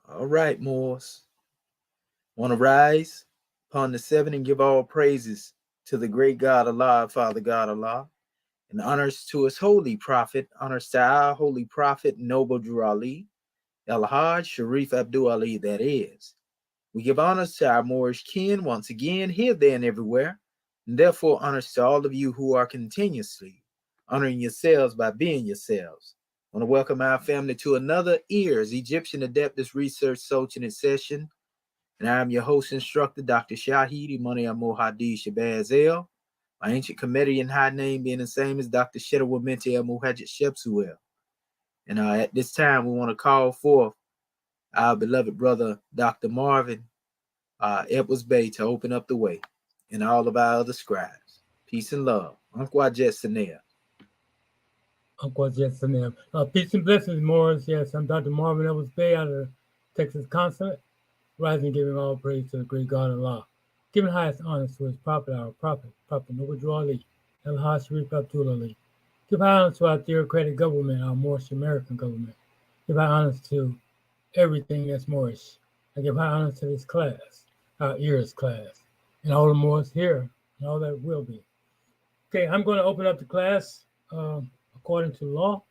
All right, Moors. Want to rise upon the seven and give all praises to the great God Allah, Father God Allah, and honors to his holy prophet, honors to our holy prophet, Noble Drew Ali, El Hajj Sharif Abdul Ali, that is. We give honors to our Moorish kin once again, here, there, and everywhere, and therefore honors to all of you who are continuously honoring yourselves by being yourselves. I want to welcome our family to another E.A.R.S Egyptian Adeptus Research Sultanate session. And I'm your host instructor, Dr. Shahid Imani Al-Muhadi Shabazz El. My ancient Comedian high name being the same as Dr. Shedawamente Al-Muhajjid Shepsuel. And at this time, we want to call forth our beloved brother, Dr. Marvin Edwards Bay, to open up the way, and all of our other scribes. Peace and love. Uncle Jet Sanea. Uncle Jet Sanea. Peace and blessings, Morris. Yes, I'm Dr. Marvin Edwards Bay out of Texas Consulate, rising and giving all praise to the great God Allah, giving highest honors to his prophet, our prophet, Prophet Noble Drew Ali, El Hajj Sharif Abdul Ali. Give high honors to our theocratic government, our Moorish American government. Give high honors to everything that's Moorish. I give high honors to this class, our E.A.R.S class, and all the Moors here, and all that will be. Okay, I'm going to open up the class according to law,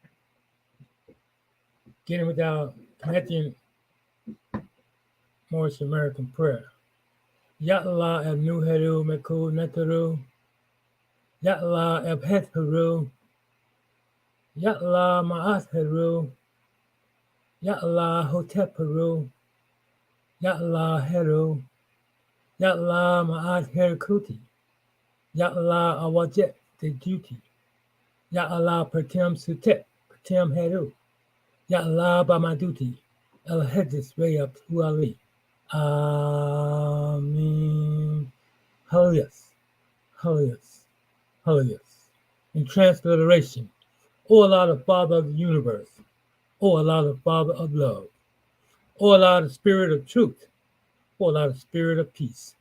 getting with our Canadian Moorish American prayer. Ya Allah abnu heru meku netaru. Ya Allah abhet heru. Ya Allah ma'at heru. Ya Allah hotep heru. Ya Allah heru. Ya Allah ma'at herkuti. Ya Allah awajet de duty. Ya Allah pertem sutet pertem heru. Ya Allah bamaduti. El hedis rayab huali. Amen. Holiest, holiest, holiest. In transliteration, O Allah, the Father of the universe, O Allah, the Father of love, O Allah, the Spirit of truth, O Allah, the Spirit of peace,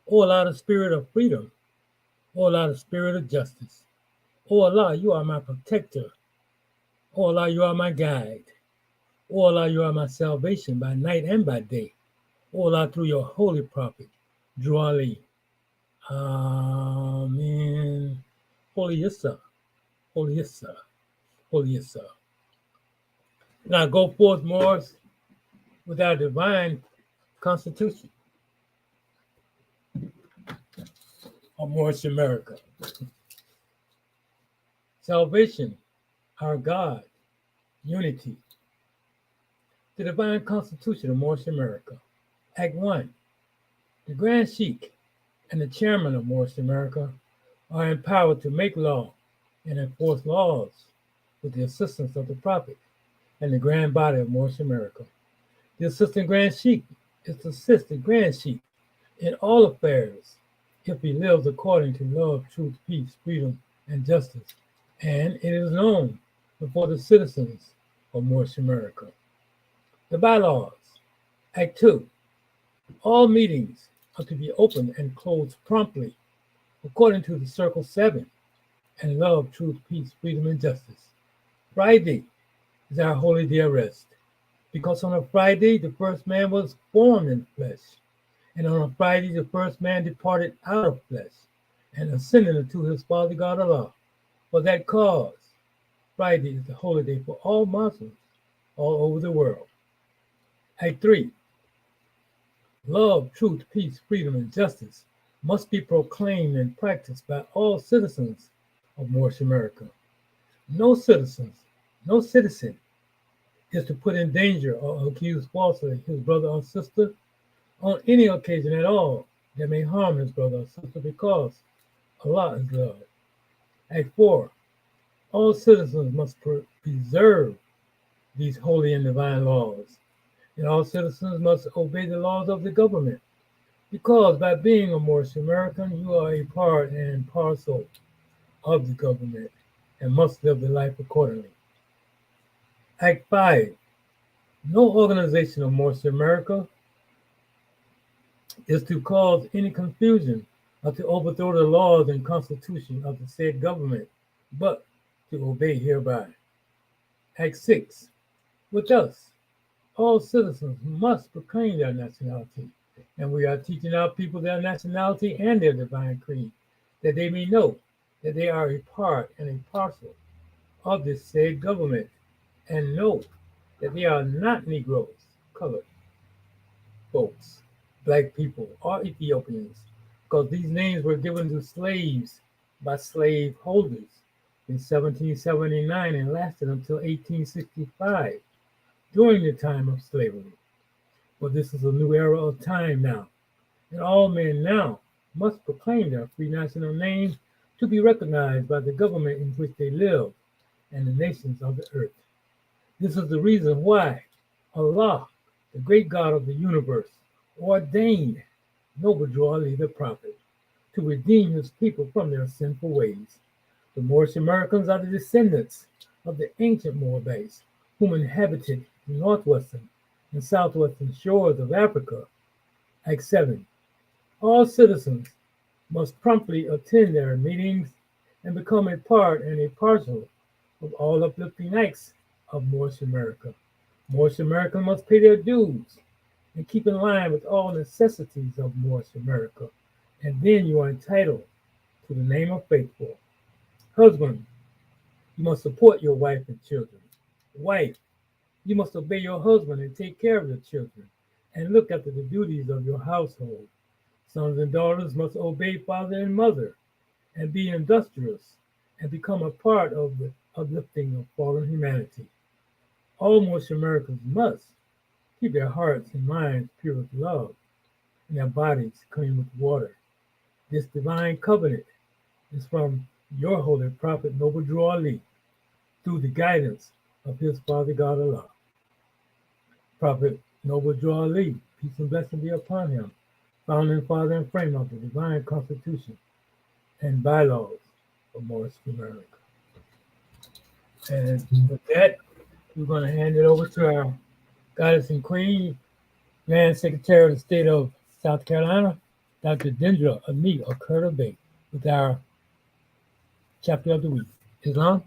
O Allah, the Spirit of freedom, O Allah, the Spirit of justice. O Allah, you are my protector. O Allah, you are my guide. O Allah, you are my salvation by night and by day. O Allah, through your holy prophet, Drew Ali. Amen. Holy Issa, Holy Issa, Holy Issa. Now go forth, Moors, with our divine constitution of Moorish America. Salvation, our God, unity. The divine constitution of Moorish America. Act 1. The Grand Sheikh and the chairman of Moorish America are empowered to make law and enforce laws with the assistance of the Prophet and the grand body of Moorish America. The assistant Grand Sheikh is to assist the Grand Sheikh in all affairs if he lives according to love, truth, peace, freedom, and justice, and it is known before the citizens of Moorish America. The bylaws. Act 2. All meetings are to be opened and closed promptly, according to the Circle 7, and love, truth, peace, freedom, and justice. Friday is our holy day of rest, because on a Friday the first man was born in flesh, and on a Friday the first man departed out of flesh, and ascended unto his Father God Allah. For that cause, Friday is the holy day for all Muslims all over the world. Act 3. Love, truth, peace, freedom, and justice must be proclaimed and practiced by all citizens of Moorish America. No citizen is to put in danger or accuse falsely his brother or sister on any occasion at all that may harm his brother or sister, because Allah is love. Act 4. All citizens must preserve these holy and divine laws, and all citizens must obey the laws of the government, because by being a Moorish American, you are a part and parcel of the government and must live the life accordingly. Act 5. No organization of Moorish America is to cause any confusion or to overthrow the laws and constitution of the said government, but to obey hereby. Act 6. With us, All citizens must proclaim their nationality, and we are teaching our people their nationality and their divine creed, that they may know that they are a part and a parcel of this said government, and know that they are not Negroes, colored folks, black people, or Ethiopians, because these names were given to slaves by slave holders in 1779 and lasted until 1865 during the time of slavery. But this is a new era of time now, and all men now must proclaim their free national name to be recognized by the government in which they live and the nations of the earth. This is the reason why Allah, the great God of the universe, ordained Noble Drew Ali the prophet to redeem his people from their sinful ways. The Moorish Americans are the descendants of the ancient Moabites, whom inhabited the northwestern and southwestern shores of Africa. Act 7. All citizens must promptly attend their meetings and become a part and a parcel of all uplifting acts of Moorish America. Moorish America must pay their dues and keep in line with all necessities of Moorish America, and then you are entitled to the name of faithful. Husband, you must support your wife and children. Wife, you must obey your husband and take care of the children and look after the duties of your household. Sons and daughters must obey father and mother and be industrious and become a part of the uplifting of fallen humanity. All Moorish Americans must keep their hearts and minds pure with love and their bodies clean with water. This divine covenant is from your holy prophet Noble Drew Ali through the guidance of his Father God Allah. Prophet Noble Drew Ali, peace and blessing be upon him, founding father and frame of the divine constitution and bylaws of Moorish America. And with that, we're going to hand it over to our Goddess and Queen, Grand Secretary of the State of South Carolina, Dr. Dendra Ami Okurta Bay, with our chapter of the week. Islam?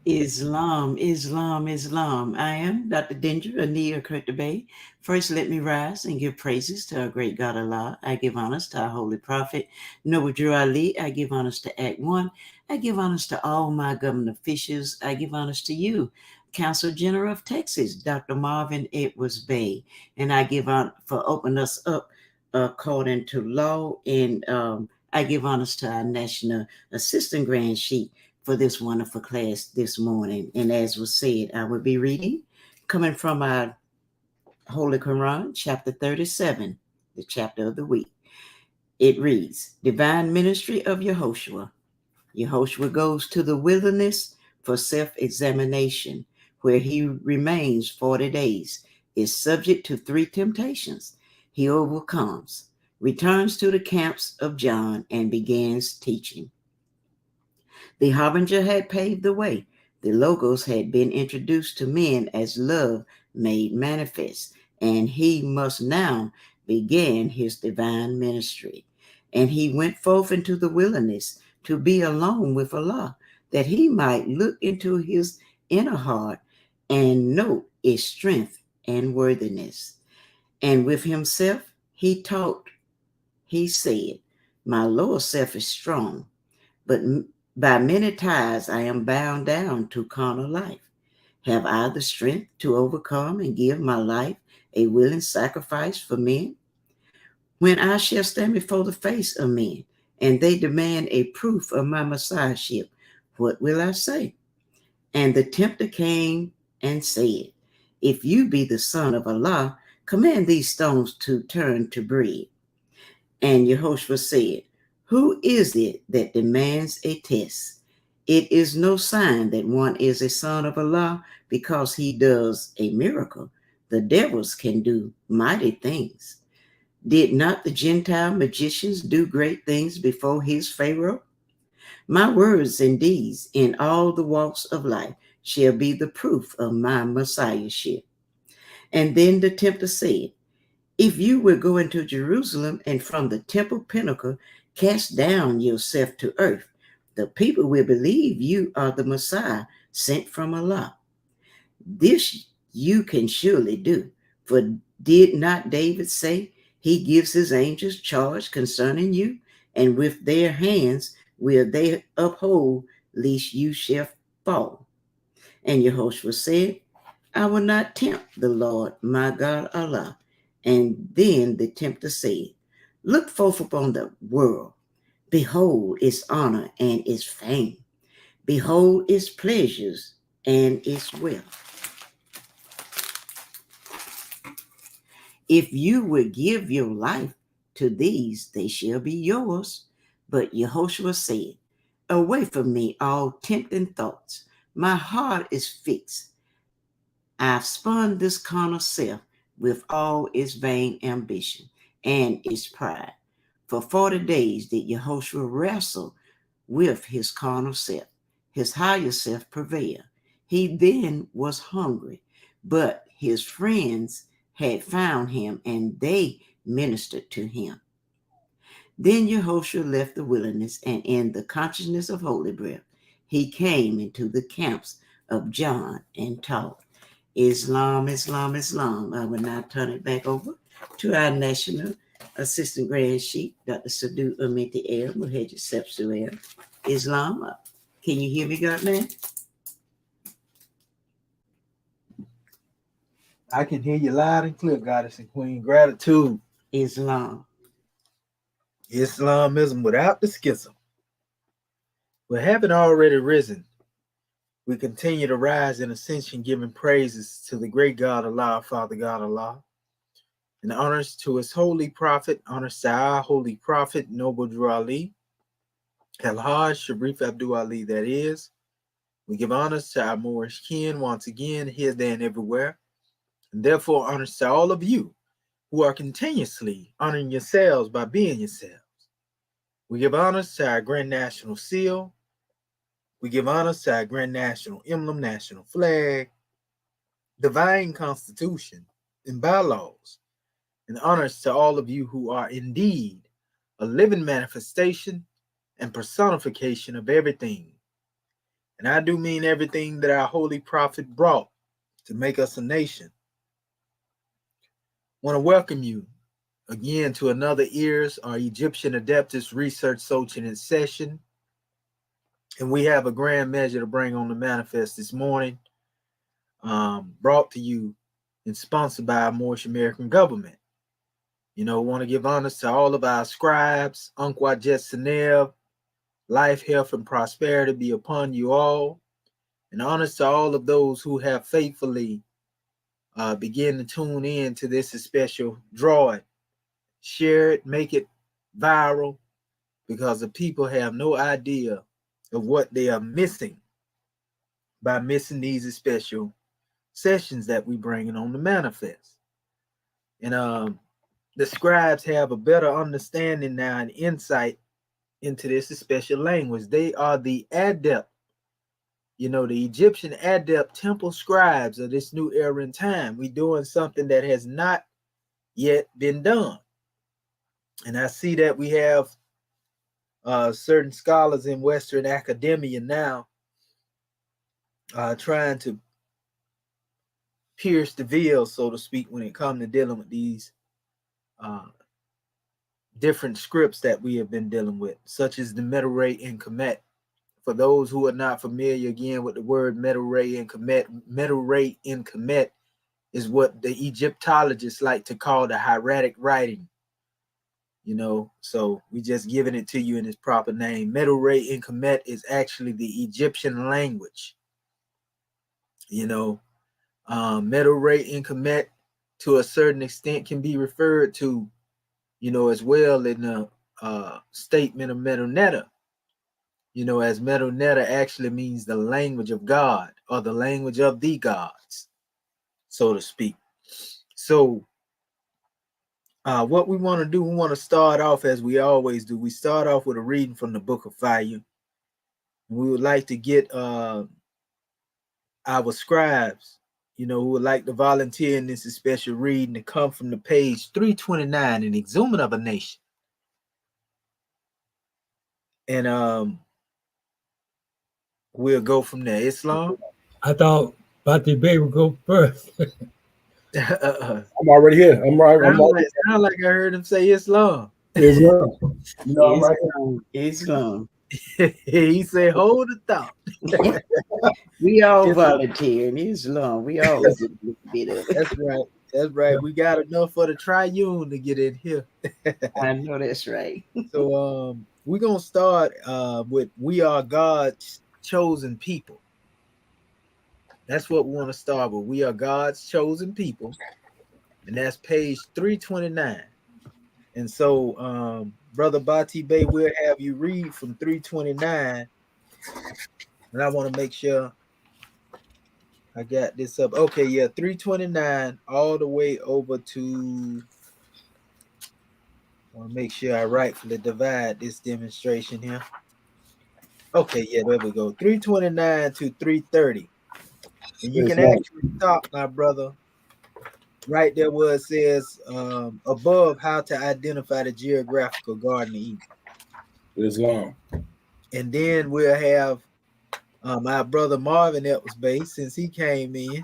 Islam, Islam, Islam. I am Dr. Dendra Ami Okurta Bay. First, let me rise and give praises to our great God Allah. I give honors to our holy prophet, Noble Drew Ali. I give honors to Act 1. I give honors to all my government officials. I give honors to you, Council General of Texas, Dr. Marvin Edwards Bay. And I give honor for opening us up according to law. And I give honors to our National Assistant Grand Chief for this wonderful class this morning. And as was said, I will be reading coming from our Holy Quran, chapter 37, the chapter of the week. It reads, Divine Ministry of Yehoshua. Yehoshua goes to the wilderness for self-examination, where he remains 40 days, is subject to 3 temptations. He overcomes, returns to the camps of John, and begins teaching. The harbinger had paved the way. The Logos had been introduced to men as love made manifest, and he must now begin his divine ministry. And he went forth into the wilderness to be alone with Allah, that he might look into his inner heart and note its strength and worthiness. And with himself he taught, he said, My lower self is strong, but by many ties I am bound down to carnal life. Have I the strength to overcome and give my life a willing sacrifice for men? When I shall stand before the face of men, and they demand a proof of my messiahship, what will I say? And the tempter came and said, If you be the Son of Allah, command these stones to turn to bread. And Yehoshua said, Who is it that demands a test? It is no sign that one is a son of Allah because he does a miracle. The devils can do mighty things. Did not the Gentile magicians do great things before his Pharaoh? My words and deeds in all the walks of life shall be the proof of my messiahship. And then the tempter said, If you will go into Jerusalem and from the temple pinnacle cast down yourself to earth, the people will believe you are the Messiah sent from Allah. This you can surely do. For did not David say, he gives his angels charge concerning you, and with their hands will they uphold, lest you shall fall. And Yehoshua said, I will not tempt the Lord my God Allah. And then the tempter said, look forth upon the world. Behold its honor and its fame. Behold its pleasures and its wealth. If you would give your life to these, they shall be yours. But Yehoshua said, away from me all tempting thoughts. My heart is fixed. I've spun this carnal self with all its vain ambition and its pride. For 40 days did Yehoshua wrestle with his carnal self. His higher self prevailed. He then was hungry, but his friends had found him and they ministered to him. Then Yehoshua left the wilderness, and in the consciousness of holy breath, he came into the camps of John and taught. Islam, Islam, Islam. I will now turn it back over to our National Assistant Grand Sheik, Dr. Sadu Amenti El Muhammad Sepsuel. Islam, can you hear me, God man? I can hear you loud and clear, Goddess and Queen. Gratitude. Islam. Islamism without the schism. But having already risen, we continue to rise in ascension, giving praises to the great God Allah, Father God Allah, and honors to his holy prophet, honors to our holy prophet, Noble Drew Ali, Al-Hajj Sharif Abdul Ali, that is. We give honors to our Moorish kin once again, here, there, and everywhere, and therefore honors to all of you who are continuously honoring yourselves by being yourselves. We give honors to our Grand National Seal. We give honors to our Grand National Emblem, National Flag, Divine Constitution, and bylaws, and honors to all of you who are indeed a living manifestation and personification of everything. And I do mean everything that our holy prophet brought to make us a nation. I want to welcome you again to another E.A.R.S, our Egyptian Adeptus Research Sultanate session. And we have a grand measure to bring on the manifest this morning, brought to you and sponsored by our Moorish American government. You know, want to give honors to all of our scribes, Unqua Jet Senev, life, health, and prosperity be upon you all. And honors to all of those who have faithfully begin to tune in to this special draw it, share it, make it viral, because the people have no idea of what they are missing by missing these special sessions that we bringing on the manifest. And the scribes have a better understanding now and insight into this special language. They are the adept, you know, the Egyptian adept temple scribes of this new era in time. We doing something that has not yet been done. And I see that we have certain scholars in Western academia now trying to pierce the veil, so to speak, when it comes to dealing with these different scripts that we have been dealing with, such as the Medu and Kemet. For those who are not familiar again with the word Medu and Kemet is what the Egyptologists like to call the Hieratic writing. You know, so we just giving it to you in its proper name. Medu and Kemet is actually the Egyptian language. You know, Medu and Kemet to a certain extent can be referred to, you know, as well in the statement of Medu, you know, as Medu actually means the language of God or the language of the gods, so to speak. So what we want to do, we want to start off as we always do. We start off with a reading from the Book of Fire. We would like to get our scribes, you know, who would like to volunteer in this special reading to come from the page 329 in Exhuming of a Nation. And we'll go from there. Islam? I thought Bati Bay will go first. I'm already here. I'm right. Sound like I heard him say Islam. Islam. You know, I'm right Islam. He said, hold the thought. We all Yes. volunteer in Islam. We always get a little bit of it. That's right. That's right. We got enough for the triune to get in here. I know that's right. So we're gonna start with we are God's chosen people. That's what we want to start with. We are God's chosen people, and that's page 329. And so Brother Bati Bey, we'll have you read from 329. And I want to make sure I got this up. Okay, yeah, 329 all the way over to. I want to make sure I rightfully divide this demonstration here. Okay, yeah, there we go. 329 to 330. And you can actually stop, my brother, right there where it says above how to identify the geographical Garden of Eden. Islam. And then we'll have my brother Marvin Edwards Bay, since he came in.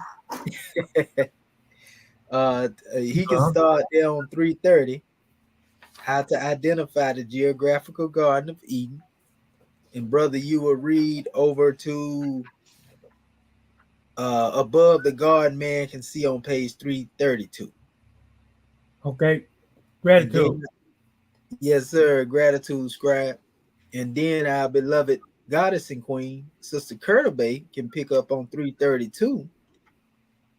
He can start there on 330. How to identify the geographical Garden of Eden. And brother, you will read over to above the garden man can see on page 332. Okay. Gratitude. Then, yes, sir. Gratitude, scribe. And then our beloved goddess and queen, Sister Curtabay, can pick up on 332.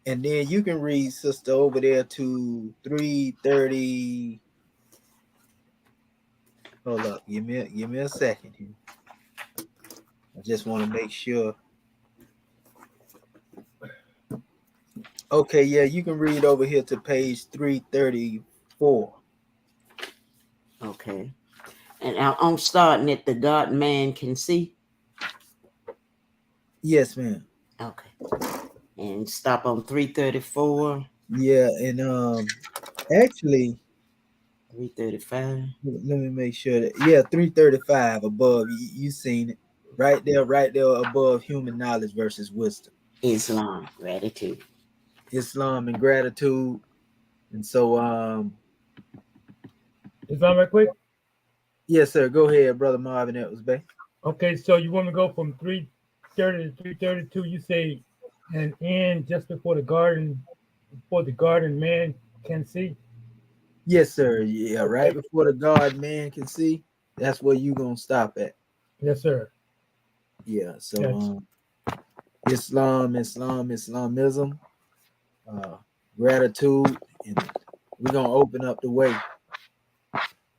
And then you can read, sister, over there to 330. Hold up. Give me a second here. I just want to make sure. Okay, yeah, you can read over here to page 334. Okay. And I'm starting at the God man can see. Yes, ma'am. Okay. And stop on 334. Yeah, and actually 335. let me make sure that 335 above. You seen it. Right there above human knowledge versus wisdom. Islam, gratitude. Islam and gratitude. And so Islam right quick? yes, sir. Go ahead, Brother Marvin Edwards Bay. Okay, so you want me to go from 330 to 332, you say an end just before the garden man can see? Yes, sir. Yeah, right before the God man can see. That's where you gonna stop at. Yes, sir. Yeah. So Islamism, gratitude, and we're gonna open up the way.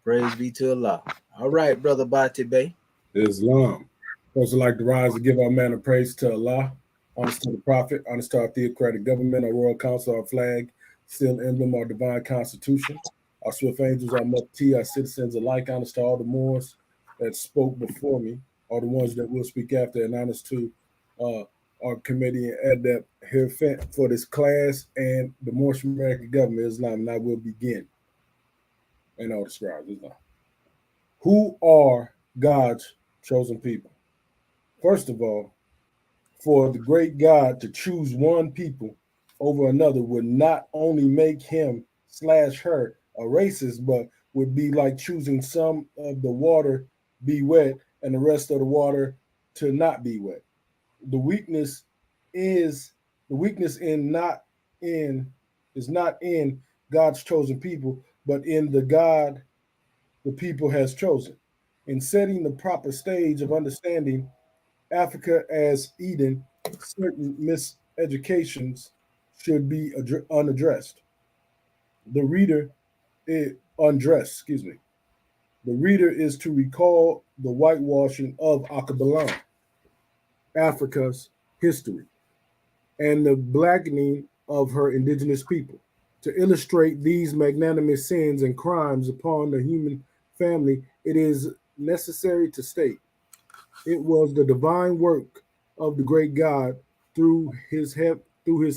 Praise be to Allah. All right, Brother Bati Bey. Islam. First, I'd like to rise to give our man of praise to Allah, honor to the Prophet, honor to our theocratic government, our royal council, our flag, still emblem, our divine constitution, our swift angels, our mufti, our citizens alike, honor to all the Moors that spoke before me, all the ones that will speak after, and honor to our committee and Adept here for this class and the Moorish American government, Islam, and I will begin. And I'll describe Islam. Who are God's chosen people? First of all, for the great God to choose one people over another would not only make him/her a racist, but would be like choosing some of the water be wet and the rest of the water to not be wet. The weakness is not in God's chosen people, but in the God the people has chosen. In setting the proper stage of understanding Africa as Eden, certain miseducations should be unaddressed. The reader is undressed, excuse me. The reader is to recall the whitewashing of Akabalan, Africa's history, and the blackening of her indigenous people. To illustrate these magnanimous sins and crimes upon the human family, it is necessary to state it was the divine work of the great God through his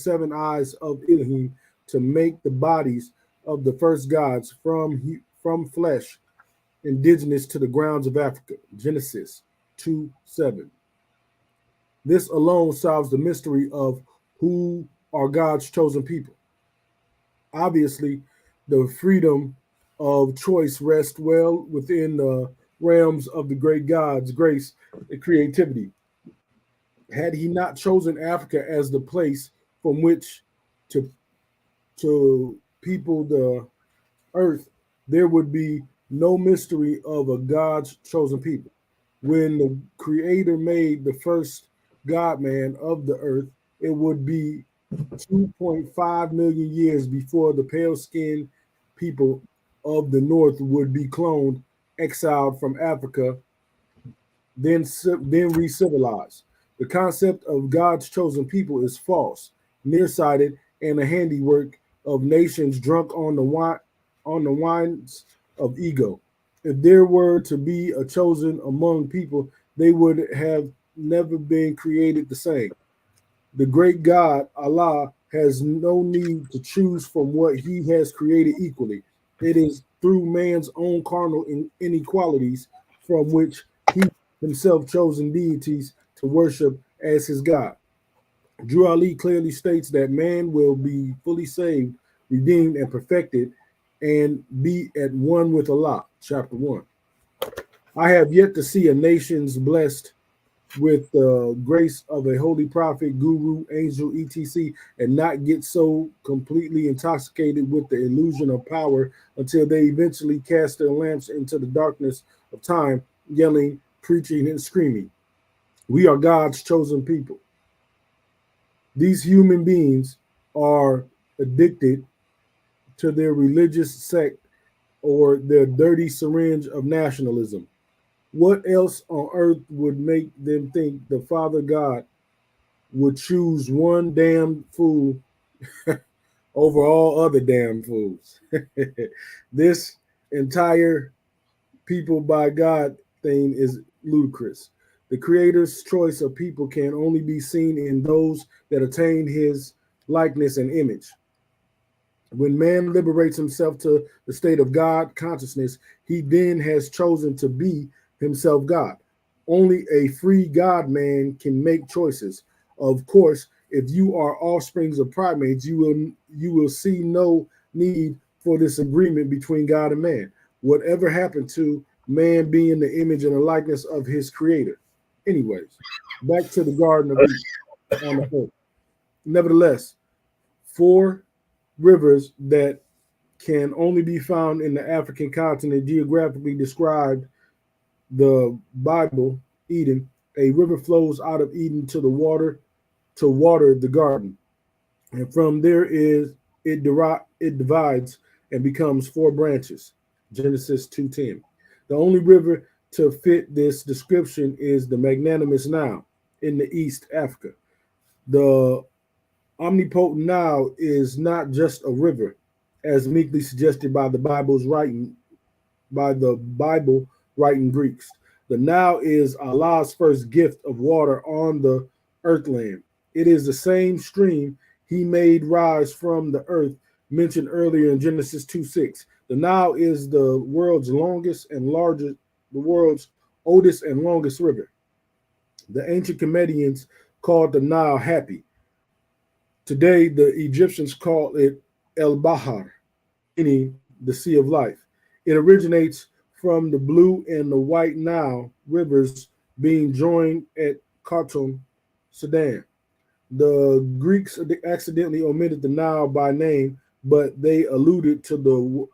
seven eyes of Elohim to make the bodies of the first gods from flesh indigenous to the grounds of Africa. Genesis 2:7. This alone solves the mystery of who are God's chosen people. Obviously, the freedom of choice rests well within the realms of the great God's grace and creativity. Had he not chosen Africa as the place from which to people the earth, there would be no mystery of a God's chosen people. When the Creator made the first God man of the earth, it would be 2.5 million years before the pale skinned people of the north would be cloned, exiled from Africa, then re-civilized. The concept of God's chosen people is false, nearsighted, and a handiwork of nations drunk on the wines of ego. If there were to be a chosen among people, they would have never been created the same. The great God, Allah, has no need to choose from what he has created equally. It is through man's own carnal inequalities from which he himself chosen deities to worship as his God. Drew Ali clearly states that man will be fully saved, redeemed, and perfected and be at one with Allah. Chapter 1. I have yet to see a nation's blessed with the grace of a holy prophet, guru, angel, etc., and not get so completely intoxicated with the illusion of power until they eventually cast their lamps into the darkness of time, yelling, preaching, and screaming. We are God's chosen people. These human beings are addicted to their religious sect or their dirty syringe of nationalism. What else on earth would make them think the Father God would choose one damn fool over all other damn fools? This entire people by God thing is ludicrous. The Creator's choice of people can only be seen in those that attain his likeness and image. When man liberates himself to the state of God consciousness, he then has chosen to be himself God. Only a free God man can make choices. Of course, if you are offsprings of primates, you will see no need for this agreement between God and man. Whatever happened to man being the image and the likeness of his creator? Anyways, back to the Garden of Eden on the earth. Nevertheless, 4 rivers that can only be found in the African continent geographically described the Bible, Eden. A river flows out of Eden to the water to water the garden. And from there it divides and becomes 4 branches. Genesis 2:10. The only river to fit this description is the magnanimous Nile in the East Africa. The omnipotent Nile is not just a river, as meekly suggested by the Bible writing Greeks. The Nile is Allah's first gift of water on the earthland. It is the same stream he made rise from the earth mentioned earlier in Genesis 2:6. The Nile is the world's oldest and longest river. The ancient Comedians called the Nile happy. Today, the Egyptians call it El Bahar, meaning the Sea of Life. It originates from the Blue and the White Nile rivers being joined at Khartoum, Sudan. The Greeks accidentally omitted the Nile by name, but they alluded to the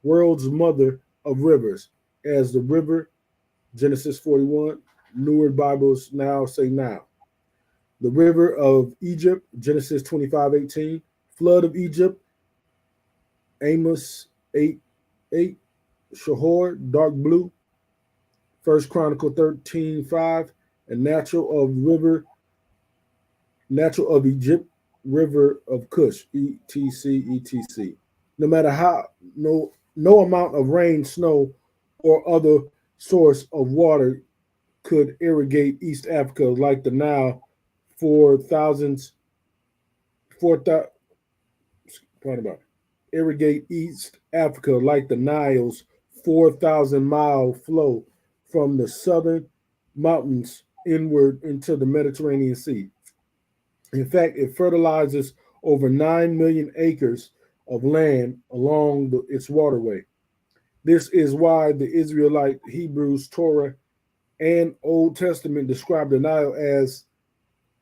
world's mother of rivers as the river. Genesis 41. Newer Bibles now say Nile. The river of Egypt, Genesis 25:18. Flood of Egypt, Amos 8:8. Shahor, dark blue, First Chronicle 13:5. And natural of Egypt, river of Cush, etc. No matter how, no amount of rain, snow, or other source of water could irrigate East Africa like the Nile for thousands, four thousand, pardon about irrigate East Africa like the Nile's 4,000-mile flow from the southern mountains inward into the Mediterranean Sea. In fact, it fertilizes over 9 million acres of land along its waterway. This is why the Israelite Hebrews, Torah, and Old Testament describe the Nile as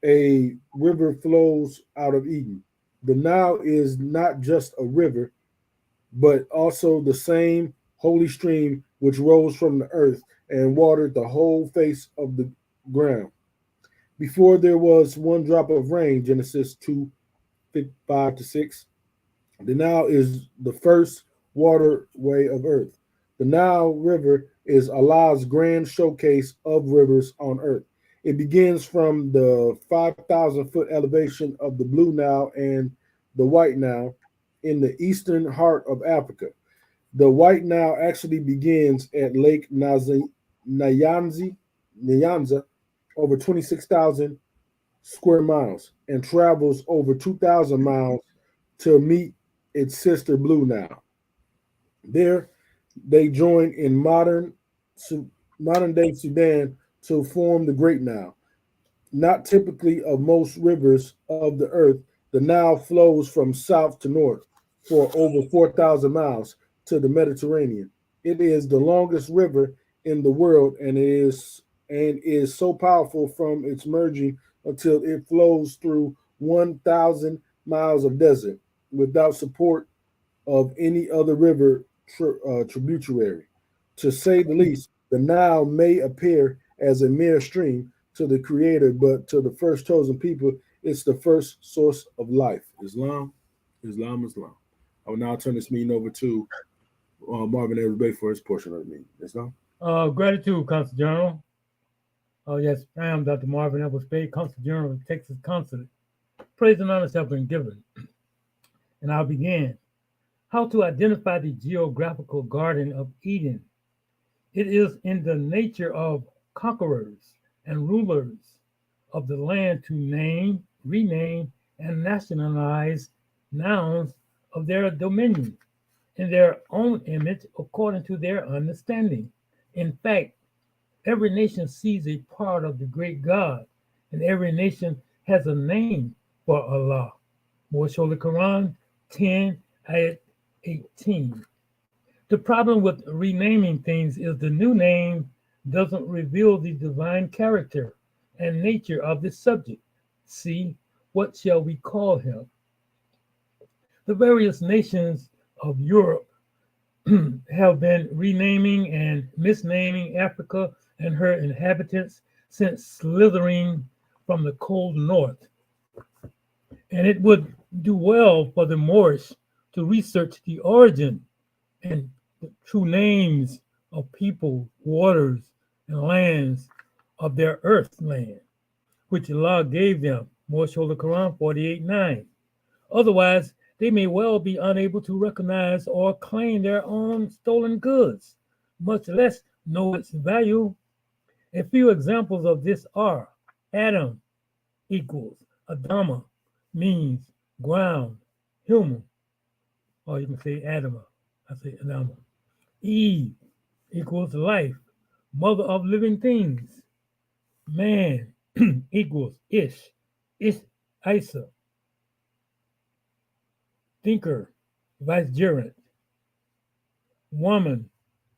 a river flows out of Eden. The Nile is not just a river, but also the same holy stream which rose from the earth and watered the whole face of the ground. Before there was one drop of rain, Genesis 2 5 to 6, the Nile is the first waterway of earth. The Nile River is Allah's grand showcase of rivers on earth. It begins from the 5,000-foot elevation of the Blue Nile and the White Nile in the eastern heart of Africa. The White Nile actually begins at Lake Nyanza, over 26,000 square miles, and travels over 2,000 miles to meet its sister Blue Nile. There, they join in modern day Sudan to form the Great Nile. Not typically of most rivers of the earth, the Nile flows from south to north for over 4,000 miles to the Mediterranean. It is the longest river in the world and is so powerful from its merging until it flows through 1,000 miles of desert without support of any other river tributary. To say the least, the Nile may appear as a mere stream to the Creator, but to the first chosen people, it's the first source of life. Islam, Islam, Islam. I will now turn this meeting over to Marvin Edwards Bay for his portion of the meeting. Islam. Gratitude, Consul General. Yes, I am Dr. Marvin Edwards Bay, Consul General of Texas Consulate. Praise and honor have been given. And I'll begin. How to identify the geographical Garden of Eden. It is in the nature of conquerors and rulers of the land to name, rename, and nationalize nouns of their dominion in their own image according to their understanding. In fact, every nation sees a part of the great God, and every nation has a name for Allah. Most Holy Quran 10 ayat 18. The problem with renaming things is the new name doesn't reveal the divine character and nature of the subject. See, what shall we call him? The various nations of Europe have been renaming and misnaming Africa and her inhabitants since slithering from the cold north. And it would do well for the Moorish to research the origin and the true names of people, waters, and lands of their earth land, which Allah gave them, Most Holy Quran 48:9. Otherwise, they may well be unable to recognize or claim their own stolen goods, much less know its value. A few examples of this are Adam equals Adama, means ground, human, or you can say Adama. I say Adama. Eve equals life, mother of living things. Man equals Ish, Isa, thinker, vicegerent. Woman,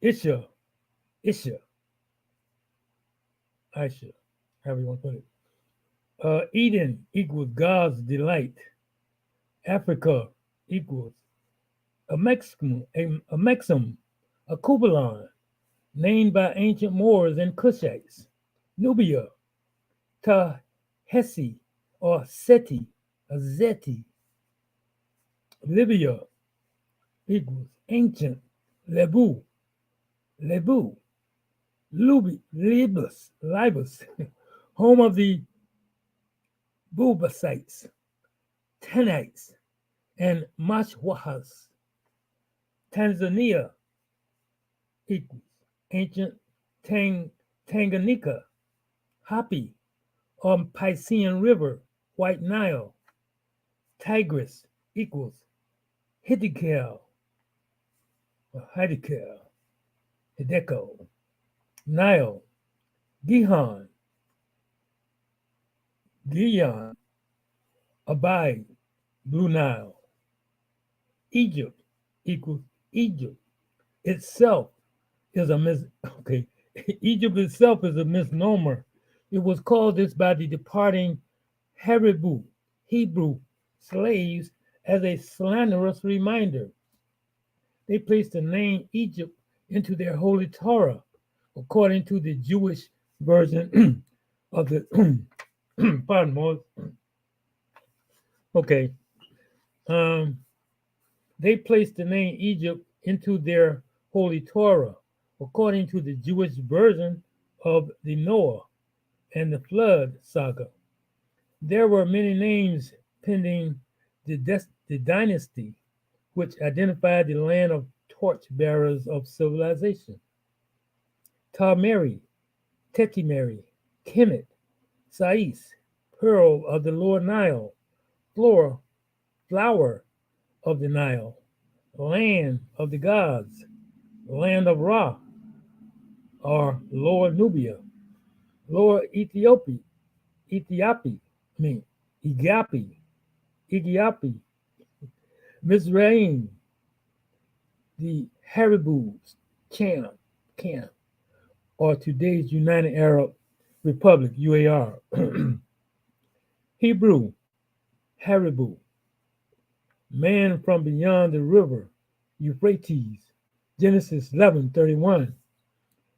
Isha, Aisha, however you want to put it. Eden equals God's delight. Africa equals a Maxim, a Kubalon, named by ancient Moors and Cushites. Nubia, Tahesi, or Seti, a Zeti. Libya equals ancient Lebu, Libus, home of the Bubacites, Tanites, and Mashwahas. Tanzania equals ancient Tanganyika, Hapi, or Piscean River, White Nile. Tigris equals Hiddekel, Hideko, Nile, Gihon, Abide, Blue Nile. Egypt equals Egypt. Itself is okay. Egypt itself is a misnomer. It was called this by the departing Hebrew slaves as a slanderous reminder. They placed the name Egypt into their holy Torah, according to the Jewish version of the pardon, Moses. Okay. They placed the name Egypt into their holy Torah, according to the Jewish version of the Noah and the flood saga. There were many names pending the dynasty, which identified the land of torchbearers of civilization. Tameri, Tetimeri, Kemet, Sais, Pearl of the Lord Nile, Flower of the Nile, Land of the Gods, Land of Ra, or Lower Nubia, Lower Ethiopia, Ethiopia, Mizraim, the Haribus, Camp, or today's United Arab Republic, UAR. Hebrew, Haribu, man from beyond the river, Euphrates, Genesis 11:31.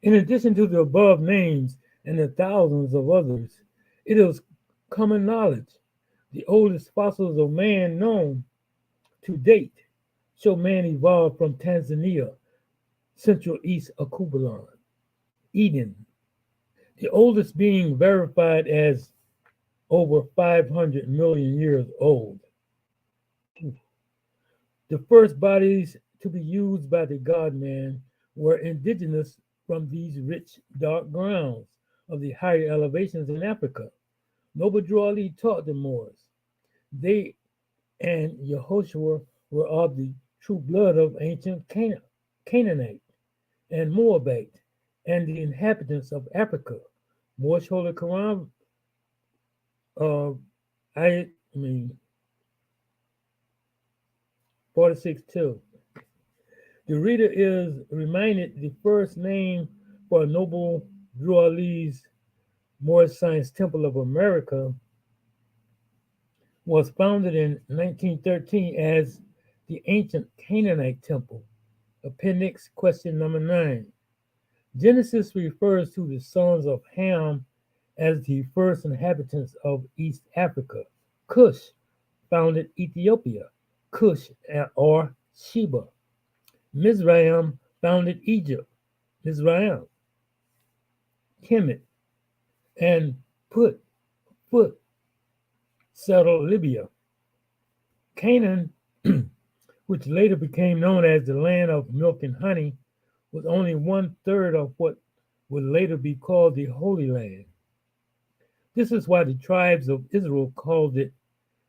In addition to the above names and the thousands of others, it is common knowledge the oldest fossils of man known to date show man evolved from Tanzania, Central East Akubalon, Eden, the oldest being verified as over 500 million years old. The first bodies to be used by the God-man were indigenous from these rich, dark grounds of the higher elevations in Africa. Noble Drew Ali taught the Moors. They and Yehoshua were of the true blood of ancient Canaanite and Moabite and the inhabitants of Africa. Moorish Holy Quran, I mean, 46:2. The reader is reminded the first name for Noble Drew Ali's Moorish Science Temple of America was founded in 1913 as the Ancient Canaanite Temple. Appendix question number 9. Genesis refers to the sons of Ham as the first inhabitants of East Africa. Cush founded Ethiopia, Cush or Sheba. Mizraim founded Egypt, Mizraim. Kemet and Put settled Libya. Canaan, which later became known as the land of milk and honey, was only 1/3 of what would later be called the Holy Land. This is why the tribes of Israel called it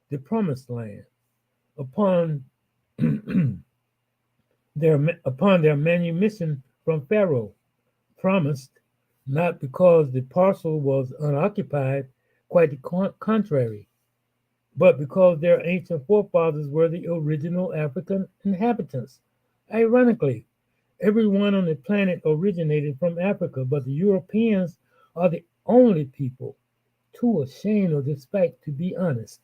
the Promised Land. Upon their manumission from Pharaoh, promised, not because the parcel was unoccupied, quite the contrary, but because their ancient forefathers were the original African inhabitants. Ironically, everyone on the planet originated from Africa, but the Europeans are the only people too ashamed of this fact to be honest.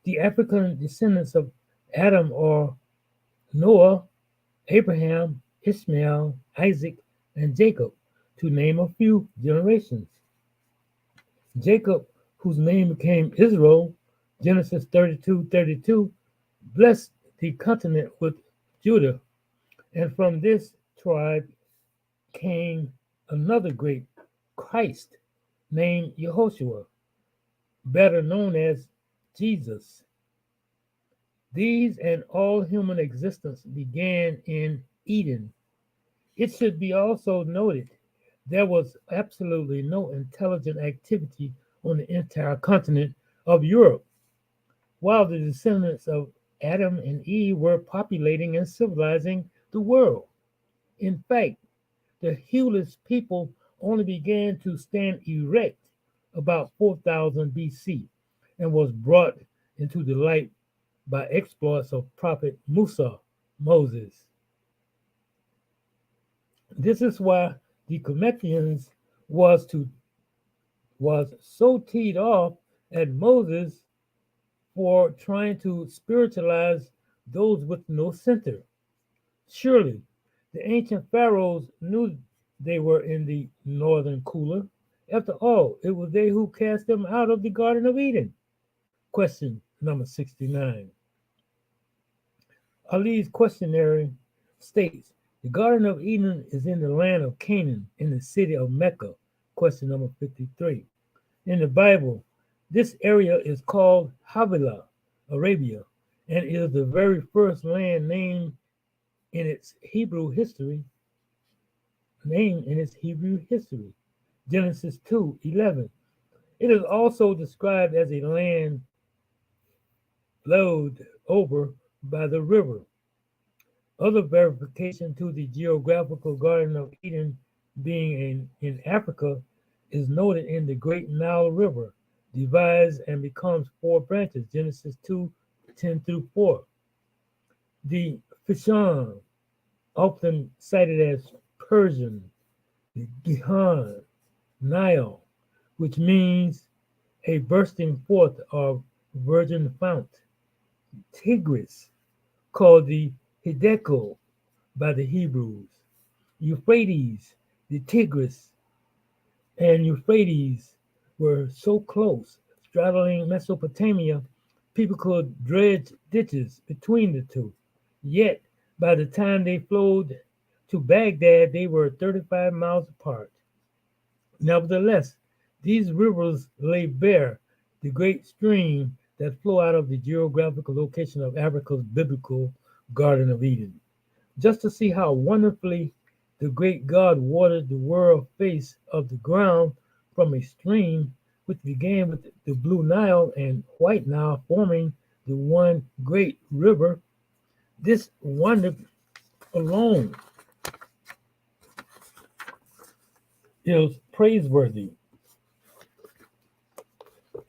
The African descendants of Adam are Noah, Abraham, Ishmael, Isaac, and Jacob, to name a few generations. Jacob, whose name became Israel, Genesis 32:32, blessed the continent with Judah, and from this tribe came another great Christ named Yehoshua, better known as Jesus. These and all human existence began in Eden. It should be also noted there was absolutely no intelligent activity on the entire continent of Europe, while the descendants of Adam and Eve were populating and civilizing the world. In fact, the hueless people only began to stand erect about 4000 BC, and was brought into the light by exploits of prophet Moses. This is why the Cometians was so teed off at Moses for trying to spiritualize those with no center. Surely the ancient pharaohs knew they were in the northern cooler. After all, it was they who cast them out of the Garden of Eden. Question number 69. Ali's questionnaire states the Garden of Eden is in the land of Canaan, in the city of Mecca. Question number 53. In the Bible, this area is called Havilah, Arabia, and is the very first land named in its Hebrew history. Genesis 2:11. It is also described as a land flowed over by the river. Other verification to the geographical Garden of Eden being in Africa is noted in the Great Nile River, divides and becomes four branches, Genesis 2:10-4. The Fishon, often cited as Persian, the Gihon, Nile, which means a bursting forth of virgin fount. Tigris, called the Hiddekel by the Hebrews. Euphrates, the Tigris and Euphrates were so close, straddling Mesopotamia, people could dredge ditches between the two. Yet, by the time they flowed to Baghdad, they were 35 miles apart. Nevertheless, these rivers lay bare the great stream that flow out of the geographical location of Africa's biblical Garden of Eden. Just to see how wonderfully the great God watered the world face of the ground from a stream which began with the Blue Nile and White Nile forming the one great river. This wonder alone is praiseworthy.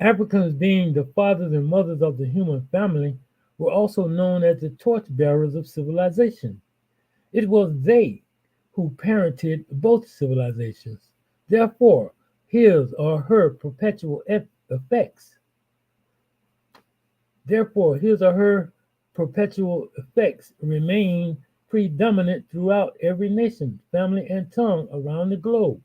Africans, being the fathers and mothers of the human family, were also known as the torchbearers of civilization. It was they who parented both civilizations. Therefore, his or her perpetual effects remain predominant throughout every nation, family, and tongue around the globe.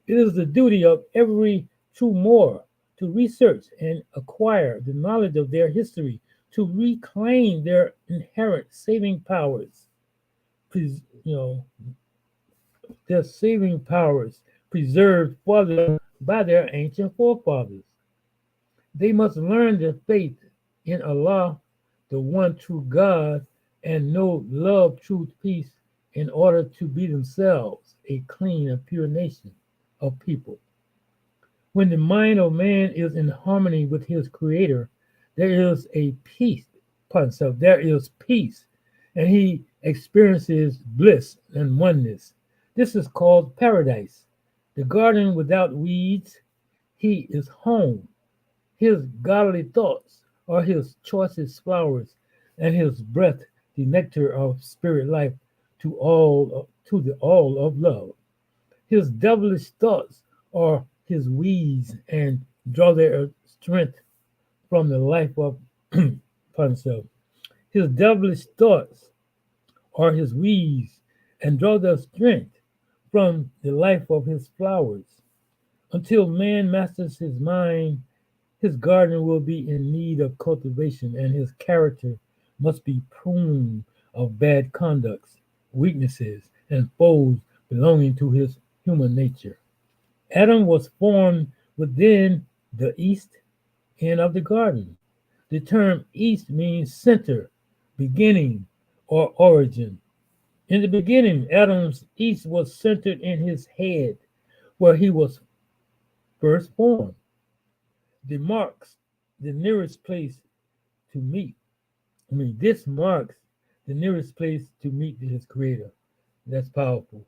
It is the duty of every true Moor to research and acquire the knowledge of their history, to reclaim their inherent saving powers, their saving powers preserved for them by their ancient forefathers. They must learn their faith in Allah, the one true God, and know love, truth, peace, in order to be themselves a clean and pure nation of people. When the mind of man is in harmony with his creator, there is a peace, there is peace, and he experiences bliss and oneness. This is called paradise. The garden without weeds, he is home. His godly thoughts are his choicest flowers, and his breath the nectar of spirit life to the all of love. His devilish thoughts are his weeds and draw their strength from the life of himself. His devilish thoughts are his weeds and draw their strength from the life of his flowers. Until man masters his mind, his garden will be in need of cultivation, and his character must be pruned of bad conducts, weaknesses, and foes belonging to his human nature. Adam was formed within the east end of the garden. The term east means center, beginning, or origin. In the beginning, Adam's east was centered in his head, where he was first formed. This marks the nearest place to meet. This marks the nearest place to meet his creator. That's powerful.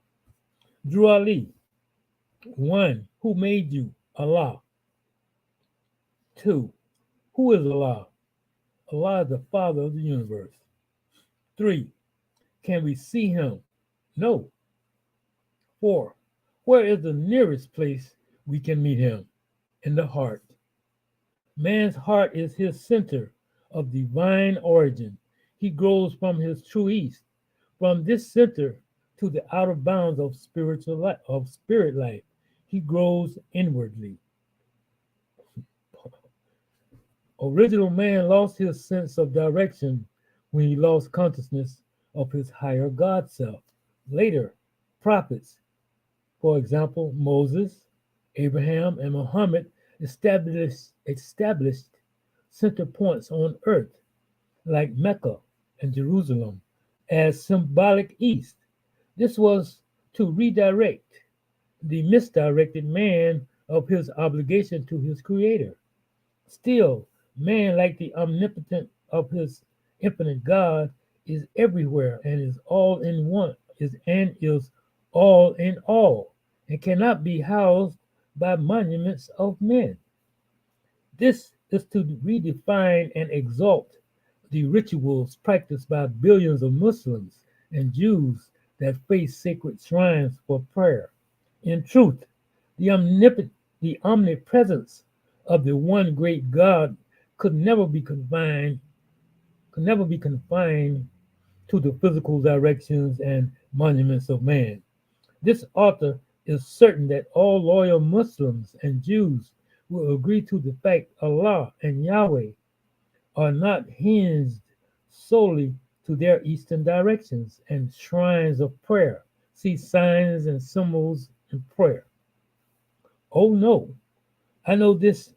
Drew Ali. 1. Who made you? Allah. 2. Who is Allah? Allah is the Father of the universe. 3. Can we see him? No. 4. Where is the nearest place we can meet him? In the heart. Man's heart is his center of divine origin. He grows from his true east. From this center to the outer bounds of spiritual life, of spirit life, he grows inwardly. Original man lost his sense of direction when he lost consciousness of his higher God self. Later, prophets, for example, Moses, Abraham, and Muhammad, established center points on earth, like Mecca and Jerusalem, as symbolic east. This was to redirect the misdirected man of his obligation to his creator. Still, man, like the omnipotent of his infinite God, is everywhere and is all in one, is all in all, and cannot be housed by monuments of men. This is to redefine and exalt the rituals practiced by billions of Muslims and Jews that face sacred shrines for prayer. In truth, the omnipresence of the one great God could never be confined to the physical directions and monuments of man. This author is certain that all loyal Muslims and Jews will agree to the fact Allah and Yahweh are not hinged solely to their eastern directions and shrines of prayer. See signs and symbols in prayer. Oh no, I know this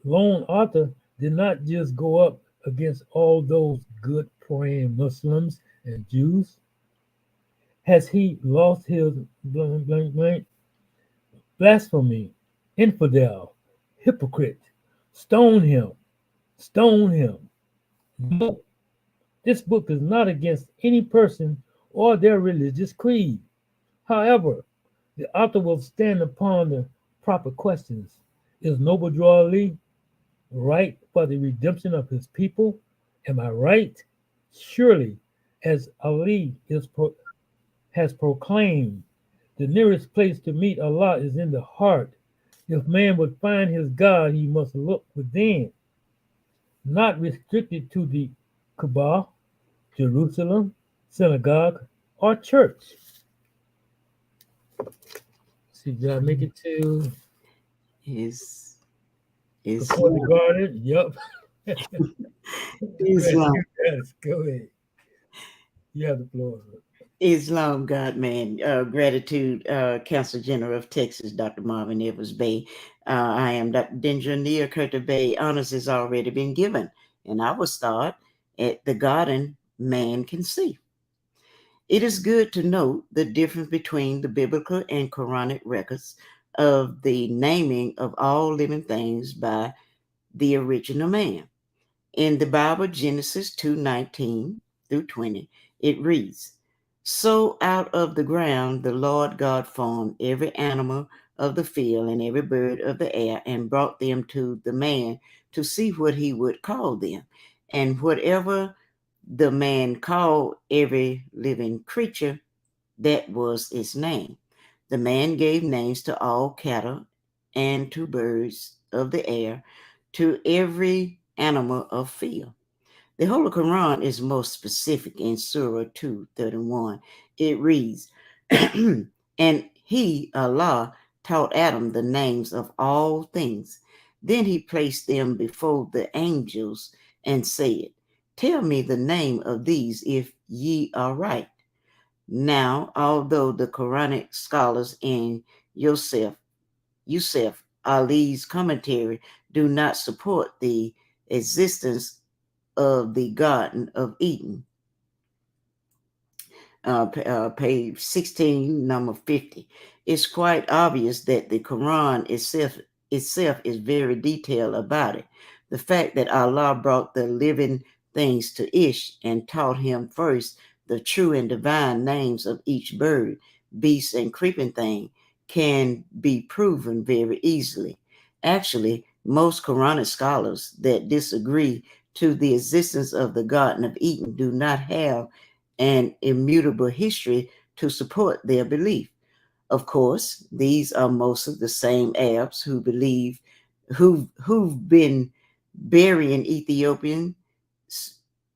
lone author did not just go up against all those good praying Muslims and Jews. Has he lost his blank, blank, blank? Blasphemy, infidel, hypocrite, stone him, stone him. No, this book is not against any person or their religious creed. However, the author will stand upon the proper questions. Is Noble Drew Ali right for the redemption of his people? Am I right? Surely, as Ali has proclaimed, the nearest place to meet Allah is in the heart. If man would find his God, he must look within, not restricted to the Kaaba, Jerusalem, synagogue, or church. See, did I make it to Is the garden? Yep. Islam. Yes, go ahead. You have the floor. Islam, God, man. Gratitude, Council General of Texas, Dr. Marvin Evers Bay. I am Dr. Dinger Nia Curtis Bay. Honors has already been given. And I will start at the garden man can see. It is good to note the difference between the biblical and Quranic records of the naming of all living things by the original man. In the Bible, Genesis 2:19 through 20, it reads, So out of the ground the Lord God formed every animal of the field and every bird of the air and brought them to the man to see what he would call them. And whatever the man called every living creature, that was its name. The man gave names to all cattle and to birds of the air, to every animal of field. The Holy Quran is most specific in Surah 2:31. It reads, And he, Allah, taught Adam the names of all things. Then he placed them before the angels and said, Tell me the name of these if ye are right. Now, although the Quranic scholars in Yusuf Ali's commentary do not support the existence of the Garden of Eden, page 16, number 50, it's quite obvious that the Quran itself is very detailed about it. The fact that Allah brought the living things to Ish and taught him first the true and divine names of each bird, beast, and creeping thing can be proven very easily. Actually, Most Quranic scholars that disagree to the existence of the Garden of Eden do not have an immutable history to support their belief. Of course, these are most of the same Arabs who've been burying Ethiopian,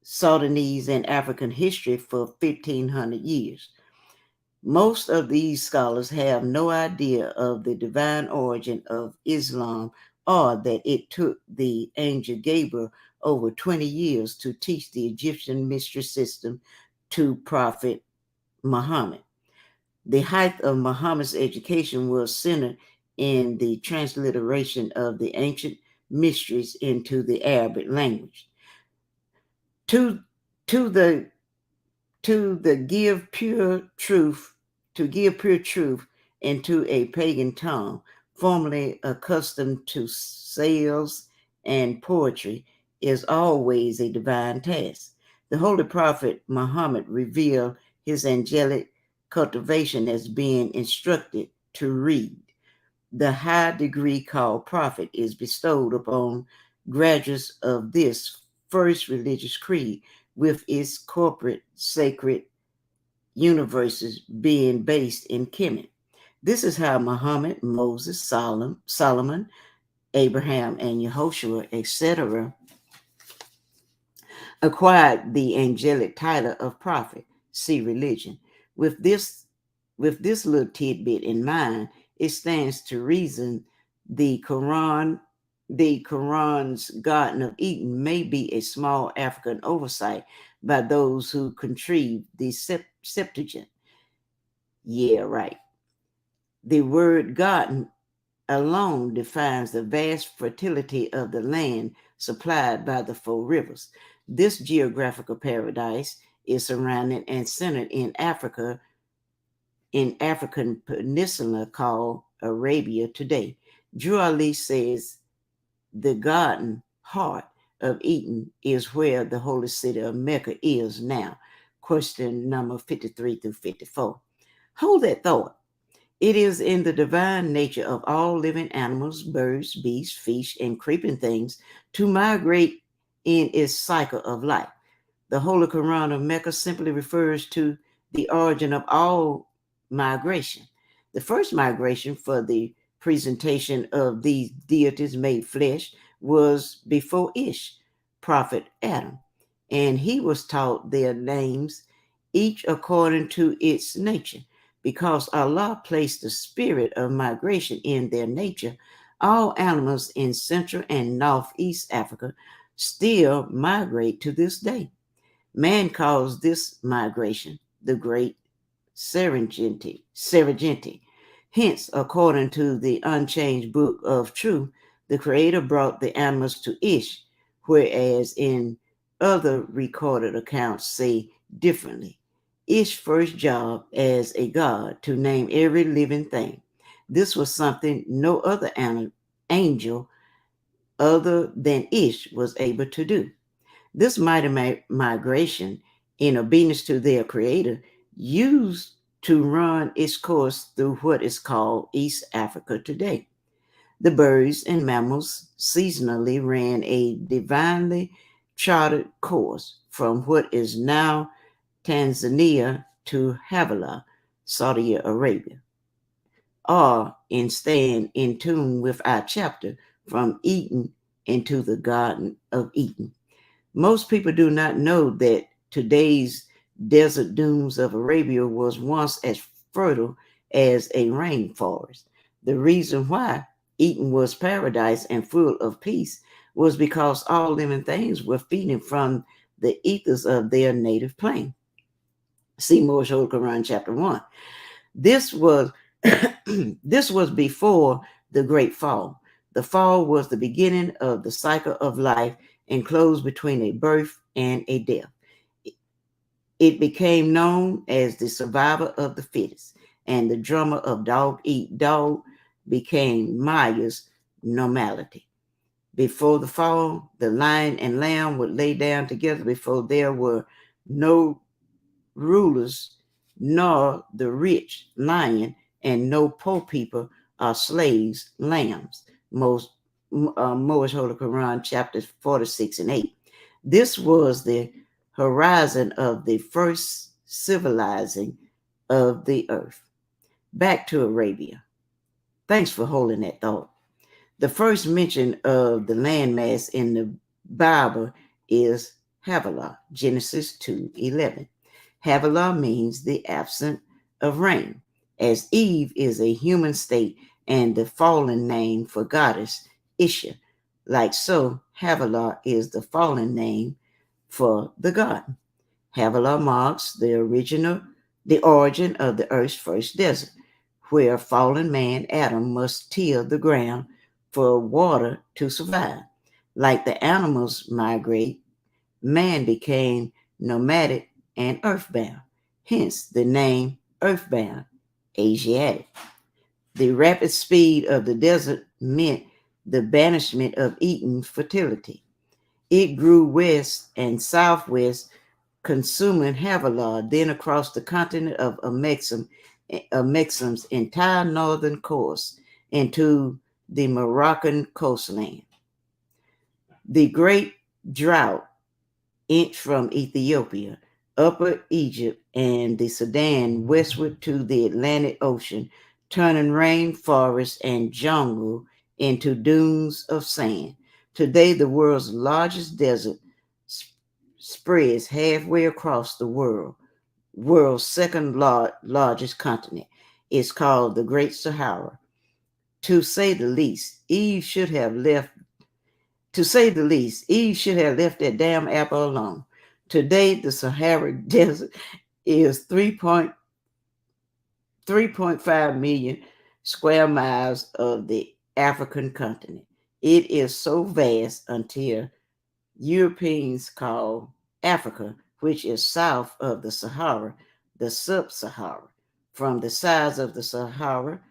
Sudanese, and African history for 1,500 years. Most of these scholars have no idea of the divine origin of Islam or that it took the angel Gabriel over 20 years to teach the Egyptian mystery system to Prophet Muhammad. The height of Muhammad's education was centered in the transliteration of the ancient mysteries into the Arabic language. To the give pure truth into a pagan tongue, formerly accustomed to sales and poetry, is always a divine task. The Holy Prophet Muhammad revealed his angelic cultivation as being instructed to read. The high degree called prophet is bestowed upon graduates of this first religious creed, with its corporate sacred universes being based in Kemet. This is how Muhammad, Moses, Solomon, Abraham, and Yehoshua, etc., acquired the angelic title of prophet. See religion. With this little tidbit in mind, it stands to reason the Quran's Garden of Eden may be a small African oversight by those who contrived the Septuagint. Yeah, right. The word garden alone defines the vast fertility of the land supplied by the four rivers. This geographical paradise is surrounded and centered in African peninsula called Arabia today. Drew Ali says the garden heart of Eden is where the holy city of Mecca is now. Question number 53 through 54. Hold that thought. It is in the divine nature of all living animals, birds, beasts, fish, and creeping things to migrate in its cycle of life. The Holy Quran of Mecca simply refers to the origin of all migration. The first migration for the presentation of these deities made flesh was before Ish, prophet Adam, and he was taught their names, each according to its nature. Because Allah placed the spirit of migration in their nature, all animals in Central and Northeast Africa still migrate to this day. Man calls this migration the Great Serengeti. Hence, according to the unchanged book of truth, the Creator brought the animals to Ish, whereas in other recorded accounts say differently. Ish's first job as a god to name every living thing. This was something no other angel other than Ish was able to do. This mighty migration, in obedience to their creator, used to run its course through what is called East Africa today. The birds and mammals seasonally ran a divinely charted course from what is now Tanzania to Havilah, Saudi Arabia, or in staying in tune with our chapter from Eden into the Garden of Eden. Most people do not know that today's desert dunes of Arabia was once as fertile as a rainforest. The reason why Eden was paradise and full of peace was because all living things were feeding from the ethers of their native plane. See Moore's Holy Quran, chapter 1. This was this was before the great fall. The fall was the beginning of the cycle of life and closed between a birth and a death. It became known as the survivor of the fittest, and the drummer of dog eat dog became Maya's normality. Before the fall, the lion and lamb would lay down together before there were no rulers, nor the rich lion, and no poor people or slaves, lambs. Moorish Holy Quran, chapters 46 and 8. This was the horizon of the first civilizing of the earth. Back to Arabia. Thanks for holding that thought. The first mention of the landmass in the Bible is Havilah, Genesis 2:11. Havilah means the absence of rain, as Eve is a human state and the fallen name for goddess Isha. Like so, Havilah is the fallen name for the garden. Havilah marks the origin of the earth's first desert, where fallen man Adam must till the ground for water to survive. Like the animals migrate, man became nomadic and earthbound, hence the name earthbound, Asiatic. The rapid speed of the desert meant the banishment of Eden fertility. It grew west and southwest, consuming Havilah, then across the continent of Amexim's entire northern course into the Moroccan coastland. The Great Drought inched from Ethiopia, Upper Egypt, and the Sudan westward to the Atlantic Ocean, turning rainforest and jungle into dunes of sand. Today, the world's largest desert spreads halfway across the world's second largest continent. It's called the Great Sahara. To say the least, Eve should have left that damn apple alone. Today, the Sahara Desert is 3.5 million square miles of the African continent. It is so vast until Europeans call Africa, which is south of the Sahara, the sub-Sahara. From the size of the Sahara,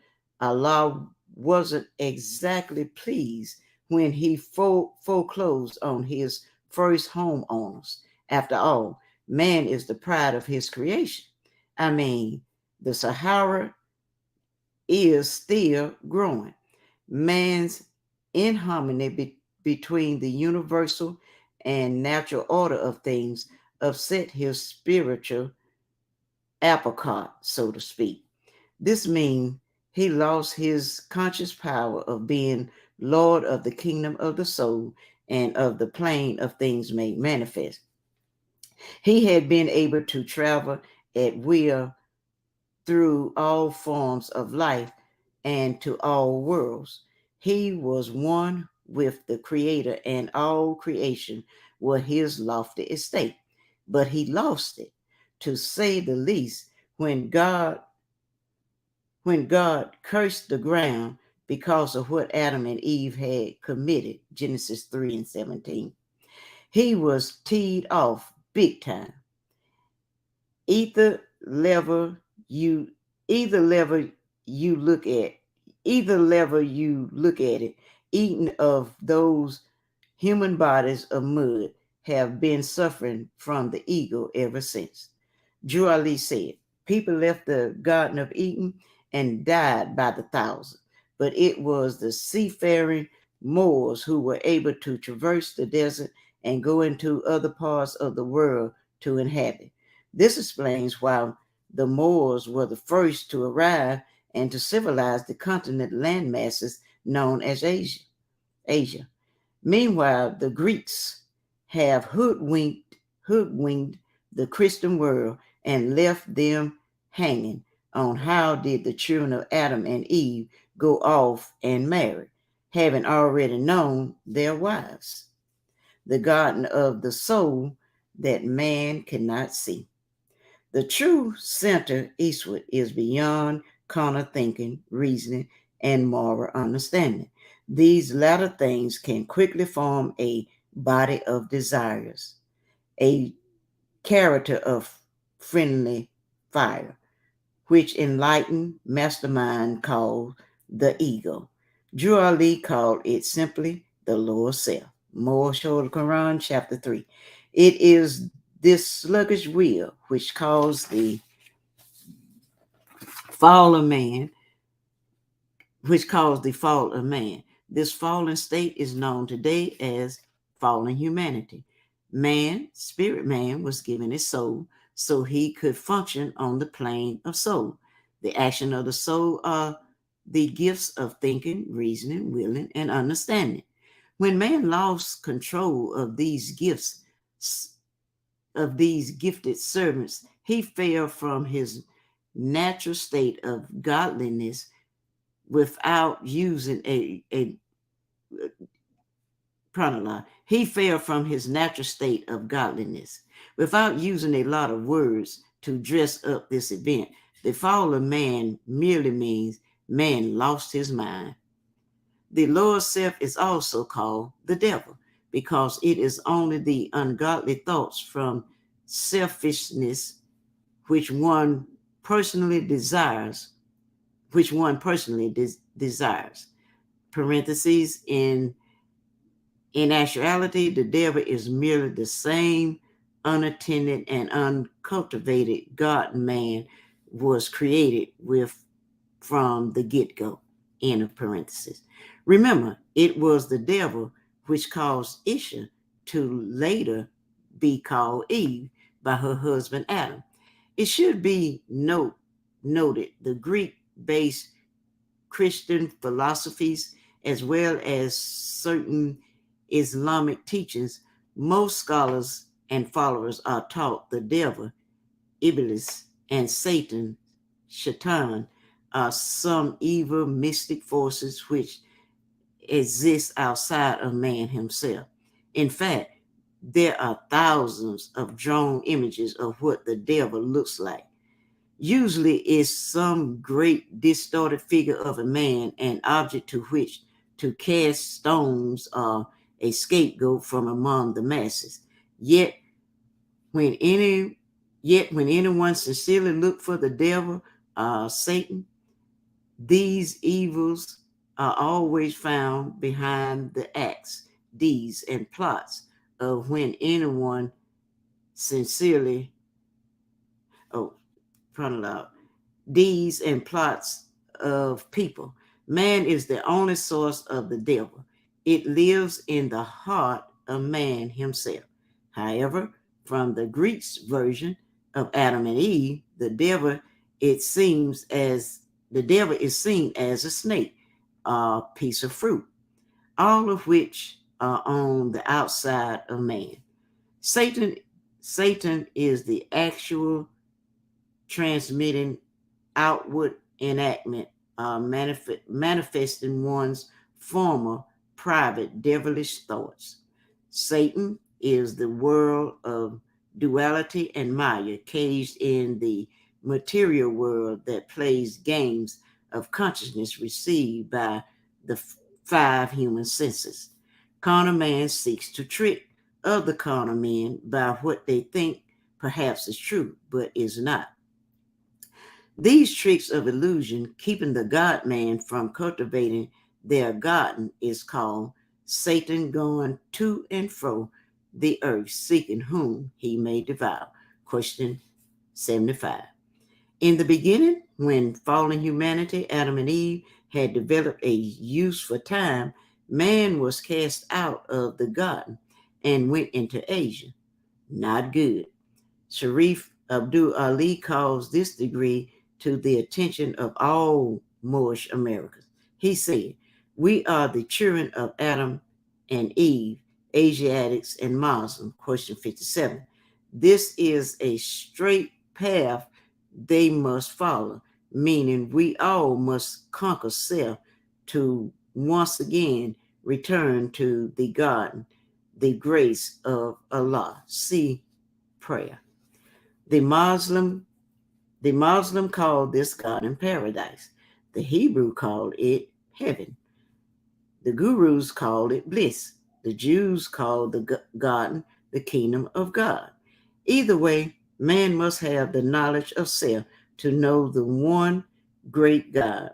Allah wasn't exactly pleased when he foreclosed on his first homeowners. After all, man is the pride of his creation. I mean, the Sahara is still growing. Man's inharmony between the universal and natural order of things upset his spiritual apple cart, so to speak. This means he lost his conscious power of being Lord of the kingdom of the soul and of the plane of things made manifest. He had been able to travel at will through all forms of life and to all worlds. He was one with the Creator, and all creation was his lofty estate. But he lost it, to say the least, when God cursed the ground because of what Adam and Eve had committed, Genesis 3:17. He was teed off big time. Either level you look at it, eating of those human bodies of mud have been suffering from the ego ever since. Drew Ali said, people left the Garden of Eden and died by the thousand, but it was the seafaring Moors who were able to traverse the desert and go into other parts of the world to inhabit. This explains why the Moors were the first to arrive and to civilize the continent landmasses known as Asia. Meanwhile, the Greeks have hoodwinked the Christian world and left them hanging on how did the children of Adam and Eve go off and marry, having already known their wives. The garden of the soul that man cannot see. The true center eastward is beyond carnal thinking, reasoning, and moral understanding. These latter things can quickly form a body of desires, a character of friendly fire, which enlightened mastermind called the ego. Drew Ali called it simply the lower self. Moorish Holy Quran, chapter 3. It is this sluggish will which caused the fall of man, This fallen state is known today as fallen humanity. Man, spirit man, was given a soul so he could function on the plane of soul. The action of the soul are the gifts of thinking, reasoning, willing, and understanding. When man lost control of these gifts, of these gifted servants, he fell from his natural state of godliness without using a he fell from his natural state of godliness without using a lot of words to dress up this event. The fall of man merely means man lost his mind. The lower self is also called the devil because it is only the ungodly thoughts from selfishness which one personally desires, Parentheses, in actuality, the devil is merely the same unattended and uncultivated God man was created with from the get-go. End of parentheses. Remember, it was the devil which caused Isha to later be called Eve by her husband Adam. It should be noted the Greek-based Christian philosophies as well as certain Islamic teachings, most scholars and followers are taught the devil, Iblis, and Satan, Shaitan, are some evil mystic forces which exist outside of man himself. In fact, there are thousands of drawn images of what the devil looks like. Usually it's some great distorted figure of a man, an object to which to cast stones or a scapegoat from among the masses. Yet when anyone sincerely look for the devil, Satan, these evils are always found behind the acts, deeds, and plots of when anyone sincerely, deeds and plots of people. Man is the only source of the devil. It lives in the heart of man himself. However, from the Greek's version of Adam and Eve, the devil is seen as a snake, a piece of fruit, all of which are on the outside of man. Satan is the actual transmitting outward enactment, manifesting one's former private devilish thoughts. Satan is the world of duality and Maya, caged in the material world that plays games of consciousness received by the five human senses. Carnal man seeks to trick other carnal men by what they think perhaps is true, but is not. These tricks of illusion, keeping the God man from cultivating their garden, is called Satan going to and fro the earth, seeking whom he may devour. Question 75. In the beginning, when fallen humanity, Adam and Eve, had developed a use for time, man was cast out of the garden and went into Asia. Not good. Sharif Abdul Ali calls this degree to the attention of all Moorish Americans. He said, "We are the children of Adam and Eve, Asiatics and Muslims." Question 57. This is a straight path they must follow, meaning we all must conquer self to once again return to the garden, the grace of Allah. See prayer. The Muslim called this garden paradise. The Hebrew called it heaven. The gurus called it bliss. The Jews called the garden the kingdom of God. Either way, man must have the knowledge of self to know the one great God.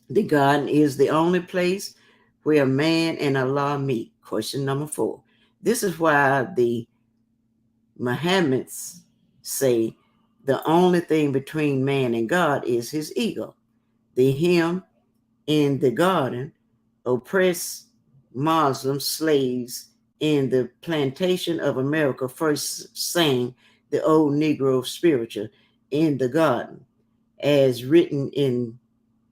The garden is the only place where man and Allah meet. Question number 4. This is why the Muhammadans say the only thing between man and God is his ego. The him in the garden oppressed Muslim slaves in the plantation of America first sang the old Negro spiritual in the garden, as written in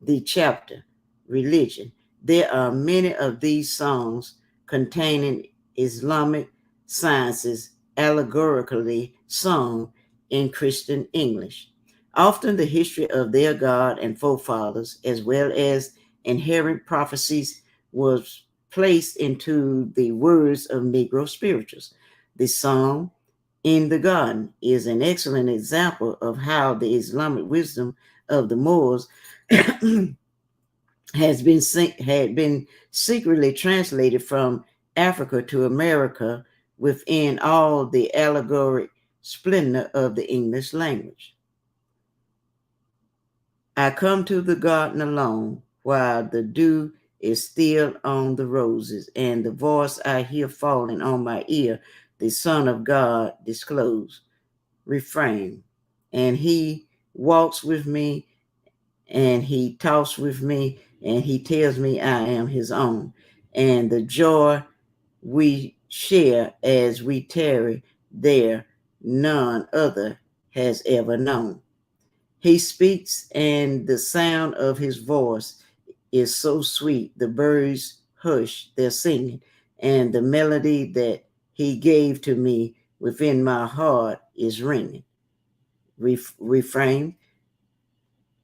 the chapter Religion. There are many of these songs containing Islamic sciences allegorically sung in Christian English. Often the history of their God and forefathers, as well as inherent prophecies, was placed into the words of Negro spirituals. The song in the Garden is an excellent example of how the Islamic wisdom of the Moors had been secretly translated from Africa to America within all the allegoric splendor of the English language. I come to the garden alone while the dew is still on the roses, and the voice I hear falling on my ear, the Son of God disclose, refrain. And he walks with me, and he talks with me, and he tells me I am his own. And the joy we share as we tarry there, none other has ever known. He speaks, and the sound of his voice is so sweet. The birds hush their singing, and the melody that he gave to me within my heart is ringing. Refrain.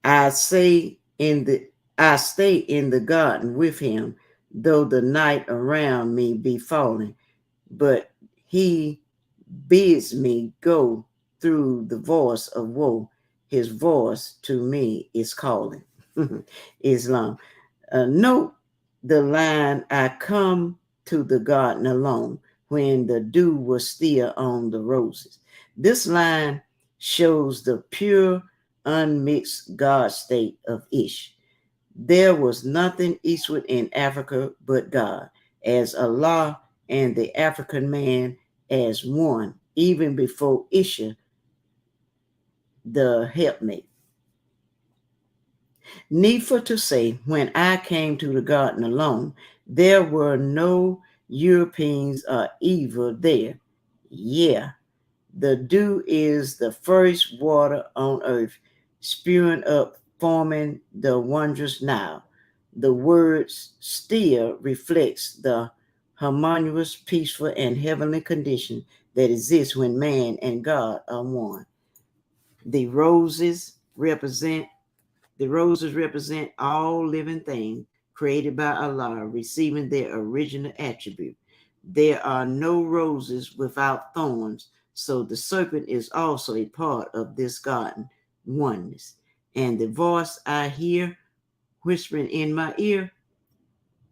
I stay in the garden with him, though the night around me be falling, but he bids me go through the voice of woe. His voice to me is calling. Islam. Note the line, I come to the garden alone when the dew was still on the roses. This line shows the pure, unmixed God state of Ish. There was nothing eastward in Africa but God, as Allah and the African man as one, even before Isha, the helpmate. Needful to say, when I came to the garden alone, there were no Europeans or evil there. Yeah, the dew is the first water on earth, spewing up, forming the wondrous Nile. The words still reflects the harmonious, peaceful, and heavenly condition that exists when man and God are one. The roses represent all living things created by Allah, receiving their original attribute. There are no roses without thorns, so the serpent is also a part of this garden oneness. And the voice I hear whispering in my ear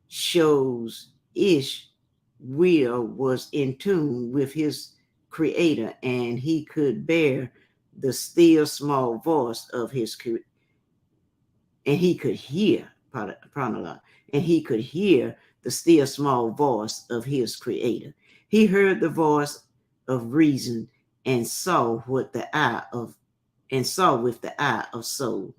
shows Ish will was in tune with his creator, and he could bear the still small voice of his creator. And he could hear, and he could hear the still small voice of his creator. He heard the voice of reason and saw with the eye of soul.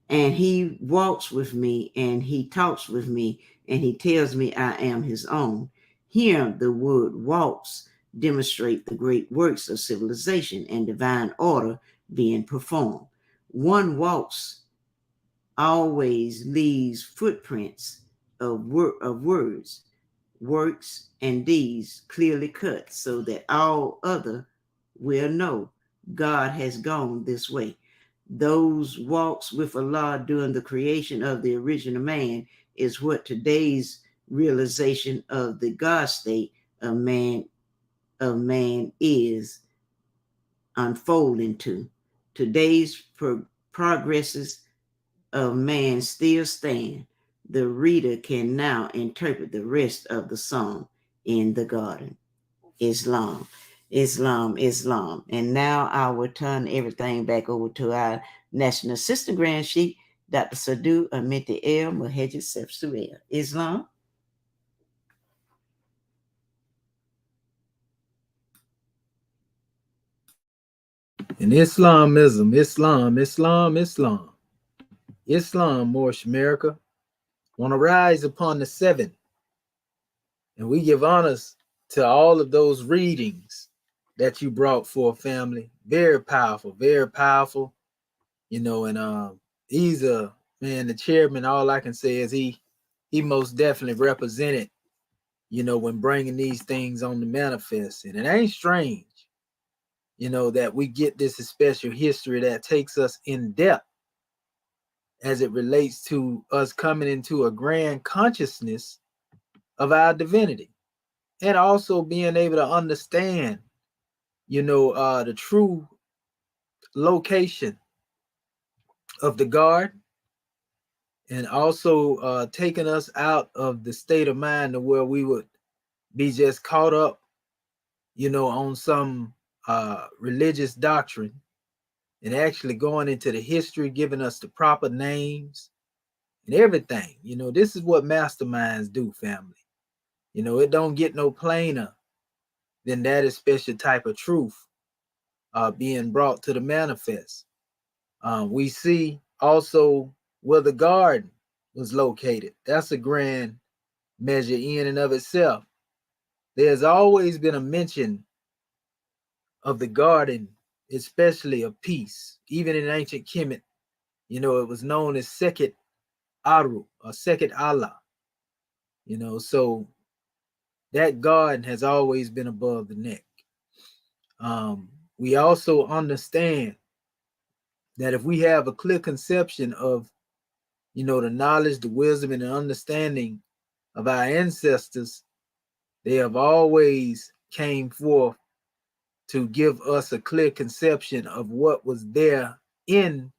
And he walks with me, and he talks with me, and he tells me I am his own. Here, the word walks demonstrate the great works of civilization and divine order being performed. One walks always leaves footprints of words, works, and deeds clearly cut so that all other will know God has gone this way. Those walks with Allah during the creation of the original man is what today's realization of the God state of man is unfolding to. Today's progresses of man still stand. The reader can now interpret the rest of the song in the garden. Islam, Islam, Islam. And now I will turn everything back over to our National Assistant Grand Sheik, Dr. Sadu Amiti El Muhajir Sefsuel. Islam. And Islam, Islam, Moorish America, want to rise upon the 7th. And we give honors to all of those readings that you brought for family. Very powerful, very powerful. You know, and he's the chairman. All I can say is he most definitely represented, you know, when bringing these things on the manifest. And it ain't strange, you know, that we get this special history that takes us in depth as it relates to us coming into a grand consciousness of our divinity, and also being able to understand, you know, the true location of the guard, and also taking us out of the state of mind to where we would be just caught up, you know, on some religious doctrine, and actually going into the history, giving us the proper names and everything. You know, this is what masterminds do, family. You know, it don't get no plainer than that is special type of truth being brought to the manifest. We see also where the garden was located. That's a grand measure in and of itself. There's always been a mention of the garden, especially of peace. Even in ancient Kemet, you know, it was known as Sekhet Aru or Sekhet Allah. You know, so that garden has always been above the neck. We also understand that if we have a clear conception of, you know, the knowledge, the wisdom, and the understanding of our ancestors, they have always came forth to give us a clear conception of what was there in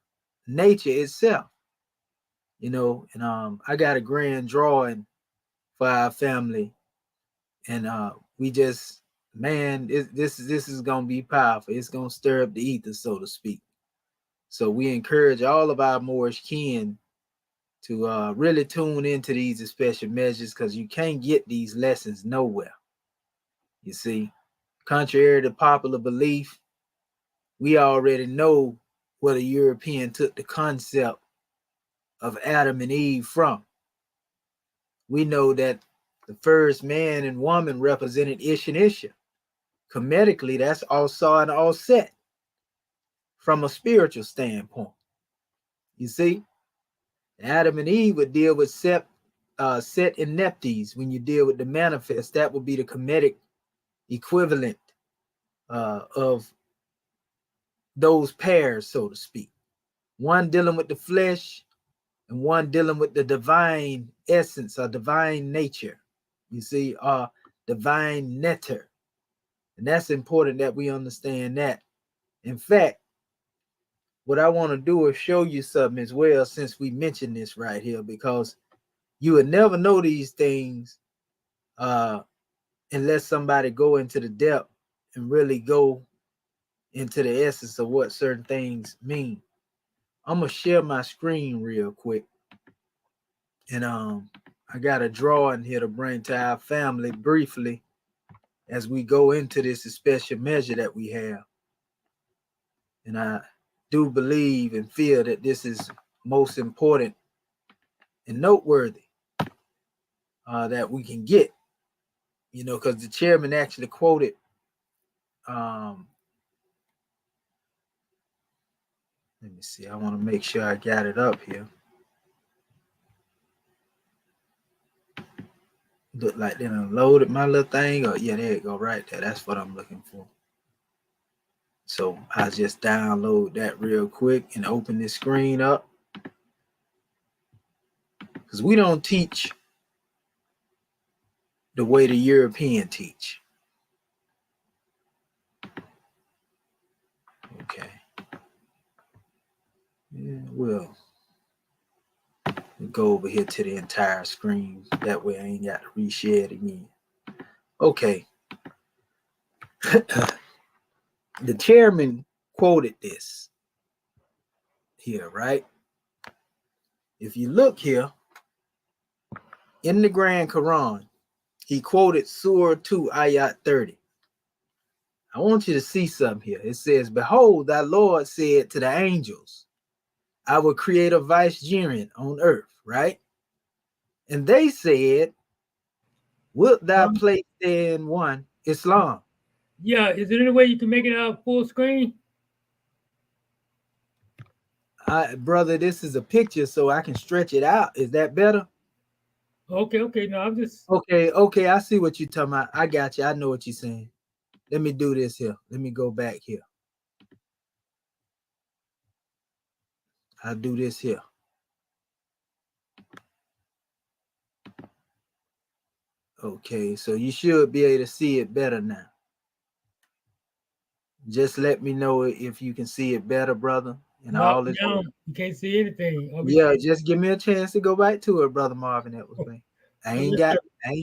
nature itself. You know, and I got a grand drawing for our family, and we just, man, this is gonna be powerful. It's gonna stir up the ether, so to speak. So we encourage all of our Moorish kin to really tune into these special measures, because you can't get these lessons nowhere. You see, contrary to popular belief, we already know where the European took the concept of Adam and Eve from. We know that the first man and woman represented Ish and Isha. Comedically, that's all saw and all set from a spiritual standpoint. You see, Adam and Eve would deal with Set and Neptes. When you deal with the manifest, that would be the comedic equivalent of those pairs, so to speak. One dealing with the flesh and one dealing with the divine essence or divine nature. You see, divine netter. And that's important that we understand that. In fact, what I want to do is show you something as well, since we mentioned this right here, because you would never know these things unless somebody go into the depth and really go into the essence of what certain things mean. I'm gonna share my screen real quick, and I got a drawing here to bring to our family briefly as we go into this special measure that we have. And I do believe and feel that this is most important and noteworthy that we can get, you know, because the chairman actually quoted let me see, I want to make sure I got it up here. Look like they done loaded my little thing. Oh, yeah, there you go, right there. That's what I'm looking for. So I just download that real quick and open this screen up, because we don't teach the way the European teach. Okay. Yeah, we'll go over here to the entire screen. That way I ain't got to reshare it again. Okay. The chairman quoted this here, right? If you look here in the Grand Quran, he quoted Surah 2, Ayat 30. I want you to see something here. It says, "Behold, thy Lord said to the angels, I will create a vicegerent on earth," right? And they said, wilt thou Um, place therein one Islam? Yeah, is there any way you can make it out full screen? Brother, this is a picture, so I can stretch it out. Is that better? Okay. No, I'm just Okay, I see what you're talking about. I got you. I know what you're saying. Let me do this here. Let me go back here. I'll do this here. Okay, so you should be able to see it better now. Just let me know if you can see it better, brother. And knocked all is well. down. You can't see anything. Yeah, just give me a chance to go back to it, brother Marvin. That was me. I ain't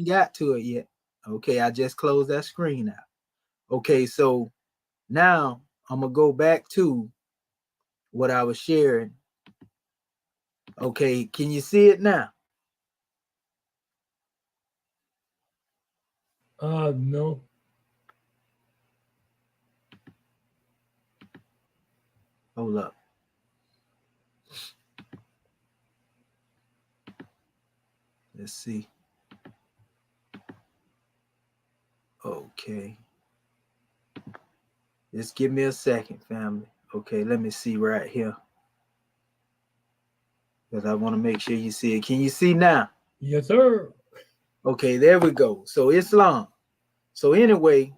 got to it yet. Okay, I just closed that screen out. Okay, so now I'm gonna go back to what I was sharing. Okay, can you see it now? No. Hold up. Let's see. Okay. Just give me a second, family. Okay, let me see right here. Because I want to make sure you see it. Can you see now? Yes, sir. Okay, there we go. So Islam. So anyway,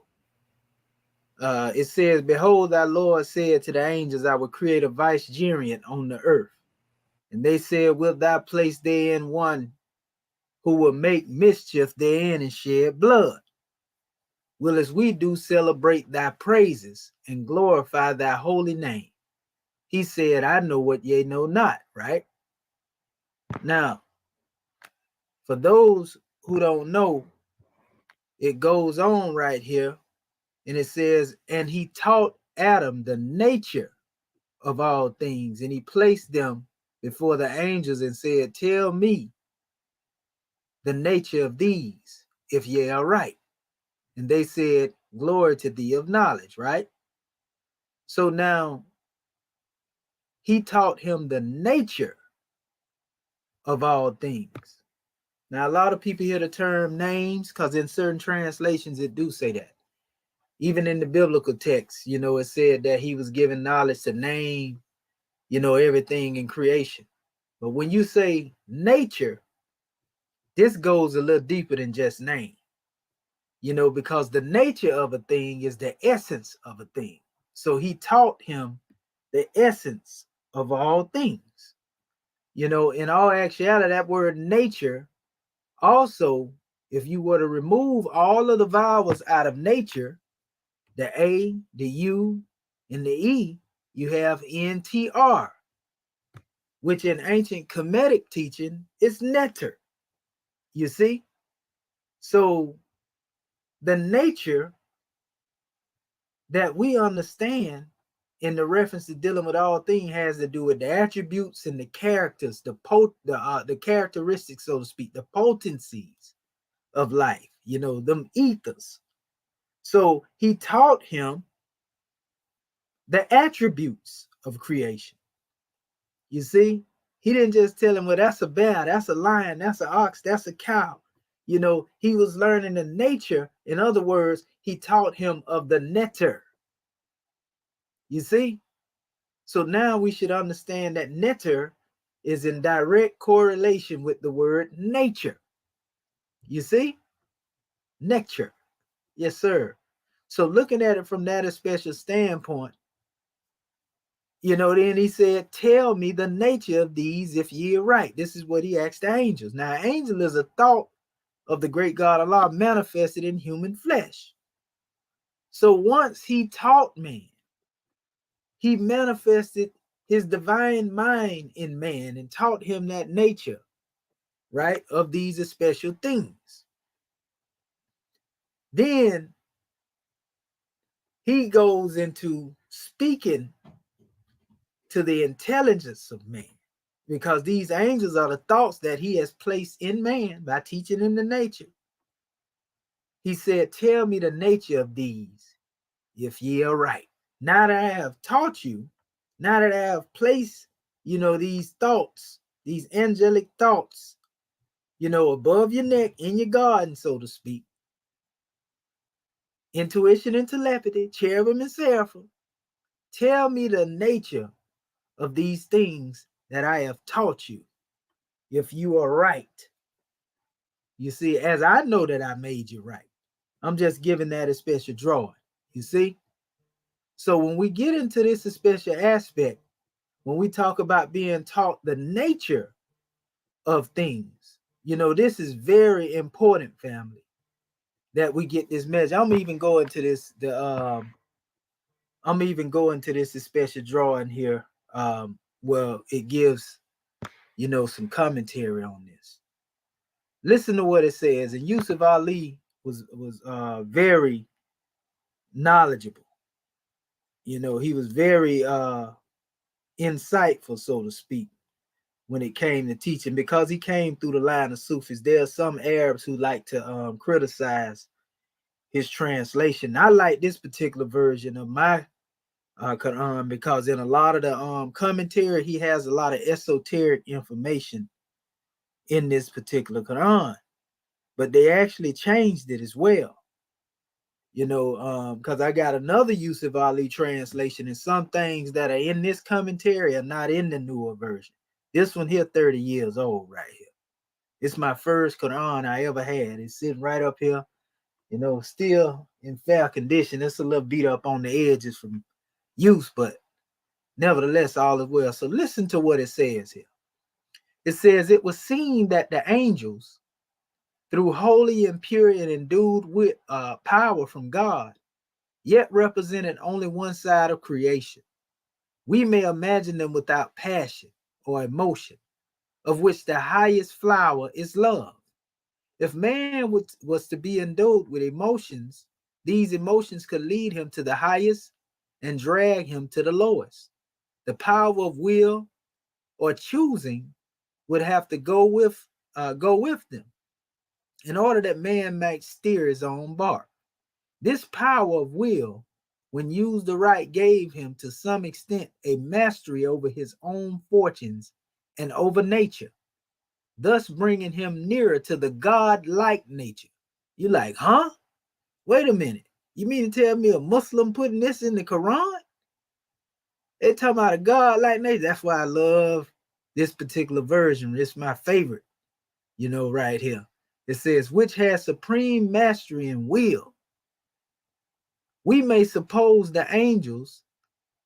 it says, behold, thy Lord said to the angels, I will create a vicegerent on the earth. And they said, wilt thou place therein one who will make mischief therein and shed blood? Will as we do celebrate thy praises and glorify thy holy name? He said, I know what ye know not, right? Now, for those who don't know, it goes on right here, and it says, and he taught Adam the nature of all things, and he placed them before the angels and said, tell me the nature of these, if ye are right. And they said, glory to thee of knowledge, right? So now he taught him the nature of all things. Now, a lot of people hear the term names because in certain translations it do say that. Even in the biblical text, it said that he was given knowledge to name, everything in creation. But when you say nature, this goes a little deeper than just name, because the nature of a thing is the essence of a thing. So he taught him the essence of all things. In all actuality, that word nature also, if you were to remove all of the vowels out of nature, the A, the U, and the E, you have NTR, which in ancient Kemetic teaching is netter. You see? So the nature that we understand in the reference to dealing with all things has to do with the attributes and the characters, the characteristics, so to speak, the potencies of life, them ethers. So he taught him the attributes of creation. You see, he didn't just tell him, well, that's a bear, that's a lion, that's an ox, that's a cow. He was learning the nature. In other words, he taught him of the netter. You see? So now we should understand that netter is in direct correlation with the word nature. You see? Nature. Yes, sir. So looking at it from that special standpoint, then he said, tell me the nature of these if ye are right. This is what he asked the angels. Now, angel is a thought of the great God Allah manifested in human flesh. So once he taught man, he manifested his divine mind in man and taught him that nature, right, of these special things. Then he goes into speaking to the intelligence of man, because these angels are the thoughts that he has placed in man by teaching him the nature. He said, tell me the nature of these, if ye are right. Now that I have taught you, now that I have placed, these thoughts, these angelic thoughts above your neck in your garden, so to speak. Intuition and telepathy, cherubim and seraphim. Tell me the nature of these things that I have taught you, if you are right. You see, as I know that I made you right, I'm just giving that a special drawing. You see? So when we get into this special aspect, when we talk about being taught the nature of things, this is very important, family, that we get this message. I'm even going to this special drawing here. Well, it gives some commentary on this. Listen to what it says. And Yusuf Ali was very knowledgeable. He was very insightful, so to speak, when it came to teaching, because he came through the line of Sufis. There are some Arabs who like to criticize his translation. I like this particular version of my Quran because in a lot of the commentary, he has a lot of esoteric information in this particular Quran, but they actually changed it as well. Because I got another Yusuf Ali translation, and some things that are in this commentary are not in the newer version. This one here, 30 years old right here. It's my first Quran I ever had. It's sitting right up here, still in fair condition. It's a little beat up on the edges from use, but nevertheless, all is well. So listen to what it says here. It says, it was seen that the angels, through holy and pure and endued with power from God, yet represented only one side of creation. We may imagine them without passion or emotion, of which the highest flower is love. If man was to be endowed with emotions, these emotions could lead him to the highest and drag him to the lowest. The power of will or choosing would have to go with them in order that man might steer his own bark. This power of will, when used aright, gave him to some extent a mastery over his own fortunes and over nature, thus bringing him nearer to the God-like nature. You're like, huh? Wait a minute. You mean to tell me a Muslim putting this in the Quran? They talking about a God-like nature. That's why I love this particular version. It's my favorite, right here. It says, which has supreme mastery and will. We may suppose the angels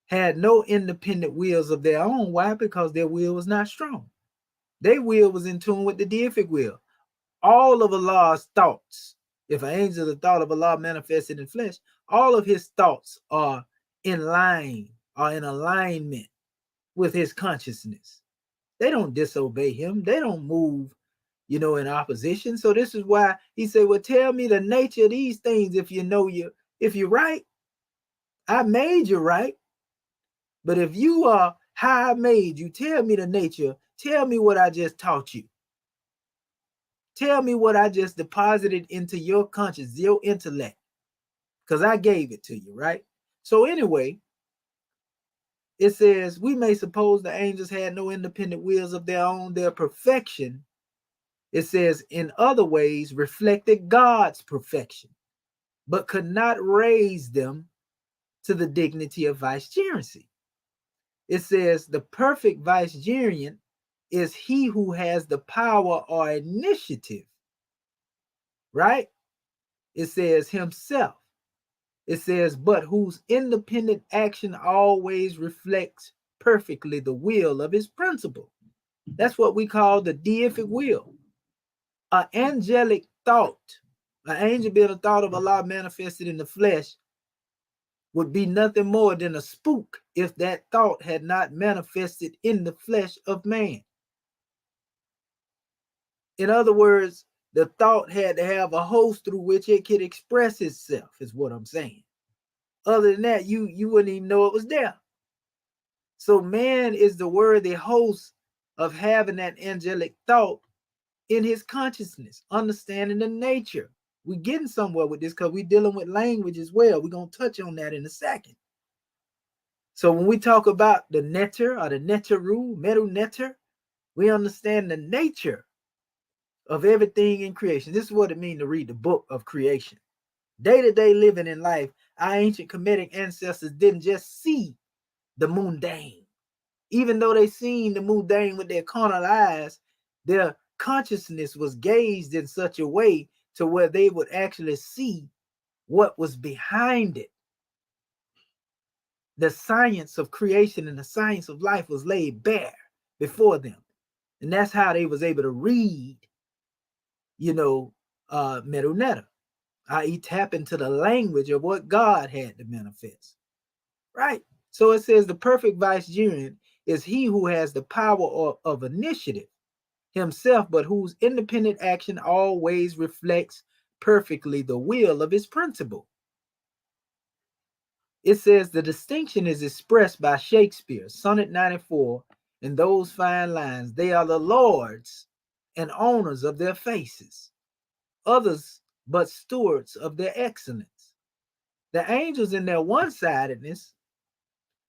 had no independent wills of their own. Why? Because their will was not strong. Their will was in tune with the deific will. All of Allah's thoughts, if an angel, the thought of Allah manifested in flesh, all of his thoughts are in alignment with his consciousness. They don't disobey him. They don't move, in opposition. So this is why he said, well, tell me the nature of these things if you're right. I made you right. But if you are how I made you, tell me the nature. Tell me what I just taught you. Tell me what I just deposited into your conscience, your intellect, because I gave it to you, right? So anyway, it says, we may suppose the angels had no independent wills of their own. Their perfection, it says, in other ways reflected God's perfection, but could not raise them to the dignity of vicegerency. It says the perfect vicegerent is he who has the power or initiative, right? It says himself. It says, but whose independent action always reflects perfectly the will of his principle. That's what we call the deific will. An angelic thought, an angel being a thought of Allah manifested in the flesh, would be nothing more than a spook if that thought had not manifested in the flesh of man. In other words, the thought had to have a host through which it could express itself, is what I'm saying. Other than that, you wouldn't even know it was there. So man is the worthy host of having that angelic thought in his consciousness, understanding the nature. We're getting somewhere with this because we're dealing with language as well. We're going to touch on that in a second. So when we talk about the netter or the neteru, Medu netter, we understand the nature of everything in creation. This is what it means to read the book of creation. Day-to-day living in life, our ancient Kemetic ancestors didn't just see the mundane. Even though they seen the mundane with their carnal eyes, their consciousness was gauged in such a way to where they would actually see what was behind it. The science of creation and the science of life was laid bare before them. And that's how they was able to read, Medu, i.e. tap into the language of what God had to manifest. Right? So it says the perfect vicegerent is he who has the power of initiative himself, but whose independent action always reflects perfectly the will of his principle. It says the distinction is expressed by Shakespeare, Sonnet 94, in those fine lines. They are the lords and owners of their faces, others but stewards of their excellence. The angels in their one-sidedness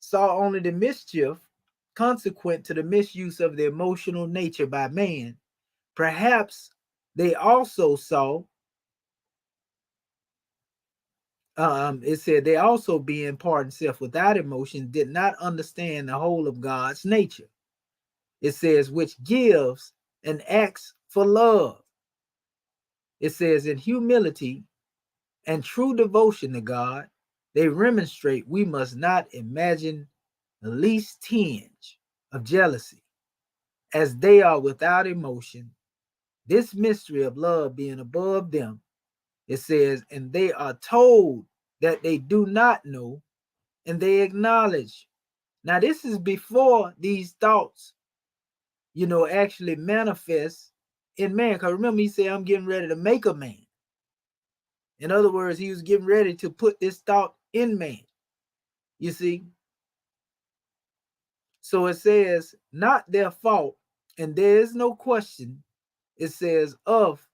saw only the mischief consequent to the misuse of the emotional nature by man. Perhaps they also saw, it said, they also being pardoned self without emotion, did not understand the whole of God's nature. It says, which gives and acts for love. It says, in humility and true devotion to God, they remonstrate we must not imagine the least tinge of jealousy, as they are without emotion, this mystery of love being above them. It says, and they are told that they do not know, and they acknowledge. Now, this is before these thoughts, actually manifest in man. Because remember, he said, I'm getting ready to make a man. In other words, he was getting ready to put this thought in man. You see? So it says, not their fault, and there is no question, it says, of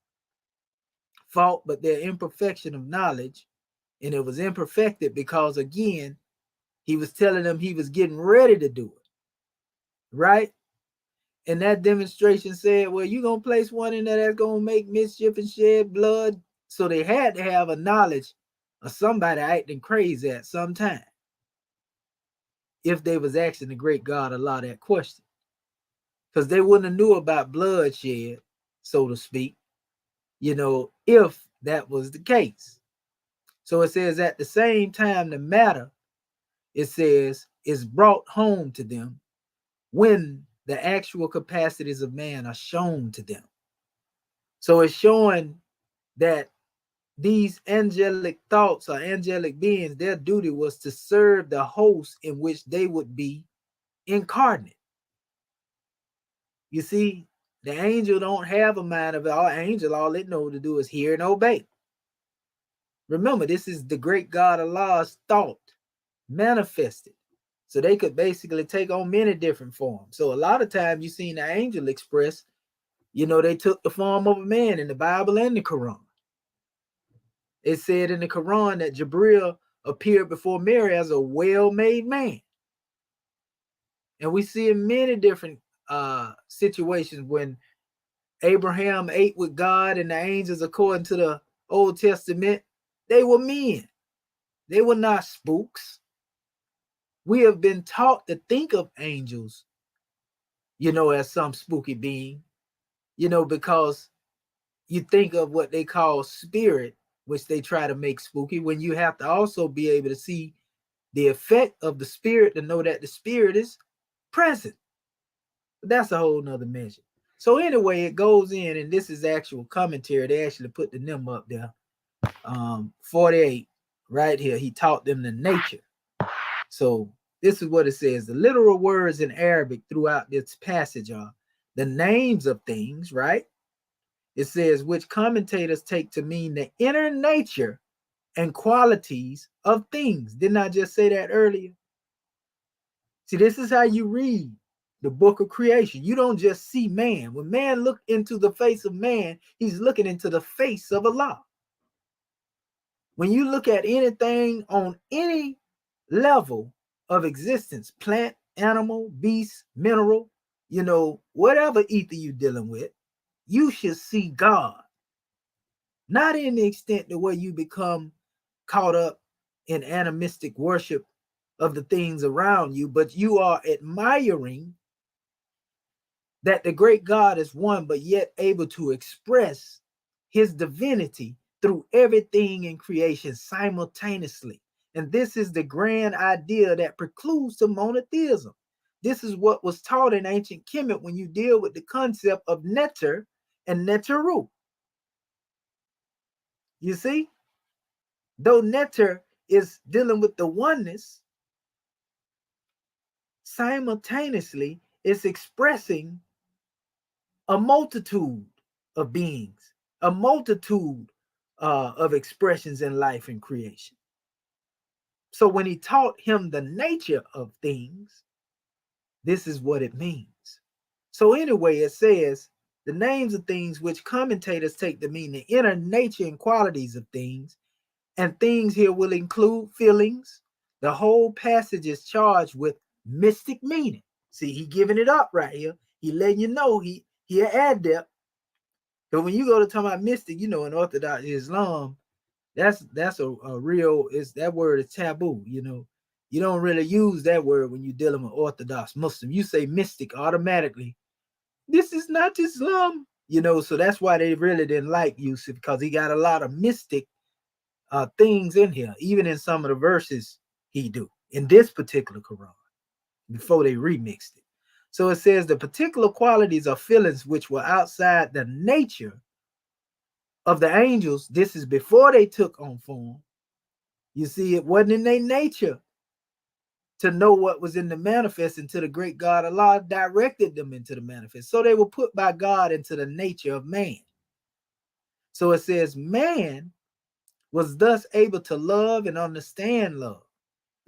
fault, but their imperfection of knowledge. And it was imperfected because, again, he was telling them he was getting ready to do it. Right? And that demonstration said, well, you're going to place one in there that's going to make mischief and shed blood. So they had to have a knowledge of somebody acting crazy at some time, if they was asking the great God Allah that question. Because they wouldn't have knew about bloodshed, so to speak, if that was the case. So it says at the same time, the matter, it says, is brought home to them when the actual capacities of man are shown to them. So it's showing that these angelic thoughts or angelic beings, their duty was to serve the host in which they would be incarnate. You see, the angel don't have a mind of all angel. All it know to do is hear and obey. Remember, this is the great God Allah's thought manifested. So they could basically take on many different forms. So a lot of times you seen the angel express, they took the form of a man in the Bible and the Quran. It said in the Quran that Jibril appeared before Mary as a well-made man. And we see in many different situations when Abraham ate with God and the angels, according to the Old Testament, they were men. They were not spooks. We have been taught to think of angels, as some spooky being, because you think of what they call spirit, which they try to make spooky, when you have to also be able to see the effect of the spirit to know that the spirit is present. But that's a whole nother measure. So anyway, it goes in, and this is actual commentary. They actually put the number up there. 48 right here. He taught them the nature. So this is what it says. The literal words in Arabic throughout this passage are the names of things, right? It says, which commentators take to mean the inner nature and qualities of things. Didn't I just say that earlier? See, this is how you read the book of creation. You don't just see man. When man looked into the face of man, he's looking into the face of Allah. When you look at anything on any level of existence, plant, animal, beast, mineral, whatever ether you're dealing with, you should see God. Not in the extent to where you become caught up in animistic worship of the things around you, but you are admiring that the great God is one, but yet able to express his divinity through everything in creation simultaneously. And this is the grand idea that precludes to monotheism. This is what was taught in ancient Kemet when you deal with the concept of neter and neteru. You see, though neter is dealing with the oneness, simultaneously it's expressing a multitude of beings, a multitude of expressions in life and creation. So when he taught him the nature of things, this is what it means. So anyway, it says the names of things which commentators take to mean the inner nature and qualities of things, and things here will include feelings. The whole passage is charged with mystic meaning. See, he giving it up right here. He letting you know he an adept. But when you go to talk about mystic, in Orthodox Islam, that's a real, is that word is taboo. You don't really use that word when you're dealing with Orthodox Muslim. You say mystic automatically. This is not Islam. So that's why they really didn't like Yusuf, because he got a lot of mystic things in here, even in some of the verses he do in this particular Quran before they remixed it. So it says the particular qualities or feelings which were outside the nature of the angels. This is before they took on form. You see, it wasn't in their nature to know what was in the manifest until the great God Allah directed them into the manifest. So they were put by God into the nature of man. So it says man was thus able to love and understand love,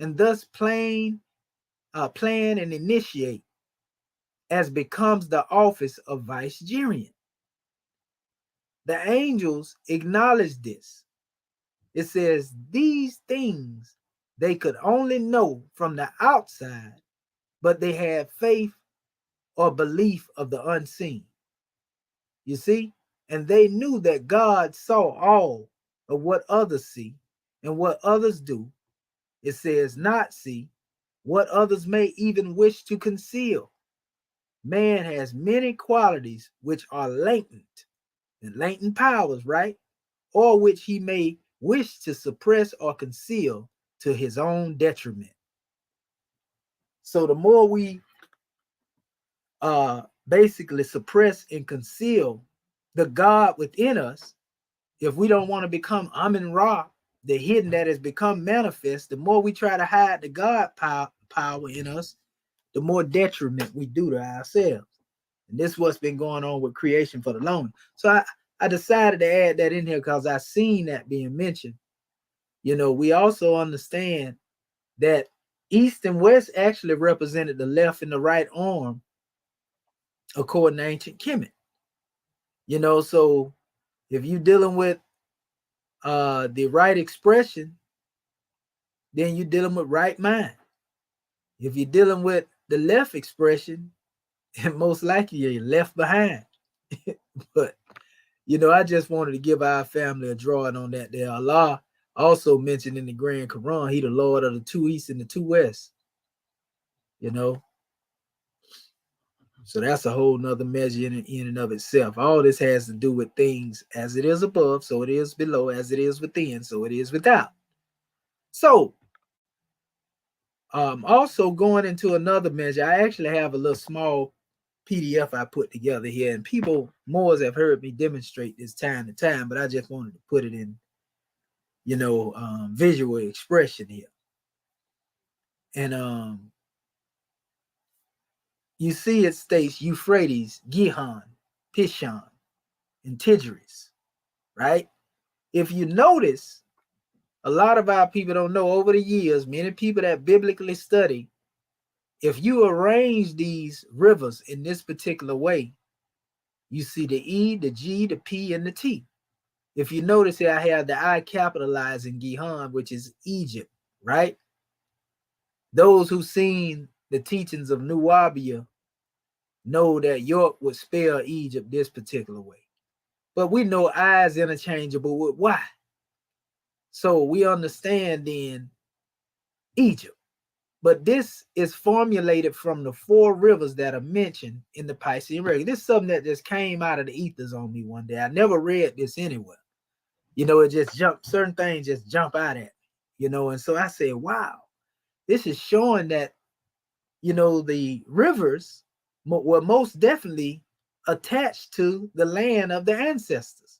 and thus plan and initiate as becomes the office of vicegerent. The angels acknowledge this. It says these things they could only know from the outside, but they had faith or belief of the unseen. You see? And they knew that God saw all of what others see and what others do. It says not see, what others may even wish to conceal. Man has many qualities which are latent, and latent powers, right? Or which he may wish to suppress or conceal to his own detriment. So the more we basically suppress and conceal the God within us, if we don't want to become Amun Ra, the hidden that has become manifest, the more we try to hide the God power in us, the more detriment we do to ourselves. And this is what's been going on with creation for the longest. So I decided to add that in here because I seen that being mentioned. We also understand that East and West actually represented the left and the right arm according to ancient Kemet. So if you're dealing with the right expression, then you're dealing with right mind. If you're dealing with the left expression, and most likely you're left behind. But I just wanted to give our family a drawing on that there. Allah also mentioned in the Grand Quran, he the Lord of the two east and the two west. So that's a whole nother measure in and of itself. All this has to do with things as it is above, so it is below, as it is within, so it is without. So also going into another measure, I actually have a little small PDF I put together here, and people more have heard me demonstrate this time to time, but I just wanted to put it in, visual expression here. And you see it states Euphrates, Gihon, Pishon, and Tigris, right? If you notice, a lot of our people don't know over the years, many people that biblically study, if you arrange these rivers in this particular way, you see the E, the G, the P, and the T. If you notice here, I have the I capitalized in Gihon, which is Egypt, right? Those who've seen the teachings of Nuwabia know that York would spell Egypt this particular way. But we know I is interchangeable with Y. So we understand then Egypt. But this is formulated from the 4 rivers that are mentioned in the Piscean record. This is something that just came out of the ethers on me one day. I never read this anywhere. You know, it just jumped, certain things just jump out at me, you know. And so I said, wow, this is showing that, you know, the rivers were most definitely attached to the land of the ancestors.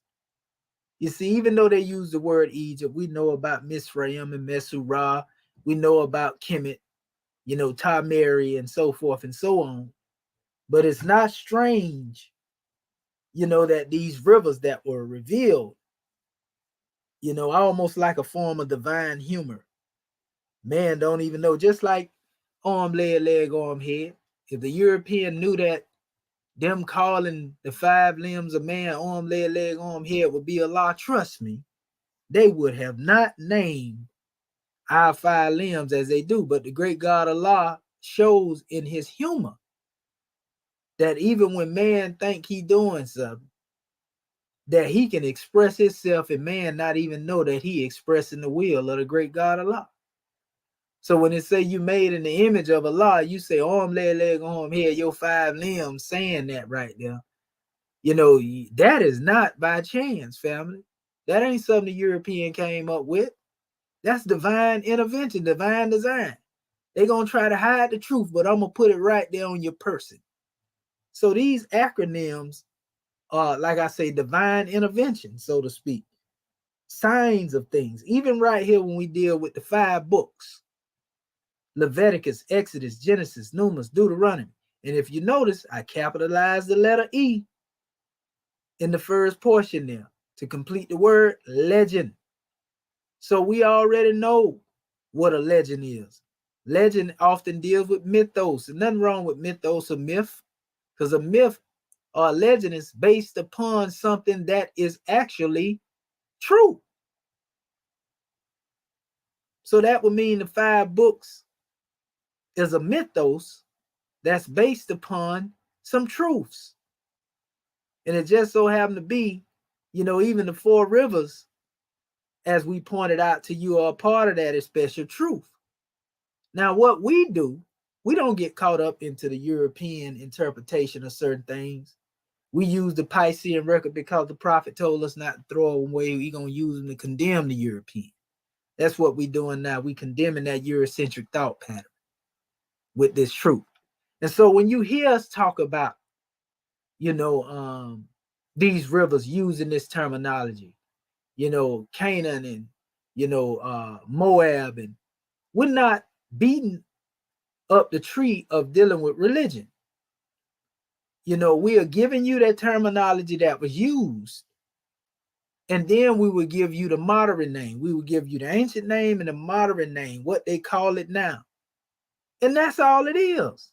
You see, even though they use the word Egypt, we know about Misraim and Mesurah. We know about Kemet, you know, Tameri and so forth and so on. But it's not strange, you know, that these rivers that were revealed, you know, almost like a form of divine humor. Man don't even know, just like arm, leg, arm, head. If the European knew that them calling the 5 limbs of man, arm, leg, arm, head would be Allah, trust me, they would have not named our 5 limbs as they do. But the great God Allah shows in his humor that even when man think he doing something, that he can express himself and man not even know that he expressing the will of the great God Allah. So when it say you made in the image of Allah, you say arm, leg, arm, head, your 5 limbs, saying that right there. You know, that is not by chance, family. That ain't something the European came up with. That's divine intervention, divine design. They're going to try to hide the truth, but I'm going to put it right there on your person. So these acronyms are, like I say, divine intervention, so to speak. Signs of things. Even right here when we deal with the 5 books, Leviticus, Exodus, Genesis, Numbers, Deuteronomy. And if you notice, I capitalized the letter E in the first portion there to complete the word legend. So we already know what a legend is. Legend often deals with mythos. And nothing wrong with mythos or myth, because a myth or a legend is based upon something that is actually true. So that would mean the 5 books is a mythos that's based upon some truths. And it just so happened to be, you know, even the 4 rivers, as we pointed out to you, are a part of that special truth. Now, what we do, we don't get caught up into the European interpretation of certain things. We use the Piscean record because the prophet told us not to throw them away. We're going to use them to condemn the European. That's what we're doing now. We condemning that Eurocentric thought pattern with this truth. And so when you hear us talk about, you know, these rivers using this terminology, you know, Canaan and, you know, Moab, and we're not beating up the tree of dealing with religion. You know, we are giving you that terminology that was used, and then we will give you the modern name. We will give you the ancient name and the modern name, what they call it now. And that's all it is.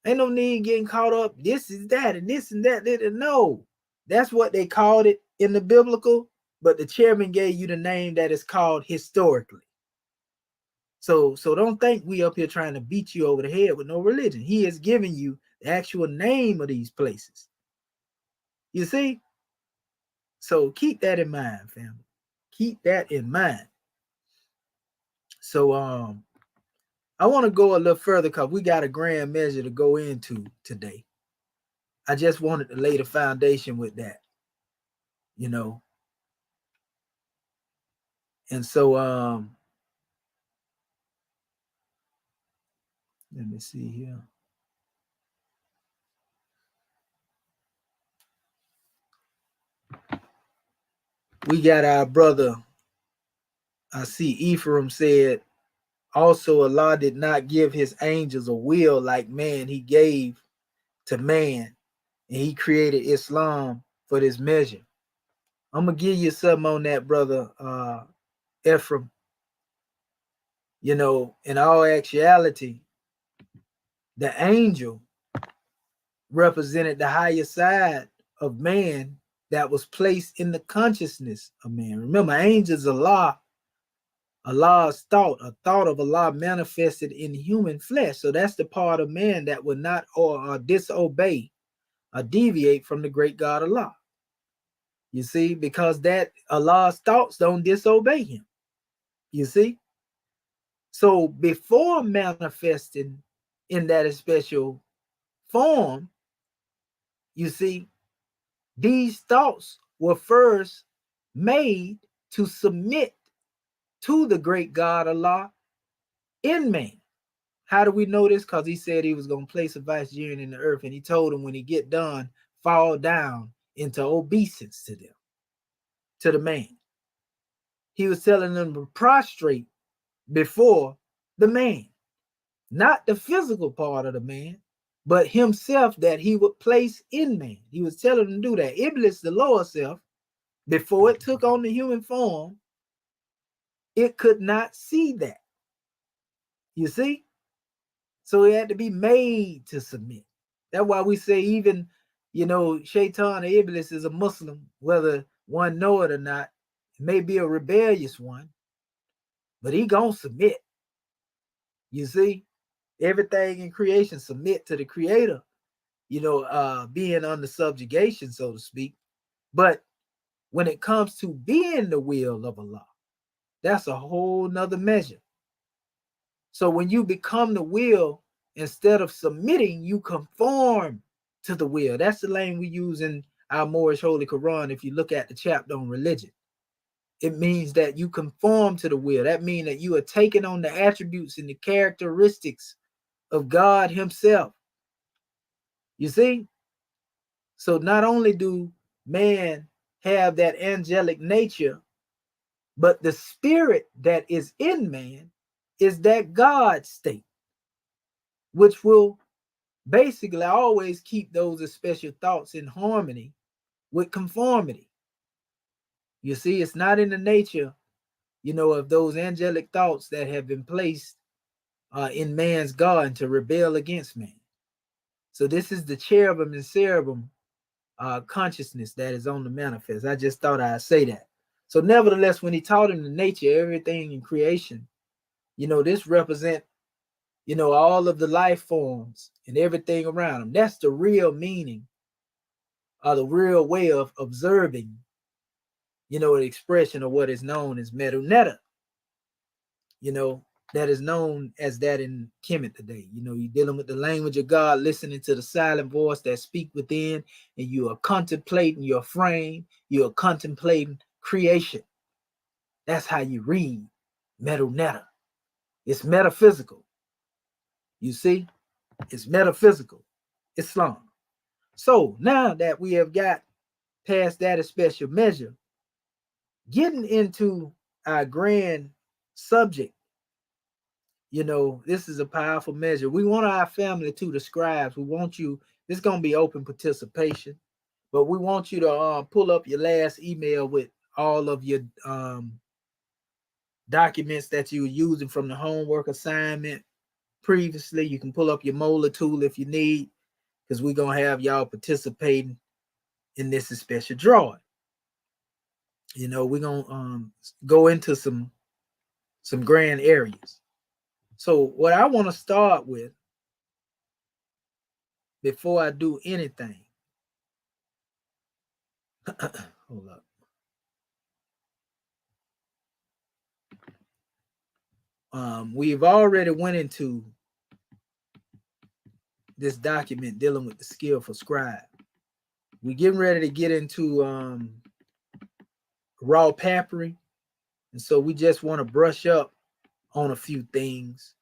Ain't no need getting caught up. This is that and this and that. No, that's what they called it in the biblical, but the chairman gave you the name that is called historically. So don't think we up here trying to beat you over the head with no religion. He is giving you the actual name of these places. You see? So keep that in mind, family. Keep that in mind. So I want to go a little further because we got a grand measure to go into today. I just wanted to lay the foundation with that, you know. And so let me see here. We got our brother, I see Ephraim said, also Allah did not give his angels a will like man. He gave to man, and he created Islam for this measure. I'm going to give you something on that, brother Ephraim. You know, in all actuality, the angel represented the higher side of man that was placed in the consciousness of man. Remember, angels, Allah Allah's thought, a thought of Allah manifested in human flesh. So that's the part of man that will not or disobey or deviate from the great God Allah. You see, because that Allah's thoughts don't disobey him. You see? So before manifesting in that special form, you see, these thoughts were first made to submit to the great God Allah in man. How do we know this? Because he said he was going to place a vicegerent in the earth, and he told him when he get done, fall down into obeisance to them, to the man. He was telling them to prostrate before the man, not the physical part of the man, but himself that he would place in man. He was telling them to do that. Iblis, the lower self, before it took on the human form, it could not see that. You see? So it had to be made to submit. That's why we say even, Shaitan or Iblis is a Muslim, whether one know it or not. It may be a rebellious one, but he gonna submit. You see? Everything in creation submit to the creator, being under subjugation, so to speak. But when it comes to being the will of Allah, that's a whole nother measure. So when you become the will, instead of submitting, you conform to the will. That's the language we use in our Moorish Holy Quran. If you look at the chapter on religion, it means that you conform to the will. That means that you are taking on the attributes and the characteristics of God himself. You see? So not only do man have that angelic nature, but the spirit that is in man is that God state, which will basically always keep those special thoughts in harmony with conformity. You see, it's not in the nature, of those angelic thoughts that have been placed in man's garden to rebel against man. So this is the cherubim and cherubim consciousness that is on the manifest. I just thought I'd say that. So nevertheless, when he taught him the nature, everything in creation, this represent, all of the life forms and everything around them. That's the real meaning, or the real way of observing, the expression of what is known as Medu, that is known as that in Kemet today. You're dealing with the language of God, listening to the silent voice that speak within, and you are contemplating your frame, you are contemplating creation. That's how you read Medu. It's metaphysical. You see, it's metaphysical Islam. So now that we have got past that special measure, getting into our grand subject, this is a powerful measure. We want our family to the scribes. We want you, it's going to be open participation, but we want you to pull up your last email with all of your documents that you were using from the homework assignment previously. You can pull up your Molar tool if you need, because we're going to have y'all participating in this special drawing. We're going to go into some grand areas. So what I want to start with, before I do anything, hold up. We've already went into this document dealing with the skillful scribe. We're getting ready to get into raw papyri, and so we just want to brush up on a few things,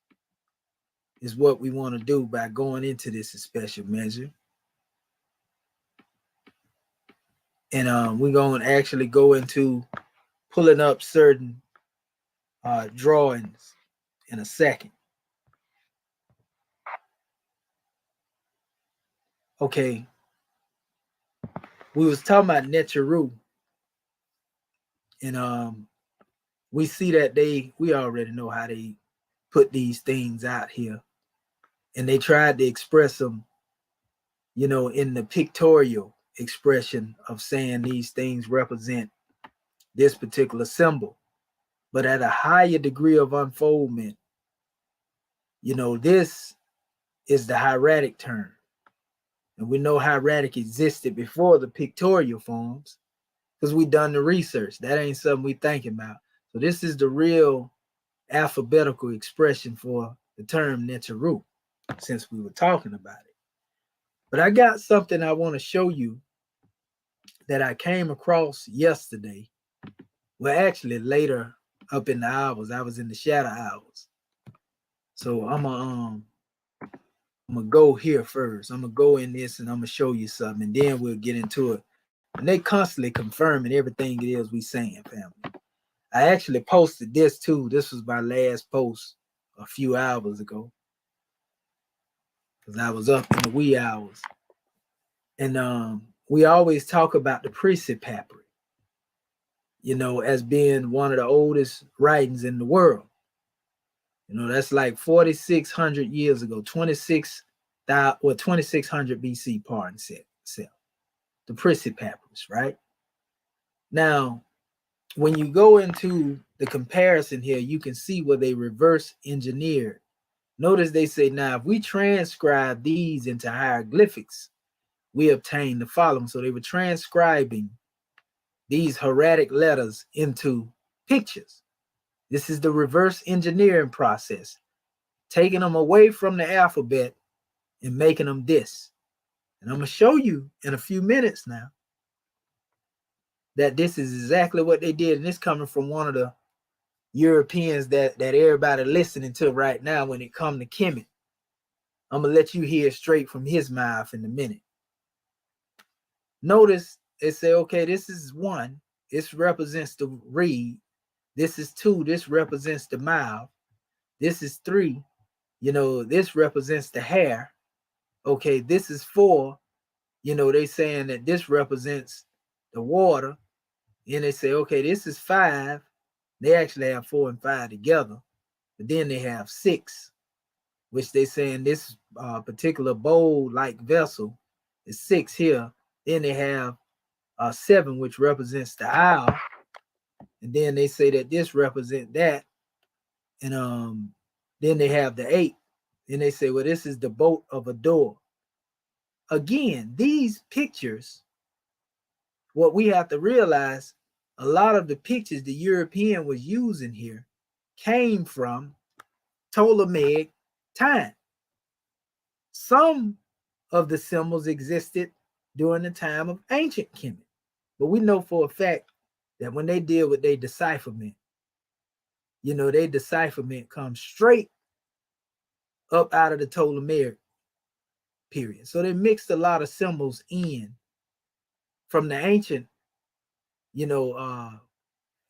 is what we want to do by going into this special measure. And we're going to actually go into pulling up certain drawings in a second. Okay. We was talking about Neteru, and we see that we already know how they put these things out here, and they tried to express them, in the pictorial expression of saying these things represent this particular symbol. but at a higher degree of unfoldment. This is the hieratic term. And we know hieratic existed before the pictorial forms because we done the research. That ain't something we thinking about. So this is the real alphabetical expression for the term Neteru, since we were talking about it. But I got something I want to show you that I came across yesterday. Well, actually later up in the hours. I was in the shadow hours. So I'm gonna go here first. I'm gonna go in this and I'm gonna show you something, and then we'll get into it. And they constantly confirming everything it is we saying, family. I actually posted this too. This was my last post a few hours ago, because I was up in the wee hours. And we always talk about the Precept Papyrus, as being one of the oldest writings in the world. That's like 4,600 years ago, 2600 BC, pardon self. The Precept Papyrus, right? Now, when you go into the comparison here, you can see where they reverse engineered. Notice they say, now, if we transcribe these into hieroglyphics, we obtain the following. So they were transcribing these hieratic letters into pictures. This is the reverse engineering process, taking them away from the alphabet and making them this. And I'm going to show you in a few minutes now that this is exactly what they did. And it's coming from one of the Europeans that everybody listening to right now when it comes to Kemet. I'm going to let you hear straight from his mouth in a minute. Notice they say, okay, this is 1. This represents the reed. This is 2. This represents the mouth. This is 3. This represents the hair. Okay, this is 4. They saying that this represents the water. And they say, okay, this is 5. They actually have 4 and 5 together. But then they have 6, which they saying this particular bowl-like vessel is 6 here. Then they have 7, which represents the owl. And then they say that this represents that. And then they have the 8. Then they say, well, this is the boat of a door. Again, these pictures, what we have to realize, a lot of the pictures the European was using here came from Ptolemaic time. Some of the symbols existed during the time of ancient Kemet, but we know for a fact that when they deal with their decipherment, their decipherment comes straight up out of the Ptolemaic period. So they mixed a lot of symbols in from the ancient,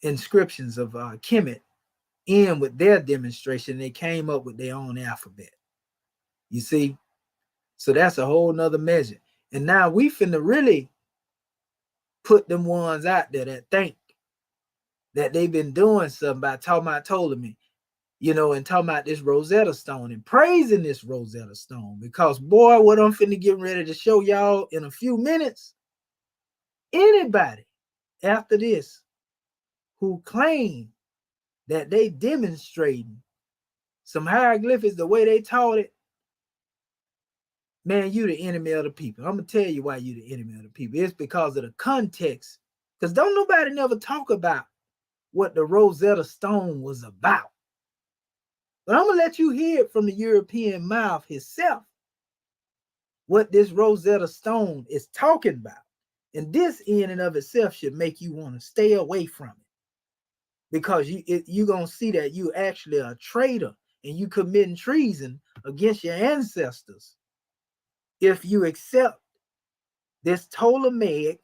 inscriptions of Kemet in with their demonstration. They came up with their own alphabet. You see? So that's a whole nother measure. And now we finna really put them ones out there that think that they've been doing something by talking about Ptolemy, and talking about this Rosetta Stone and praising this Rosetta Stone. Because, boy, what I'm finna get ready to show y'all in a few minutes, anybody after this who claim that they demonstrating some hieroglyphics the way they taught it, man, you the enemy of the people. I'm gonna tell you why you the enemy of the people. It's because of the context. Because don't nobody never talk about what the Rosetta Stone was about. But I'm gonna let you hear it from the European mouth himself, what this Rosetta Stone is talking about. And this in and of itself should make you want to stay away from it. Because you're gonna see that you actually a traitor and you committing treason against your ancestors if you accept this Ptolemaic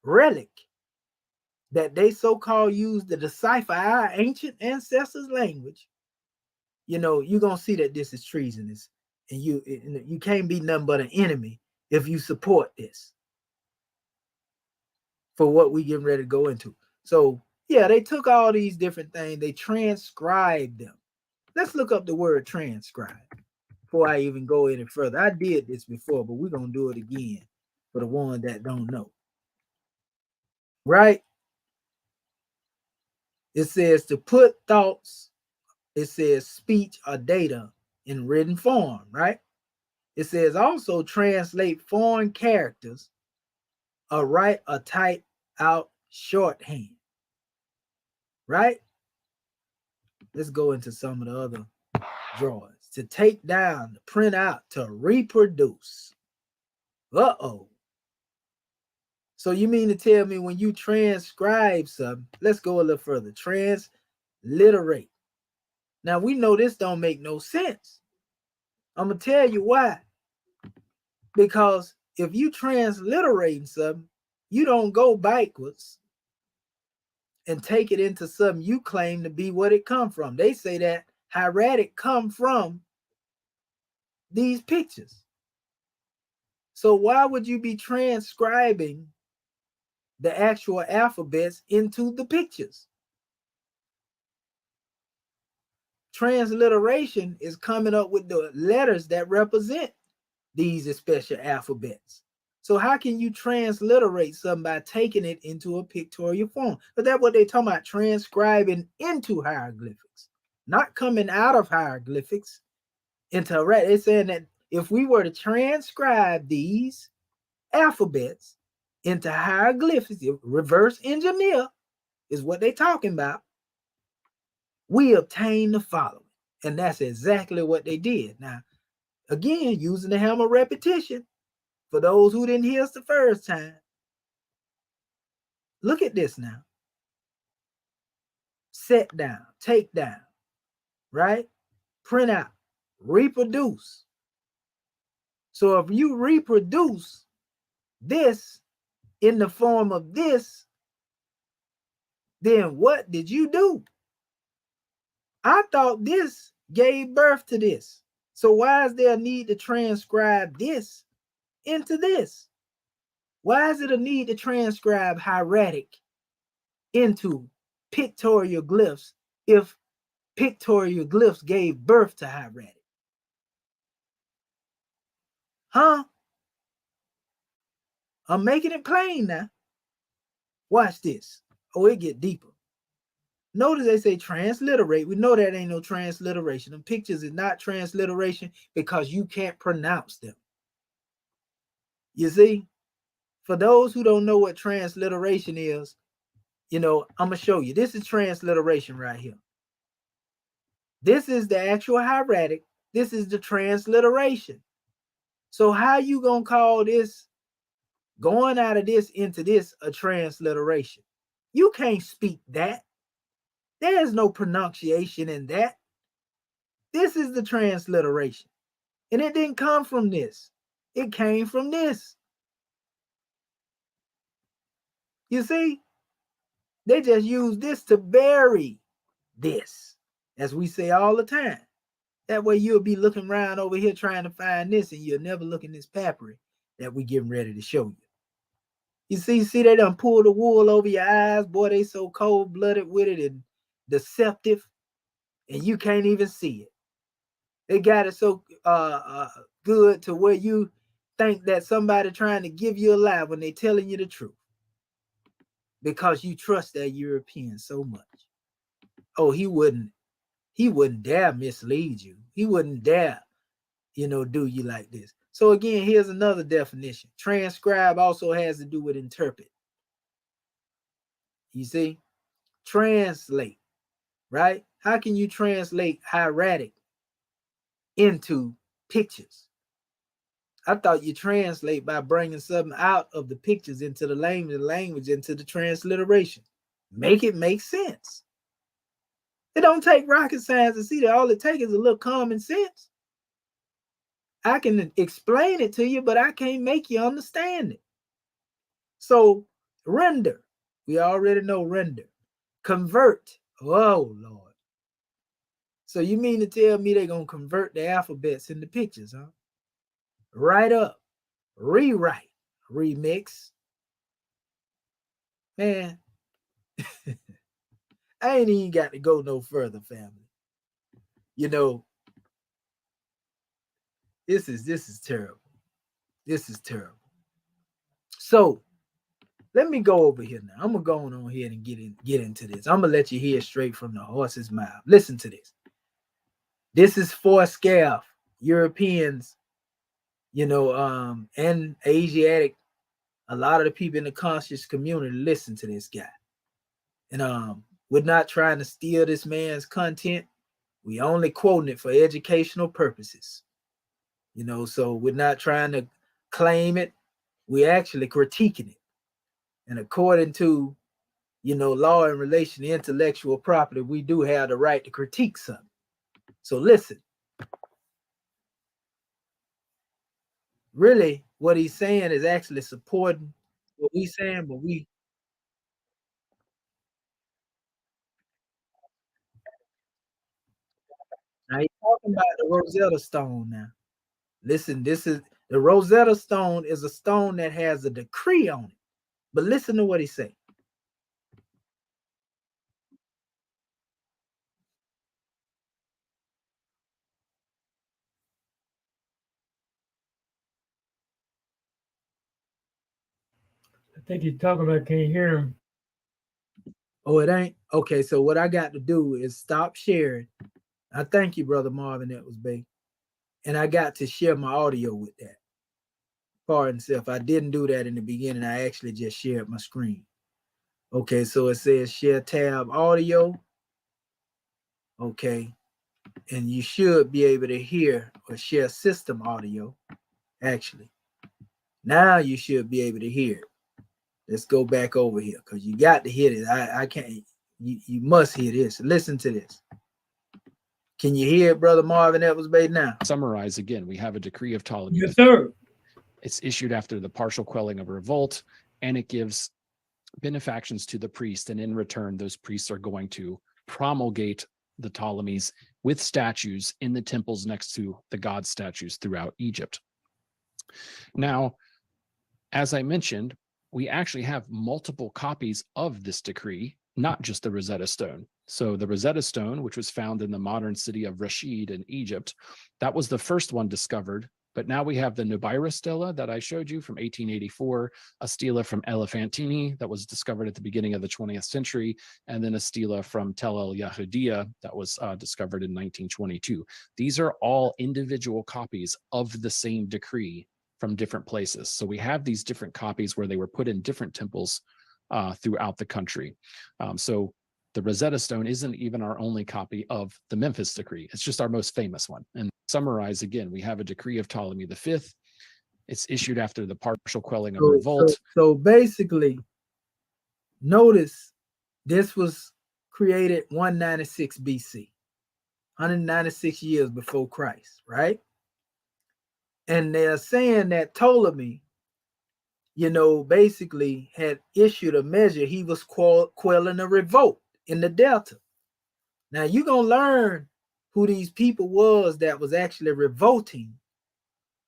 relic that they so-called used to decipher our ancient ancestors' language. You're gonna see that this is treasonous, and you can't be nothing but an enemy if you support this for what we getting ready to go into. So yeah, they took all these different things, they transcribed them. Let's look up the word transcribe before I even go any further. I did this before, but we're gonna do it again for the one that don't know. Right? It says to put thoughts, it says speech or data in written form, right? It says also translate foreign characters or write or type out shorthand, right? Let's go into some of the other drawings. To take down, to print out, to reproduce. Uh-oh. So you mean to tell me when you transcribe something, let's go a little further, transliterate. Now we know this don't make no sense. I'm gonna tell you why. Because if you transliterating something, you don't go backwards and take it into something you claim to be what it come from. They say that hieratic come from these pictures. So why would you be transcribing the actual alphabets into the pictures? Transliteration is coming up with the letters that represent these special alphabets. So how can you transliterate something by taking it into a pictorial form? But that's what they're talking about, transcribing into hieroglyphics, not coming out of hieroglyphics into red. They're saying that if we were to transcribe these alphabets into hieroglyphics, reverse engineer is what they're talking about, we obtain the following. And that's exactly what they did. Now, again, using the hammer repetition, for those who didn't hear us the first time, look at this now. Set down, take down, right? Print out, reproduce. So if you reproduce this in the form of this, then what did you do? I thought this gave birth to this. So why is there a need to transcribe this into this? Why is it a need to transcribe hieratic into pictorial glyphs if pictorial glyphs gave birth to hieratic? Huh? I'm making it plain now. Watch this. Oh, it get deeper. Notice they say transliterate. We know that ain't no transliteration. The pictures is not transliteration because you can't pronounce them. You see? For those who don't know what transliteration is, I'm going to show you. This is transliteration right here. This is the actual hieratic. This is the transliteration. So how you going to call this, going out of this into this, a transliteration? You can't speak that. There's no pronunciation in that. This is the transliteration. And it didn't come from this. It came from this. You see? They just use this to bury this, as we say all the time. That way you'll be looking around over here trying to find this, and you'll never look in this papyrus that we getting ready to show you. You see, they done pull the wool over your eyes. Boy, they so cold-blooded with it and deceptive, and you can't even see it. They got it so good to where you think that somebody trying to give you a lie when they telling you the truth, because you trust that European so much. Oh, he wouldn't dare mislead you. He wouldn't dare, do you like this. So again, here's another definition. Transcribe also has to do with interpret. You see? Translate, right? How can you translate hieratic into pictures? I thought you translate by bringing something out of the pictures into the language into the transliteration. Make it make sense. It don't take rocket science to see that. All it takes is a little common sense. I can explain it to you, but I can't make you understand it. So render, we already know render. Convert, oh Lord. So you mean to tell me they're going to convert the alphabets into pictures, huh? Write up, rewrite, remix. Man, I ain't even got to go no further, family. This is terrible. This is terrible. So let me go over here now. I'm gonna go on here and get into this. I'm gonna let you hear straight from the horse's mouth. Listen to this. This is for scalp Europeans, and Asiatic. A lot of the people in the conscious community listen to this guy. And we're not trying to steal this man's content. We only quoting it for educational purposes. So we're not trying to claim it. We're actually critiquing it. And according to, law in relation to intellectual property, we do have the right to critique something. So listen. Really, what he's saying is actually supporting what we're saying, but now he's talking about the Rosetta Stone now. Listen, this is the Rosetta Stone is a stone that has a decree on it. But listen to what he said. I think he's talking about, can't hear him. Oh, it ain't? Okay, so what I got to do is stop sharing. I thank you, Brother Marvin, that was big. And I got to share my audio with that. Pardon self. I didn't do that in the beginning. I actually just shared my screen. Okay, so it says share tab audio. Okay. And you should be able to hear or share system audio, actually. Now you should be able to hear it. Let's go back over here because you got to hear it. I can't, you must hear this. Listen to this. Can you hear it, Brother Marvin Edwards-Bay now? Summarize again, we have a decree of Ptolemy. Yes, sir. It's issued after the partial quelling of a revolt, and it gives benefactions to the priest. And in return, those priests are going to promulgate the Ptolemies with statues in the temples next to the god statues throughout Egypt. Now, as I mentioned, we actually have multiple copies of this decree, not just the Rosetta Stone. So the Rosetta Stone, which was found in the modern city of Rashid in Egypt, that was the first one discovered. But now we have the Nubaira stela that I showed you from 1884, a stela from Elephantine that was discovered at the beginning of the 20th century, and then a stela from Tel El Yahudiya that was discovered in 1922. These are all individual copies of the same decree from different places. So we have these different copies where they were put in different temples throughout the country. So the Rosetta Stone isn't even our only copy of the Memphis decree. It's just our most famous one. And summarize again, we have a decree of Ptolemy V. It's issued after the partial quelling of revolt. So basically, notice this was created 196 BC, 196 years before Christ, right? And they're saying that Ptolemy, basically had issued a measure. He was quelling a revolt in the Delta. Now you're going to learn who these people was that was actually revolting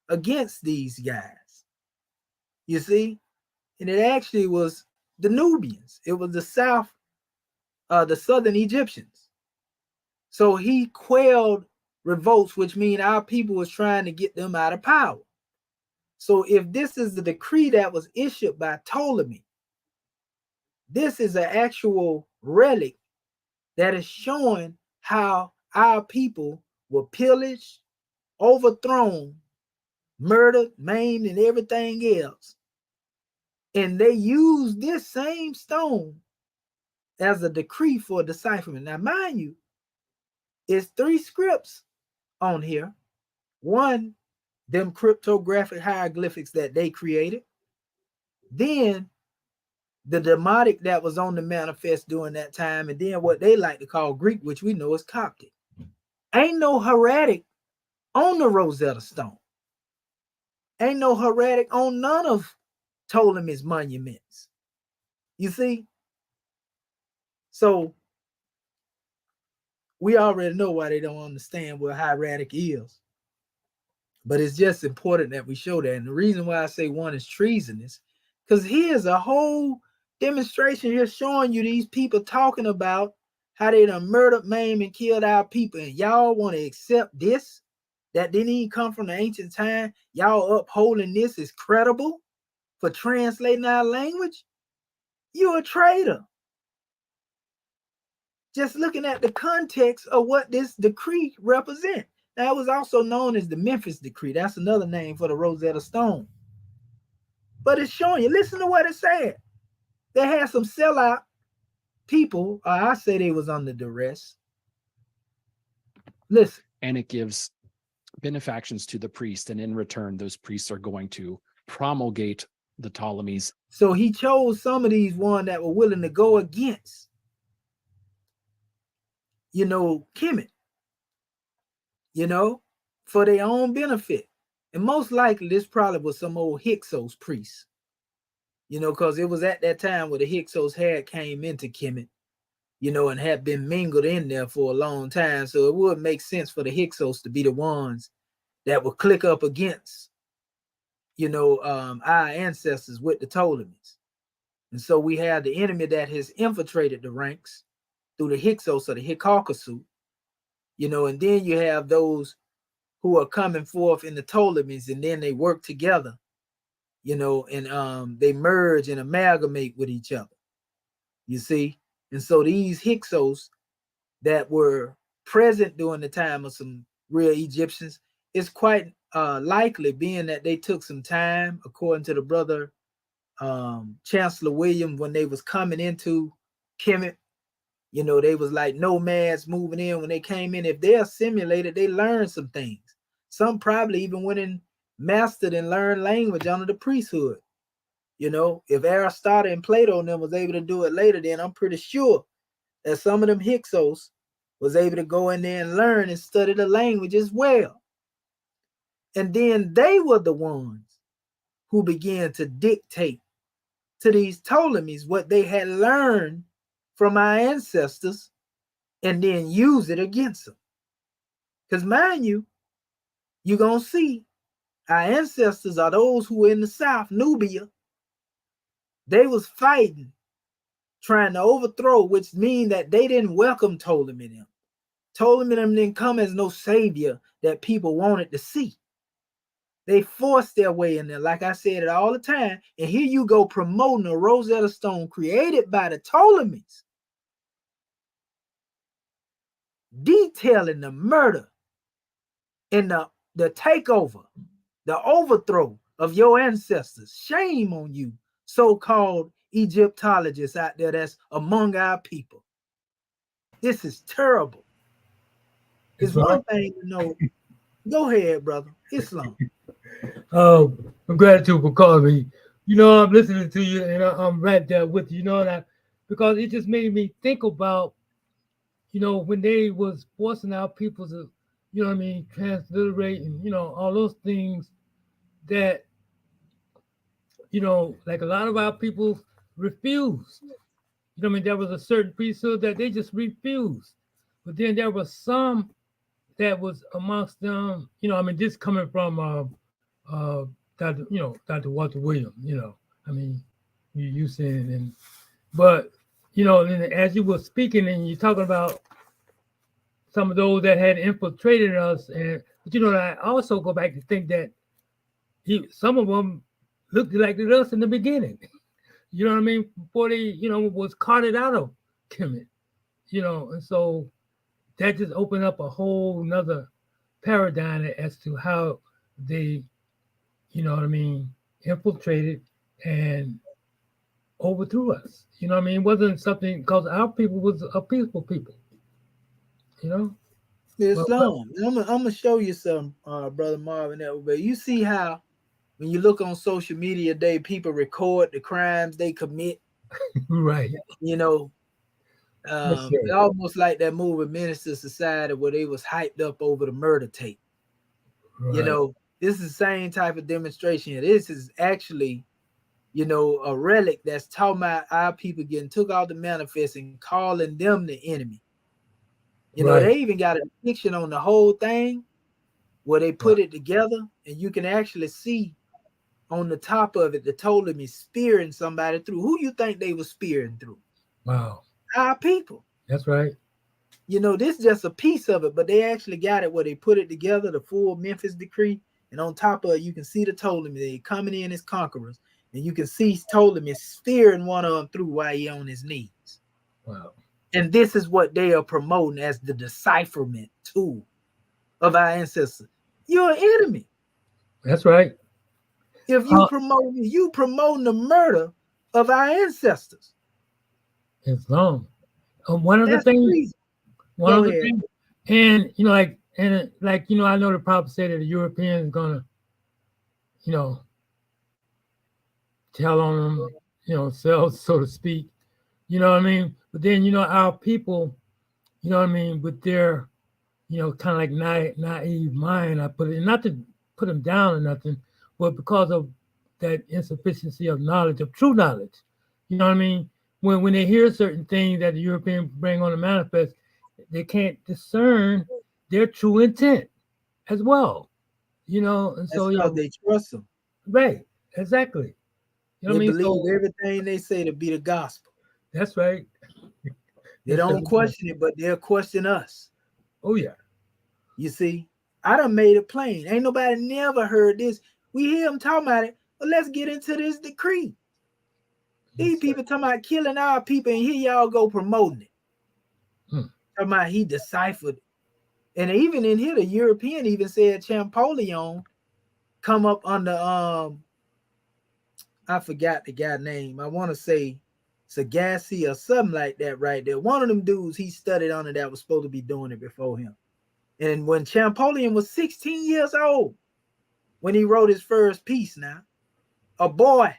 against these guys. You see? And it actually was the Nubians. It was the southern Egyptians. So he quelled revolts, which means our people was trying to get them out of power. So if this is the decree that was issued by Ptolemy, this is an actual relic that is showing how our people were pillaged, overthrown, murdered, maimed, and everything else. And they used this same stone as a decree for decipherment. Now, mind you, it's 3 scripts on here. One, them cryptographic hieroglyphics that they created. Then the Demotic that was on the manifest during that time, and then what they like to call Greek, which we know is Coptic. Ain't no Hieratic on the Rosetta Stone. Ain't no Hieratic on none of Ptolemy's monuments. You see? So we already know why they don't understand what Hieratic is. But it's just important that we show that. And the reason why I say one is treasonous, because here's a whole demonstration here showing you these people talking about how they done murdered, maimed, and killed our people. And y'all want to accept this? That didn't even come from the ancient time? Y'all upholding this is credible for translating our language? You're a traitor. Just looking at the context of what this decree represents. Now, it was also known as the Memphis Decree. That's another name for the Rosetta Stone. But it's showing you, listen to what it said. They had some sellout people, or I say they was under duress. Listen. And it gives benefactions to the priest, and in return, those priests are going to promulgate the Ptolemies. So he chose some of these ones that were willing to go against, Kemet, for their own benefit. And most likely this probably was some old Hyksos priests, because it was at that time where the Hyksos had came into Kemet, and had been mingled in there for a long time. So it would make sense for the Hyksos to be the ones that would click up against, our ancestors with the Ptolemies. And so we have the enemy that has infiltrated the ranks through the Hyksos or the Hyksos, and then you have those who are coming forth in the Ptolemies, and then they work together, and they merge and amalgamate with each other, you see. And so these Hyksos that were present during the time of some real Egyptians, it's quite likely, being that they took some time, according to the brother Chancellor William, when they was coming into Kemet, they was like nomads moving in. When they came in, if they assimilated, they learned some things. Some probably even went and mastered and learned language under the priesthood. If Aristotle and Plato and them was able to do it later, then I'm pretty sure that some of them Hyksos was able to go in there and learn and study the language as well. And then they were the ones who began to dictate to these Ptolemies what they had learned from our ancestors and then use it against them. Because mind you, you're going to see our ancestors are those who were in the south, Nubia. They was fighting, trying to overthrow, which means that they didn't welcome Ptolemy them. Ptolemy them didn't come as no savior that people wanted to see. They forced their way in there, like I said it all the time. And here you go promoting a Rosetta Stone created by the Ptolemies, detailing the murder and the takeover, the overthrow of your ancestors. Shame on you, so-called Egyptologists out there that's among our people. This is terrible. It's one thing to know. Go ahead, brother. Islam. I'm gratitude for calling me. I'm listening to you, and I'm right there with you. That because it just made me think about, when they was forcing our people to, transliterate and all those things that, like a lot of our people refused. There was a certain priesthood that they just refused, but then there was some that was amongst them. This coming from Dr. Walter Williams, you saying, but as you were speaking and you're talking about some of those that had infiltrated us, but I also go back to think that some of them looked like us in the beginning, before they, was carted out of Kemet, and so that just opened up a whole nother paradigm as to how they, infiltrated and overthrew us. It wasn't something, because our people was a peaceful people. Islam. I'm gonna show you some, brother Marvin. But you see how when you look on social media today, people record the crimes they commit. Right. Almost like that movie Minister Society, where they was hyped up over the murder tape. Right. This is the same type of demonstration. This is actually, a relic that's talking about our people getting took out the manifest and calling them the enemy. They even got a depiction on the whole thing where they put it together, and you can actually see on the top of it the Ptolemy spearing somebody through. Who you think they were spearing through? Wow. Our people. That's right. This is just a piece of it, but they actually got it where they put it together, the full Memphis Decree, and on top of it, you can see the Ptolemy. They coming in as conquerors, And you can see Ptolemy steering one of them through while he on his knees. Wow. And this is what they are promoting as the decipherment tool of our ancestors. You're an enemy. That's right. If you promoting the murder of our ancestors. Islam. One of the That's things. treason. One Go of the ahead. things. And you know, I know the prophet said that the Europeans gonna, tell on them, selves, so to speak. You know what I mean? But then, our people, with their, kind of like naive mind, I put it, not to put them down or nothing, but because of that insufficiency of knowledge, of true knowledge. You know what I mean? When they hear certain things that the Europeans bring on the manifest, they can't discern their true intent as well. And That's so, because they trust them. right, exactly. You know They what I mean? believe So everything they say to be the gospel. that's right. They don't question it, but they'll question us. Oh yeah. You see, I done made it plain. Ain't nobody never heard this. We hear them talking about it, but let's get into this decree. These people talking about killing our people, and here y'all go promoting it. Talking about he deciphered it. And even in here, the European even said Champollion come up under I forgot the guy's name. I want to say Sagasti or something like that right there. One of them dudes he studied under that was supposed to be doing it before him. And when Champollion was 16 years old, when he wrote his first piece now, a boy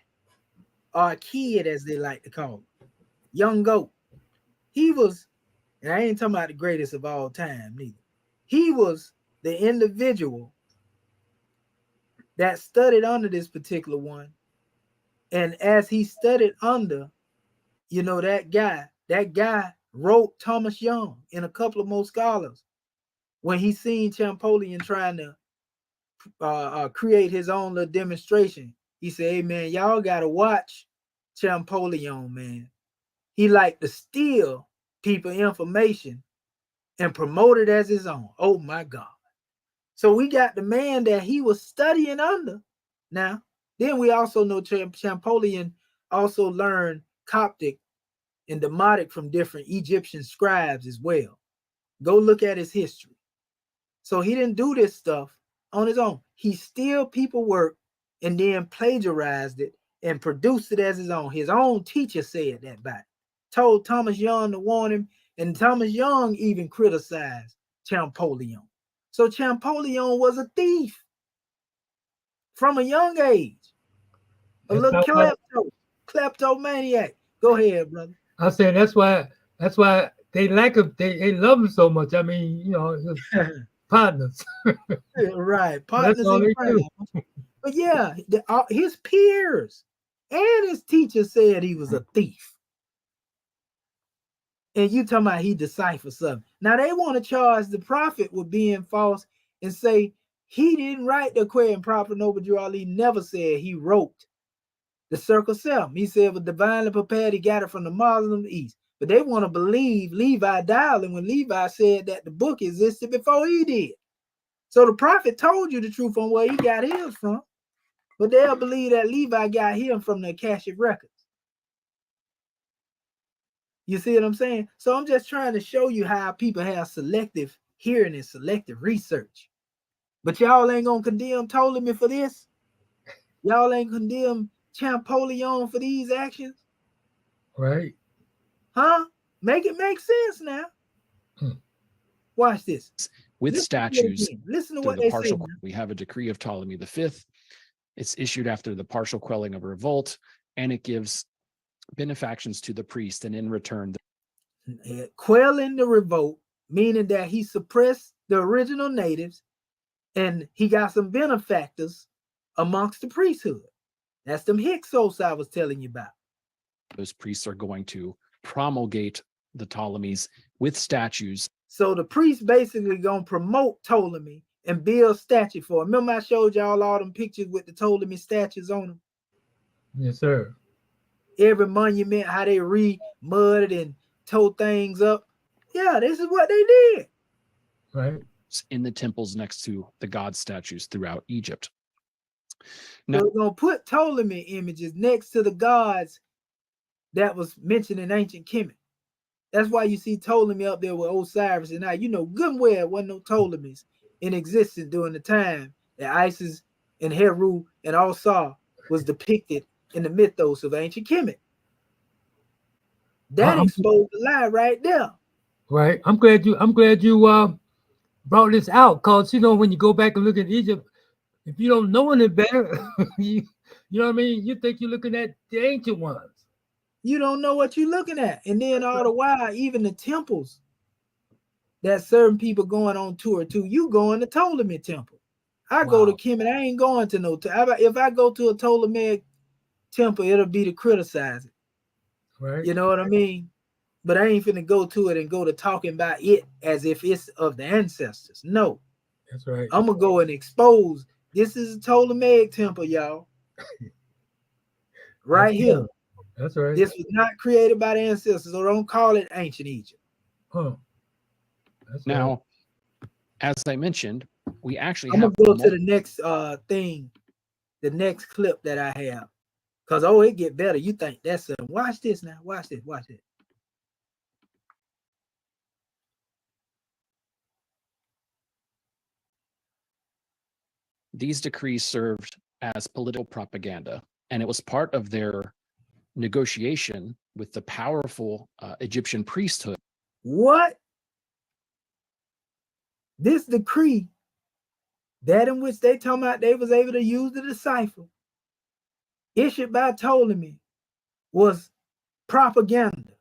or a kid, as they like to call him, young goat, he was, and I ain't talking about the greatest of all time neither. He was the individual that studied under this particular one. And as he studied under, that guy wrote Thomas Young and a couple of more scholars when he seen Champollion trying to create his own little demonstration. He said, hey man, y'all gotta watch Champollion, man. He liked to steal people information and promote it as his own. Oh my God. So we got the man that he was studying under. Now, then we also know Champollion also learned Coptic and Demotic from different Egyptian scribes as well. Go look at his history. So he didn't do this stuff on his own. He steal people work and then plagiarized it and produced it as his own. His own teacher said that back. Told Thomas Young to warn him, and Thomas Young even criticized Champollion. So Champollion was a from a young age. A little kleptomaniac. Go ahead, brother. I said that's why they like him. They love him so much. I mean, his partners. Right, partners that's all in they crime. do. But yeah, his peers and his teacher said he was a thief. And you talking about he deciphered something. Now they want to charge the prophet with being false and say he didn't write the Aquarian prophet Noble Ali never said he wrote the Circle 7. He said it was divinely prepared. He got it from the Muslim East. But they want to believe Levi dialed when Levi said that the book existed before he did. So the prophet told you the truth on where he got his from. But they'll believe that Levi got him from the Akashic records. You see what I'm saying? So I'm just trying to show you how people have selective hearing and selective research. But y'all ain't gonna condemn Ptolemy for this. Y'all ain't condemn Champollion for these actions. Right. Huh? Make it make sense now. Watch this. With statues. Listen to what they say. We have a decree of Ptolemy V. It's issued after the partial quelling of a revolt, and it gives benefactions to the priest, and in return, quelling the revolt, meaning that he suppressed the original natives, and he got some benefactors amongst the priesthood. That's them Hyksos I was telling you about. Those priests are going to promulgate the Ptolemies with statues. So the priests basically gonna promote Ptolemy and build statue for him. Remember I showed y'all all them pictures with the Ptolemy statues on them? Yes, sir. Every monument, how they re-mudded and tore things up. Yeah, this is what they did. Right. In the temples next to the god statues throughout Egypt. Now- So we're going to put Ptolemy images next to the gods that was mentioned in ancient Kemet. That's why you see Ptolemy up there with Osiris. And now you know good and well there wasn't no Ptolemies in existence during the time that Isis and Heru and Osar was depicted in the mythos of ancient Kemet. That exposed the lie right there. Right. I'm glad you brought this out, because you know when you go back and look at Egypt, if you don't know any better, you know what I mean? You think you're looking at the ancient ones. You don't know what you're looking at. And then all the while, even the temples that certain people going on tour to, you going to Ptolemy temple. I go to Kemet, I ain't going to no if I go to a Ptolemaic temple, it'll be to criticize it. Right. You know what I mean? But I ain't finna go to it and go to talking about it as if it's of the ancestors. No. That's right. I'm gonna go and expose this is a Ptolemaic temple, y'all. Right here. That's right. This was not created by the ancestors, so don't call it ancient Egypt. Huh. That's now, as I mentioned, we actually I'm have gonna go to the next thing, the next clip that I have. Because it get better. You think that's watch this now. Watch this. Watch it. These decrees served as political propaganda, and it was part of their negotiation with the powerful Egyptian priesthood. What? This decree, that in which they talking about they was able to use the decipher, issued by Ptolemy, was propaganda.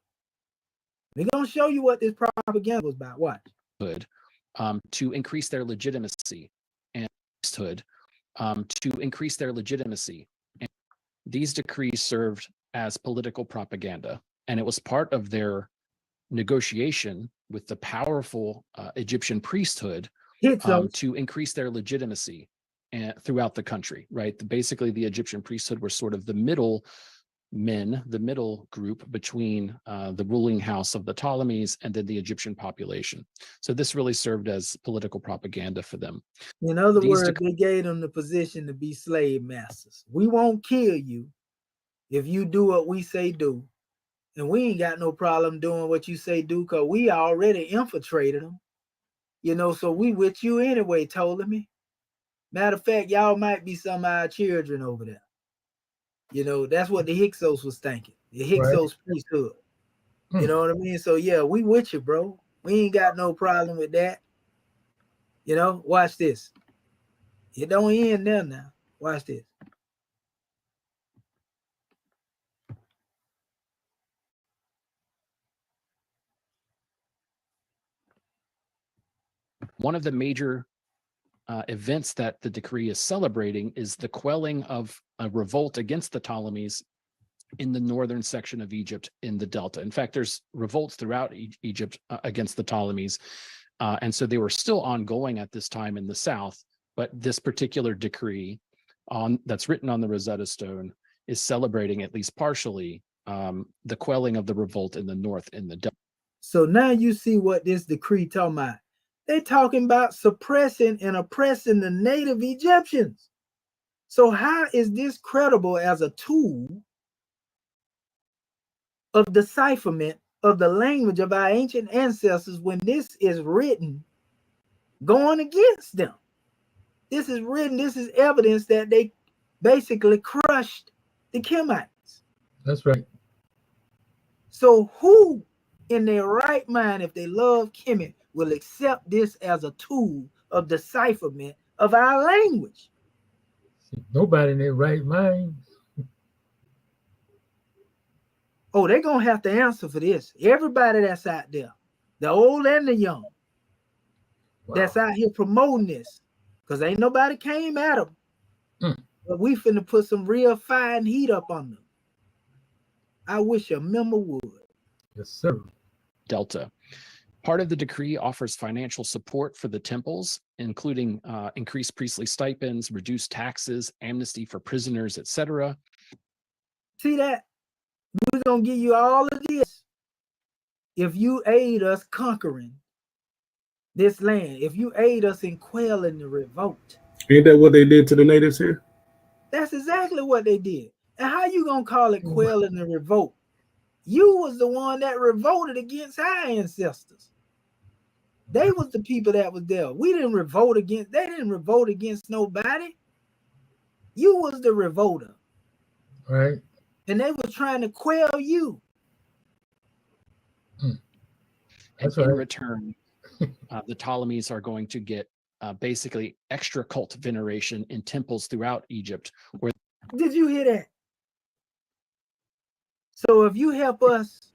We're gonna show you what this propaganda was about. Watch. To increase their legitimacy and priesthood, to increase their legitimacy. And these decrees served as political propaganda, and it was part of their negotiation with the powerful Egyptian priesthood to increase their legitimacy and throughout the country, right? Basically, the Egyptian priesthood were sort of the middle group between the ruling house of the Ptolemies and then the Egyptian population. So this really served as political propaganda for them. In other words, they gave them the position to be slave masters. We won't kill you if you do what we say do. And we ain't got no problem doing what you say do, because we already infiltrated them. You know, so we with you anyway, Ptolemy. Matter of fact, y'all might be some of our children over there. You know, that's what the Hyksos was thinking. The Hyksos priesthood. You know what I mean? So yeah, we with you, bro. We ain't got no problem with that. You know, watch this. It don't end there now. Watch this. One of the major events that the decree is celebrating is the quelling of a revolt against the Ptolemies in the northern section of Egypt in the Delta. In fact, there's revolts throughout Egypt against the Ptolemies. And so they were still ongoing at this time in the south, but this particular decree that's written on the Rosetta Stone is celebrating, at least partially, the quelling of the revolt in the north in the Delta. So now you see what this decree talking about. They're talking about suppressing and oppressing the native Egyptians. So how is this credible as a tool of decipherment of the language of our ancient ancestors when this is written going against them? This is written, this is evidence that they basically crushed the Kemites. That's right. So who in their right mind, if they love Kemet, will accept this as a tool of decipherment of our language? Nobody in their right mind. Oh, they're going to have to answer for this. Everybody that's out there, the old and the young, that's out here promoting this, because ain't nobody came at them. But we finna put some real fire and heat up on them. I wish a member would. Yes, sir. Delta. Part of the decree offers financial support for the temples, including increased priestly stipends, reduced taxes, amnesty for prisoners, etc. See that? We're going to give you all of this if you aid us conquering this land, if you aid us in quelling the revolt. Ain't that what they did to the natives here? That's exactly what they did. And how you gonna call it quelling the revolt? You was the one that revolted against our ancestors. They was the people that was there. We didn't revolt against, they didn't revolt against nobody. You was the revolter. Right. And they were trying to quell you. That's In right. return, the Ptolemies are going to get basically extra cult veneration in temples throughout Egypt. Where Did you hear that? So if you help us,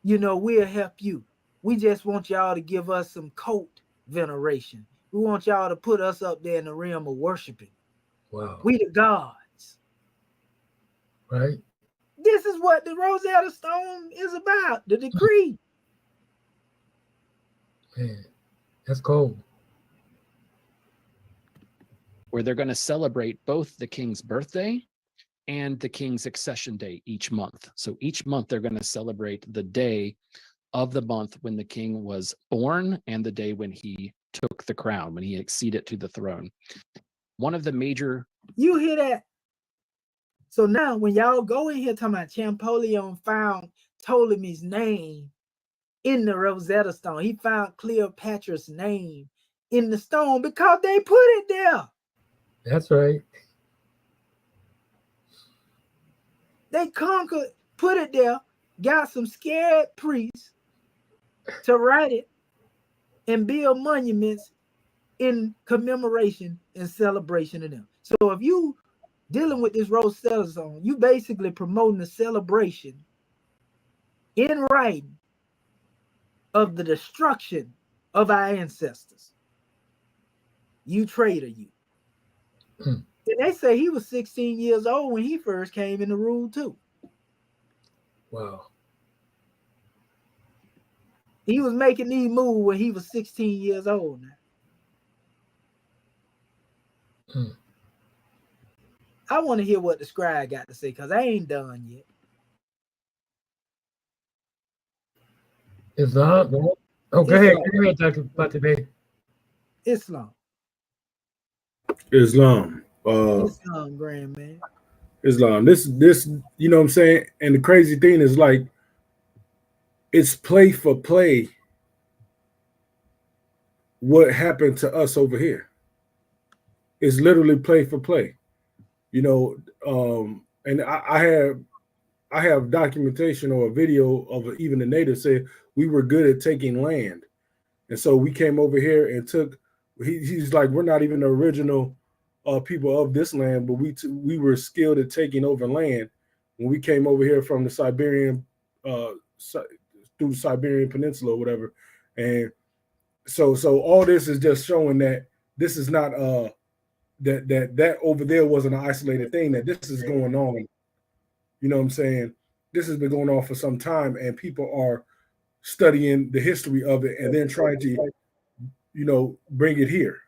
you know, we'll help you. We just want y'all to give us some cult veneration. We want y'all to put us up there in the realm of worshiping. Wow. We the gods. Right. This is what the Rosetta Stone is about, the decree. Man, that's cold. where they're going to celebrate both the king's birthday and the king's accession day each month. So each month they're going to celebrate the day of the month when the king was born and the day when he took the crown, when he acceded to the throne. One of the major... You hear that? So now when y'all go in here talking about Champollion found Ptolemy's name in the Rosetta Stone, he found Cleopatra's name in the stone because they put it there. That's right. They conquered, put it there, got some scared priests to write it and build monuments in commemoration and celebration of them. So if you dealing with this Rosetta Stone, you basically promoting the celebration in writing of the destruction of our ancestors. You traitor, you. And they say he was 16 years old when he first came into rule too. Wow. He was making these moves when he was 16 years old now. I want to hear what the scribe got to say because I ain't done yet. Islam. Oh, go ahead. Go ahead, Dr. Batabe. Islam. Islam. Islam, grand man. Islam. This, you know what I'm saying? And the crazy thing is, like, it's play for play what happened to us over here. It's literally play for play. You know, and I have documentation or a video of even the natives say we were good at taking land. And so we came over here and took, he's like, we're not even the original people of this land, but we were skilled at taking over land when we came over here from the Siberian, through the Siberian Peninsula or whatever. And so all this is just showing that this is not, that over there wasn't an isolated thing, that this is going on. You know what I'm saying? This has been going on for some time, and people are studying the history of it and then trying to, you know, bring it here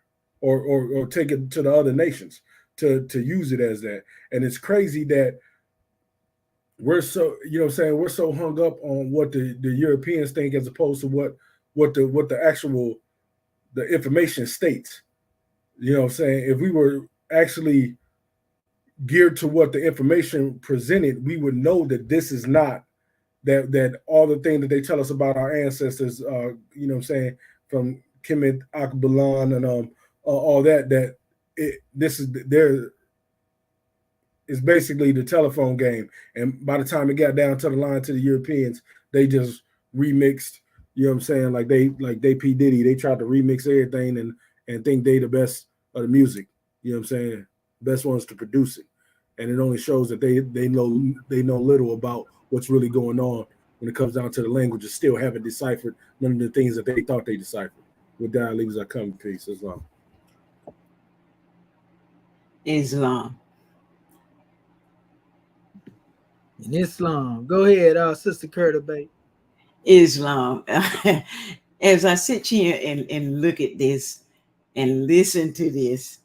or take it to the other nations to use it as that. And it's crazy that we're so, you know what I'm saying, we're so hung up on what the Europeans think as opposed to what the actual the information states. You know what I'm saying? If we were actually geared to what the information presented, we would know that this is not that all the things that they tell us about our ancestors, you know what I'm saying, from Kemet, Akbalan, and all that this is there is basically the telephone game. And by the time it got down to the line to the Europeans, they just remixed, you know what I'm saying, like they P. Diddy, they tried to remix everything and think they the best of the music, you know what I'm saying, best ones to produce it. And it only shows that they know little about what's really going on when it comes down to the languages. Still haven't deciphered none of the things that they thought they deciphered. With that, I leave as I come in peace. Islam. Islam. In Islam. Go ahead, Sister Curta, babe. Islam. As I sit here and look at this and listen to this,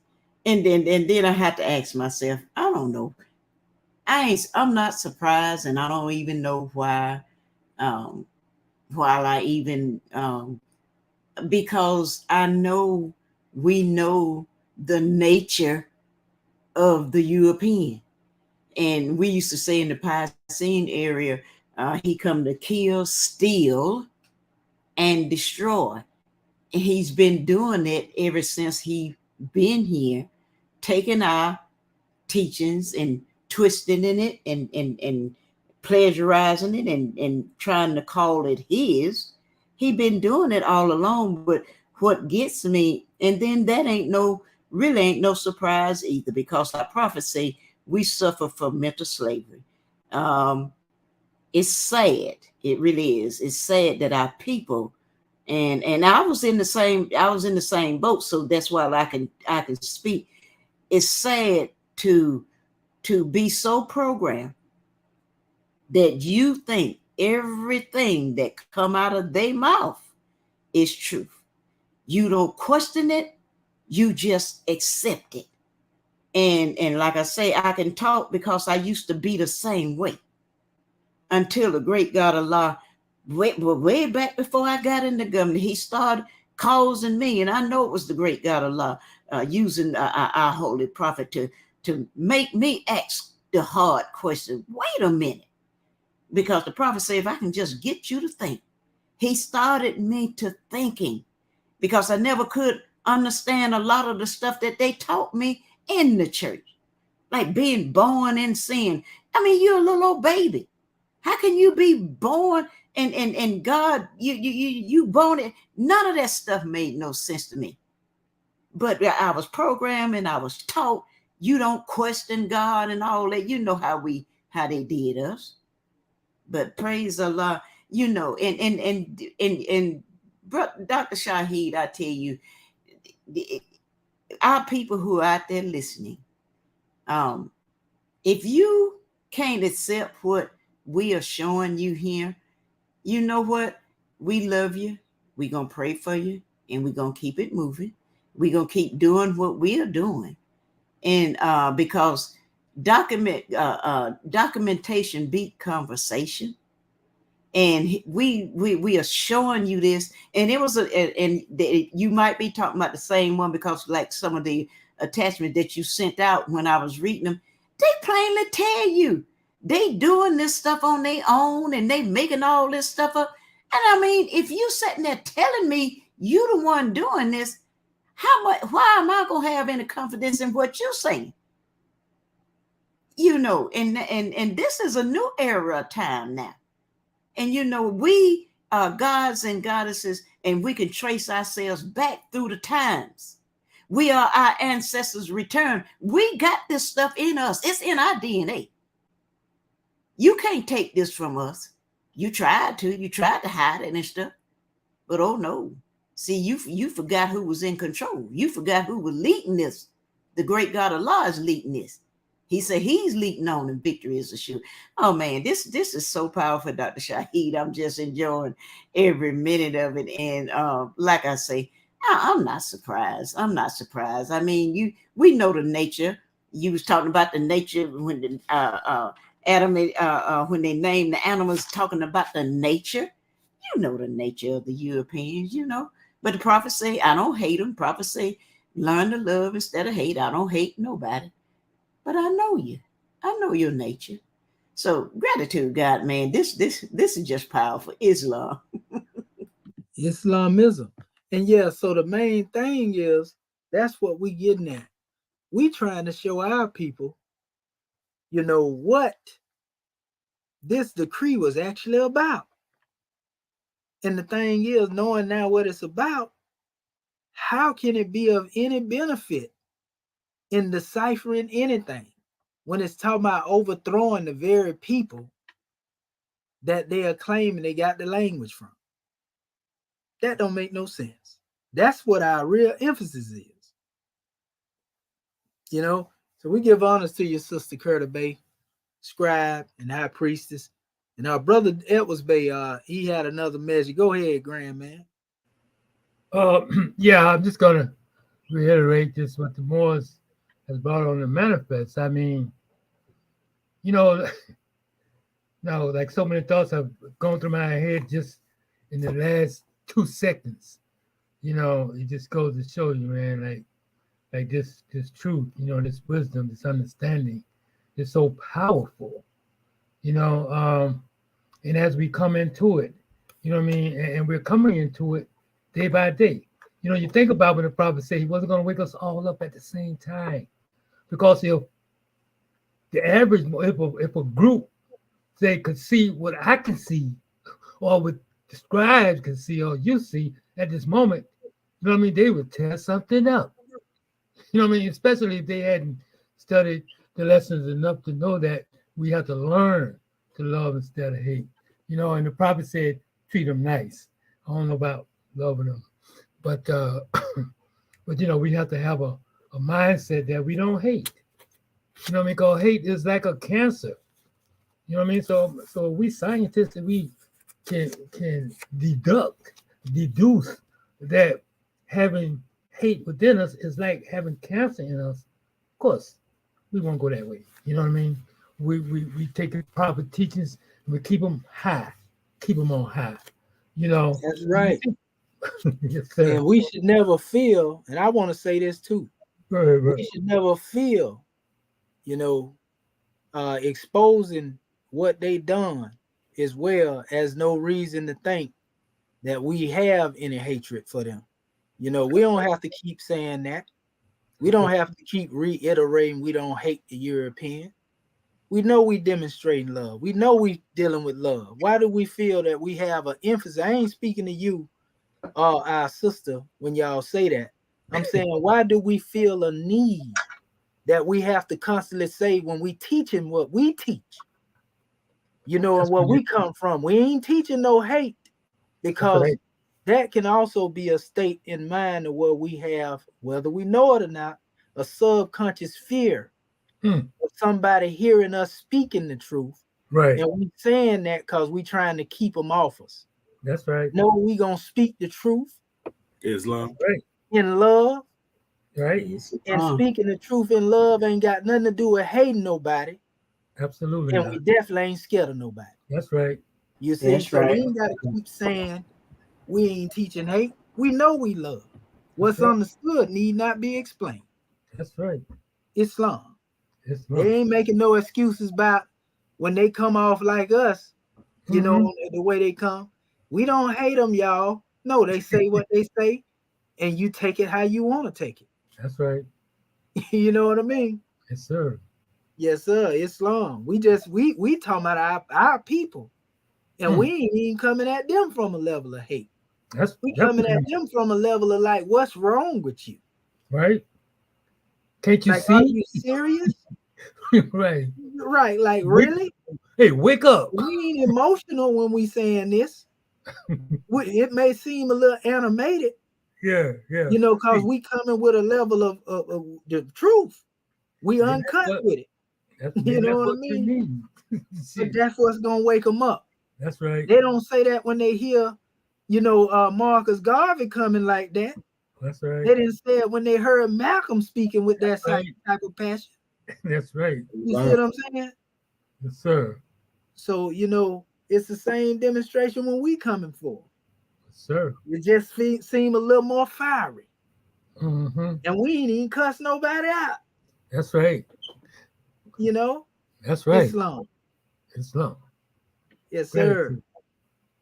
and then I have to ask myself, I don't know. I'm not surprised, and I don't even know why. While I even because we know the nature of the European. And we used to say in the Piscean area, he come to kill, steal, and destroy. And he's been doing it ever since he been here, taking our teachings and twisting in it and plagiarizing it and trying to call it his. He been doing it all along. But what gets me, and then that really ain't no surprise either, because like prophets say, we suffer from mental slavery. It's sad. It really is. It's sad that our people, and I was in the same boat, so that's why I can speak. It's sad to be so programmed that you think everything that come out of their mouth is truth. You don't question it, you just accept it. And like I say, I can talk because I used to be the same way until the great God Allah, way back before I got in the government, he started causing me, and I know it was the great God Allah using our holy prophet to make me ask the hard question. Wait a minute. Because the prophet said, if I can just get you to think. He started me to thinking, because I never could understand a lot of the stuff that they taught me in the church, like being born in sin. I mean, you're a little old baby. How can you be born and God, you born it? None of that stuff made no sense to me. But I was programmed and I was taught you don't question God and all that. You know how they did us. But praise Allah, and Dr. Shaheed, I tell you, our people who are out there listening, if you can't accept what we are showing you here, you know what? We love you. We're going to pray for you, and we're going to keep it moving. We're going to keep doing what we are doing. And because documentation beat conversation. And we are showing you this, and it was you might be talking about the same one, because like some of the attachments that you sent out when I was reading them, they plainly tell you they doing this stuff on their own and they making all this stuff up. And I mean, if you sitting there telling me you the one doing this, why am I gonna have any confidence in what you're saying? And this is a new era of time now. And we are gods and goddesses, and we can trace ourselves back through the times. We are our ancestors' return. We got this stuff in us. It's in our DNA. You can't take this from us. You tried to hide it and stuff. But oh no. See, you forgot who was in control. You forgot who was leading this. The great God Allah is leading this. He said he's leading on, and victory is assured. Oh man, this is so powerful, Dr. Shaheed. I'm just enjoying every minute of it. And like I say, I'm not surprised. I mean, we know the nature. You was talking about the nature when the Adam, when they named the animals, talking about the nature. You know the nature of the Europeans, But the prophets say, I don't hate them. Prophets say, learn to love instead of hate. I don't hate nobody. But I know you. I know your nature. So gratitude, God, man. This is just powerful. Islam. Islamism. And yeah, so the main thing is that's what we getting at. We trying to show our people, what this decree was actually about. And the thing is, knowing now what it's about, how can it be of any benefit in deciphering anything when it's talking about overthrowing the very people that they are claiming they got the language from? That don't make no sense. That's what our real emphasis is. So we give honors to your sister Curtis Bay, scribe and high priestess. And our brother Edwards Bay, he had another measure. Go ahead, Grand Man. Yeah, I'm just gonna reiterate just what the Moors has brought on the manifest. I mean, no, like so many thoughts have gone through my head just in the last 2 seconds. It just goes to show you, man, like like this truth, this wisdom, this understanding is so powerful, and as we come into it, what I mean, and we're coming into it day by day. You think about when the prophet said he wasn't going to wake us all up at the same time, because if the average, if a group say could see what I can see, or what the scribes can see, or you see at this moment, they would tear something up. Especially if they hadn't studied the lessons enough to know that we have to learn to love instead of hate. And the prophet said, treat them nice. I don't know about loving them, but but we have to have a mindset that we don't hate. Because hate is like a cancer. So we scientists, we can deduce that having hate within us is like having cancer in us. Of course, we won't go that way. You know what I mean? We take the proper teachings and we keep them high, keep them on high. That's right. Yes, sir. And we should never feel, and I want to say this too, Right. we should never feel, exposing what they done as well as no reason to think that we have any hatred for them. We don't have to keep saying that. We don't have to keep reiterating we don't hate the European. We know we demonstrating love. We know we dealing with love. Why do we feel that we have an emphasis? I ain't speaking to you, our sister, when y'all say that. I'm saying, why do we feel a need that we have to constantly say when we teaching what we teach? And where we come from, we ain't teaching no hate, because that can also be a state in mind of where we have, whether we know it or not, a subconscious fear of somebody hearing us speaking the truth. Right. And we saying that because we trying to keep them off us. That's right. No, we gonna speak the truth. Islam. Right. In love. Right. And speaking the truth in love ain't got nothing to do with hating nobody. Absolutely. And we definitely ain't scared of nobody. That's right. You see, That's so right. we ain't gotta keep saying we ain't teaching hate. We know we love. What's understood need not be explained. That's right. Islam. They ain't making no excuses about when they come off like us, the way they come. We don't hate them, y'all. No, they say what they say, and you take it how you want to take it. That's right. You know what I mean? Yes, sir. Yes, sir. Islam. We talking about our people, and we ain't even coming at them from a level of hate. We coming at them from a level of like, what's wrong with you? Right. Can't you see? Are you serious? Right. Right. Like, really? Hey, wake up. We ain't emotional when we saying this. It may seem a little animated. Yeah. Because we coming with a level of the truth. We uncut with it. You know what I mean? But that's what's gonna wake them up. That's right. They don't say that when they hear, Marcus Garvey coming like that. That's right. They didn't say it when they heard Malcolm speaking with that type of passion. That's right. You see what I'm saying? Yes, sir. So, it's the same demonstration when we coming for. Yes, sir. It just seem a little more fiery. Mm-hmm. And we ain't even cuss nobody out. That's right. That's right. Islam. Yes, sir.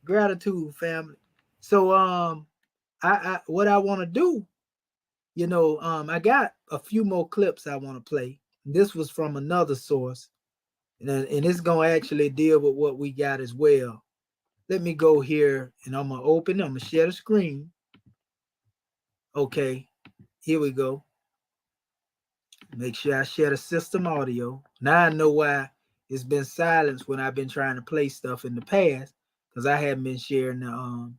Gratitude, family. So I what I want to do, I got a few more clips I want to play. This was from another source, and it's gonna actually deal with what we got as well. Let me go here, and I'm gonna share the screen. Okay, here we go. Make sure I share the system audio. Now I know why it's been silenced when I've been trying to play stuff in the past, because I haven't been sharing the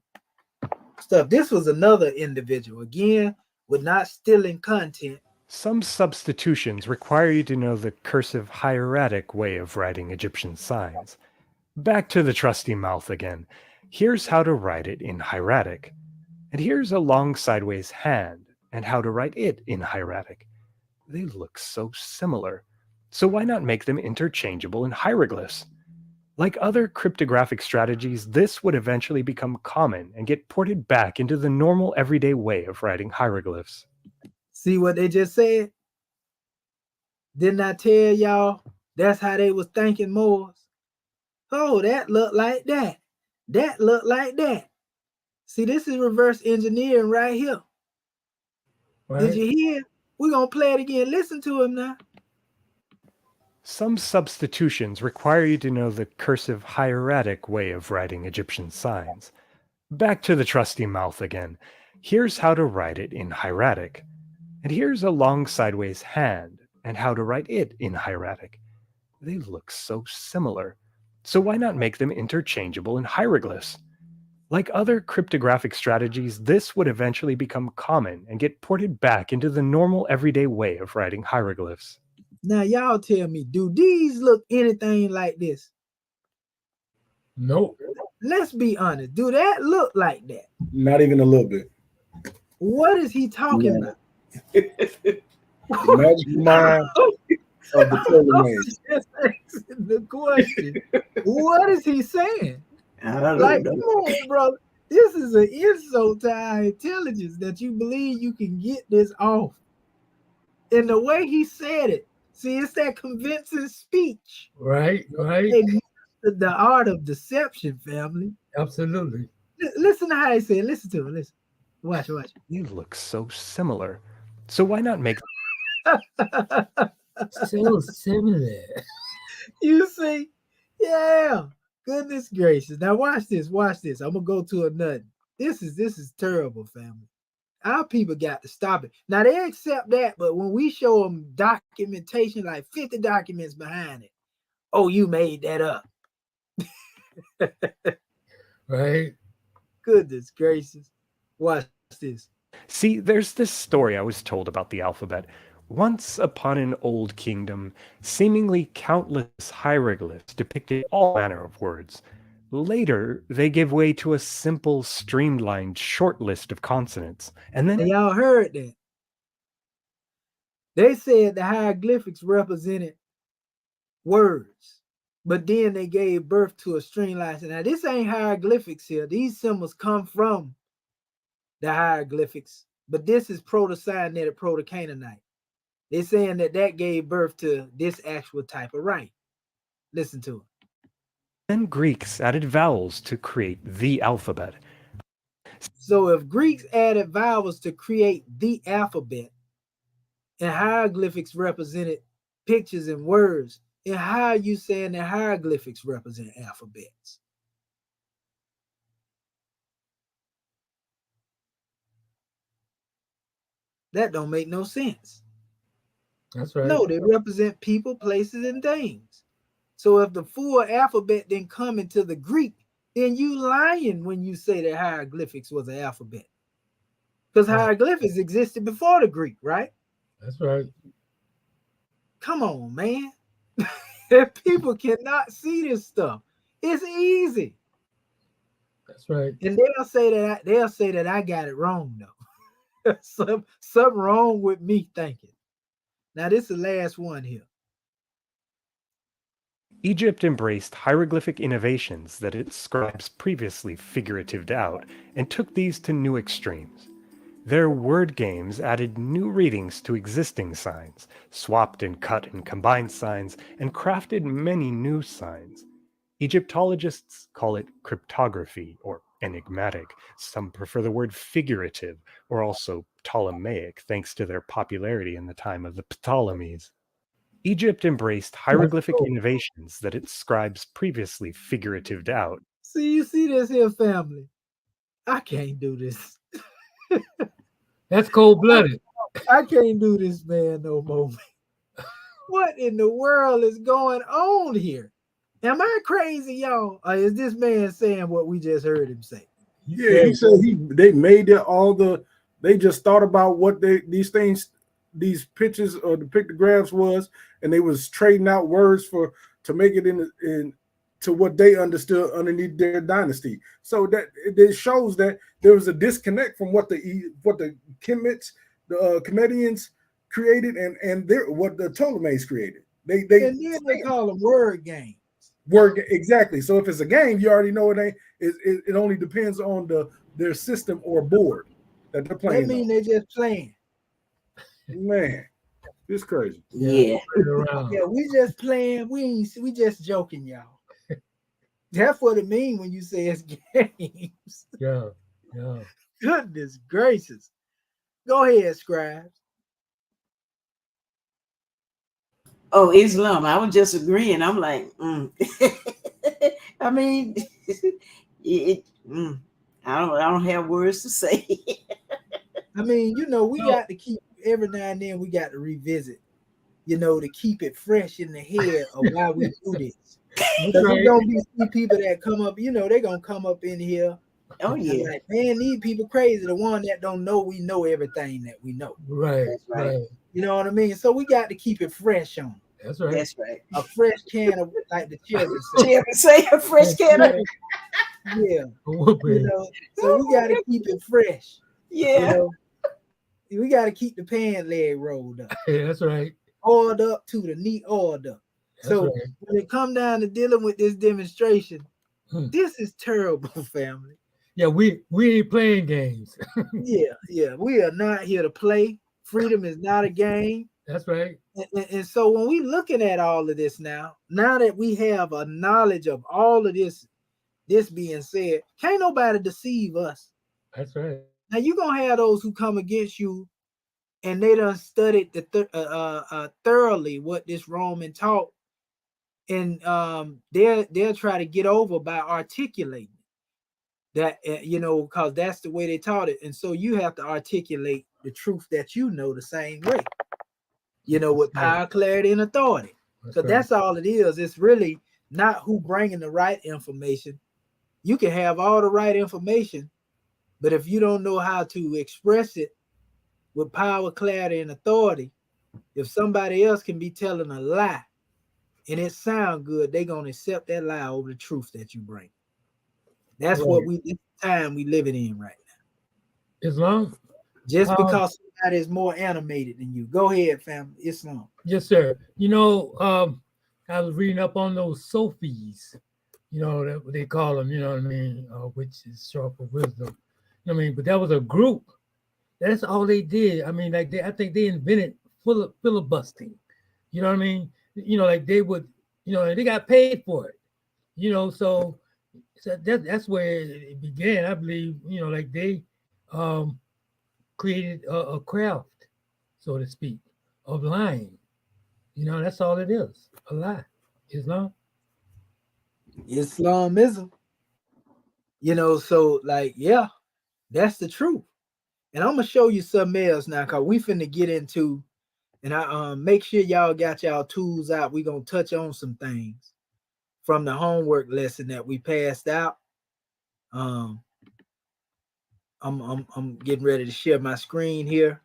stuff. This was another individual, again, with not stealing content. Some substitutions require you to know the cursive hieratic way of writing Egyptian signs. Back to the trusty mouth again. Here's how to write it in hieratic. And here's a long sideways hand, and how to write it in hieratic. They look so similar. So why not make them interchangeable in hieroglyphs? Like other cryptographic strategies, this would eventually become common and get ported back into the normal everyday way of writing hieroglyphs. See what they just said? Didn't I tell y'all that's how they was thinking Moors? Oh, that looked like that. That looked like that. See, this is reverse engineering right here. Right? Did you hear? We're going to play it again. Listen to him now. Some substitutions require you to know the cursive hieratic way of writing Egyptian signs. Back to the trusty mouth again. Here's how to write it in hieratic. And here's a long sideways hand and how to write it in hieratic. They look so similar. So why not make them interchangeable in hieroglyphs? Like other cryptographic strategies, this would eventually become common and get ported back into the normal everyday way of writing hieroglyphs. Now, y'all tell me, do these look anything like this? Nope. Let's be honest. Do that look like that? Not even a little bit. What is he talking No. about? The magic mind of the Ptolemies. Just asking the question. What is he saying? I don't Like, know. come on, brother. This is an insult to our intelligence that you believe you can get this off. And the way he said it, see, it's that convincing speech. Right. They mastered the art of deception, family. Absolutely. Listen to how he said. Listen to him. Listen. Watch. They look so similar. So why not make So similar. You see? Yeah. Goodness gracious. Now watch this. I'm gonna go to another. This is terrible, family. Our people got to stop it. Now they accept that, but when we show them documentation, like 50 documents behind it, oh, you made that up. Right. Goodness gracious. Watch this. See, there's this story I was told about the alphabet. Once upon an old kingdom, seemingly countless hieroglyphs depicted all manner of words. Later, they gave way to a simple, streamlined, short list of consonants. And then Y'all heard that. They said the hieroglyphics represented words, but then they gave birth to a streamlined. Now, this ain't hieroglyphics here. These symbols come from the hieroglyphics, but this is Proto-Sinaitic, Proto-Canaanite. They're saying that gave birth to this actual type of writing. Listen to it. Then Greeks added vowels to create the alphabet. So if Greeks added vowels to create the alphabet, and hieroglyphics represented pictures and words, and how are you saying that hieroglyphics represent alphabets? That don't make no sense. That's right. No, they represent people, places, and things. So if the full alphabet didn't come into the Greek, then you lying when you say that hieroglyphics was an alphabet. Because hieroglyphics existed before the Greek, right? That's right. Come on, man. If people cannot see this stuff, it's easy. That's right. And they'll say that I got it wrong though. Something wrong with me thinking. Now this is the last one here. Egypt embraced hieroglyphic innovations that its scribes previously figuratived out and took these to new extremes. Their word games added new readings to existing signs, swapped and cut and combined signs, and crafted many new signs. Egyptologists call it cryptography or enigmatic. Some prefer the word figurative or also Ptolemaic, thanks to their popularity in the time of the Ptolemies. Egypt embraced hieroglyphic innovations that its scribes previously figuratived out. See, you see this here, family. I can't do this. That's cold-blooded. I can't do this, man, no more. What in the world is going on here? Am I crazy, y'all? Or is this man saying what we just heard him say? Yeah, he said they made it they just thought about what these pictures or the pictographs was, and they was trading out words to make it in to what they understood underneath their dynasty. So that it shows that there was a disconnect from what the Kemites, the Comedians created and what the Ptolemies created. They call them word games. Exactly. So if it's a game, you already know it only depends on their system or board that they're playing. That means they're just playing. Man, it's crazy. Yeah. spread it around. Yeah, we just playing. We just joking, y'all. That's what it means when you say it's games. Yeah, yeah. Goodness gracious. Go ahead, Scribes. Oh, Islam. I was just agreeing. I'm like, I mean, I don't have words to say. I mean, you know, we No. got to keep every now and then we got to revisit, you know, to keep it fresh in the head of why we do this. That's Because right. there's gonna be some people that come up, you know, they're gonna come up in here Oh and yeah, like, man, these people crazy. The one that don't know we know everything that we know. Right, that's right. right. You know what I mean? So we got to keep it fresh on. That's right. That's right. A fresh can of, like the children say. Jim, say a fresh can of. Yeah. Whooping. You know, so we got to keep it fresh. You Yeah. know, we got to keep the pan leg rolled up, Yeah, that's right. oiled up to the neat oiled up. That's So right. when it come down to dealing with this demonstration, Hmm. this is terrible, family. Yeah, we ain't playing games. Yeah, we are not here to play. Freedom is not a game. That's right. And so when we looking at all of this now that we have a knowledge of all of this being said, can't nobody deceive us. That's right. Now you're gonna have those who come against you, and they done studied thoroughly what this Roman taught, and they'll try to get over by articulating that, you know, because that's the way they taught it, and so you have to articulate the truth that you know the same way, you know, with power, clarity, and authority. So that's all it is. It's really not who bringing the right information. You can have all the right information, but if you don't know how to express it with power, clarity, and authority, if somebody else can be telling a lie and it sound good, they're gonna accept that lie over the truth that you bring. That's what this time we living in right now. Islam. Just because somebody is more animated than you. Go ahead, fam. Islam. Yes, sir. You know, I was reading up on those Sophies. You know, that what they call them. You know what I mean? Which is short for wisdom. You know what I mean? But that was a group. That's all they did. I mean, like I think they invented filibustering. You know what I mean? You know, like they would. You know, and they got paid for it. You know, so that's where it began. I believe. You know, like they created a craft, so to speak, of lying. You know, that's all it is, a lie. Islam. Islamism. You know, so like, yeah, that's the truth. And I'm gonna show you something else now, cause we finna get into, and I make sure y'all got y'all tools out. We gonna touch on some things from the homework lesson that we passed out. I'm getting ready to share my screen here,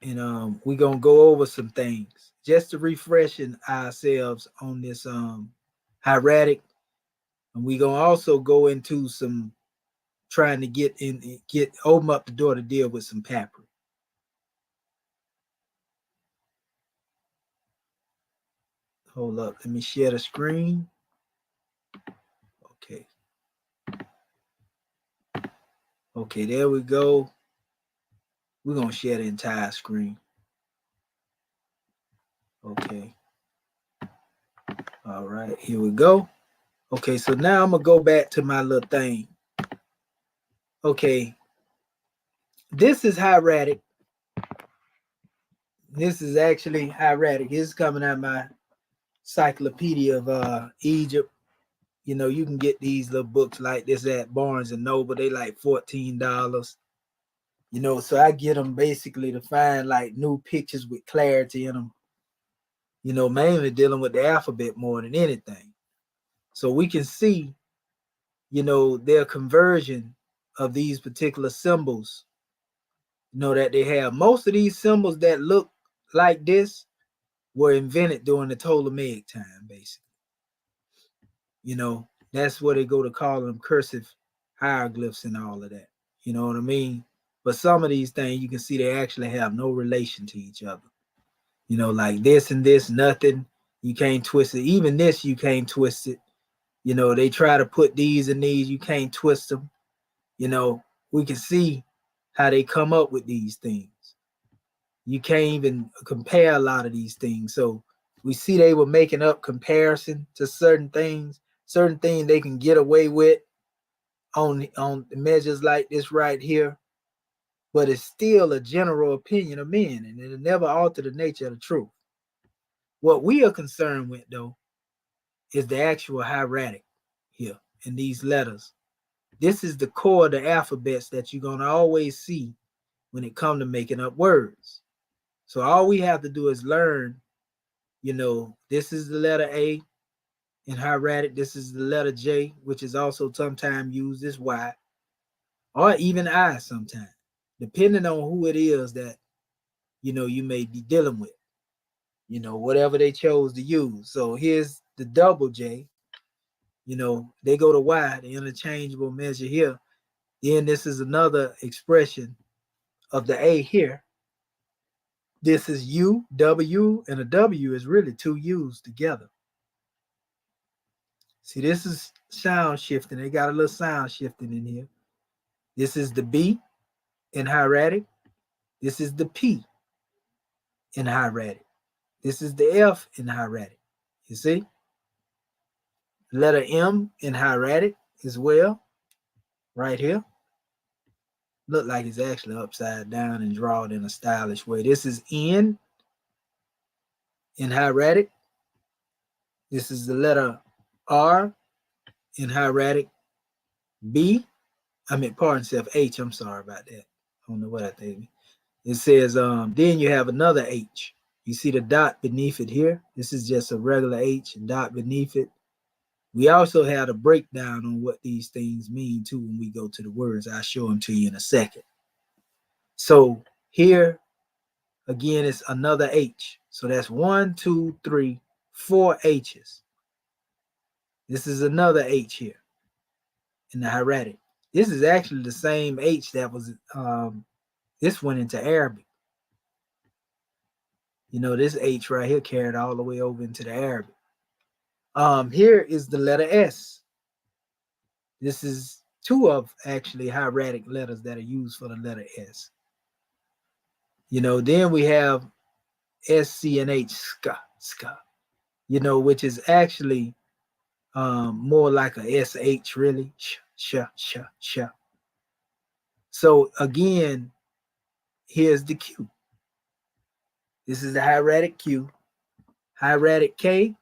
and we gonna go over some things just to refreshing ourselves on this hieratic, and we gonna also go into some trying to get open up the door to deal with some Papyrus. Hold up, let me share the screen. Okay, there we go. We're gonna share the entire screen. Okay. All right, here we go. Okay, so now I'm gonna go back to my little thing. Okay, this is hieratic. This is actually hieratic. This is coming out of my Encyclopedia of Egypt. You know, you can get these little books like this at Barnes and Noble. They like $14. You know, so I get them basically to find like new pictures with clarity in them. You know, mainly dealing with the alphabet more than anything. So we can see, you know, their conversion of these particular symbols, you know, that they have. Most of these symbols that look like this were invented during the Ptolemaic time, basically. You know, that's where they go to call them cursive hieroglyphs and all of that. You know what I mean? But some of these things, you can see they actually have no relation to each other. You know, like this and this, nothing. You can't twist it. Even this, you can't twist it. You know, they try to put these and these, you can't twist them. You know, we can see how they come up with these things. You can't even compare a lot of these things. So we see they were making up comparison to certain things they can get away with on measures like this right here. But it's still a general opinion of men, and it'll never alter the nature of the truth. What we are concerned with, though, is the actual hieratic here in these letters. This is the core of the alphabets that you're going to always see when it comes to making up words. So all we have to do is learn, this is the letter A in hieratic. This is the letter J, which is also sometimes used as Y, or even I sometimes, depending on who it is that, you may be dealing with, whatever they chose to use. So here's the double J. They go to Y, the interchangeable measure here. Then this is another expression of the A here. This is U, W, and a W is really two U's together. See, this is sound shifting. They got a little sound shifting in here. This is the B in hieratic. This is the P in hieratic. This is the F in hieratic. You see? Letter M in hieratic as well, right here. Look like it's actually upside down and drawn in a stylish way. This is N in hieratic. This is the letter R in hieratic. H, I'm sorry about that. I don't know what I think. It says, then you have another H. You see the dot beneath it here. This is just a regular H and dot beneath it. We also had a breakdown on what these things mean too when we go to the words. I'll show them to you in a second. So here, again, it's another H. So that's 1, 2, 3, 4 H's. This is another H here in the hieratic. This is actually the same H that was, this went into Arabic. This H right here carried all the way over into the Arabic. Here is the letter S. This is two of actually hieratic letters that are used for the letter S. Then we have S, C, and H, ska, which is actually more like a SH, really. Sh. So again, here's the Q. This is the hieratic Q, hieratic K,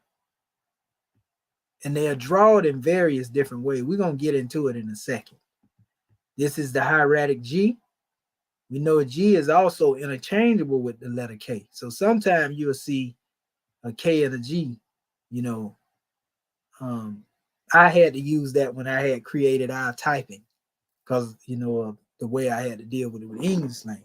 and they are drawn in various different ways. We're going to get into it in a second. This is the hieratic G. We know G is also interchangeable with the letter K. So sometimes you'll see a K and a G, I had to use that when I had created our typing because, of the way I had to deal with it with English slang.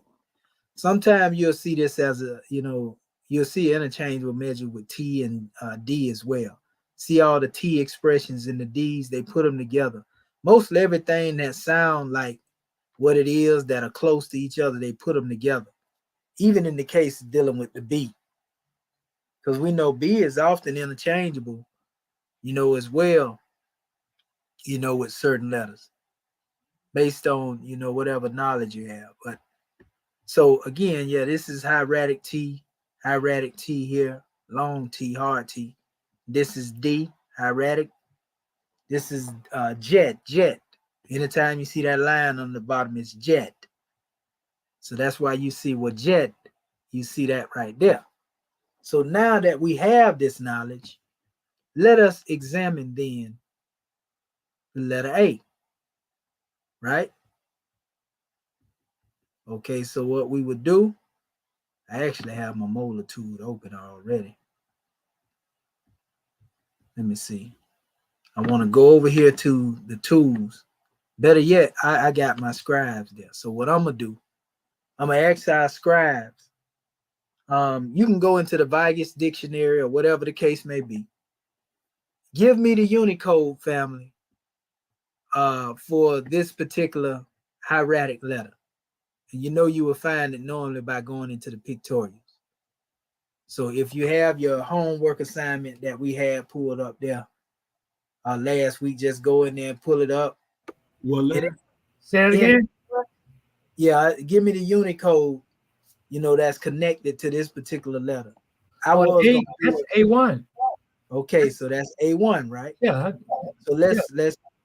Sometimes you'll see this as you'll see interchangeable measure with T and D as well. See all the T expressions in the D's, they put them together. Mostly everything that sound like what it is that are close to each other, they put them together. Even in the case of dealing with the B. Because we know B is often interchangeable, as well, with certain letters. Based on, whatever knowledge you have. But so again, yeah, this is hieratic T here, long T, hard T. This is D, hieratic. This is jet. Anytime you see that line on the bottom, it's jet. So that's why you see what jet, you see that right there. So now that we have this knowledge, let us examine then the letter A, right? Okay, so what we would do, I actually have my multitude open already. Let me see. I want to go over here to the tools. Better yet, I got my scribes there. So what I'm going to do, I'm going to ask our scribes. You can go into the Vigus dictionary or whatever the case may be. Give me the Unicode family for this particular hieratic letter. And you will find it normally by going into the pictorials. So if you have your homework assignment that we had pulled up there last week, just go in there and pull it up. Well, say it again. Yeah, give me the Unicode, that's connected to this particular letter. I Oh, was A, gonna do that's it. A1. Okay, so that's A1, right? Yeah. So let's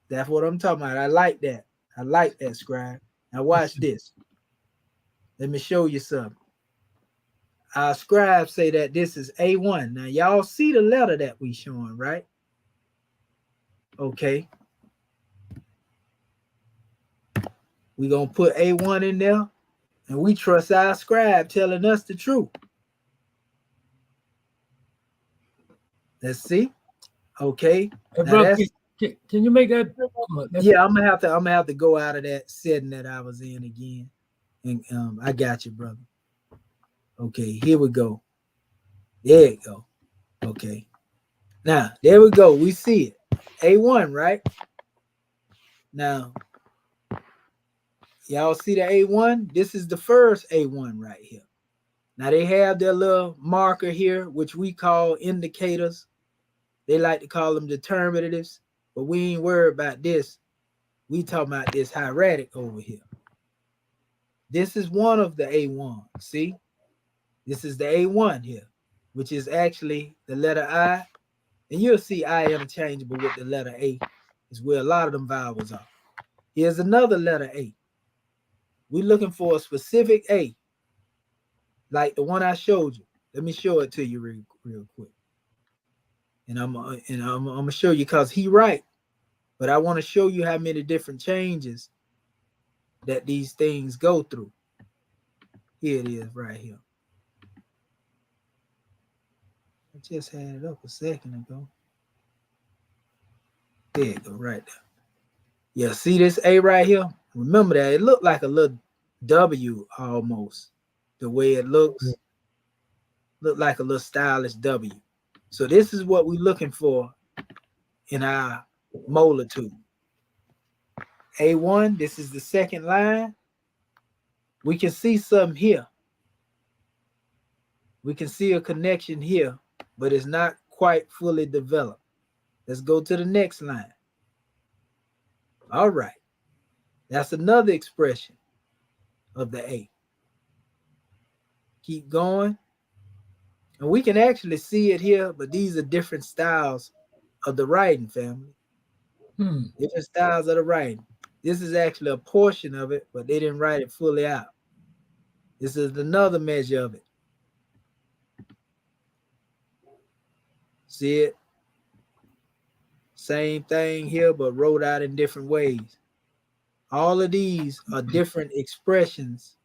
that's what I'm talking about. I like that. I like that, scribe. Now watch this. Let me show you something. Our scribes say that this is A1. Now y'all see the letter that we showing, right? Okay. We're gonna put A1 in there, and we trust our scribe telling us the truth. Let's see. Okay. Hey, Now bro, that's can you make that? yeah, I'm gonna have to go out of that setting that I was in again. And I got you, brother. Okay, here we go. There you go. Okay. Now, there we go. We see it. A1, right? Now, y'all see the A1? This is the first A1 right here. Now, they have their little marker here, which we call indicators. They like to call them determinatives, but we ain't worried about this. We talking about this hieratic over here. This is one of the A1. See? This is the A1 here, which is actually the letter I. And you'll see I interchangeable with the letter A, is where a lot of them vowels are. Here's another letter A. We're looking for a specific A, like the one I showed you. Let me show it to you real quick. And I'm gonna show you because he right, but I want to show you how many different changes that these things go through. Here it is right here. I just had it up a second ago. There you go, right there. Yeah, see this A right here? Remember that it looked like a little W almost. The way it looks, look like a little stylish W. So this is what we're looking for in our molar tool. A1, this is the second line. We can see something here. We can see a connection here, but it's not quite fully developed. Let's go to the next line. All right. That's another expression of the A. Keep going. And we can actually see it here, but these are different styles of the writing, family. Different styles of the writing. This is actually a portion of it, but they didn't write it fully out. This is another measure of it. See it? Same thing here, but wrote out in different ways. All of these are different expressions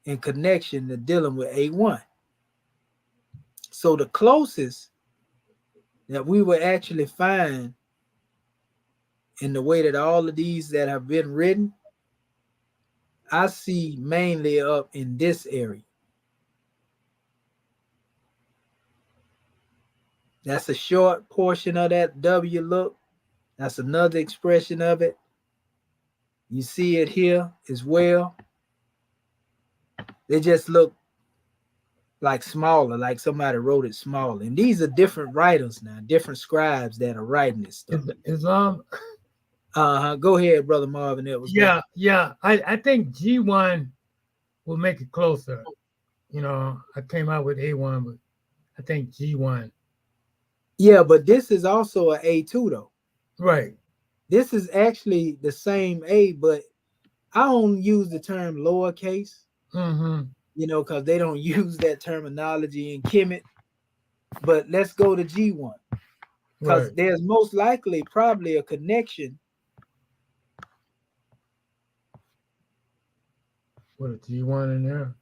in connection to dealing with A1. So the closest that we will actually find in the way that all of these that have been written, I see mainly up in this area. That's a short portion of that W look. That's another expression of it. You see it here as well. They just look like smaller, like somebody wrote it smaller. And these are different writers now, different scribes that are writing this stuff. Islam. Go ahead, Brother Marvin. Yeah. I think G1 will make it closer. I came out with A1, but I think G1. Yeah, but this is also an A2 though. Right. This is actually the same A, but I don't use the term lowercase. Because they don't use that terminology in Kemet. But let's go to G1. Because there's most likely probably a connection. What a G1 in there?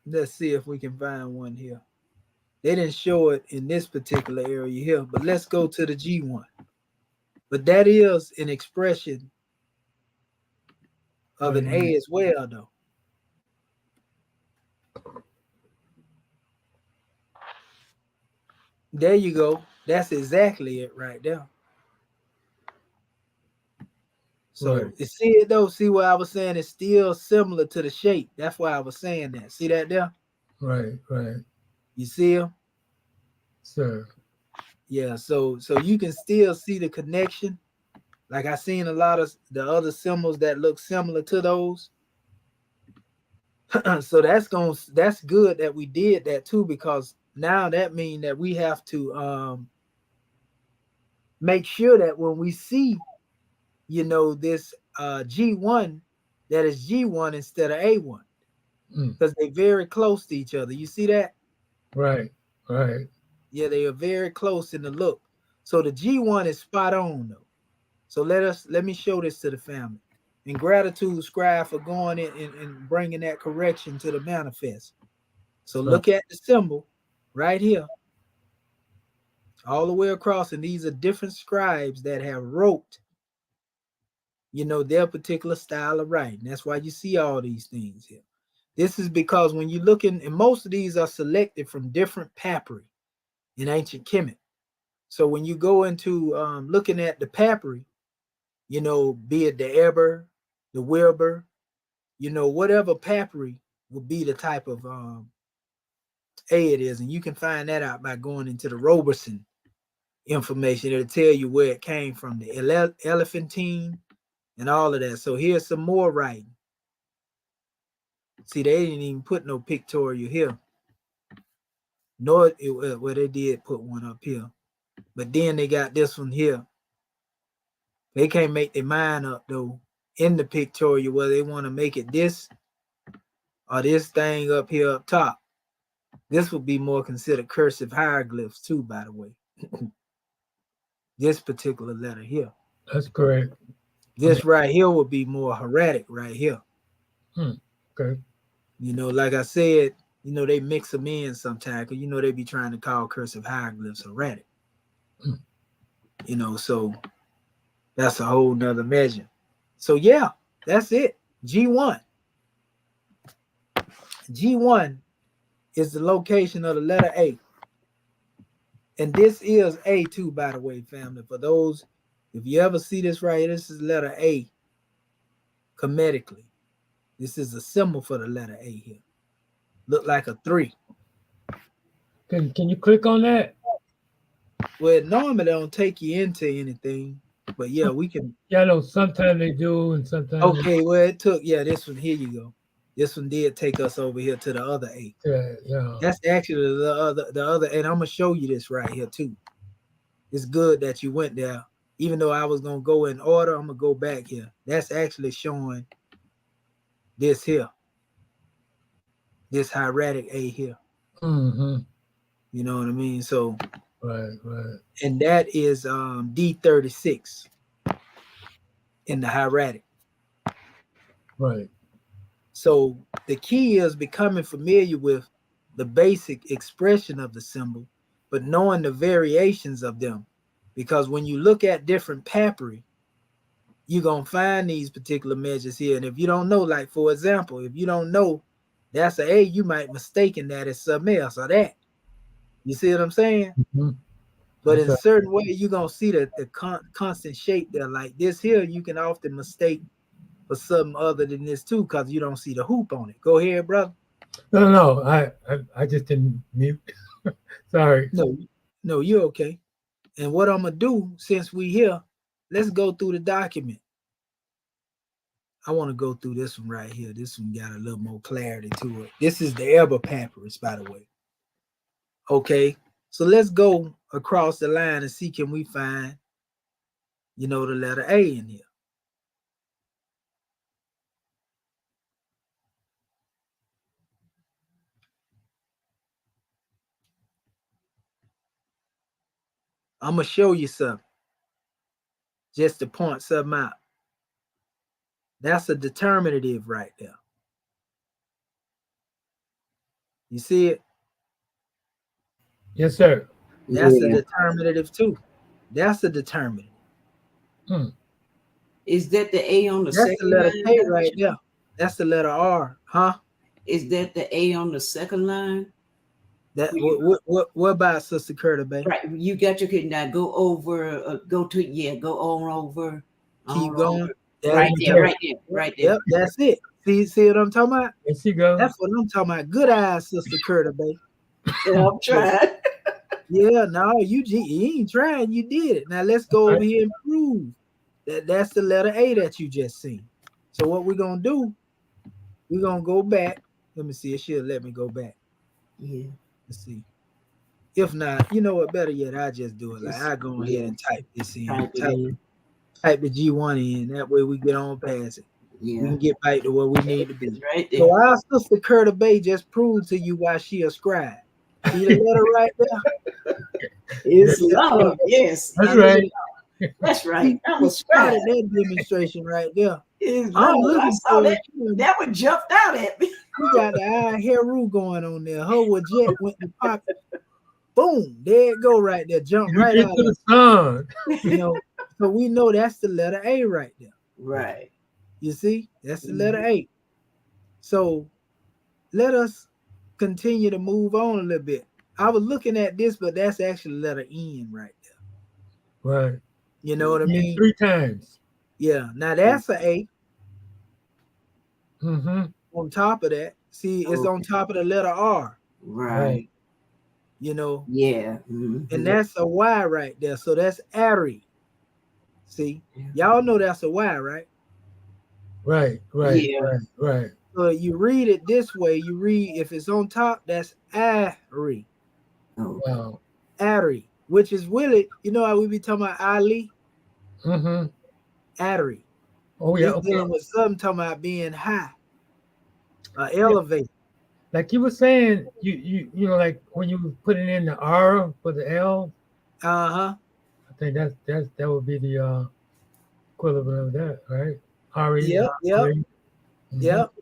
Let's see if we can find one here. They didn't show it in this particular area here, but let's go to the G1. But that is an expression of an A as well, though. There you go. That's exactly it right there. So you see it though? See what I was saying? It's still similar to the shape. That's why I was saying that. See that there? Right. You see them? Sir. Yeah, so you can still see the connection. Like I seen a lot of the other symbols that look similar to those. So that's good that we did that too, because now that means that we have to make sure that when we see, this G1, that is G1 instead of A1, because they're very close to each other. You see that? Right. Yeah, they are very close in the look. So the G1 is spot on though. So let me show this to the family. And gratitude, scribe, for going in and bringing that correction to the manifest. So look at the symbol right here, all the way across, and these are different scribes that have wrote, their particular style of writing. That's why you see all these things here. This is because when you look and most of these are selected from different papyri in ancient Kemet. So when you go into looking at the papyri, be it the Eber, the Wilbur, whatever papyri will be the type of A it is, and you can find that out by going into the Roberson information. It'll tell you where it came from, the elephantine and all of that. So here's some more writing. See, they didn't even put no pictorial here. Nor well, they did put one up here, but then they got this one here. They can't make their mind up though in the pictorial whether they want to make it this or this thing up here up top. This would be more considered cursive hieroglyphs too, by the way. This particular letter here. That's correct. This right here would be more hieratic right here. Okay. Like I said, they mix them in sometimes because, they be trying to call cursive hieroglyphs hieratic. So that's a whole nother measure. So yeah, that's it. G1. G1 is the location of the letter A. And this is A2, by the way, family. For those, if you ever see this right here, this is letter A Kemetically. This is a symbol for the letter A here. Look like a 3. Can you click on that? Well, it normally don't take you into anything, but yeah, we can. Yeah, I know sometimes they do and sometimes. Okay, well, it took, this one, here you go. This one did take us over here to the other A. Yeah. That's actually the other, and I'm gonna show you this right here too. It's good that you went there. Even though I was gonna go in order, I'm gonna go back here. That's actually showing this here. This hieratic A here. You know what I mean? So right. And that is D36 in the hieratic. Right. So the key is becoming familiar with the basic expression of the symbol, but knowing the variations of them. Because when you look at different papyri, you're going to find these particular measures here. And if you don't know, like for example, if you don't know that's an A, you might mistaken that as something else or that. You see what I'm saying? But in certain way, you're going to see the constant shape there. Like this here, you can often mistake for something other than this too, because you don't see the hoop on it. Go ahead, brother. No, I just didn't mute. Sorry. No, you're okay. And what I'm gonna do, since we here, let's go through the document. I want to go through this one right here. This one got a little more clarity to it. This is the Eber Papyrus, by the way. Okay, so let's go across the line and see, can we find, the letter A in here. I'm gonna show you something, just to point something out. That's a determinative right there. You see it? Yes, sir. That's a determinative too. That's a determinative. Is that the A on the That's second the letter line? K right there. That's the letter R, huh? Is that the A on the second line? That what about Sister Curta, babe? Right, you got your kid now. Go over, go on over. Keep going. Right there. Yep, that's it. See what I'm talking about? There she goes. That's what I'm talking about. Good eyes, Sister Curta, babe. Yeah, I'm trying. Yeah, no, you ain't trying. You did it. Now let's go over here and prove that that's the letter A that you just seen. So what we're gonna do? We're gonna go back Let me see. It should let me go back. Yeah. Let's see. If not, you know what? Better yet, I just do it. Like Just- I go ahead and type this in. Type it in. Type the G1 in. That way we get on past it. We Yeah. can get back to where we need to be. It's right there. So our sister Curta Bay just proved to you why she a scribe. See the letter right there? It's Yes, love. Yes. That's It's right. love. That's right. That We was started right. that demonstration right there. It's I'm love. I looking saw for that. it. too. That one jumped out at me. We got the eye hair rule going on there. Her with jet went to pop. Boom. There it go right there. Jump You right get out to of the it. sun. You know, so we know that's the letter A right there. Right. You see? That's the letter A. So let us continue to move on a little bit. I was looking at this, but that's actually letter N right there. Right. You know what I Yeah, mean? 3 times. Yeah. Now that's an A Mm-hmm. on top of that. See, it's on top of the letter R, Right. you know, Yeah. and that's a Y right there. So that's Ari. See, y'all know that's a Y, right? Right. Yeah. Right. So you read it this way. You read, if it's on top, that's Ari. Oh. Wow. Ari, which is really, you know how we be talking about Ali? Mm-hmm. Ari. Oh yeah. It's Okay. dealing with something talking about being high, elevated. Like you were saying, you know, like when you putting in the R for the L, Uh-huh. I think that would be the equivalent of that, right? R-E, Yep, yep, R-E. yep,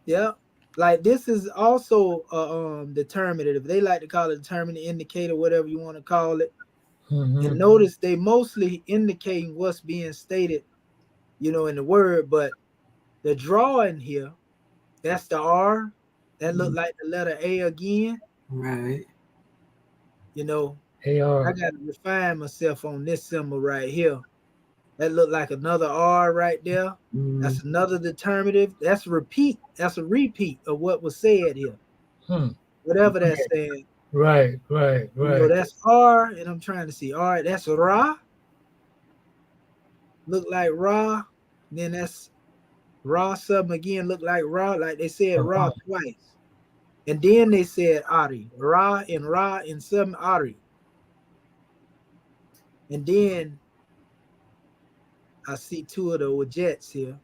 yep. Like this is also determinative. They like to call it determinant indicator, whatever you want to call it. Mm-hmm. And notice they mostly indicate what's being stated, you know, in the word, but the drawing here, that's the R. That look like the letter A again. Right. You know, A-R. I got to refine myself on this symbol right here. That look like another R right there. That's another determinative. That's a repeat. That's a repeat of what was said here. Whatever that's saying. Right. You know, that's R, and I'm trying to see. All right, that's Ra. Look like Ra. Then that's Ra something again. Look like Ra. Like they said Ra twice. And then they said Ari. Ra and some Ari. And then I see two of the jets here.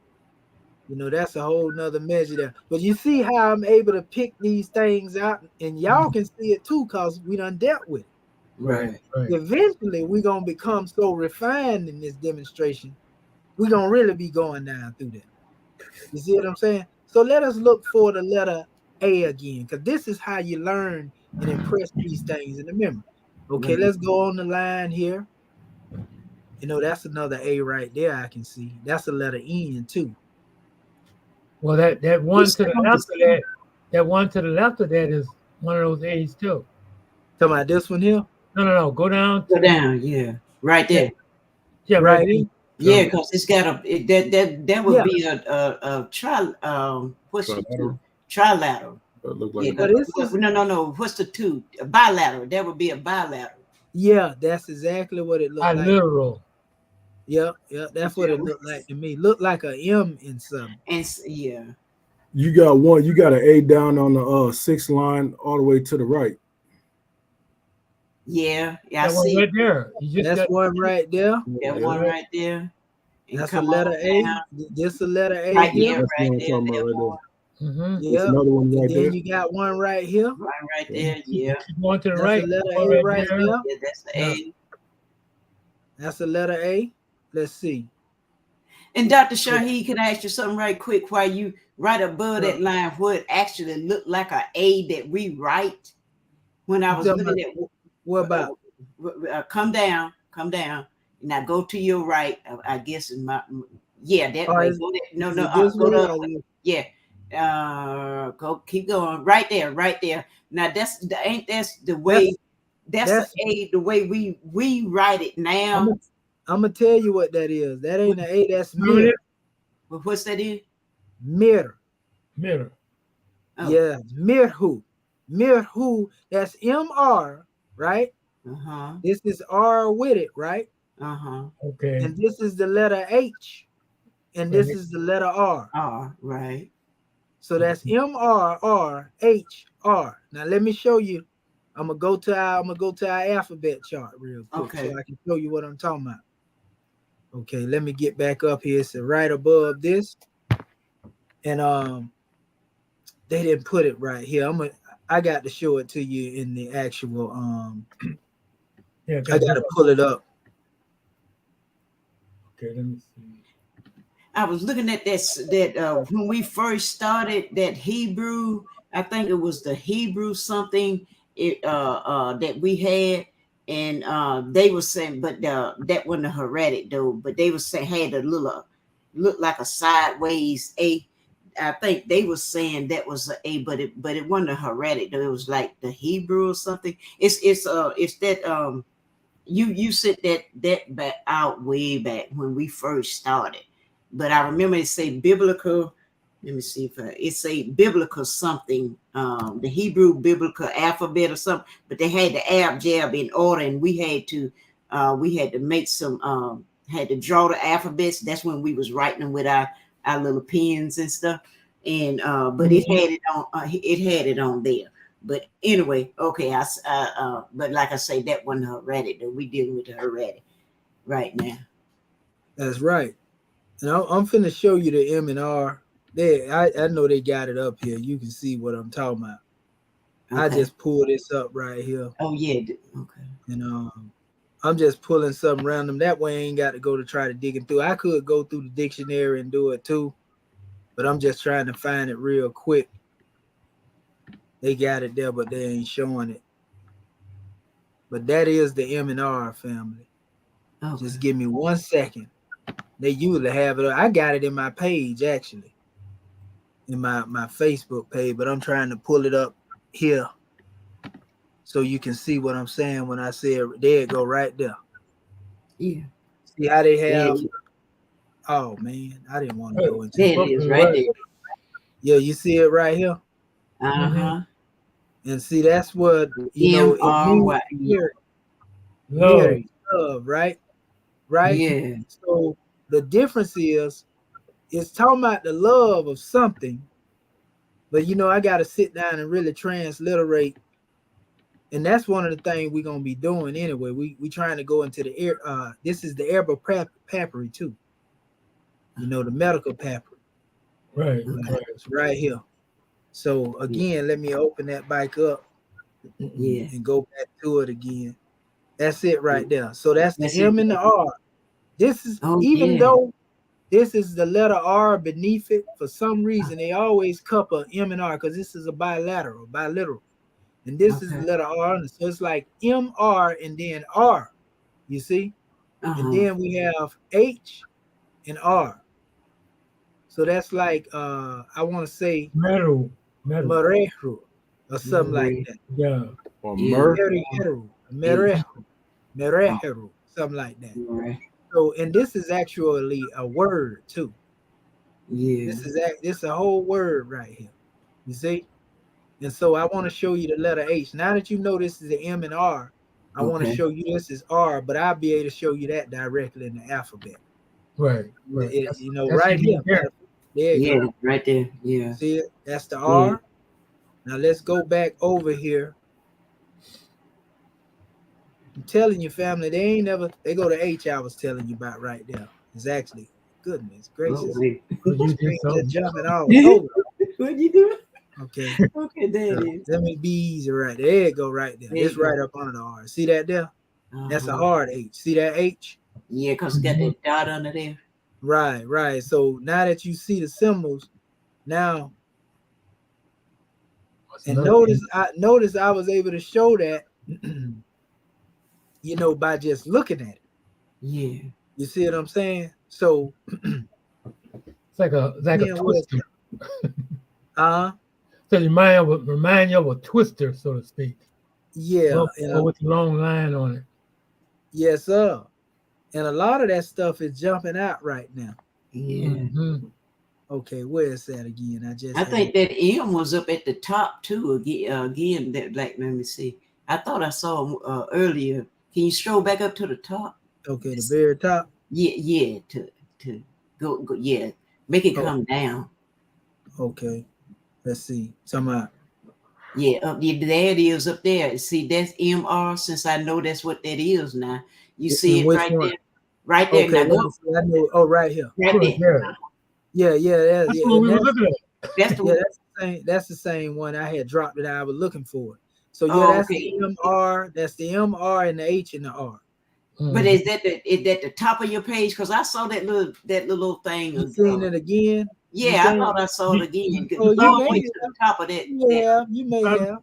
You know, that's a whole nother measure there. But you see how I'm able to pick these things out, and y'all can see it too, because we done dealt with it. Right. Eventually, we're going to become so refined in this demonstration, we're going to really be going down through that. You see what I'm saying? So let us look for the letter A again, because this is how you learn and impress these things in the memory. Okay, let's go on the line here. You know, that's another A right there I can see. That's a letter N too. Well, that one to the left of that one to the left of that is one of those A's too. Talking about this one here? No. Go down. Go down. Yeah. Right there. Yeah, Right there. here. Yeah, because it's got that would Yeah. be a what's the two? Trilateral. That look like Yeah, But this is- no. What's the two? A bilateral. That would be a bilateral. Yeah, that's exactly what it looked like. Literal. Yep, that's what it looked like to me. Looked like a M in something. And yeah. You got one. You got an A down on the sixth line all the way to the right. Yeah, I That one see. right there. You just That's got one right there. That one right there. And That's a come letter on A. down. This a letter A Right, here. yeah, That's right what I'm there. talking That about right one. Mm-hmm. Yeah. There's another one right And then there. you got one right here. Right there. Yeah. Keep going to the That's right. a letter One A right there. there. Yeah, that's the A. That's a letter A. Let's see. And Dr. Shaheed, can I ask you something right quick while you right above that line where it actually looked like an A that we write when I was looking at What about? Come down. Now go to your right. I guess in my that way. Go there. No, go the other way. Yeah. Go keep going. Right there. Now that's the way that's the way we write it now. I'm gonna tell you what that is. That ain't an A, that's mirror. What's that in? Mirror. Oh. Yeah, mirhu. Mirhu, that's MR, right? This is R with it, right? Okay. And this is the letter H. And this is the letter R. Right. So that's MRRHR. Now let me show you. I'm gonna go to our alphabet chart real quick Okay. so I can show you what I'm talking about. Okay, let me get back up here. So right above this, and they didn't put it right here. I got to show it to you in the actual Yeah, I got to pull it up. Okay, let me see. I was looking at that when we first started that Hebrew, I think it was the Hebrew something that we had, and they were saying, but that wasn't a Hieratic though. But they were saying had a little look like a sideways A. I think they were saying that was a A, but it wasn't a Hieratic though. It was like the Hebrew or something. It's that you sent that back out way back when we first started. But I remember it say biblical. Let me see if it say biblical something, the Hebrew biblical alphabet or something. But they had the Arab jab in order, and we had to make some had to draw the alphabets. That's when we was writing them with our little pens and stuff. And but it had it on there. But anyway, okay. But like I say, that wasn't Hieratic. Though we dealing with the Hieratic right now. That's right. And I'm finna show you the M and R. I know they got it up here. You can see what I'm talking about. Okay. I just pulled this up right here. Oh yeah. Okay. And I'm just pulling something random. That way I ain't got to go to try to dig it through. I could go through the dictionary and do it too, but I'm just trying to find it real quick. They got it there, but they ain't showing it. But that is the M and R family. Okay. Just give me 1 second. They usually have it. I got it in my page actually, in my Facebook page, but I'm trying to pull it up here so you can see what I'm saying when I say it. There it go right there. Yeah. See how they have. Yeah. Oh man, I didn't want to go into there. It is right there. Yeah, you see it right here. Uh-huh. And see, that's what you know. It means love, right? Right. Yeah. So the difference is, it's talking about the love of something, but you know, I got to sit down and really transliterate. And that's one of the things we're gonna be doing anyway. We trying to go into the air. This is the Eber Papyrus too. You know, the medical papyrus. Right. It's right here. So again, let me open that bike up. Yeah. And go back to it again. That's it right there. So that's the M and the R. This is though this is the letter R beneath it, for some reason they always couple M and R because this is a bilateral. And this is the letter R. So it's like M-R and then R, you see? And then we have H and R. So that's like, I want to say Medu. Merehu or something like that. Yeah. Or Merehu, something like that. Right. So, and this is actually a word too. Yeah. This is a whole word right here. You see? And so I want to show you the letter H. Now that you know this is the M and R, I want to show you this is R, but I'll be able to show you that directly in the alphabet. Right. You know, right here. There you go. Right there. Yeah. See it? That's the R. Yeah. Now let's go back over here. I'm telling you, family, they go to H I was telling you about right there. It's actually, goodness gracious. Just jumping all over. What you doing? Okay. Okay, there it is. Let me be easy right there. There it go right there. It's right up under the R. See that there? That's a hard H. See that H? Yeah, because it got that dot under there. Right. So now that you see the symbols, now and notice I was able to show that you know, by just looking at it. Yeah. You see what I'm saying? So it's like a twister. So remind you of a twister, so to speak. Yeah. With a long line on it. Yes, sir. And a lot of that stuff is jumping out right now. Yeah. Mm-hmm. Okay, where is that again? I think that M was up at the top too. Again, that let me see. I thought I saw him earlier. Can you scroll back up to the top? Okay, the very top. Yeah. To go. Yeah, make it come down. Okay. Let's see. Talking about Yeah, there it is up there. See, that's MR. Since I know that's what that is now, you see it which right one? there, right there. Okay, Now let go me see. I know. Oh, right here. right there. Yeah, Yeah, that's yeah, what and we were looking at. That's the yeah, that's the same. That's the same one I had dropped it. I was looking for it. So yeah, oh, that's okay. the MR. That's the MR and the H and the R. But is that the top of your page? Because I saw that little thing. You seen it again? You Yeah, I seen thought it? I saw it again. Oh, Go you all the may way to the top of that. You may have. You may Um, have.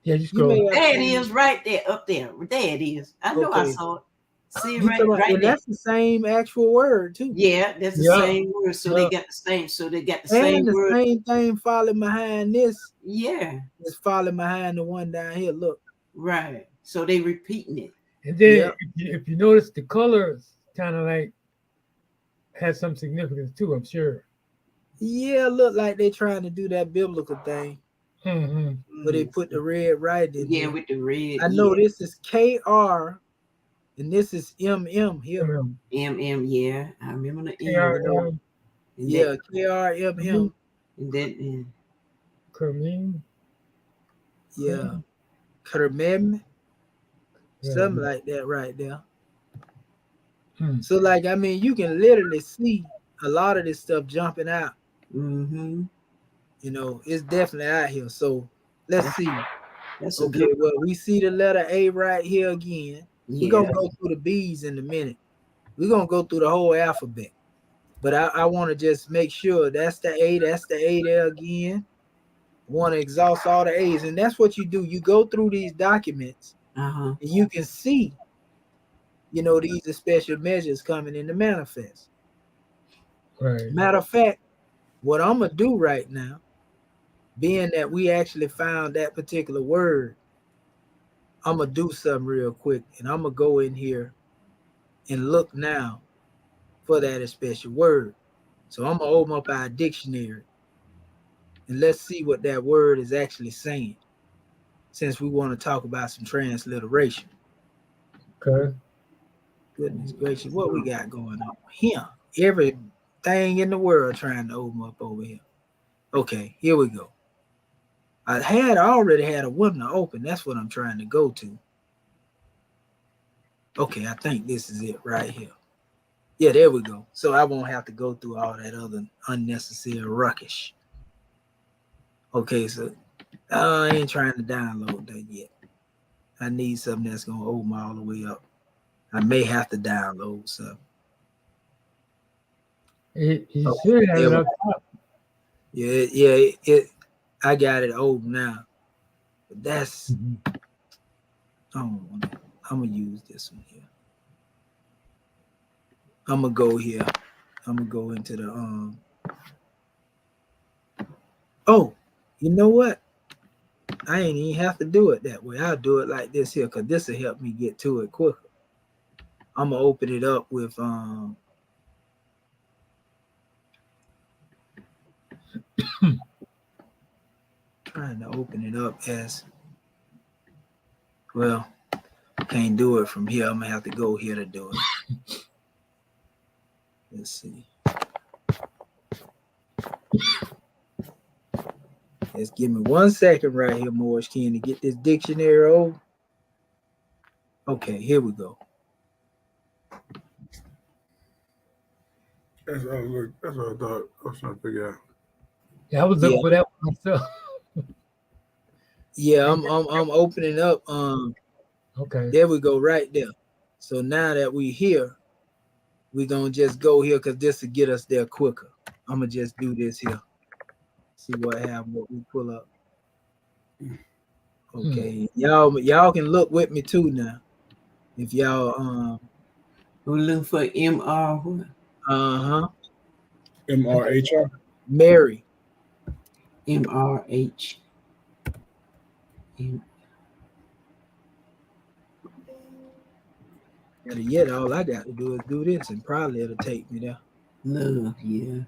Yeah, you You scroll. may have. There it seen is, right there, up there. There it is. I know I Okay. saw it. See it You talking about, right and there. that's the same actual word too. Yeah, that's the Yeah. same word. So they got the same. So they got the And same the word. same thing following behind this Yeah, is following behind the one down here. Look. right. So they repeating it. And then Yep. if you notice, the colors kind of like has some significance too, I'm sure. Yeah, look like they trying to do that biblical thing, Mm-hmm. but they put the red right in Yeah, here. with the red. I know this is KR and this is MM here. MM. Yeah, I remember the M. KRM, And Yeah, that, KRMM. and that. Kermim. Yeah, Kermem, Yeah. something like that right there. Hmm. So, like, I mean, you can literally see a lot of this stuff jumping out. Mm-hmm. You know, it's definitely out here. So, let's see. That's a Okay, good. well, we see the letter A right here again. We're Yeah. going to go through the B's in a minute. We're going to go through the whole alphabet. But I want to just make sure that's the A there again. Want to exhaust all the A's. And that's what you do. You go through these documents Uh-huh. and you can see, you know, these are special measures coming in the manifest. Right. Matter of fact, what I'm going to do right now, being that we actually found that particular word, I'm going to do something real quick. And I'm going to go in here and look now for that special word. So I'm going to open up our dictionary. And let's see what that word is actually saying, since we want to talk about some transliteration. Okay. Goodness gracious, what we got going on here? Everything in the world trying to open up over here. Okay, here we go. I already had a window open. That's what I'm trying to go to. Okay, I think this is it right here. Yeah, there we go. So I won't have to go through all that other unnecessary ruckish. Okay, so I ain't trying to download that yet. I need something that's gonna open all the way up. I may have to download something. You should have it up top. Yeah. I got it open now. But that's I'm gonna use this one here. I'm gonna go here. I'm gonna go into the Oh, you know what? I ain't even have to do it that way. I'll do it like this here because this will help me get to it quicker. I'm gonna open it up with trying to open it up as well. Can't do it from here. I'm gonna have to go here to do it. Let's see. Just give me 1 second right here, Morris King, to get this dictionary over. Okay, here we go. That's what I thought. I was trying to figure out. Yeah, I was looking for that one myself. Yeah, I'm opening up. Okay. There we go, right there. So now that we here, we're gonna just go here because this will get us there quicker. I'm gonna just do this here. See what we pull up. Okay, y'all can look with me too now. If y'all We're looking for MR. What? MRHR. Mary. MRH. Better yet, all I got to do is do this, and probably it'll take me there. Love, yeah.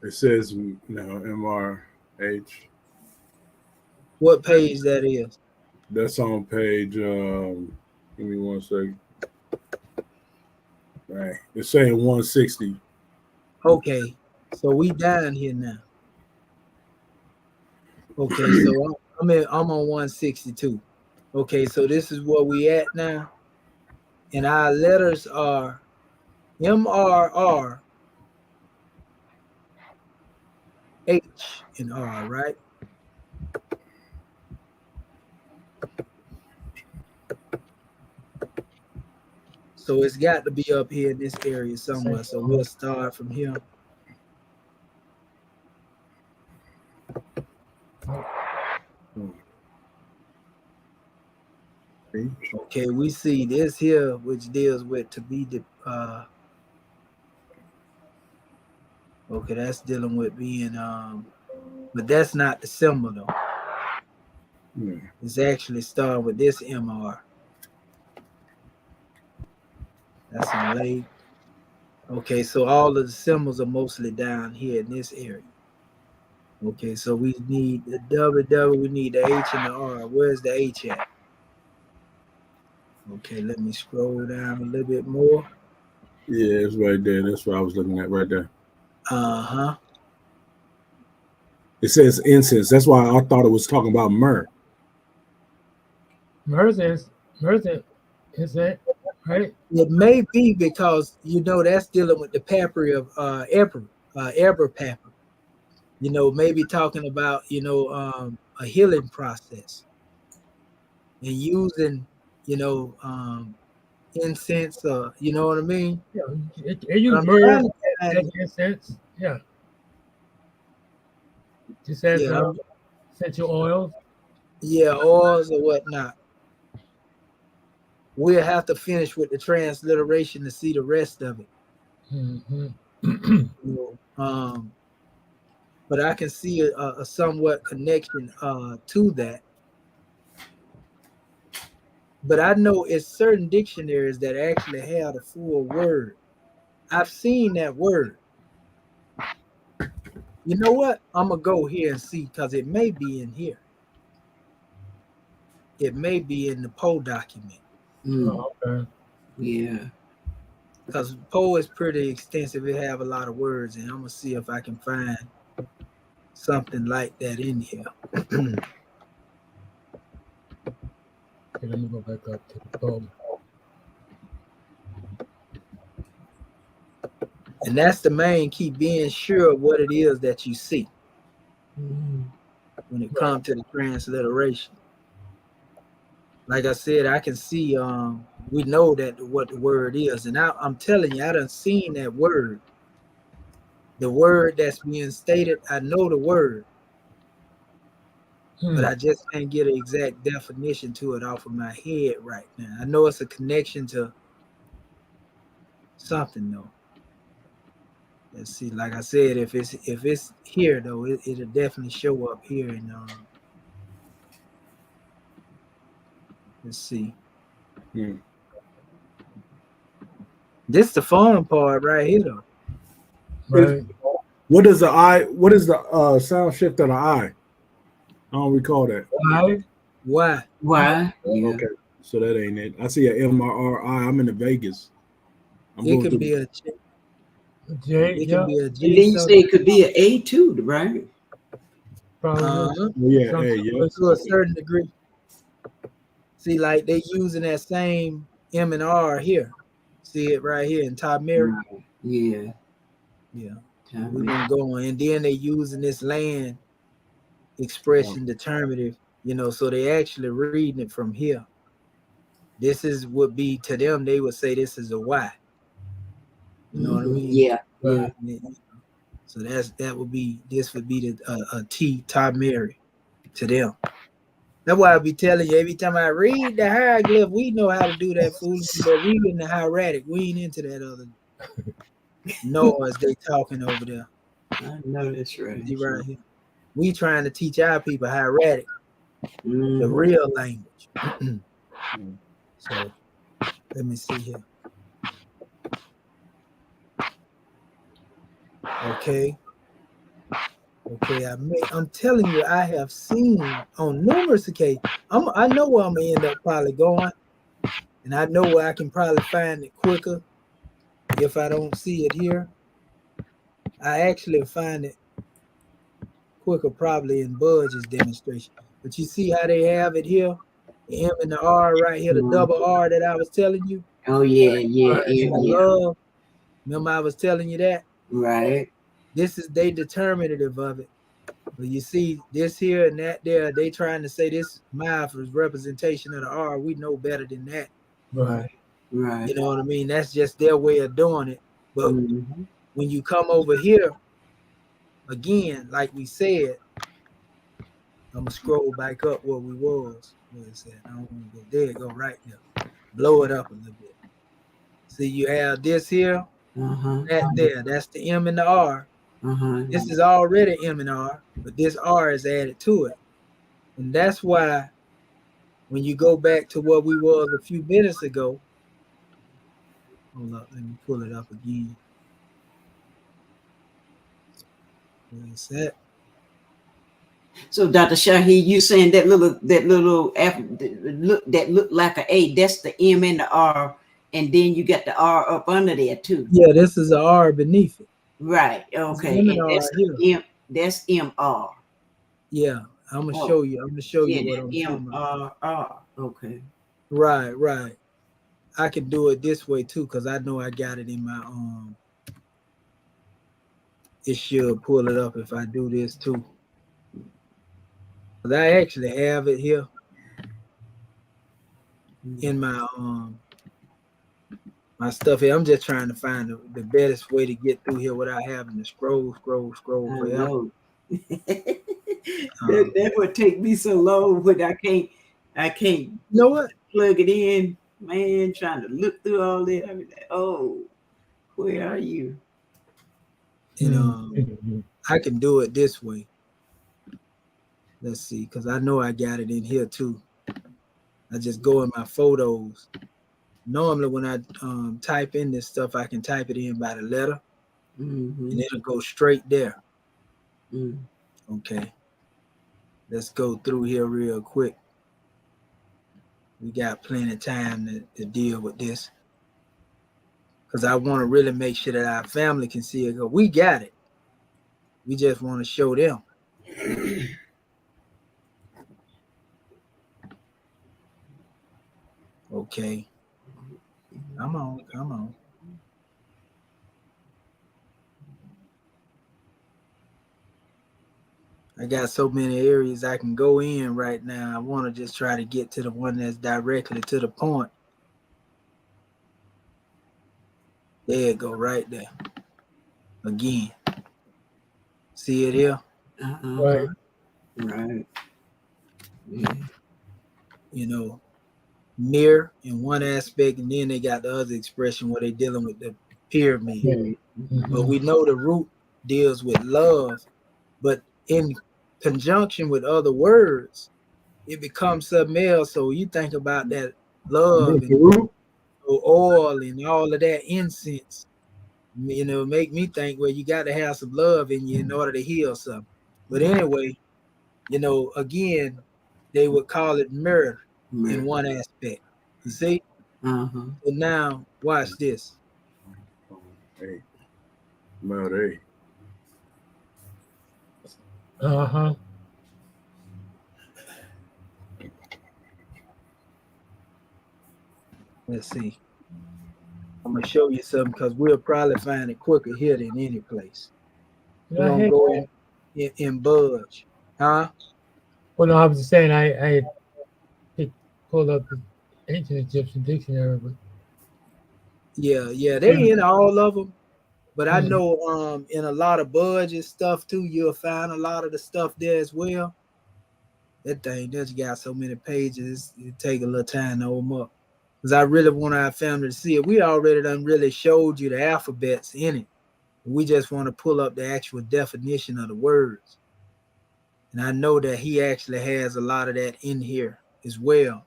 It says MRH. What page that is? That's on page. Give me 1 second. Right, it's saying 160. Okay, so we down here now. Okay, so I'm on 162. Okay, so this is where we at now. And our letters are MRR, H, and R, right? So it's got to be up here in this area somewhere. So we'll start from here. Okay, we see this here, which deals with to be the okay, that's dealing with being but that's not the symbol though. It's actually starting with this MR. That's a late. Okay, so all of the symbols are mostly down here in this area. Okay, so we need the W, we need the H and the R. Where's the H at? Okay, let me scroll down a little bit more. Yeah, it's right there. That's what I was looking at right there. Uh-huh. It says incense. That's why I thought it was talking about myrrh. Myrrh is that right? It may be because that's dealing with the papyri of Eber papyrus. Maybe talking about a healing process and using incense, you know what I mean? Yeah, it use myrrh as incense. Yeah. Just as essential oils. Yeah, oils or whatnot. We'll have to finish with the transliteration to see the rest of it. But I can see a somewhat connection to that. But I know it's certain dictionaries that actually have the full word. I've seen that word. You know what? I'm going to go here and see because it may be in here. It may be in the Poe document. Mm. Okay. Yeah. Because Poe is pretty extensive. It have a lot of words, and I'm going to see if I can find something like that in here. Okay, let me go back up to the Poe. And that's the main key, being sure of what it is that you see when it comes to the transliteration. Like I said, I can see, we know that what the word is. And I'm telling you, I done seen that word. The word that's being stated, I know the word. But I just can't get an exact definition to it off of my head right now. I know it's a connection to something though. Let's see, like I said, if it's here though, it'll definitely show up here. And let's see. This is the fun part right here though. Right. What is the sound shift of the I? I don't recall that. Why? Yeah. Okay, so that ain't it. I see a MRRI. I'm in the Vegas. It could be a J. It can be a G. And then you say it could be an A too, right? Probably. Yeah, A, yeah. To a certain degree. See, like they using that same M and R here. See it right here in top mirror. Yeah. Yeah. We're gonna go on, and then they using this land expression determinative, so they actually reading it from here. This is would be to them, they would say this is a Y. You know what I mean? Yeah. Yeah. So this would be the a T top Mary to them. That's why I be telling you every time I read the hieroglyph, we know how to do that foolishness, but we in the hieratic. We ain't into that other noise they talking over there. I know that's right. Right here. We trying to teach our people hieratic, the real language. So let me see here. Okay, I'm telling you, I have seen on numerous occasions. I know where I'm gonna end up probably going, and I know where I can probably find it quicker if I don't see it here. I actually find it quicker probably in Budge's demonstration. But you see how they have it here? The M and the R right here, the double R that I was telling you. Oh yeah, yeah, And the yeah. love. Remember I was telling you that? Right. This is they determinative of it. But you see this here and that there, they trying to say this mouth is representation of the R. We know better than that. Right. Right. You know what I mean? That's just their way of doing it. But Mhm. when you come over here, again, like we said, I'm gonna scroll back up where we was. Where it said, I don't want to go there. Go right there. Blow it up a little bit. See, you have this here, Uh-huh. that there. That's the M and the R. Uh-huh. This is already M and R, but this R is added to it. And that's why when you go back to what we was a few minutes ago, hold up, let me pull it up again. Where's that? So Dr. Shahi, you saying that little that look like an A, that's the M and the R, and then you got the R up under there too. Yeah, this is an R beneath it. Right. Okay. M And and R that's here. the M, that's MR. Yeah, I'm gonna Oh, show you. I'm gonna show Yeah, you what that I'm talking about. MRR. Okay. Right. I can do it this way too, because I know I got it in my it should pull it up if I do this too. Because I actually have it here in my stuff here. I'm just trying to find the best way to get through here without having to scroll I forever. know. that would take me so long, but I can't You know what? plug it in, man. Trying to look through all that. I mean, oh, where are you? And I can do it this way. Let's see, because I know I got it in here too. I just go in my photos. Normally, when I type in this stuff, I can type it in by the letter, and it'll go straight there. Okay. Let's go through here real quick. We got plenty of time to deal with this. Because I want to really make sure that our family can see it. We got it. We just want to show them. Okay. Come on. I got so many areas I can go in right now. I want to just try to get to the one that's directly to the point. There it go, right there. Again. See it here? Right. Right. Yeah. You know, mirror in one aspect, and then they got the other expression where they're dealing with the pyramid. But we know the root deals with love, but in conjunction with other words, it becomes something else. So you think about that love and oil and all of that incense, you know, make me think, well, you got to have some love in you in order to heal something. But anyway, you know, again, they would call it mirror in one aspect. You see? So now watch this. Hey, Mount A. Let's see. I'm gonna show you something because we'll probably find it quicker here than any place. We're gonna go in Budge. Huh? Well, no, I was just saying I pulled up the ancient Egyptian dictionary, but Yeah, they in all of them. But I know in a lot of Budge's stuff too, you'll find a lot of the stuff there as well. That thing just got so many pages, it take a little time to open up. Because I really want our family to see it. We already done really showed you the alphabets in it. We just want to pull up the actual definition of the words. And I know that he actually has a lot of that in here as well.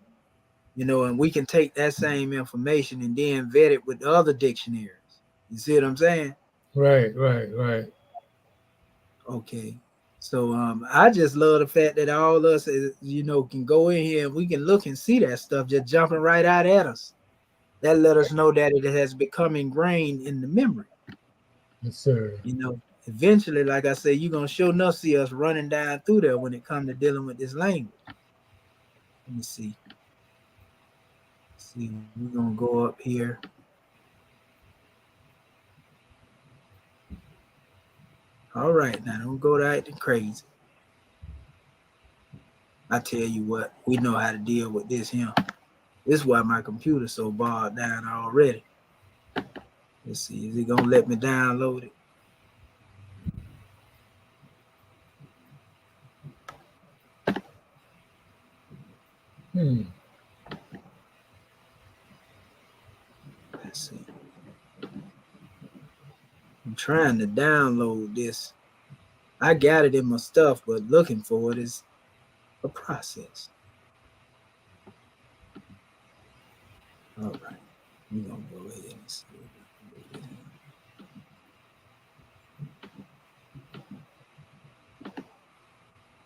You know, and we can take that same information and then vet it with other dictionaries. You see what I'm saying? Right. Okay. So I just love the fact that all of us, you know, can go in here and we can look and see that stuff just jumping right out at us. That let us know that it has become ingrained in the memory. Yes, sir. You know, eventually, like I say, you're gonna sure enough see us running down through there when it comes to dealing with this language. Let me see. See, we're gonna go up here. All right, now don't go to acting crazy. I tell you what, we know how to deal with this here. This is why my computer's so bogged down already. Let's see, is it gonna let me download it? Let's see. I'm trying to download this. I got it in my stuff, but looking for it is a process. All right, we're gonna go ahead and see.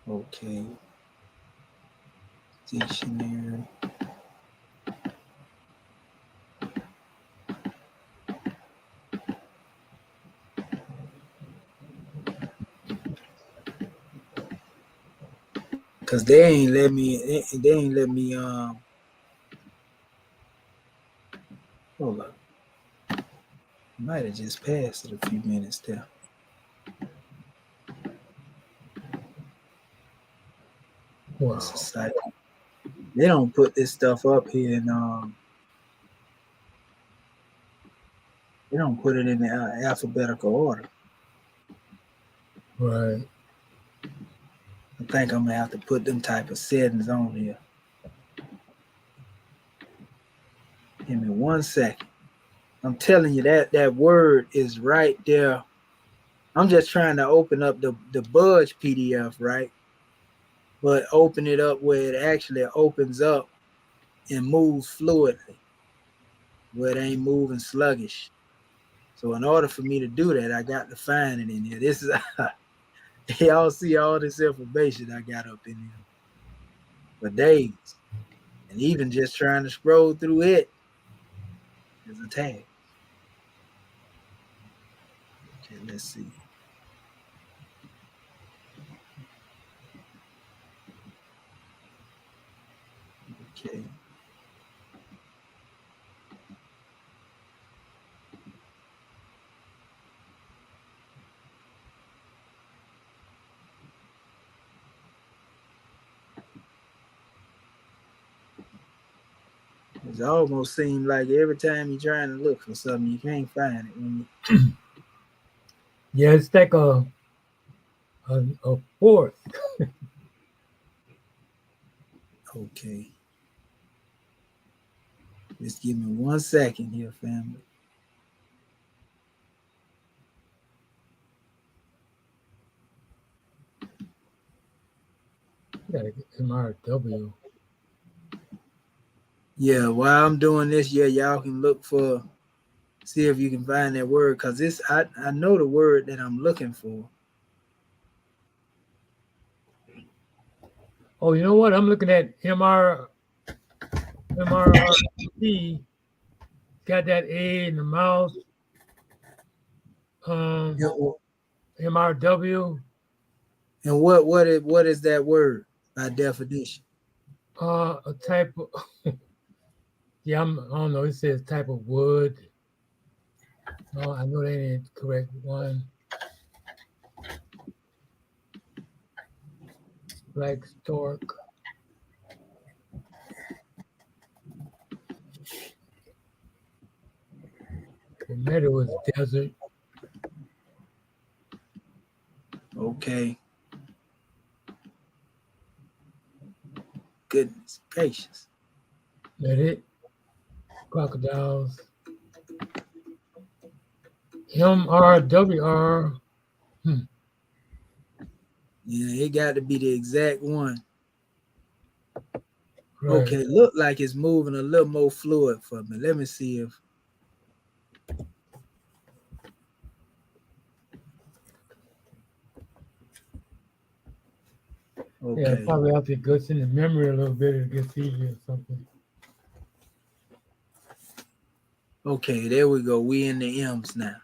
Okay. Dictionary. Cause they ain't let me hold up. Might have just passed it a few minutes there. Wow. It's a site. They don't put this stuff up here in they don't put it in the alphabetical order. Right. I think I'm gonna have to put them type of settings on here. Give me 1 second. I'm telling you that word is right there. I'm just trying to open up the Budge PDF, right? But open it up where it actually opens up and moves fluidly, where it ain't moving sluggish. So in order for me to do that, I got to find it in here. This is y'all see all this information I got up in here for days. And even just trying to scroll through it is a tag. Okay, let's see. Okay. It almost seems like every time you're trying to look for something, you can't find it. When you... Yeah, it's like a fourth. Okay. Just give me 1 second here, family. Gotta get MRW. Yeah, while I'm doing this, yeah, y'all can look for, see if you can find that word, because this I know the word that I'm looking for. Oh, you know what? I'm looking at MRC. Got that A in the mouth. Yeah, MRW. and what is that word by definition? A type of yeah, I don't know. It says type of wood. No, I know that ain't the correct one. Black stork. The Medu is desert. Okay. Goodness gracious. That it. Crocodiles. MRWR. Yeah, it got to be the exact one. Right. Okay, look like it's moving a little more fluid for me. Let me see if. Okay. Yeah, probably have to go in the memory a little bit. It gets easier or something. Okay, there we go. We in the M's now.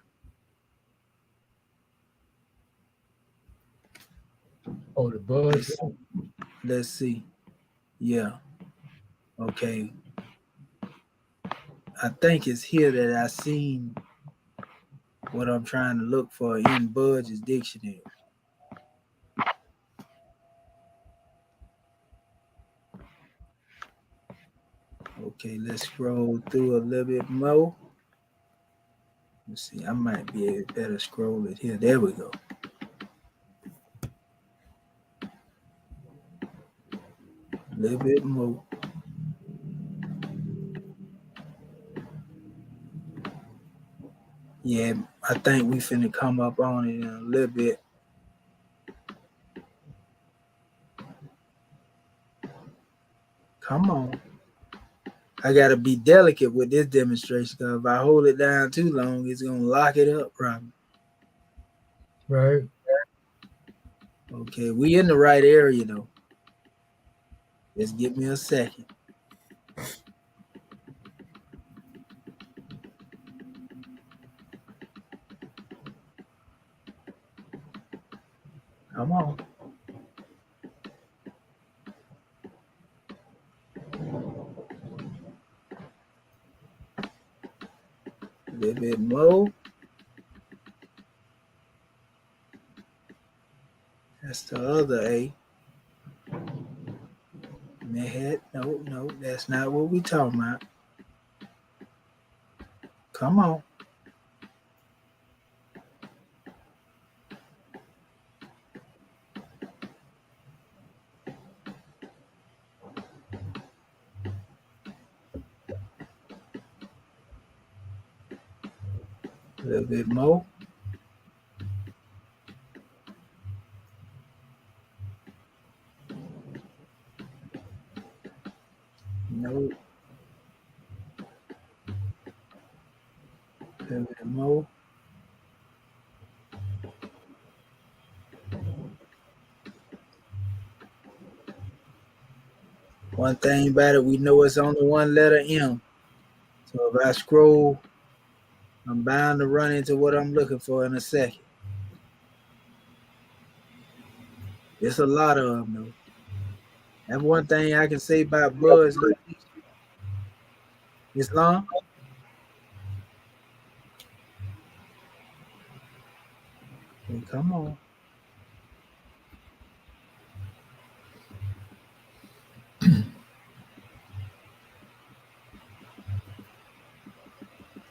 Oh, the buzz. Let's see. Yeah. Okay. I think it's here that I seen what I'm trying to look for in Budge's dictionary. Okay, let's scroll through a little bit more. Let's see, I might be able to better scroll it here. There we go. A little bit more. Yeah, I think we finna come up on it in a little bit. Come on. I gotta be delicate with this demonstration because if I hold it down too long, it's gonna lock it up probably. Right. Okay, we in the right area though. Just give me a second. Come on. A little bit more. That's the other A. Mehet. No, that's not what we talking about. Come on. A little bit more. No. A little bit more. One thing about it, we know it's only one letter M. So if I scroll, I'm bound to run into what I'm looking for in a second. It's a lot of them though. That's one thing I can say about Buzz. Islam. Okay, come on.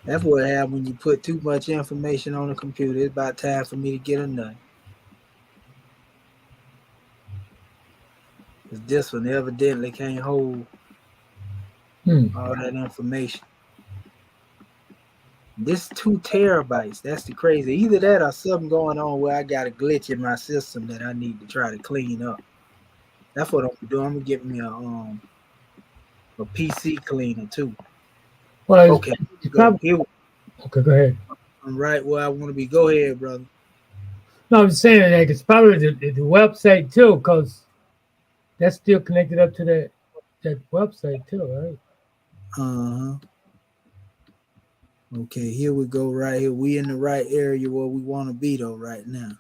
That's what happens when you put too much information on the computer. It's about time for me to get a nut. Because this one evidently can't hold all that information. This 2 terabytes. That's the crazy. Either that or something going on where I got a glitch in my system that I need to try to clean up. That's what I'm gonna do. I'm gonna get me a PC cleaner too. Well, Okay, here. Okay, go ahead. I'm right where I want to be. Go ahead, brother. No, I'm saying that it's probably the website too, because that's still connected up to that website too, right? Uh-huh. Okay, here we go right here. We in the right area where we want to be though right now.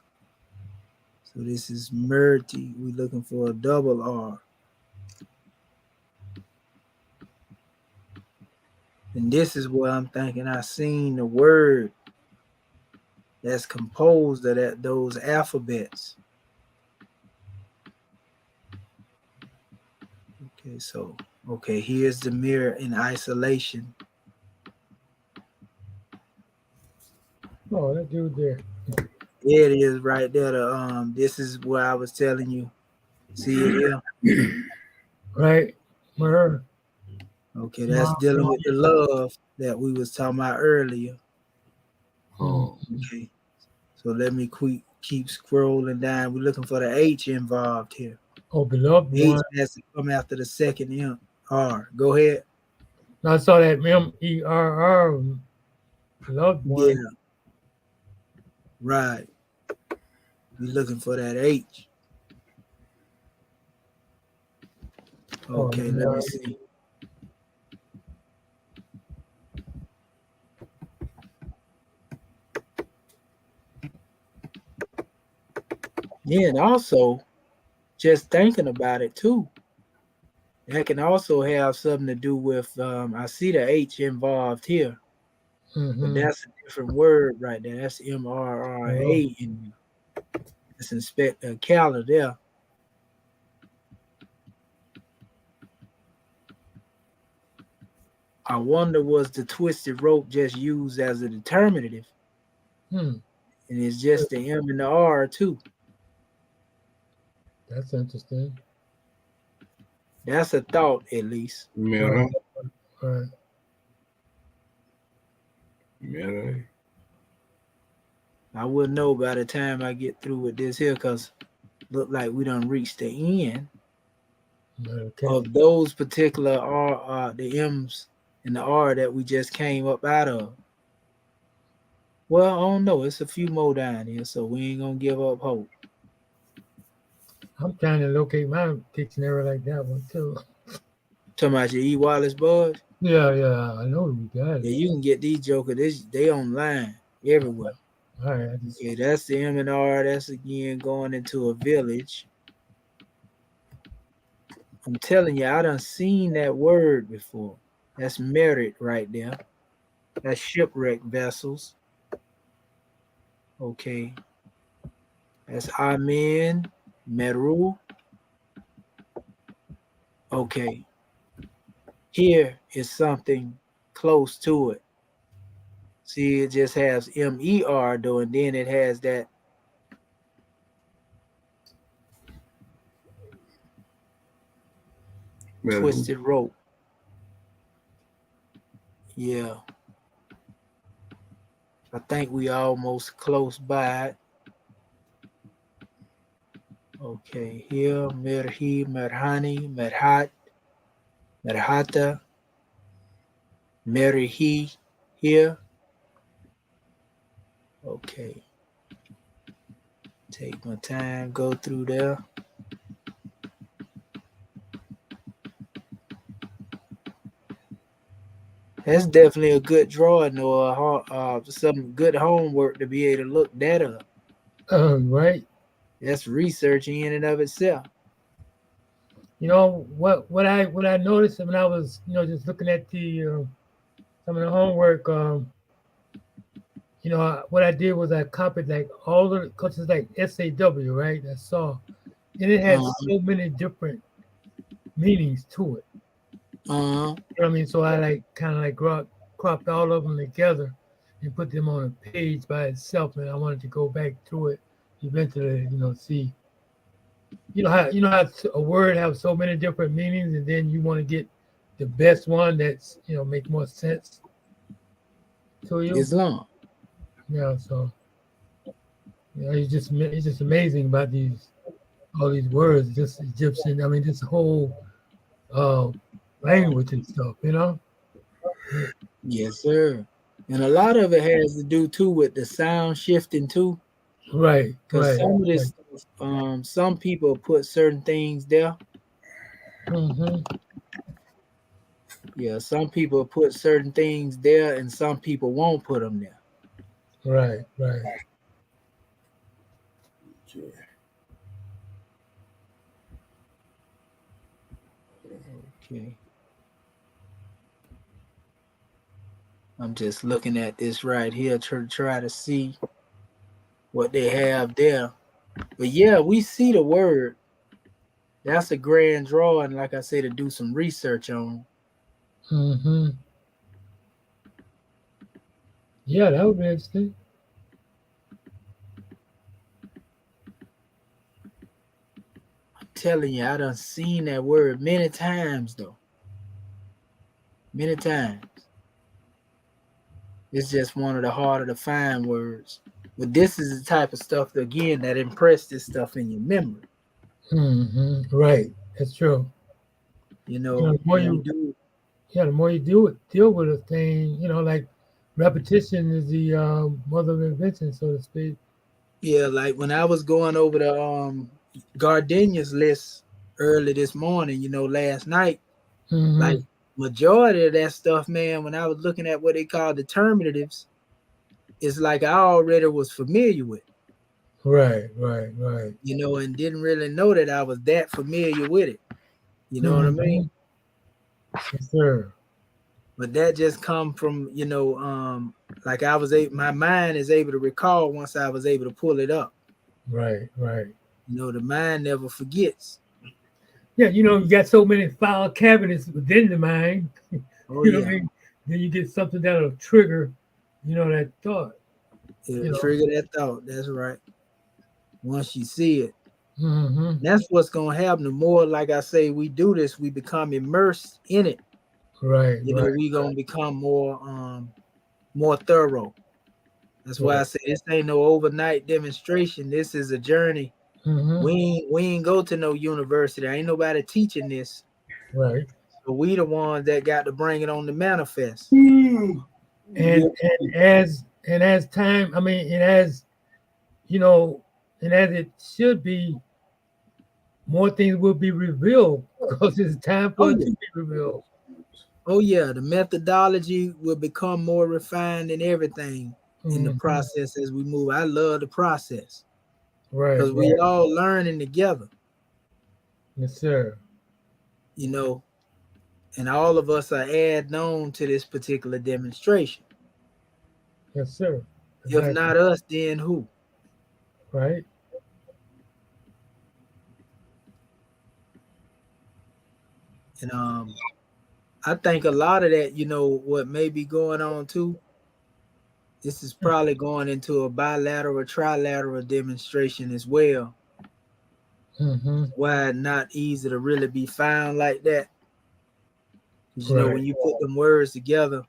So this is Murty. We looking for a double R. And this is where I'm thinking I seen the word that's composed of those alphabets. Okay, so here's the mirror in isolation. Oh, that dude there. There it is right there. This is where I was telling you. See it here? Right. Where? Okay, that's dealing with the love that we was talking about earlier. Oh. Okay. So let me keep scrolling down. We're looking for the H involved here. Oh, beloved H one. has to come after the second M. R. Go ahead. I saw that E.A.R.S. Beloved one. Yeah. Right. We're looking for that H. Okay, let me see. Yeah, and also just thinking about it too. That can also have something to do with I see the H involved here, but that's a different word right there. That's MRRA in there. Let's inspect the calendar there. I wonder, was the twisted rope just used as a determinative? And it's just the M and the R too. That's interesting. That's a thought, at least. Medu. Right. Medu. I will know by the time I get through with this here, because look like we done reached the end of those particular R, the M's and the R that we just came up out of. Well, I don't know. It's a few more down here, so we ain't gonna give up hope. I'm trying to locate my dictionary like that one too. Talking about your E.A.R.S bud? Yeah, I know we got it. Yeah, you can get these jokers. They online everywhere. All right. Okay, that's the M and R. That's again going into a village. I'm telling you, I done seen that word before. That's merit right there. That's shipwreck vessels. Okay. That's Amen, Meru. Okay. Here is something close to it. See, it just has MER though, and then it has that twisted rope. Yeah. I think we almost close by it. Okay, here, Merhi, Merhani, Merhat, Merhata, Merihi, here. Okay. Take my time, go through there. That's definitely a good drawing or some good homework to be able to look that up. Right. That's research in and of itself. You know what I noticed when I was just looking at the some of the homework. What I did was I copied like all the because it's like SAW, right? I saw, and it has so many different meanings to it. You know what I mean? So I like kind of like cropped all of them together and put them on a page by itself, and I wanted to go back through it eventually, see. You know how a word has so many different meanings, and then you want to get the best one that's make more sense to you. Islam. Yeah, so it's just amazing about all these words, just Egyptian. I mean, this whole language and stuff, Yes, sir. And a lot of it has to do too with the sound shifting too. Right. Because some of this stuff, some people put certain things there. Yeah, some people put certain things there, and some people won't put them there. Right. Okay. I'm just looking at this right here to try to see what they have there. But yeah, we see the word. That's a grand drawing, like I say, to do some research on. Yeah, that would be interesting. I'm telling you, I done seen that word many times though. Many times. It's just one of the harder to find words. But this is the type of stuff, again, that impress this stuff in your memory. Right. That's true. The more you deal with a thing, like repetition is the mother of invention, so to speak. Yeah, like when I was going over the gardenias list early this morning, last night, like majority of that stuff, man, when I was looking at what they call determinatives, it's like I already was familiar with. Right. you know, and didn't really know that I was that familiar with it. You know what I mean? Yes, sir. But that just come from, you know, like my mind is able to recall once I was able to pull it up. Right. You know, the mind never forgets. Yeah, you know, you got so many file cabinets within the mind. Oh You know yeah, what I mean? Then you get something that'll trigger, you know, that thought. it'll You know. trigger that thought. That's right. Once you see it, Mm-hmm. that's what's gonna happen. The more, like I say, we do this, we become immersed in it. Right. You know, we gonna become more thorough. That's why I say this ain't no overnight demonstration. This is a journey. Mm-hmm. We ain't go to no university. Ain't nobody teaching this. Right. But we the ones that got to bring it on the manifest. And as time, I mean, and as you know, and as it should be, more things will be revealed because it's time for it to be revealed. Oh yeah, the methodology will become more refined and everything in the process as we move. I love the process Right. because we all learning together, Yes, sir. you know, and all of us are adding on to this particular demonstration. Yes, sir. If Exactly. not us, then who? Right. And I think a lot of that, you know, what may be going on too. This is probably going into a bilateral, trilateral demonstration as well. Mm-hmm. Why it not easy to really be found like that? Because you know, Right. when you put them words together,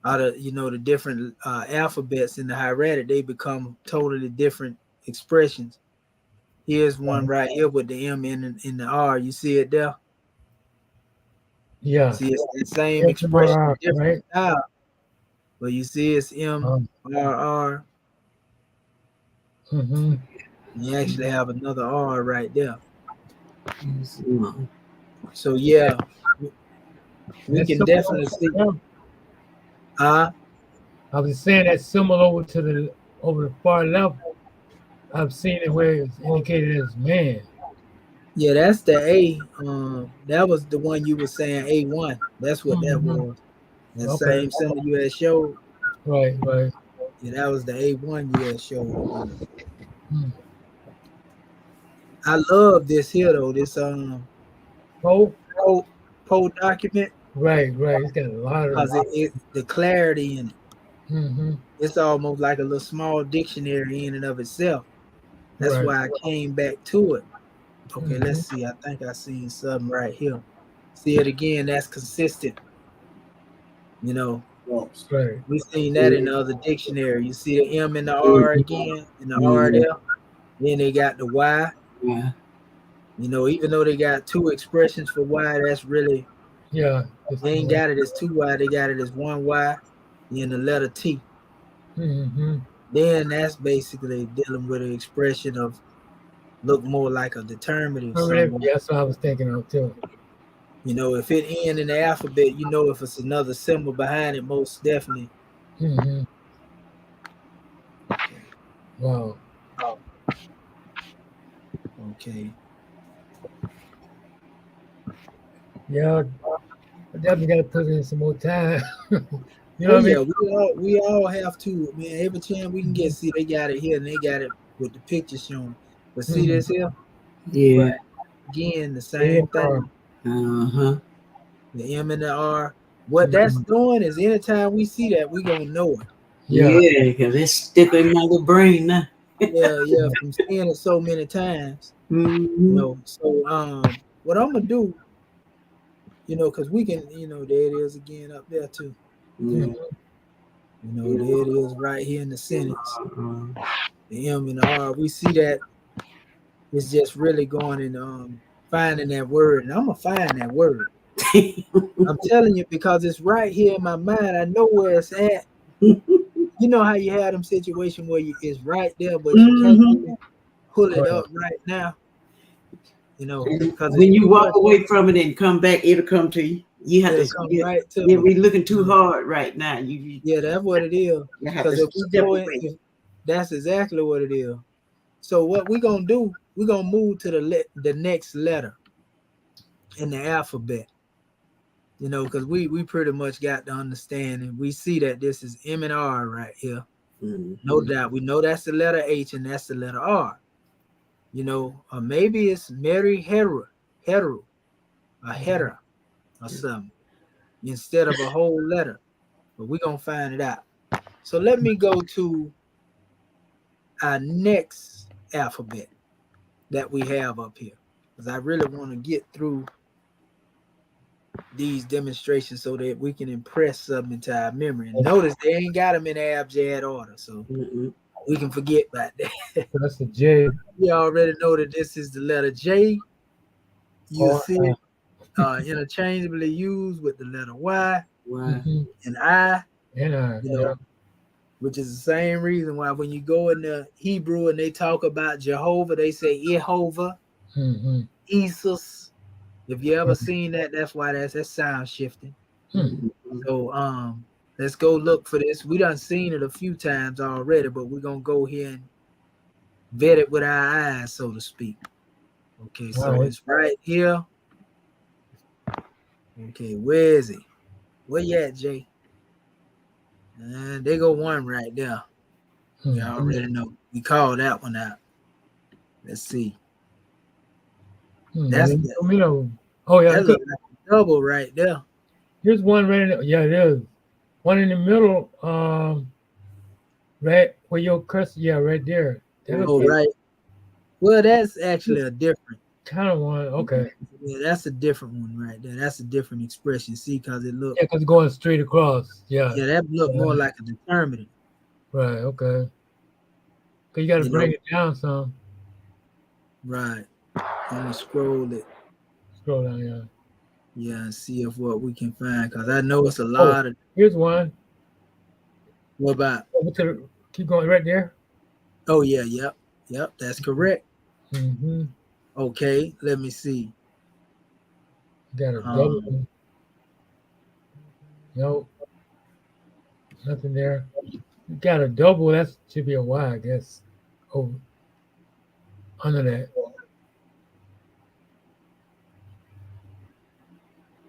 out of, you know, the different alphabets in the hieratic, they become totally different expressions. Here's one right here with the M in the R. You see it there? Yeah. See, it's the same expression, MRR, different right? style. But you see, it's M-R-R. Mm-hmm. You actually have another R right there. Mm. So yeah, we That's can definitely see. I was saying that's similar over the far left. I've seen it where it's indicated as man. Yeah, that's the A. That was the one you were saying, A1. That's what that Mm-hmm. was. That Okay. same symbol you had showed. Right. Yeah, that was the A1 you had showed. Mm. I love this here though. This Oh, Poe document right. It's got a lot of. because it the clarity in it. Mm-hmm. It's almost like a little small dictionary in and of itself. That's Right. why I came back to it. Okay, Mm-hmm. let's see. I think I seen something right here. See it again. That's consistent. You know, Right. we seen that in the other dictionary. You see the M and the R again, and the R there. Then they got the Y. Yeah. You know, even though they got two expressions for Y, that's really, Yeah. they ain't got it as 2Y. They got it as 1Y. Then the letter T. Mm-hmm. Then that's basically dealing with an expression of look more like a determinative somewhere. That's what I was thinking of too. You know, if it end in the alphabet, you know if it's another symbol behind it, most definitely. Mm-hmm. Wow. Okay. Yeah, I definitely got to put in some more time. You know Oh what I mean? yeah, we all have to. Man, every chance we can get, see they got it here and they got it with the picture showing. But see this here? Yeah. Again, the same thing. Uh-huh. The M and the R. What that's doing is anytime we see that, we gonna know it. Yeah, because it's sticking in my little brain now. Yeah, from seeing it so many times. You know, so what I'm gonna do, you know, because we can, you know, there it is again up there too. Yeah. You know, there it is right here in the sentence. The M and the R. We see that it's just really going and finding that word. And I'm gonna find that word. I'm telling you, because it's right here in my mind. I know where it's at. You know how you have them situation where it's right there, but you can't really pull it up right now. You know, because it's When you too walk much. away from it and come back, it'll come to you. You have It'll to. come Yeah, right to yeah, me. we're looking too hard right now. Yeah, that's what it is. You have to Because if we step go in, away. that's exactly what it is. So what we're gonna do, we're gonna move to the next letter in the alphabet. You know, because we pretty much got to understand, and we see that this is M and R right here. No doubt. We know that's the letter H and that's the letter R. You know, or maybe it's Mary Hera, a Hera, or something, instead of a whole letter. But we're gonna find it out. So let me go to our next alphabet that we have up here, because I really want to get through these demonstrations so that we can impress something into our memory. And notice they ain't got them in abjad order, so we can forget about that. So that's the J. We already know that this is the letter J. You R, see it interchangeably used with the letter Y Wow. and I, and I. you know, which is the same reason why when you go in the Hebrew and they talk about Jehovah, they say Yehovah, Jesus. If you ever seen that, that's why that's sound shifting. So let's go look for this. We done seen it a few times already, but we're gonna go here and vet it with our eyes, so to speak. Okay, so it's right here. Okay, where is he? Where you at, Jay? And they go one right there. You already know. We called that one out. Let's see. That's oh yeah, that looks like a double right there. Here's one right in the, yeah, it is. One in the middle, right where your cursor, yeah, right there. Oh, right. Well, that's actually a different kind of one. Okay. Yeah, that's a different one right there. That's a different expression. See, because it look. Yeah, because going straight across. Yeah. Yeah, that look more like a determinative. Right. Okay. Cause you got to bring it down some. Right. I'm gonna scroll it. Scroll down, yeah. Yeah, and see if what we can find, because I know it's a lot of. Here's one. What about? Keep going right there. Oh yeah, yep. That's correct. Mm-hmm. Okay, let me see. Got a double. Nope. Nothing there. You got a double. That should be a Y, I guess. Oh, under that.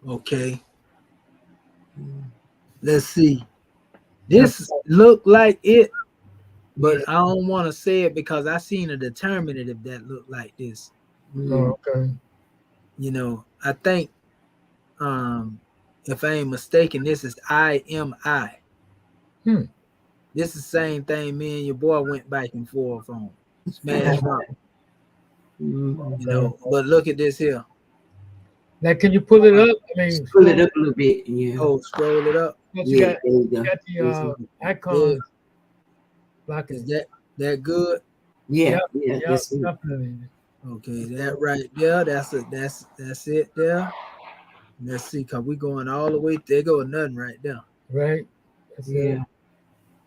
Okay. Let's see. This look like it, but I don't want to say it because I seen a determinative that looked like this. Oh, okay. You know, I think if I ain't mistaken, this is IMI. This is the same thing me and your boy went back and forth on. Smash Rock. You know, but look at this here. Now, can you pull it up? I mean, pull it up a little bit. Yeah. Oh, scroll it up. You got the icons. Is that good? Yeah. Definitely. Okay, that right there. That's it there. Let's see, cause we going all the way. There go nothing right there. Right. That's it.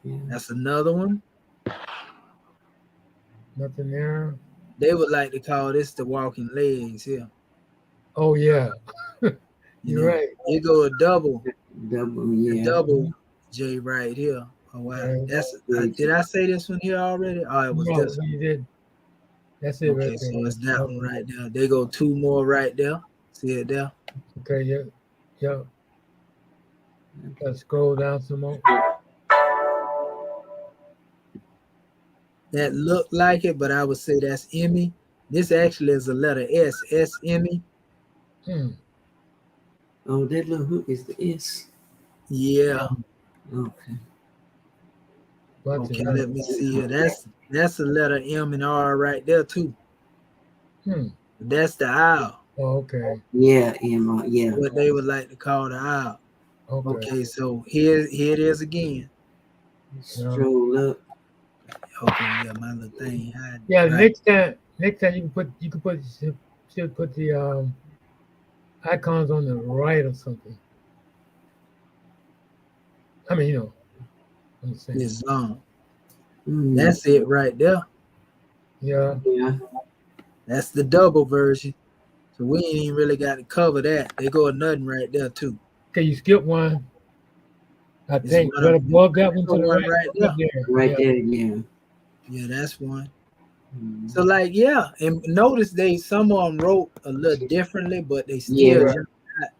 That's another one. Nothing there. They would like to call this the walking legs here. Oh yeah. You're right. You go a double. Yeah. Double J right here. Oh wow. That's did I say this one here already? Oh, it was this one. You did. That's it. Okay, right so there. it's that one right there. They go two more right there. See it there? Okay, yeah. Let's scroll down some more. That look like it, but I would say that's Emmy. This actually is a letter S. S Emmy. Oh, that little hook is the S. Yeah. Okay. Okay, let me see here. That's a letter M and R right there too. That's the owl. Oh, okay. Yeah, M. Yeah. What they would like to call the owl. Okay, so here it is again. Scroll up. Okay, yeah, my little thing. Yeah, right. next time you can put the icons on the right or something. I mean, you know. It's long. That's it right there. Yeah. That's the double version. So we ain't even really got to cover that. They go nothing right there too. Okay, you skip one. I think right above that one to the right. Right there. Right there, yeah. Yeah, that's one. So like, yeah, and notice some of them wrote a little differently, but they still Yeah.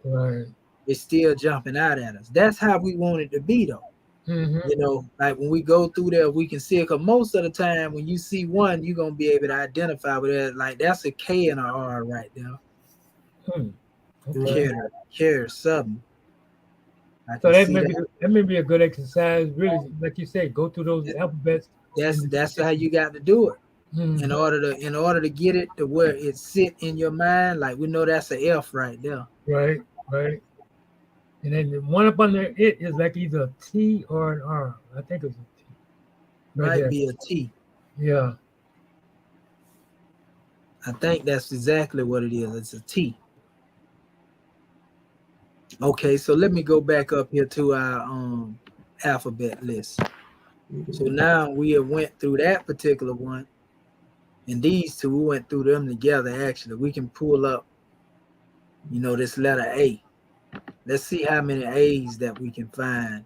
Right. it's still jumping out at us. That's how we want it to be, though. You know, like when we go through there, we can see it. Because most of the time, when you see one, you're gonna be able to identify with it. Like that's a K and a R right there. Okay. Care something. I So can that see that may be a good exercise. Really, like you said, go through those alphabets. That's how you got to do it. In order to get it to where it sit in your mind, like we know that's an F right there. Right. And then the one up under it is like either a T or an R. I think it's a T. Might be a T. Yeah. I think that's exactly what it is. It's a T. Okay, so let me go back up here to our alphabet list. So now we have went through that particular one, and these two, we went through them together. Actually, we can pull up, you know, this letter A. Let's see how many A's that we can find.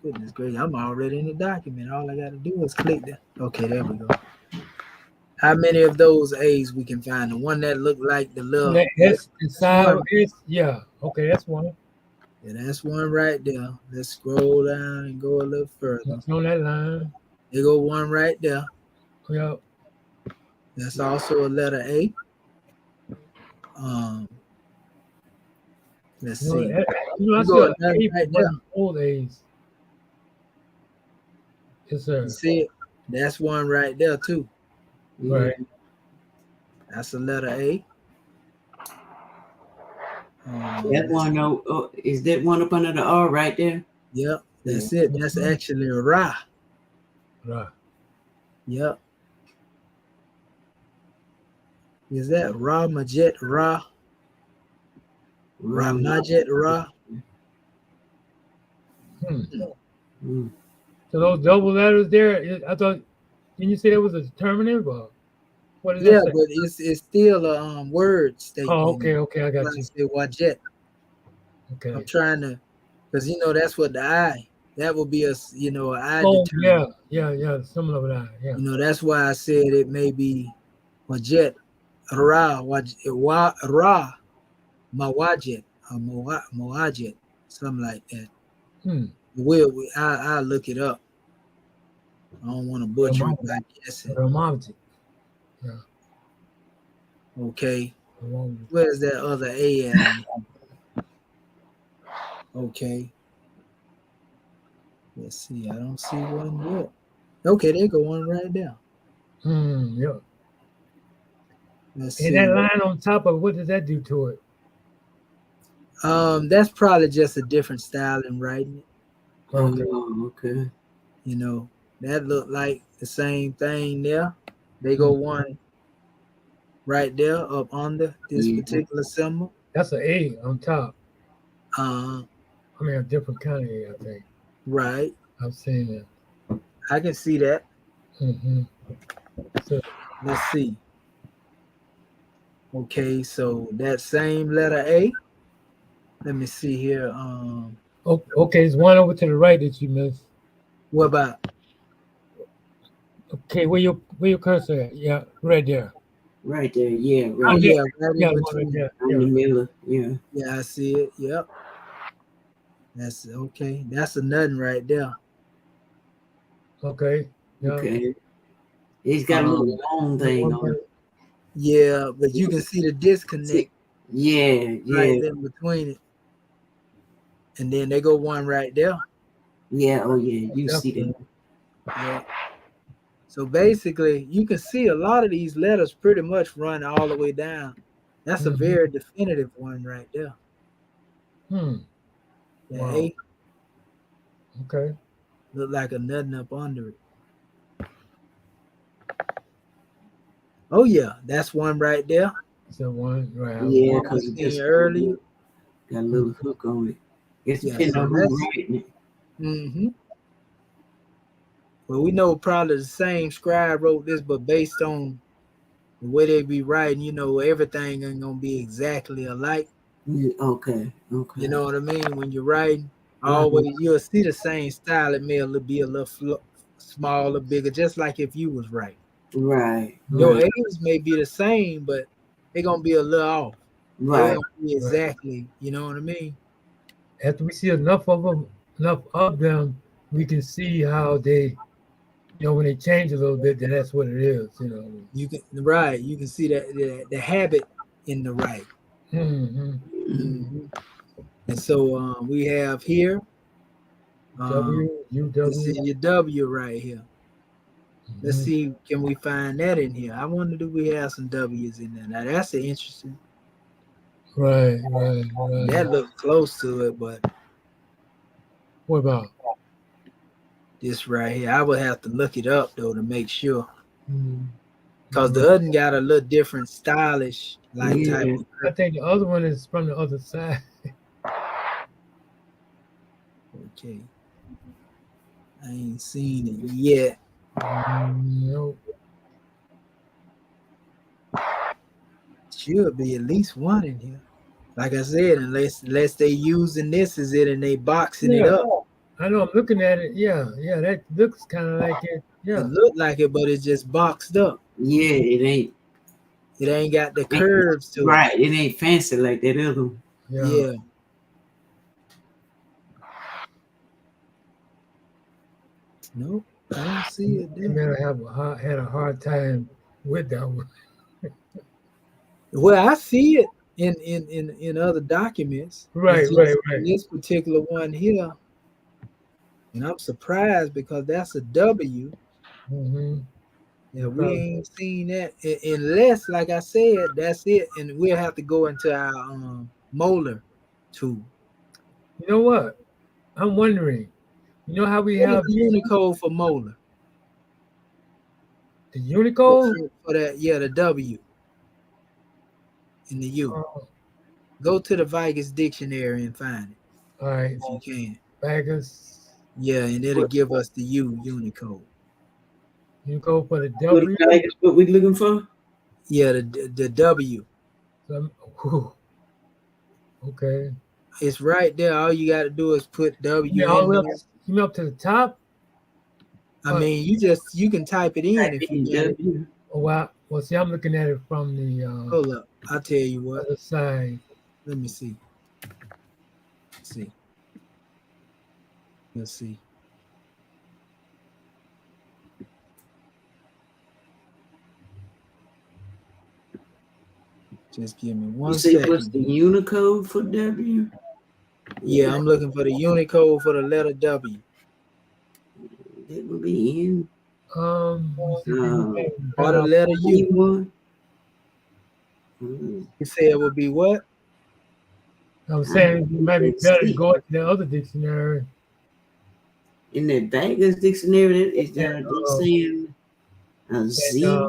Goodness gracious, I'm already in the document. All I got to do is click that. Okay, there we go. How many of those A's we can find? The one that looked like the little S inside of S. Yeah. Okay, that's one. Yeah, that's one right there. Let's scroll down and go a little further. It's on that line. There go one right there. Yeah. That's also a letter A. Let's see. I saw A right there. Old A's. Yes, sir. You see it? That's one right there too. Right. That's a letter A. That one, is that one up under the R right there? Yep, that's it. That's actually a Ra. Right. Yep. Is that Ra Majet Ra? Ra Majet Ra? So those double letters there, I thought, didn't you say that was a determinative? Or what is Yeah, that? but it's still a word statement. Oh, okay, I got you. Say Wajet. Okay. I'm trying to, because you know that's what the I. That would be a I. Oh, yeah, similar with that. Yeah. You know that's why I said it may be Wajet Ra Ra Mawajet or Moajet, something like that. I'll look it up. I don't want to butcher it by guessing. Yeah. Okay. Where's that other A at? Okay. Let's see. I don't see one yet. Okay, there go one right there. Yeah. Let's and see. That line on top of, what does that do to it? That's probably just a different style in writing it. Okay. You know, that looked like the same thing there. They go one right there up under this particular symbol. That's an A on top. I mean, a different kind of A, I think. Right. I've seen that. I can see that. So, let's see. Okay, so that same letter A. Let me see here. Okay, there's one over to the right that you missed. What about? Okay, where your cursor at? Yeah, right there. Right there, yeah. Right. Right in between. Right in the middle, yeah. Yeah, I see it. Yep. That's okay. That's a nothing right there. Okay. Yeah. Okay. He's got a little long thing on it. Yeah, but you can see the disconnect. Yeah. Right in between it. And then they go one right there. Yeah, you see that. Yeah. So basically, you can see a lot of these letters pretty much run all the way down. That's a very definitive one right there. Wow. A. Okay. Look like a nothing up under it. Oh yeah, that's one right there. So one right. Yeah, because it just earlier got a little hook on it. It's depending on who's writing it. Well, we know probably the same scribe wrote this, but based on the way they be writing, you know, everything ain't gonna be exactly alike. Okay. You know what I mean? When you're writing, always you'll see the same style. It may be a little smaller, bigger, just like if you was writing. Right. Your Right. A's may be the same, but they're gonna be a little off. They Right. ain't gonna be exactly, you know what I mean? After we see enough of them, we can see how they, when they change a little bit, then that's what it is. You can you can see that the habit in the right. Mm-hmm. Mhm. And so we have here this is UW. your W right here. Let's Mhm. see, can we find that in here? I wonder, do we have some W's in there? Now that's an interesting. Right. That looked close to it, but What about? this right here, I would have to look it up though to make sure, Mm, because the other one got a little different, stylish like type Yeah. of. I think the other one is from the other side. Okay, I ain't seen it yet. Nope. Should be at least one in here. Like I said, unless they using this as it and they boxing it Yeah, up. I know. I'm looking at it. Yeah, that looks kind of like it. It Yeah. looked like it, but it's just boxed up. Yeah. It ain't got the curves to it. Right. It ain't fancy like that other one. Yeah. Nope, I don't see it They there. may have had a hard time with that one. Well, I see it in other documents. Right. It's just in this particular one here, and I'm surprised because that's a W. Mm-hmm. Yeah, we ain't seen that unless, like I said, that's it, and we'll have to go into our molar tool. You know what? I'm wondering. You know how we What is have the Unicode for molar? the Unicode? For that, yeah, the W and the U. Oh, Go to the Vegas dictionary and find it all right. if you can. Vegas. Yeah, and it'll give us the Unicode. Unicode for the W. What we looking for? Yeah, the W. Okay. It's right there. All you got to do is put W You mean all in the way there. you mean up to the top? I mean, you can type it in if you got it. Oh, wow. Well, see, I'm looking at it from the Hold up, I'll tell you what. other side. Let me see. Let's see. Let's see. Just give me one You say second. what's the Unicode for W? Yeah, I'm looking for the Unicode for the letter W. That would be in. Or the letter U. You say it would be what? I was saying you might be better to go to the other dictionary. In that Vegas dictionary, is that saying Z?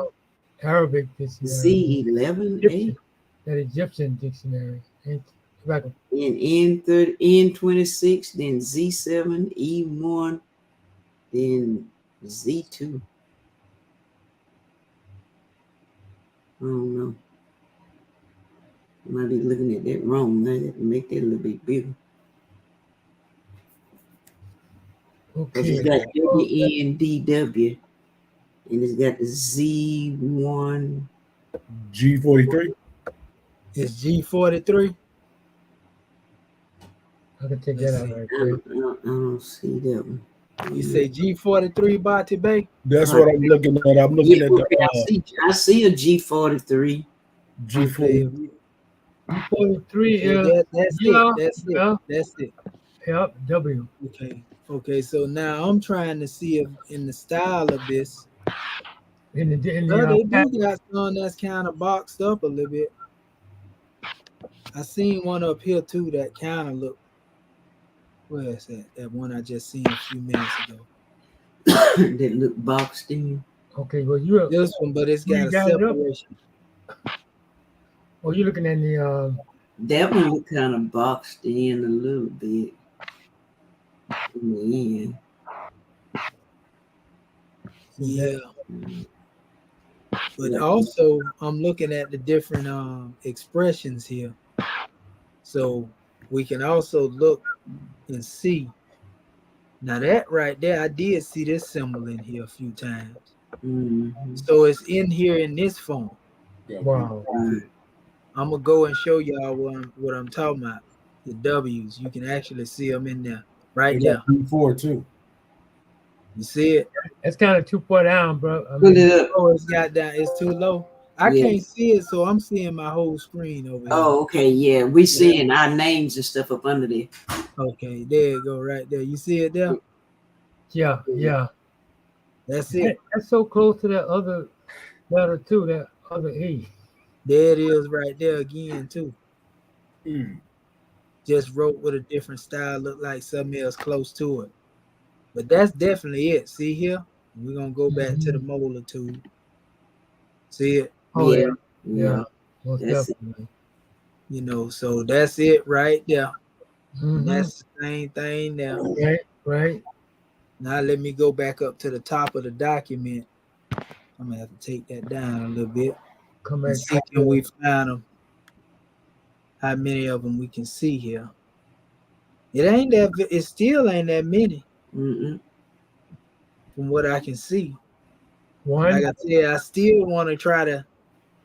Arabic dictionary. Z11A? That Egyptian dictionary. In N30, N26, then Z7, E1, then Z2. I don't know. I might be looking at that wrong. I have to make that a little bit bigger. Okay. It's got WNDW, and it's got the Z1. G43. It's G43. I can take that out right there. I don't see that one. You say G43, Bati Bay? That's what I'm looking at. I'm looking at the I see a G43. G43. G43 that's it. Yep, W. Okay. So now I'm trying to see if in the style of this, They they do got some that's kind of boxed up a little bit. I seen one up here too that kind of look. Where is that? That one I just seen a few minutes ago. That look boxed in. Okay, well you this one, but it's got a separation. Well, you're looking at the that one look kind of boxed in a little bit. In the end. Yeah. But also I'm looking at the different expressions here. So we can also look and see. Now that right there, I did see this symbol in here a few times. Mhm. So it's in here in this form. Yeah, Wow. Right. I'm gonna go and show y'all what I'm talking about. The W's, you can actually see them in there, right They there. got B4 too. You see it? That's kind of too far down, bro. I Put mean, it up. Oh, it's got down. It's too low. I Yeah. can't see it, so I'm seeing my whole screen over here. Oh, okay. Yeah, we seeing our names and stuff up under there. Okay, there you go, right there. You see it there? yeah, yeah. That's it. That's so close to that other letter too, that other E. There it is, right there again too. Mm. Just wrote with a different style, look like something else close to it. But that's definitely it. See here? We're gonna go back to the molar tool. See it? Oh Yeah. yeah, Yeah. most That's it. definitely. You know, so that's it right there. And Mhm. that's the same thing now. Right, right. Now let me go back up to the top of the document. I'm gonna have to take that down a little bit Come and back. see can we find them. How many of them we can see here? It ain't that. It still ain't that many Mm-mm. from what I can see. One. Like I said, I still want to try to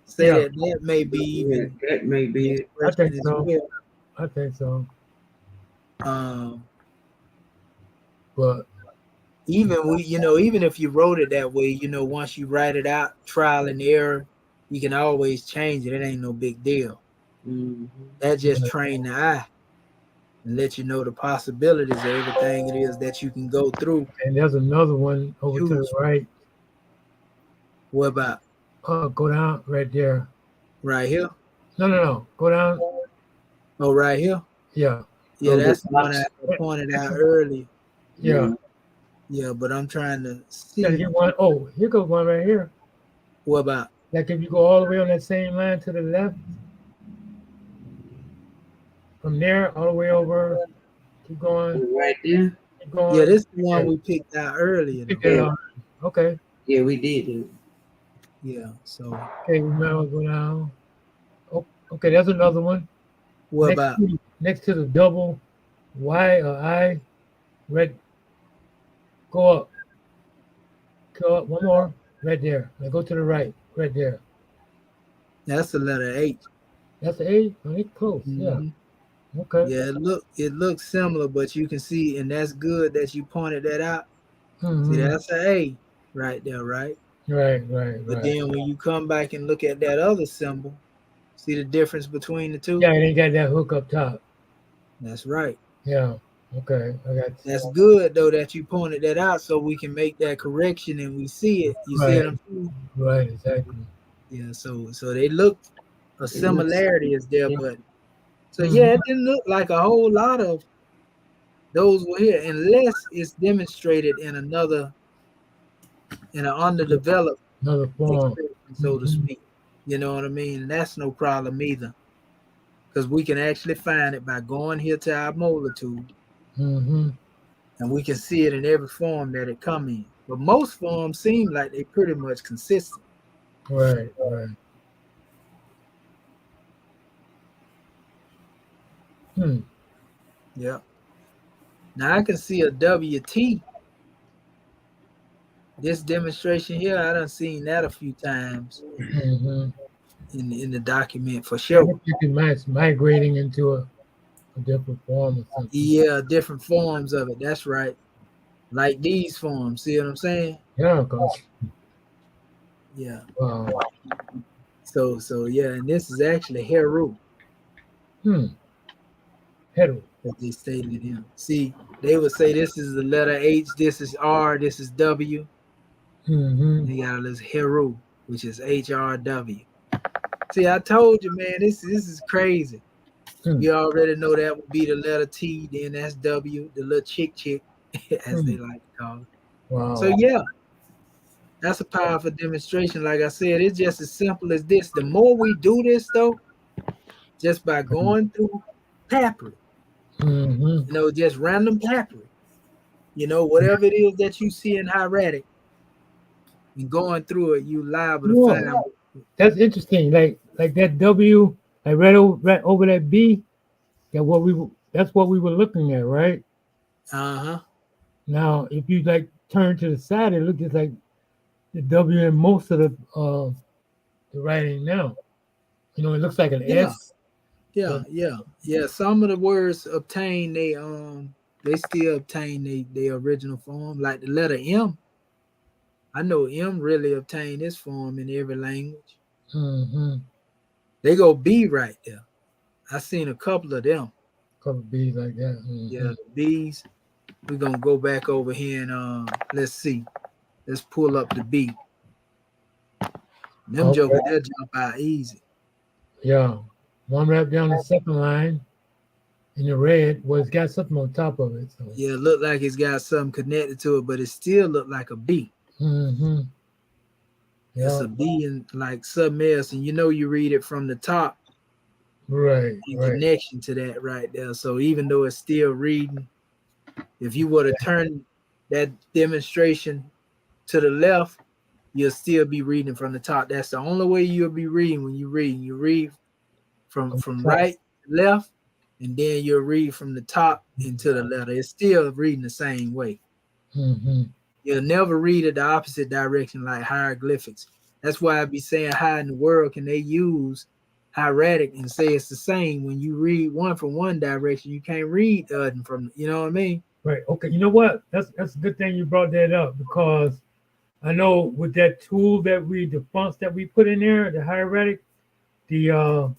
say Yeah. that may be Yeah, even that may the be it. I think expression as so. well. I think so. Um, But even even if you wrote it that way, once you write it out, trial and error, you can always change it. It ain't no big deal. Mhm. That just train the eye and let you know the possibilities of everything it is that you can go through. and there's another one over to the Choose. right. What about Go down right there. right here? No. Go down. Oh, right here? Yeah. Yeah, Oh, that's the the one box. I pointed out earlier. Yeah. Yeah, but I'm trying to Gotta see. get one. Oh, here goes one right here. What about? Like if you go all the way on that same line to the left, from there all the way over, keep going, Right there. keep going. Yeah, this is the one Yeah. we picked out earlier. Pick Though. that Yeah. up. Okay. Yeah, we did. Yeah. So Okay, we now go down. Oh, okay, there's another one. what about? Next to the double Y or I, red. Go up. Go up. One more. Right there. Now go to the right. Right there. That's the letter H. That's the A. Oh, it's close. Yeah. Mhm. Okay. Yeah, it looks similar, but you can see, and that's good that you pointed that out. See, Mm-hmm. that's an A right there, right? Right. But then when you come back and look at that other symbol, see the difference between the two? Yeah, it ain't got that hook up top. That's right. Yeah. Okay. I got you. That's good though that you pointed that out so we can make that correction and we see it. You see Right. what I'm saying? Right. Exactly. Yeah, so they look a It looks- similarity is there, yeah. but so Mhm. yeah, it didn't look like a whole lot of those were here unless it's demonstrated in an underdeveloped Another form. expression, so to Mhm. speak. You know what I mean? And that's no problem either. Because we can actually find it by going here to our molar tool Mm-hmm. and we can see it in every form that it come in. But most forms seem like they pretty much consistent. Right. Right. Hmm. Yeah. Now I can see a WT. This demonstration here, I done seen that a few times Mm-hmm. in the document for Yeah, sure. you can migrating into a different form or something. Yeah, different forms of it. That's right. Like these forms. See what I'm saying? Yeah. Cause, Yeah. wow. So yeah, and this is actually Heru Hmm. Hetero. that they stated here. See, they would say this is the letter H, this is R, this is W. Mm-hmm. And they got this Heru, which is HRW. See, I told you, man, this is crazy. Hmm. You already know that would be the letter T, then that's W, the little chick, as they like to call it. Wow. So yeah, that's a powerful demonstration. Like I said, it's just as simple as this. The more we do this, though, just by going through Papyrus, Mm-hmm. just random Papyrus, whatever it is that you see in Hieratic, and going through it, you liable to Yeah. find. That's interesting. Like that W, like right over that B. That's what we were looking at, right? Uh-huh. Now, if you like turn to the side, it looks just like the W in most of the writing now. You know, it looks like an Yeah. S. Yeah, yeah. Some of the words obtain they still obtain their original form. Like the letter M. I know M really obtained its form in every language. Mm-hmm. They go B right there. I seen a couple of them. Couple B's like that. Yeah, Mm-hmm. the B's. We're gonna go back over here and let's see. Let's pull up the B. Them Okay. jokers, they'll jump out easy. Yeah. One wrap down the second line in the red. Well, it's got something on top of it. So. Yeah, look like it's got something connected to it, but it still look like a B. Mm-hmm. It's Yeah. a B in like something else, and you know you read it from the top Right. in Right. connection to that right there. So even though it's still reading, if you were to turn that demonstration to the left, you'll still be reading from the top. That's the only way you'll be reading when you read. You read from right to left, and then you'll read from the top into the letter. It's still reading the same way. Mm-hmm. You'll never read it the opposite direction like hieroglyphics. That's why I be saying, how in the world can they use hieratic and say it's the same? When you read one from one direction, you can't read the other from, you know what I mean? Right. Okay. You know what? That's a good thing you brought that up, because I know with that tool that the fonts that we put in there, the hieratic, the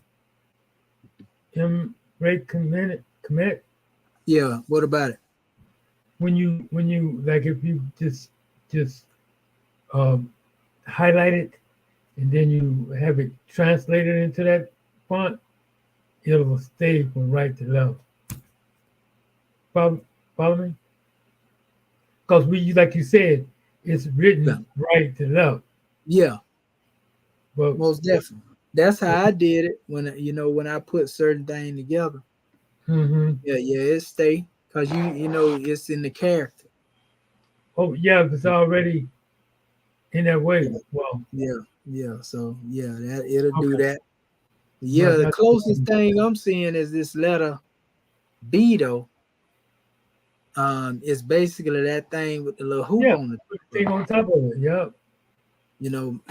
rate commit. Yeah. What about it? When you like, if you just highlight it and then you have it translated into that font, it'll stay from right to left. Follow me? Because like you said, it's written right to left. Yeah. But most definitely. That's how I did it when I put certain things together. Mm-hmm. Yeah, it stay because it's in the character. Oh yeah, it's already in that way. Well, yeah. So that it'll do okay. that. Yeah, the closest thing I'm seeing is this letter B though. It's basically that thing with the little hoop on it. Thing on top of it. Yep.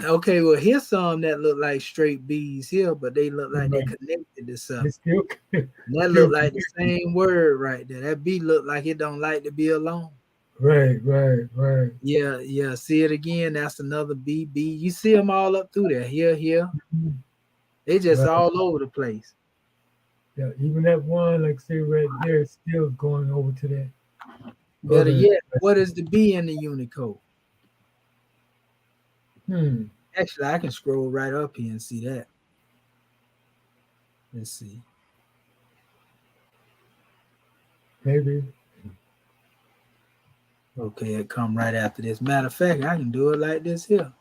Okay, well here's some that look like straight B's here, but they look like they connected to something. It's still, that look like the same word right there. That B look like it don't like to be alone. Right. Yeah. See it again. That's another B. You see them all up through there. Here. Mm-hmm. They just all over the place. Yeah, even that one, like say right there, is still going over to that. Better yet, what is the B in the Unicode? Actually, I can scroll right up here and see that. Let's see. Maybe. Okay, it come right after this. Matter of fact, I can do it like this here.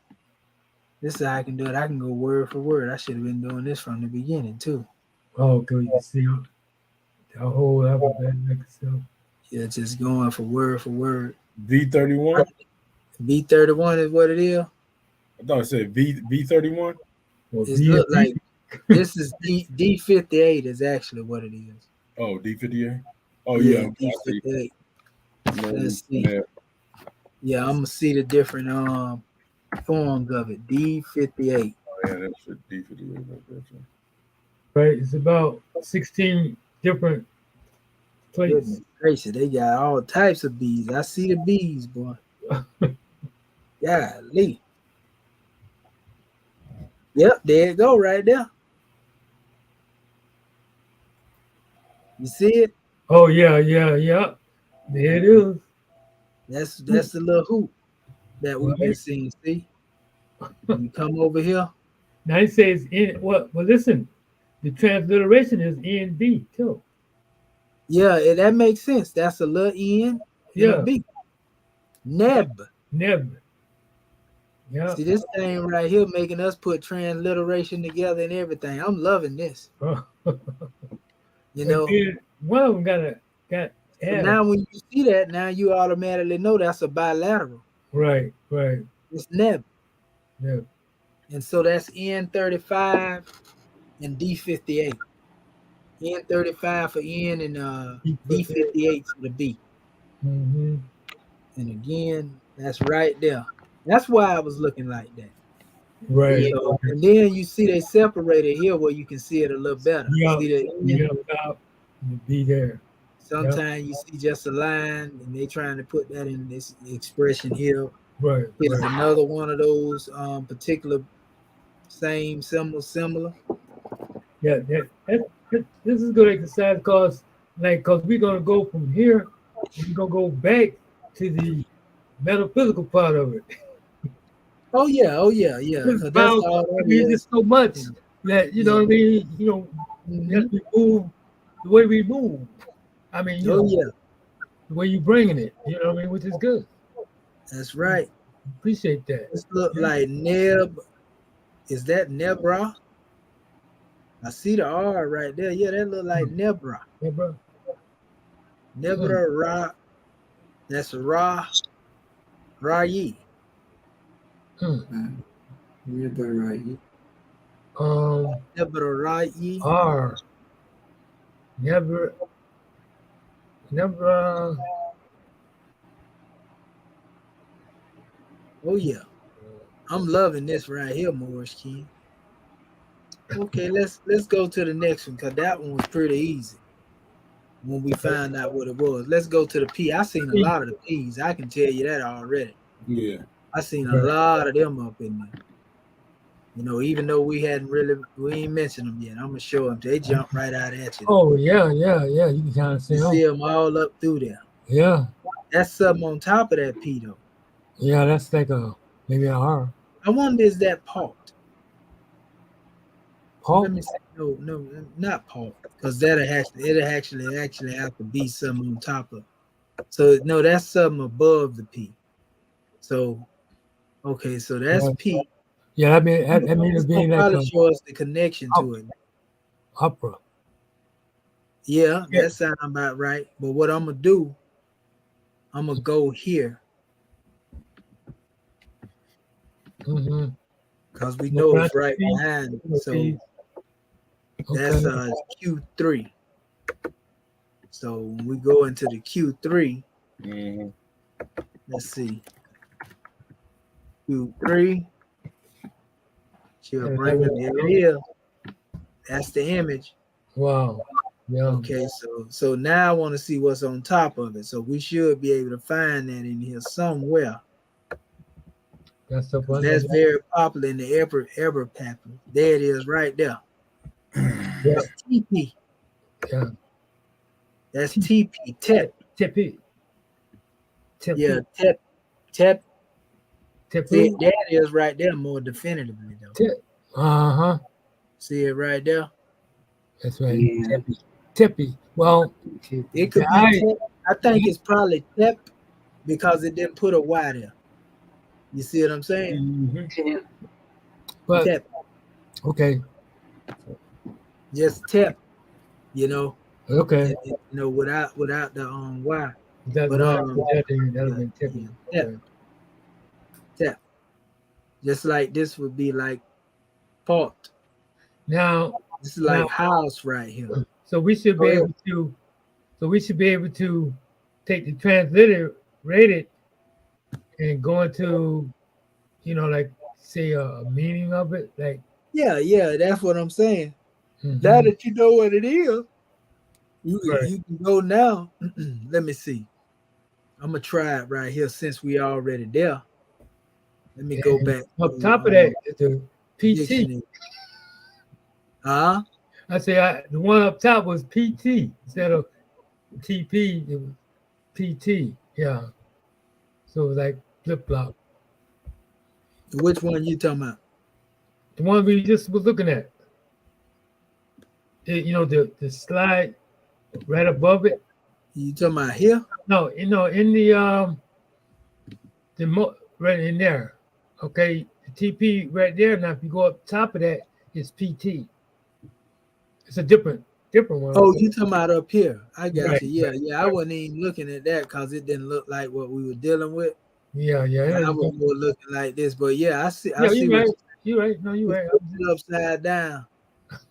This is how I can do it. I can go word for word. I should have been doing this from the beginning too. Oh, good. You see the whole alphabet like itself. Yeah, just going for word. V31? V31 is what it is. I thought it said V31. Well, it look like this is D58 is actually what it is. Oh, D58. Oh yeah, yeah. D58. Let's see. Yeah, I'm gonna see the different forms of it. D58. Oh yeah, that's D58. Right, it's about 16 different places. Gracious, they got all types of bees. I see the bees, boy. Golly. Yep, there it go right there. You see it? Oh yeah. There it is. That's the little hoop that we've been seeing. See? You come over here. Now it says in well listen, the transliteration is NB too. Yeah, that makes sense. That's a little N and a B. Neb. Yeah. See this thing right here making us put transliteration together and everything. I'm loving this. You know, one of them got so now when you see that, now you automatically know that's a bilateral. Right. It's Neb. Yeah. And so that's N35 and D58. N35 for N and D58 for the B. Mm-hmm. And again, that's right there. That's why I was looking like that. Right. So, and then you see they separated here where you can see it a little better. Yeah. See that? Yeah. Top. Be there. Sometimes you see just a line, and they trying to put that in this expression here. Right. Here's Right. another one of those particular same similar. Yeah. This is good exercise because we're gonna go from here, we're gonna go back to the metaphysical part of it. Oh yeah. It's 'Cause that's about, all I that mean, is. it's so much that you know what I mean. That we move the way we move. I mean, Oh yeah, the way you bringing it. You know what I mean, which is good. that's right. Appreciate that. This look like Neb. Is that Nebra? I see the R right there. Yeah, that look like Nebra. Yeah, bro. Nebra Ra. That's Rayi. Right. Nebra Rayi. R. Never. Oh yeah, I'm loving this right here, Morris King. Okay, let's go to the next one because that one was pretty easy. When we find out what it was, let's go to the P. I seen a lot of the P's. I can tell you that already. Yeah. I seen a lot of them up in there. Even though we ain't mentioned them yet. I'm gonna show them. They jump right out at you. Oh yeah. You can kind of see You them. see them all up through there. Yeah. That's something on top of that P though. Yeah, that's like maybe an R. I wonder is that part? Paul? Let me see. No, not part. Because it'll actually have to be something on top of. So no, that's something above the P. So okay, so that's P. Yeah, that means being like probably show us the connection to it. Opera. Yeah, that sounds about right. But what I'm gonna do, I'm gonna go here. Because we know it's right behind it. So that's Q3. So when we go into the Q3, let's see. Q3. She'll bring it here. That's the image. Wow. Yeah. Okay, so now I want to see what's on top of it. So we should be able to find that in here somewhere. That's very popular in the Eber Papyrus. There it is right there. That's TP. Yeah. That's TP. Tep. TP. Yeah, Tep. See, that is right there more definitively though. See it right there? That's right. Yeah. Tippy. Well, it could be Tep. I think it's probably Tep because it didn't put a Y there. You see what I'm saying? But Tep. Okay. Just Tep. Okay. Without the Y. That'd been Tippy. Tep. Just like this would be like pot. Now this is like house right here. So we should be able to. So we should be able to take the transliterated and go into, like say a meaning of it, like. Yeah, that's what I'm saying. Now that you know what it is, you can go now. Let me see. I'm gonna try it right here since we already there. Let me go back. Up top of that is the PT. I say the one up top was PT instead of TP. It was PT. Yeah. So it was like flip flop. Which one you talking about? The one we just was looking at. The slide right above it. You talking about here? No, in the right in there. Okay, the TP right there. Now, if you go up top of that, it's PT. It's a different one. Oh, you talking about up here? I got you. Right. Yeah. I wasn't even looking at that because it didn't look like what we were dealing with. Yeah. I was more looking like this, but yeah, I see. You're right. No, you're right. Upside down,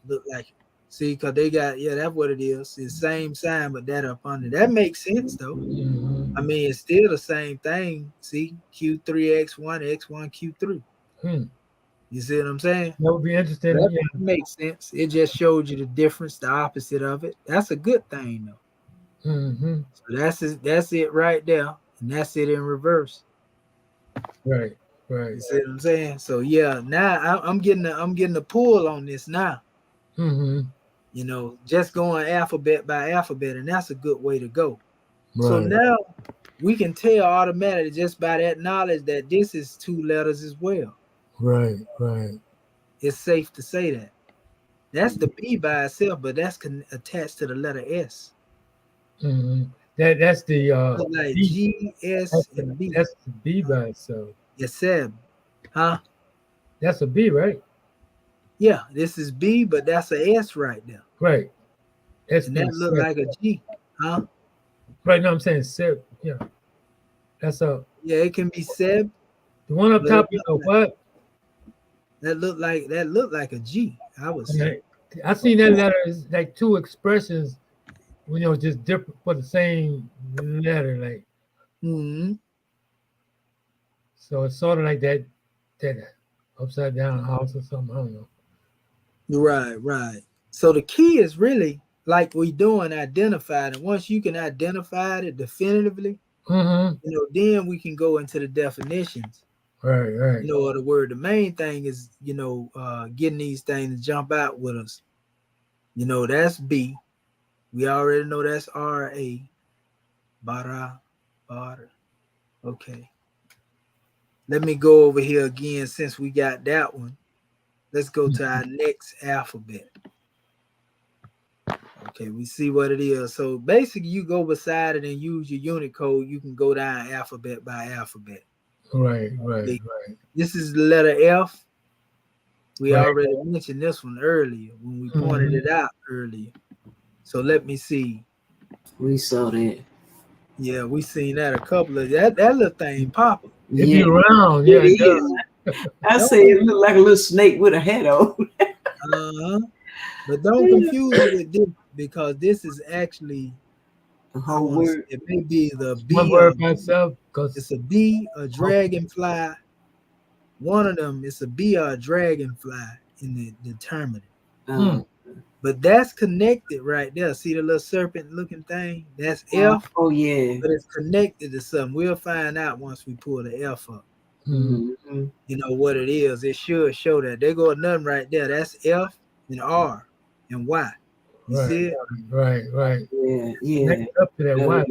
look like. See, because they got, yeah, that's what it is. It's the same sign, but that up under. That makes sense, though. Mhm. I mean, it's still the same thing. See, Q3X1, X1, Q3. Hmm. You see what I'm saying? That would be interesting. That Yeah. makes sense. It just showed you the difference, the opposite of it. That's a good thing, though. Mm-hmm. So that's it right there, and that's it in reverse. Right. Right. You see what I'm saying? So yeah, now I'm getting a pull on this now. Mm-hmm. You know, just going alphabet by alphabet, and that's a good way to go. So Right. now we can tell automatically just by that knowledge that this is 2 letters as well. Right. Right. It's safe to say that. That's the B by itself, but that's attached to the letter S. Mm-hmm. That's the So like B. G, S, and B. That's the B by itself. Yes, Seb. Huh? That's a B, right? Yeah, this is B, but that's a S right there. Right. And that look like a G. Huh? Right. No, I'm saying Seb. Yeah. That's a. Yeah, it can be Seb. The one up But top. it You know look what? That look like a G, I would say. I seen that letter is like 2 expressions, just different for the same letter, like Mm-hmm. so. It's sort of like that upside down house or something. I don't know. Right. So the key is really like we doing identified, and once you can identify it definitively, Mm-hmm. then we can go into the definitions. Right. Of the word. The main thing is, getting these things to jump out with us. That's B. We already know that's R-A. Bara. Okay. Let me go over here again since we got that one. Let's go to our next alphabet. Okay, we see what it is. So basically, you go beside it and use your unit code. You can go down alphabet by alphabet. Right. This is the letter F. We Right. already mentioned this one earlier when we pointed it out earlier. So let me see. We saw that. Yeah, we seen that a couple of that little thing popping. It be round. Yeah, it does. I say it looked like a little snake with a head on. But don't confuse it with this because this is actually The whole word. it may be the B. One word by itself, because It's a bee, a dragonfly. One of them is a bee or a dragonfly in the determinative. But that's connected right there. See the little serpent looking thing? That's F. Oh yeah. But it's connected to something. We'll find out once we pull the F up. Mm-hmm. You know what it is. It should show that. There go nothing right there. That's F and R and Y. You see it? Right. Yeah. Connected up to that Y.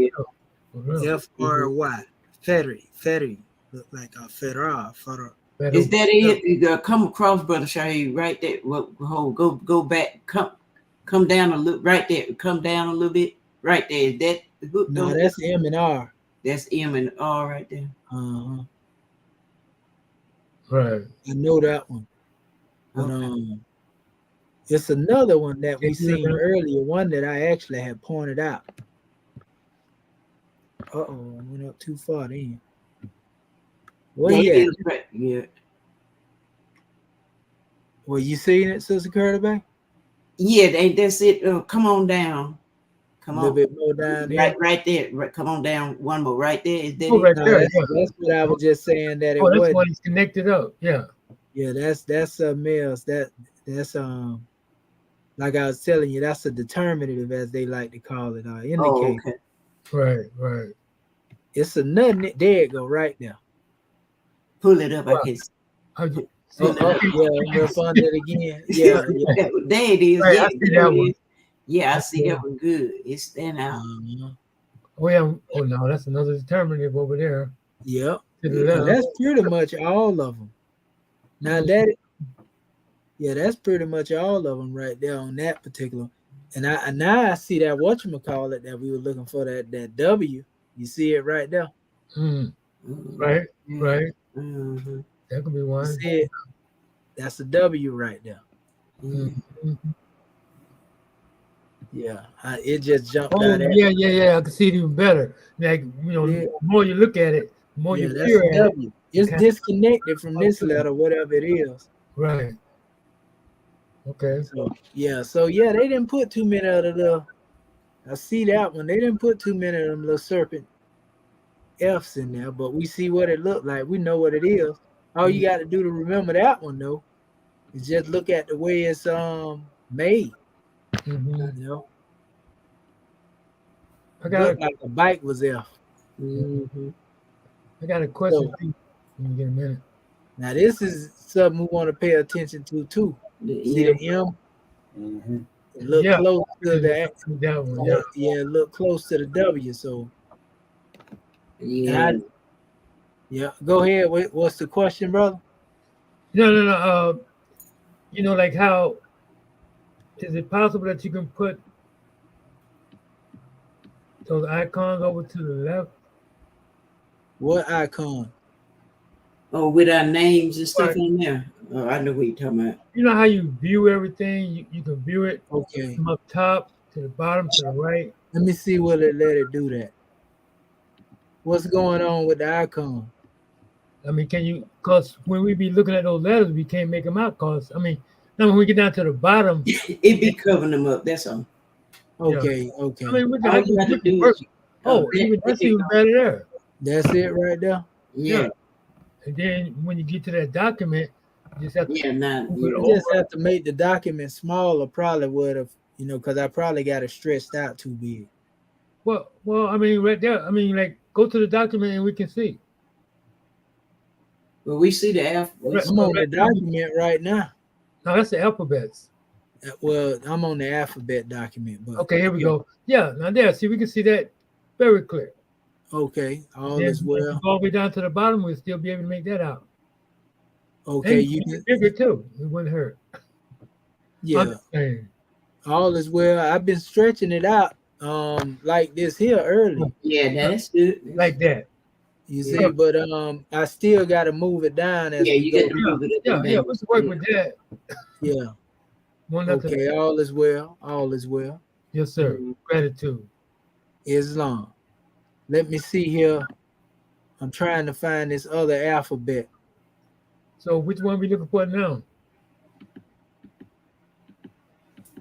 F-R-Y. Federy. Look like a federal. Is that it? You come across, Brother Shaheed, right there. Go back. Come down a little. Right there. Come down a little bit. Right there. Is that the hook? No, that's M and R. That's M and R right there. Right. I know that one. But it's another one that we seen earlier. One that I actually had pointed out. I went up too far then. Well, yeah. Well, you seen it, Sister Curtis Bay? Yeah, that's it. Come on down. Come a on. little bit more down there. Right there. Right, come on down. One more. Right there. Is that right No, there. that's what I was just saying that it that's wasn't. when it's connected up. Yeah. Yeah, that's something else. That's like I was telling you, that's a determinative, as they like to call it, indicator. Oh, okay. Right. It's a nothing. There it go, right there. Pull it up, I guess. Yeah, we're up under it again. Yeah. There it is. Right, Yeah, I see that one. Yeah, I see that one good. It's stand out. Oh no, that's another determinative over there. Yep. To the left. That's pretty much all of them. Now that's pretty much all of them right there on that particular. And now I see that whatchamacallit that we were looking for, that W. You see it right there. Right. Mm-hmm. That could be one. You see it? That's a W right there. Mm-hmm. Yeah, it just jumped out. Yeah. I can see it even better. Like the more you look at it, the more you that's hear a it. W. It's disconnected from this letter, whatever it is. Right. Okay. So yeah, they didn't put too many of the little. I see that one. They didn't put too many of them little serpent F's in there, but we see what it looked like. We know what it is. All you got to do to remember that one though is just look at the way it's made. Mm-hmm. You know, I it got looked like a bike was F. Mm-hmm. a question So too. Let me get a minute. now this is something we want to pay attention to too. The See the M. M? Mm-hmm. Look Yeah. close to That the one. Yeah. yeah, look close to the W. So Yeah. yeah, go ahead. What's the question, brother? No. Like how is it possible that you can put those icons over to the left? What icon? Oh, with our names and stuff Right. in there. Oh, I know what you're talking about. You know how you view everything? You can view it Okay. from up top to the bottom to the right. Let me see what it let it do that. What's going on with the icon? I mean, can you? Because when we be looking at those letters, we can't make them out. Cause I mean, now when we get down to the bottom, It be covering them up. That's all. yeah. Okay, I okay. mean, we can, All I you can, got to we can do work. is Oh, even that's even better there. That's it right there. Yeah. Yeah. And then when you get to that document, you just have to Yeah. Now. move it You Yeah. just over. have to make the document smaller. Probably would have, because I probably got it stretched out too big. Well, I mean, right there. I mean, like, go to the document and we can see. Well, we see the F. We Right, see I'm on the right there. document right now. No, that's the alphabets. Well, I'm on the alphabet document, but Okay, here we go. Yeah, now there. See, we can see that very clear. okay, all Then is if you well. go all the way down to the bottom, we'll still be able to make that out. Okay, And you can make it bigger too. It wouldn't hurt. I'm yeah, just saying. all is well. I've been stretching it out, like this here early. Yeah, that's good. Like that. You Yeah. see, but I still got to move it down as Yeah, we you go. got to move it up Yeah, and yeah. down. We can work with that. Yeah. One after Okay, the all is well. All is well. yes, sir. Mhm. Gratitude. Islam. Let me see here. I'm trying to find this other alphabet. So which one we looking for now?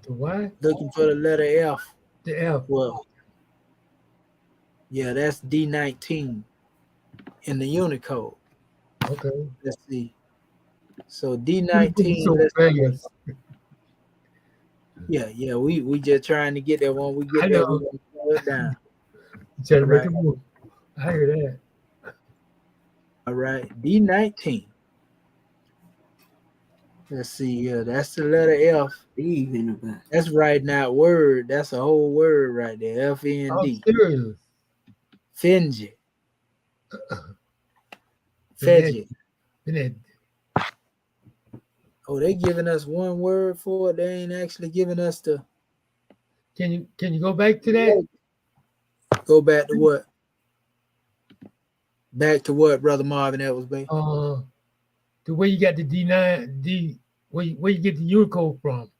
The Y? Looking for the letter F. The F. Well, yeah, that's D19 in the Unicode. Okay. Let's see. So So D19. Let's see. fast. Yeah. We just trying to get there. When we I get there, we're know. gonna slow it down. You try to All make right. a move. I hear that. All right. D19. Let's see here. That's the letter F. Even about. That's writing out word. That's a whole word right there. I'm FND. serious. Finji. Finette. Fedgy. Finette. Oh, they giving us one word for it. They ain't actually giving us the. Can you go back to that? Go back to what? Back to what, Brother Marvin Edwards, baby? The way you got the D9 where you get the Unicode from.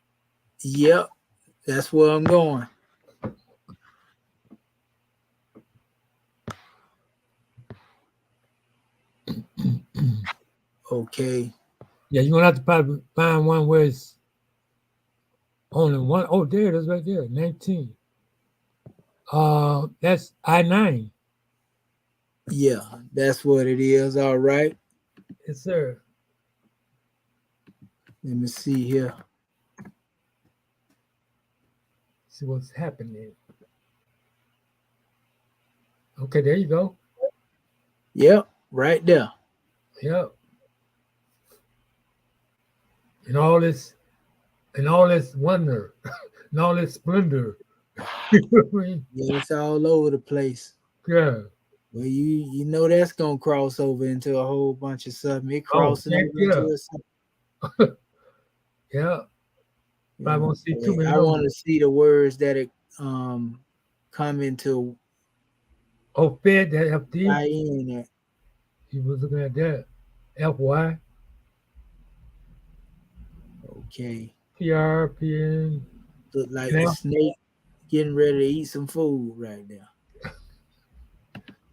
Yep, that's where I'm going. Okay. Yeah, you're gonna have to probably find one where it's only one. Oh, there it is right there. 19. That's I-9. Yeah, that's what it is. All right. Yes, sir. Let me see here. See what's happening. Okay, there you go. Yep, right there. Yep. And all this wonder, and all this splendor. You know what I mean? Yeah, it's all over the place. Yeah. Well, you know that's gonna cross over into a whole bunch of something. It crossing heck over into a something. Yeah. But I won't see too many I of want them. to see the words that it come into Oh, Fed, that FD. in at. He was looking at that. FY, Okay. PR, PN. Look like Yeah. the snake getting ready to eat some food right there.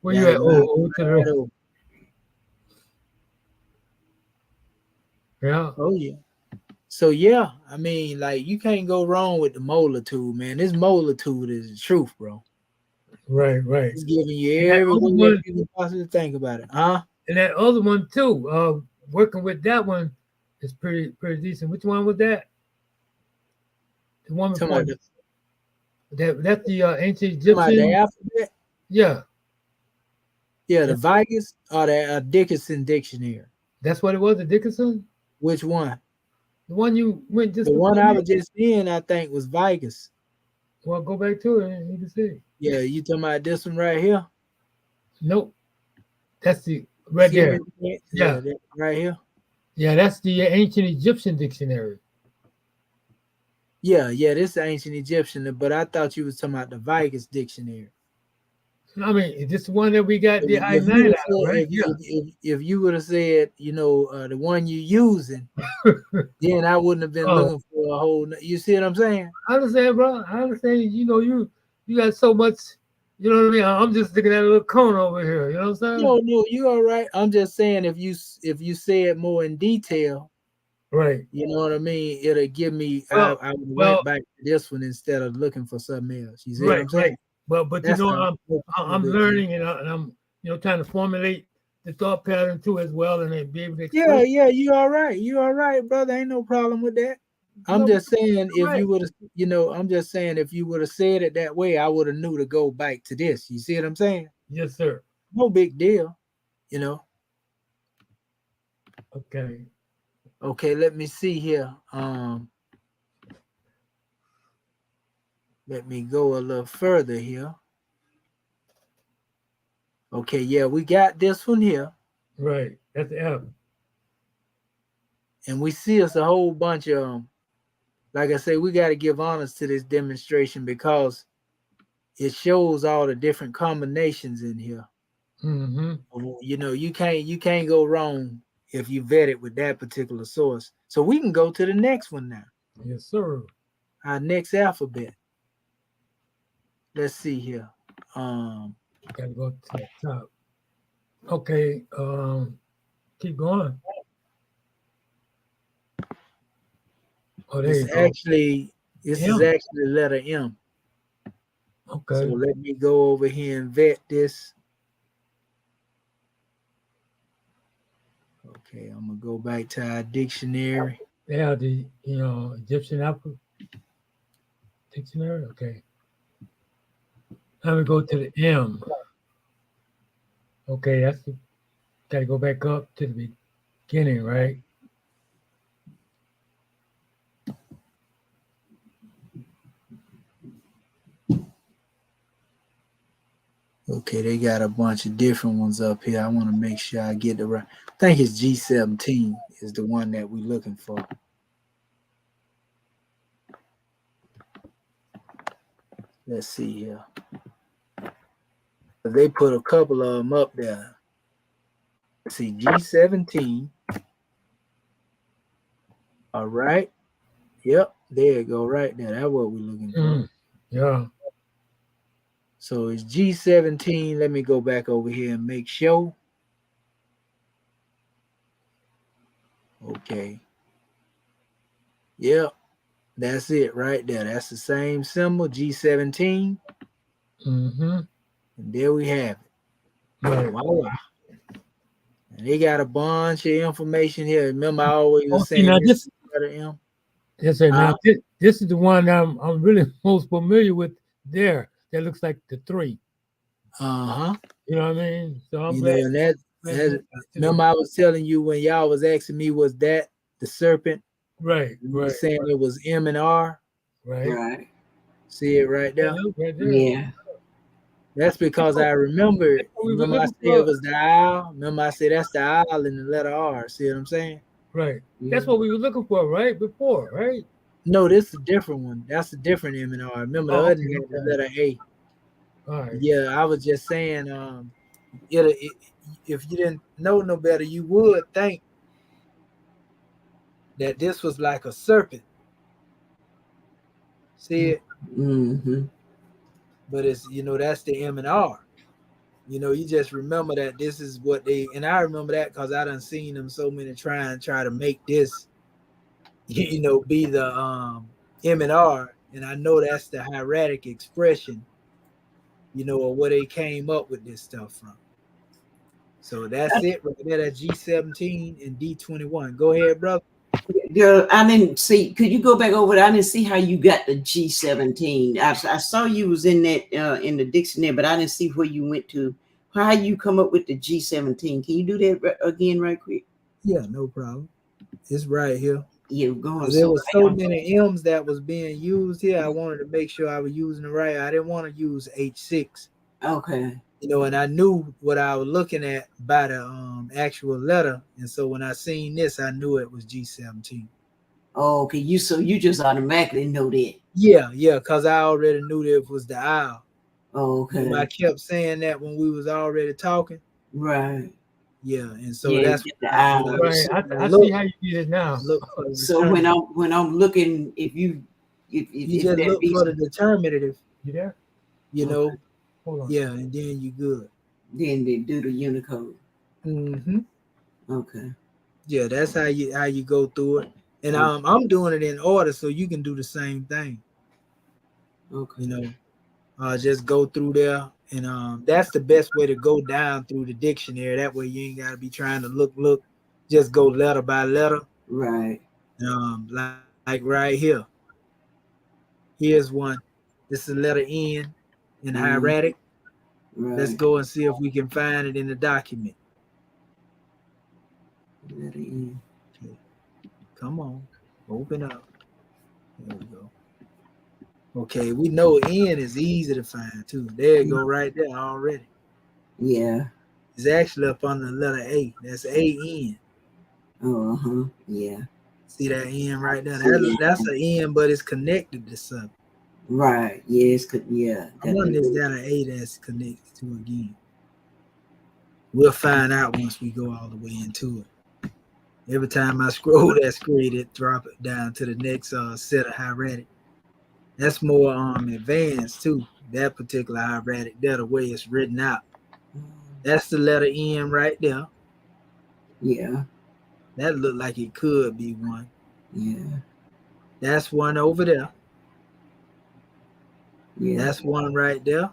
Where you at? Oh, to the Right right. over. Yeah. Oh yeah. So yeah, I mean, like you can't go wrong with the molitude, man. This molitude is the truth, bro. Right, right. It's giving you And that every other way that one, you can possibly think about it, huh? and that other one too. Working with that one is pretty decent. Which one was that? The one Talking before about that's the ancient the Egyptian. alphabet, Yeah, yeah, the that- Vigus or the Dickinson dictionary. that's what it was. The Dickinson, Which one? the one you went just The one before I me. was just in, I think, was Vigus. Well, go back to it and you can see. Yeah, you talking about this one right here? Nope, that's the You right see there. me? Yeah, Yeah, that right here. yeah, that's the ancient Egyptian dictionary. Yeah, yeah, this is ancient Egyptian, but I thought you was talking about the Vigus dictionary. I mean, this one that we got the If I-9 you out would of, say, right? Yeah. if you would have said, the one you using, then I wouldn't have been Oh, looking for a whole. You see what I'm saying? I understand, bro. I understand. You got so much. You know what I mean? I'm just looking at a little cone over here. You know what I'm saying? No, you all right. I'm just saying if you say it more in detail, Right. you know what I mean. It'll give me. Well, I would well, went back to this one instead of looking for something else. You see what right, I'm saying? right. But That's all. I'm learning and I'm trying to formulate the thought pattern too as well and then be able to Yeah, express. yeah, you all right. You all right, brother. Ain't no problem with that. I'm No, just saying if right. you would have, I'm just saying if you would have said it that way, I would have knew to go back to this. You see what I'm saying? Yes, sir. No big deal, you know. Okay. Okay, let me see here. Let me go a little further here. Okay, yeah, we got this one here, Right. That's the F. and we see us a whole bunch of like I say, we got to give honors to this demonstration because it shows all the different combinations in here. Mm-hmm. You can't go wrong if you vet it with that particular source. So we can go to the next one now. Yes, sir. Our next alphabet. Let's see here. Gotta go to the top. Okay. Keep going. Oh, there you This go. is M. actually letter M. So Okay. let me go over here and vet this. Okay, I'm gonna go back to our dictionary. Yeah, the Egyptian alphabet dictionary. Okay. Now we go to the M. Okay, gotta go back up to the beginning, right? Okay, they got a bunch of different ones up here. I want to make sure I get the right. I think it's G17 is the one that we're looking for. Let's see here. They put a couple of them up there. Let's see, G17. All right. Yep, there you go, right there. That's what we're looking for. Yeah. So it's G17. Let me go back over here and make sure. Okay. Yep, that's it right there. That's the same symbol, G17. Mm-hmm. And there we have it. Right. Voila. And they got a bunch of information here. Remember, I always was Okay, saying now this is letter M. yes, sir. Now this is the one I'm really most familiar with there. That looks like the 3. Uh-huh. You know what I mean? So I'm You glad. know, and that remember I was telling you when y'all was asking me, was that the serpent? Right, You right, were saying it was M and R. right. Right. See it right there? Right there. Yeah. That's because I remember. We were Remember I looking said it for. was the I. Remember I said that's the I in the letter R. See what I'm saying? Right. That's what we were looking for, right? Before, right? No, this is a different one. That's a different M and R. Remember the Oh, other okay, had the okay. letter A. All right. Yeah, I was just saying, if you didn't know no better, you would think that this was like a serpent. See it? Mm-hmm. But it's that's the M and R. You just remember that this is what they, and I remember that because I done seen them so many try to make this you know, be the M and R, and I know that's the hieratic expression, you know, or where they came up with this stuff from. So that's it right there. That's G17 and D21. Go ahead, brother. Girl, I didn't see. Could you go back over there? I didn't see how you got the G17. I saw you was in that in the dictionary, but I didn't see where you went to. How you come up with the G17? Can you do that again, right quick? Yeah, no problem. It's right here. You're going There so was so fast. many M's that was being used here. I wanted to make sure I was using it right. I didn't want to use H6. Okay. You know, and I knew what I was looking at by the actual letter. And so when I seen this, I knew it was G17. Oh, okay. You just automatically know that. Yeah, because I already knew that it was the owl. Oh, okay. I kept saying that when we was already talking. Right. Yeah, and so Yeah, that's get the when I owl. Right. I see how you did it now. look for the So when I'm looking, if you if just that look be for the determinative, You there? you Okay. know, Hold on. yeah, and then you good. then they do the Unicode. Mm-hmm. Okay. Yeah, that's how you go through it. And Okay. I'm doing it in order so you can do the same thing. Okay. You know, just go through there, and that's the best way to go down through the dictionary. That way you ain't gotta be trying to look. Just go letter by letter. Right. Like right here. Here's one. This is letter N in hieratic. Let's Right. go and see if we can find it in the document. Letter E. Okay. Come on, open up. There we go. Okay, we know N is easy to find too. There you go, right there already. Yeah. It's actually up on the letter A. That's A-N. Oh, uh-huh. Yeah. See that N right there? Yeah. That's an N, but it's connected to something. Right. Yes. Yeah. I wonder is that an A that's connected to again. We'll find out once we go all the way into it. Every time I scroll that screen, it drop it down to the next set of hieratic. That's more advanced too. That particular hieratic, that the way it's written out. That's the letter N right there. Yeah. That looked like it could be one. Yeah. That's one over there. Yeah. That's one right there.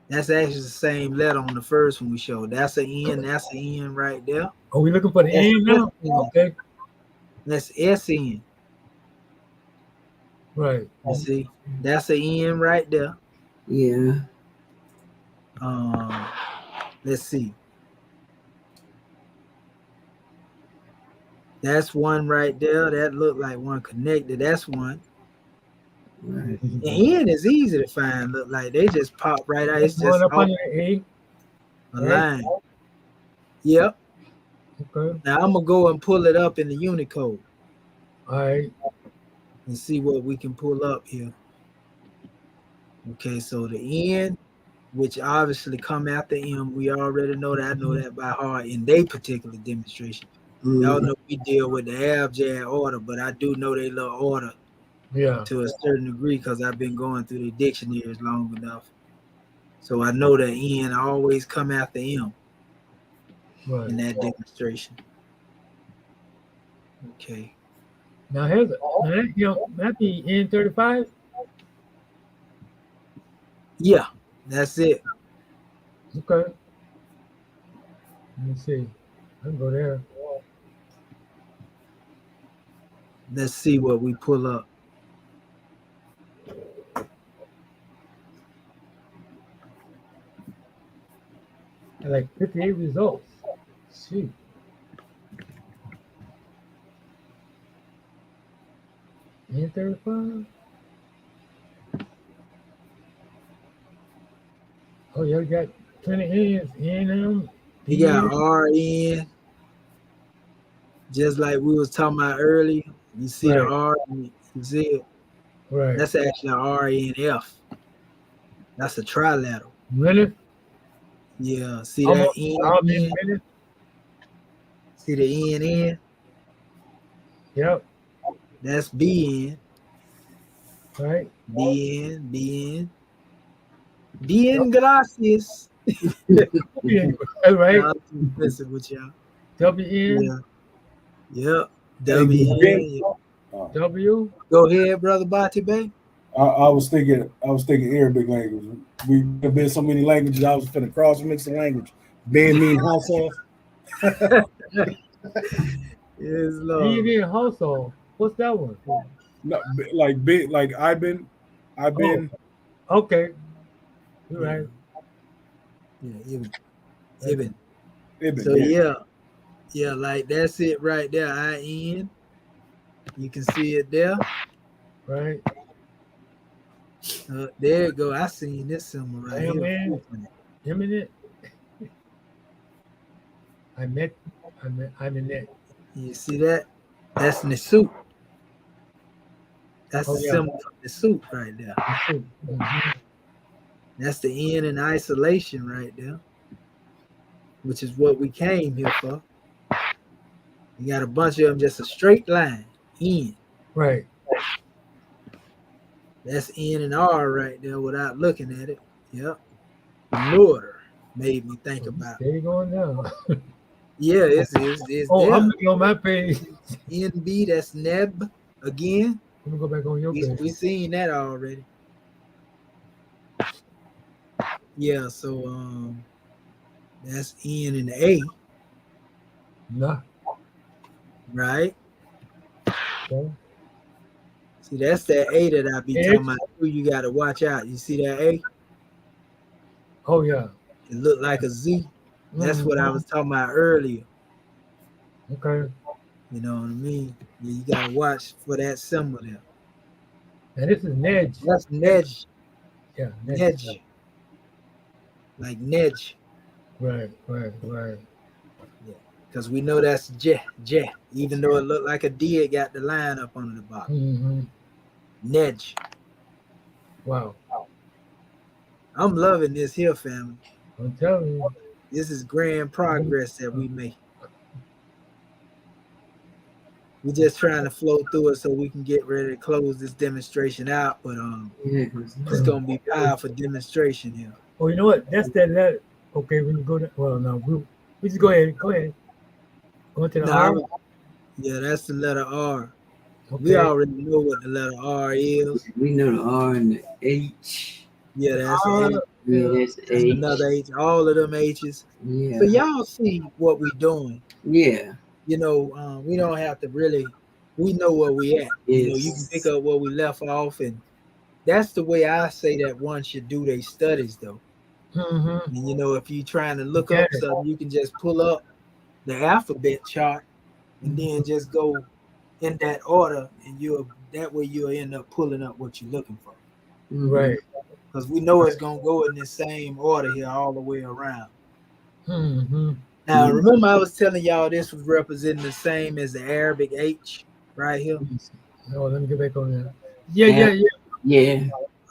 That's actually the same letter on the first one we showed. That's an N. That's an N right there. Are we looking for the That's N now? SN. Okay. That's SN. Right. You see, that's an N right there. Yeah. Let's see. That's one right there. That looked like one connected. That's one. Right. The N is easy to find. Look like they just pop right out. It's Going just up under the A. a right? line. Yep. Okay. Now I'm gonna go and pull it up in the Unicode All right. and see what we can pull up here. Okay, so the N, which obviously come after M, we already know that. I know that by heart in their particular demonstration. Y'all know we deal with the abjad order, but I do know they little order Yeah. to a certain degree because I've been going through the dictionaries long enough. So I know that N always come after M Right. in that demonstration. Okay. Now here's that be N35. Yeah, that's it. Okay. Let me see. I can go there. Let's see what we pull up. I like 58 results. Shoot. N35. Oh, yeah, we got plenty N's. NM. You got RN, just like we was talking about earlier. You see the R, you see it. Right. That's actually an RNF. That's a trilateral. Really? Yeah. See Almost, that N? See the NN? Yep. That's BN. Right. BN. BN gracias. Right. I'm messing with y'all. WN. Yeah. Yep. WN. W. Go ahead, brother Bati Bey. I was thinking Arabic language. We have been so many languages. I was finna cross mix the language. Ben mean house off. Yes, Lord. Indian household. What's that one? No, like big, like I've been. Okay. You're Yeah. right. Yeah, even. Ibn, So yeah. yeah, like that's it right there. IN. You can see it there. Right. There you go. I seen this symbol right Damn, here. man. Imminent. I'm in it. You see that? That's Nisut. That's the symbol for Nisut right there. Mm-hmm. That's the N in isolation right there, which is what we came here for. You got a bunch of them, just a straight line. N. Right. That's N and R right there without looking at it. Yep. Murder made me think about. There you going now. Yeah, it's Oh, there. I'm looking on my page. NB, that's Neb again. Let me go back on your page. We seen that already. Yeah, so that's N and A. Nah. Right? Okay. See, that's that A that I be H. talking about. You got to watch out. You see that A? Oh yeah. It looked like a Z. That's what I was talking about earlier. Okay. You know what I mean? Yeah, you got to watch for that symbol there. And this is Nedge. That's Nedge. Yeah. Nedge. Like Nedge. Right. Because we know that's J. Even though it looked like a D, it got the line up under the box. Mm-hmm. Nedge. Wow. I'm loving this here, family. I'm telling you. This is grand progress that we make. We're just trying to flow through it so we can get ready to close this demonstration out. But it's gonna be powerful demonstration here. Oh, you know what? That's that letter. Okay, when you go to, well, no, we just go ahead. Go to the R. Yeah, that's the letter R. Okay. We already know what the letter R is. We know the R and the H. Yeah, that's R. H. Yeah, that's That's H. another H. All of them H's. Yeah. So y'all see what we're doing. Yeah. You know, we don't have to really. We know where we at. You know, you can pick up where we left off, and that's the way I say that one should do their studies, though. Mm-hmm. And you know, if you're trying to look up something, you can just pull up the alphabet chart and then just go in that order, and that way you'll end up pulling up what you're looking for. Right. Because we know it's gonna go in the same order here all the way around. Mm-hmm. Now, remember I was telling y'all this was representing the same as the Arabic H right here. Oh, let me get back on that. Yeah.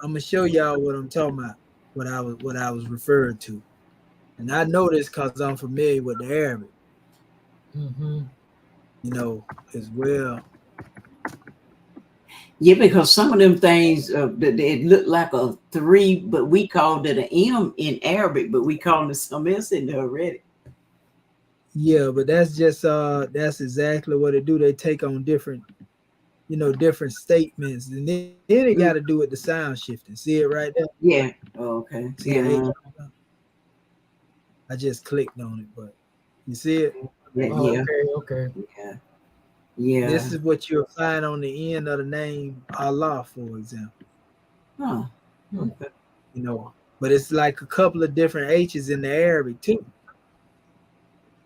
I'm gonna show y'all what I'm talking about, what I was referring to. And I know this because I'm familiar with the Arabic. Mm-hmm. You know, as well. Yeah, because some of them things, it looked like a 3, but we called it an M in Arabic, but we called it something else in there already. Yeah, but that's just that's exactly what it do. They take on different statements, and then it got to do with the sound shifting. See it right there? Yeah. Oh, okay. See the H? I just clicked on it, but you see it? Yeah. Okay. Yeah. This is what you'll find on the end of the name Allah, for example. Huh. Okay. You know, but it's like a couple of different H's in the Arabic too.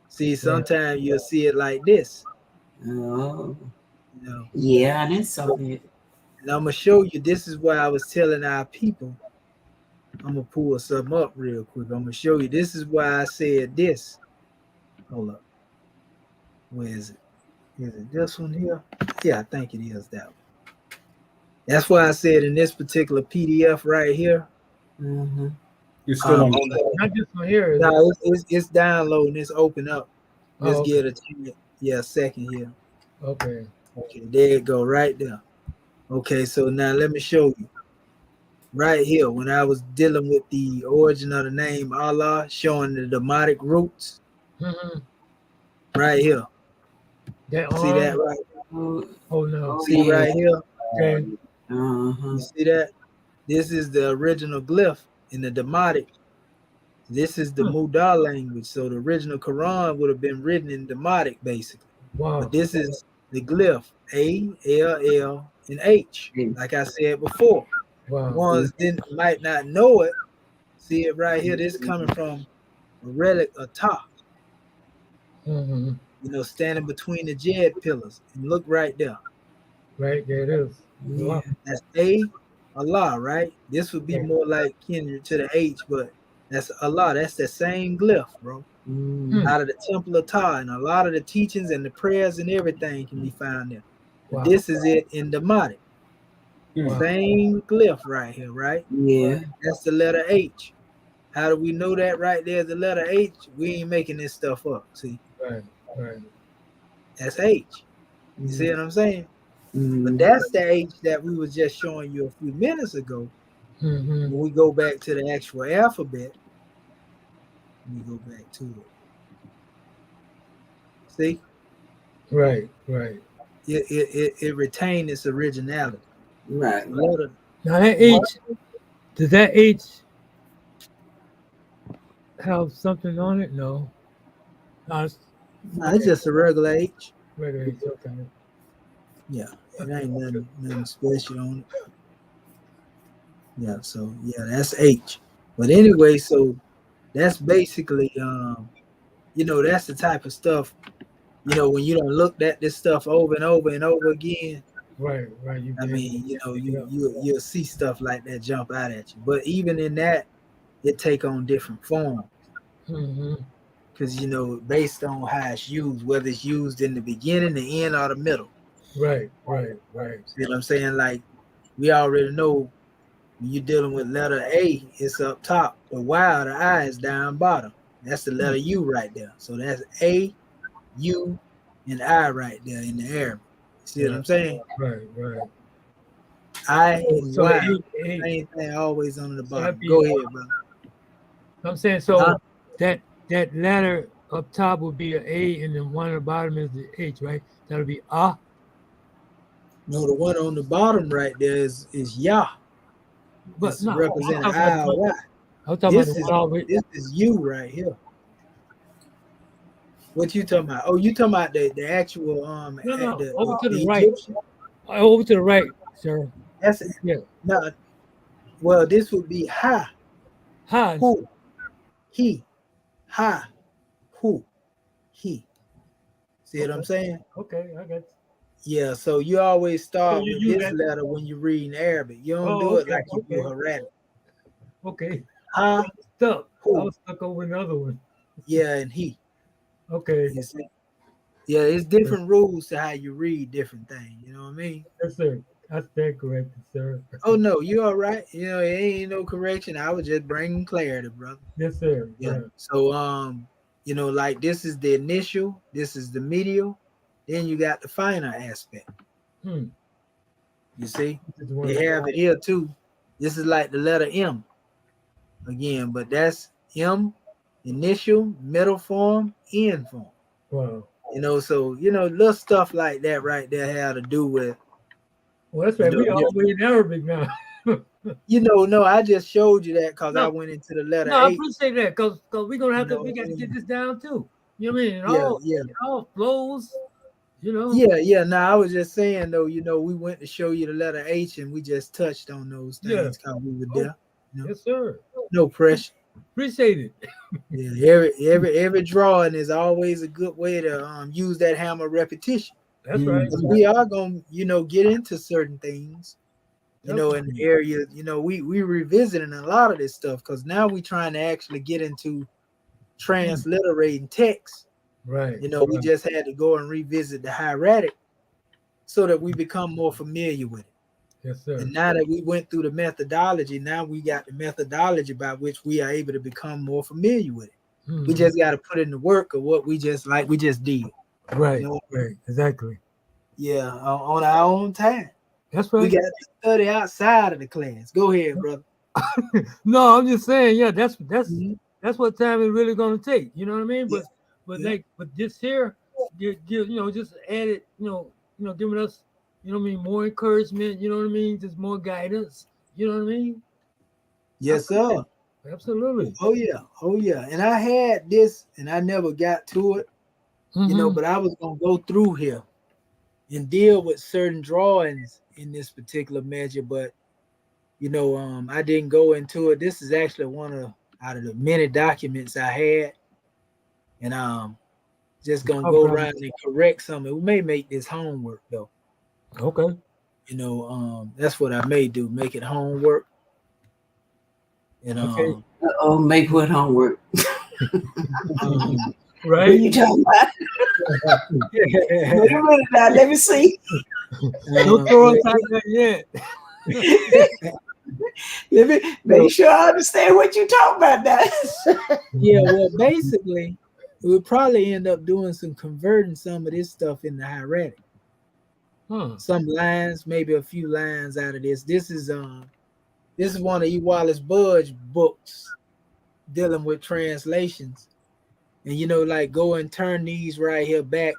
See, sometimes you'll see it like this. Oh. You know? Yeah, I didn't saw that. And I'm gonna show you. This is why I was telling our people. I'm gonna pull something up real quick. I'm gonna show you. This is why I said this. Hold up. Where is it? Is it this one here? Yeah, I think it is that one. That's why I said in this particular PDF right here. Mm-hmm. You're still on. Not just on here. No, it's downloading. It's open up. Let's get a second here. Okay. Okay, there you go, right there. Okay, so now let me show you. Right here, when I was dealing with the origin of the name Allah, showing the Demotic roots. Mm-hmm. Right here. That See that right? Oh no. See yeah. right here? Okay. Uh-huh. You see that? This is the original glyph in the Demotic. This is the Mudar language. So the original Quran would have been written in Demotic, basically. Wow. But this is the glyph, A, L, L, and H. Like I said before. Wow. Ones might not know it. See it right here. This coming from a relic of Ta, Mm-hmm. you know, standing between the Jed pillars. And look right there. Right, there it is. Wow. That's A, Allah, right? This would be more like kindred to the H, but that's Allah. That's the same glyph, bro. Out of the Temple of Ta, and a lot of the teachings and the prayers and everything can be found there. But this is it in Demotic. Same glyph right here, right? Yeah. That's the letter H. How do we know that right there? The letter H. We ain't making this stuff up. See, Right. that's H. You see what I'm saying? But that's the H that we was just showing you a few minutes ago. Mm-hmm. When we go back to the actual alphabet, let me go back to it. See? Right. It retained its originality. Right. Now that H, does that H have something on it? No. It's just a regular H. Regular H, okay. Yeah, it ain't nothing special on it. Yeah, so yeah, that's H. But anyway, so that's basically you know, that's the type of stuff, you know, when you don't look at this stuff over and over and over again. Right. I mean, you know, you'll see stuff like that jump out at you. But even in that, it take on different forms. Because you know, based on how it's used, whether it's used in the beginning, the end, or the middle. Right. See what I'm saying? Like we already know when you're dealing with letter A, it's up top. The Y or the I is down bottom. That's the letter U right there. So that's A, U, and I right there in the Arabic. See what I'm saying? Right. I and So Y, A, same thing, always on the bottom. be, Go ahead, brother. I'm saying so that letter up top would be an A, and then one at the bottom is the H, right? That'll be Ah. No, the one on the bottom right there is Yah. But It's no, representing I or Y. I'm talking about this is you right here. What you talking about? Oh, you talking about the actual over to the right. Egyptian? Over to the right, sir. That's it. Yeah. No, well, this would be Ha. Who? He. Ha. Who? He. See what I'm saying? Okay, I got you. Yeah, so you always start with this letter when you're reading Arabic. You don't do it like you do Hieratic. Okay. Ha. Stuck. Who? I was stuck over another one. Yeah, and he. Okay. You see? Yeah, it's different rules to how you read different things. You know what I mean? Yes, sir. I stand corrected, sir. Oh no, you all right? You know, it ain't no correction. I was just bringing clarity, brother. Yes, sir. Yeah. So you know, like this is the initial, this is the medial, then you got the final aspect. You see, they have it here too. This is like the letter M again, but that's M, initial, middle form, end form. Wow. You know, so you know, little stuff like that right there have to do with. Well, that's right. We all the way in Arabic now. You know, no, I just showed you that because I went into the letter. No, I appreciate that because we're gonna have we got to get this down too. You know what I mean? It all flows. You know. Yeah. No, I was just saying though. You know, we went to show you the letter H, and we just touched on those things because we were there. You know? Yes, sir. No pressure. Appreciate it. Yeah, every drawing is always a good way to use that hammer repetition. That's right. We are gonna, you know, get into certain things. You know, in the area, you know, we revisiting a lot of this stuff because now we're trying to actually get into transliterating text. Right. You know, we just had to go and revisit the hieratic so that we become more familiar with it. Yes, sir. And now that we went through the methodology, now we got the methodology by which we are able to become more familiar with it. We just got to put in the work of what we just did. Right. You know? Right. Exactly. Yeah, on our own time. That's right. We got to study outside of the class. Go ahead, brother. No, I'm just saying, yeah, that's what time is really gonna take. You know what I mean? But this here, you know, just add it, you know, giving us, more encouragement, just more guidance, you know what I mean? Yes, sir. Absolutely. Oh yeah. And I had this, and I never got to it, Mhm. but I was gonna go through here and deal with certain drawings in this particular measure, but I didn't go into it. This is actually one of out of the many documents I had, and just gonna Oh, go brother. around and correct some. We may make this homework though. Okay. That's what I may do. Make it homework, and Okay. Oh, make what homework? um, What are Right? you talking about? Wait a minute now. Let me see. Don't throw us out there yet. Let me make sure I understand what you're talking about now. yeah. Well, basically, we'll probably end up doing some converting some of this stuff into hieratic. Huh. Some lines, maybe a few lines out of this. This is one of E. Wallace Budge books dealing with translations. And like go and turn these right here back,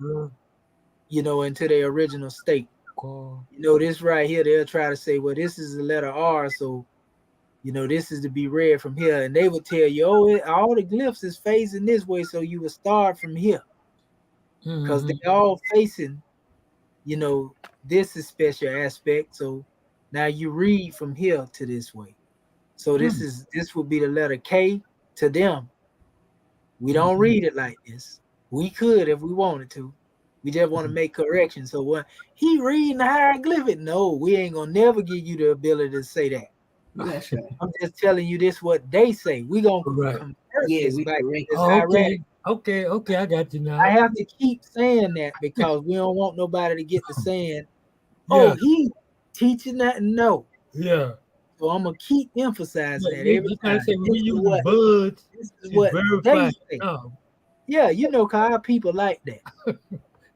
into their original state. Cool. This right here, they'll try to say, well, this is the letter R, so this is to be read from here. And they would tell you, oh, all the glyphs is facing this way, so you would start from here. Because they're all facing, this is special aspect. So now you read from here to this way. So this would be the letter K to them. We don't read it like this. We could if we wanted to. We just want to make corrections. So when he reading the hieroglyphic, no, we ain't gonna never give you the ability to say that. That's right. I'm just telling you this what they say. We gonna convert Yeah, this we back to correct. this Okay. hieratic. Okay, I got you now. I have to keep saying that because we don't want nobody to get to saying, Yeah. oh, he teaching that. No. Yeah. So I'm gonna keep emphasizing that You every gotta time. say when This we is use what buds, this is it's what they verified. say. Oh, Yeah, cause our people like that.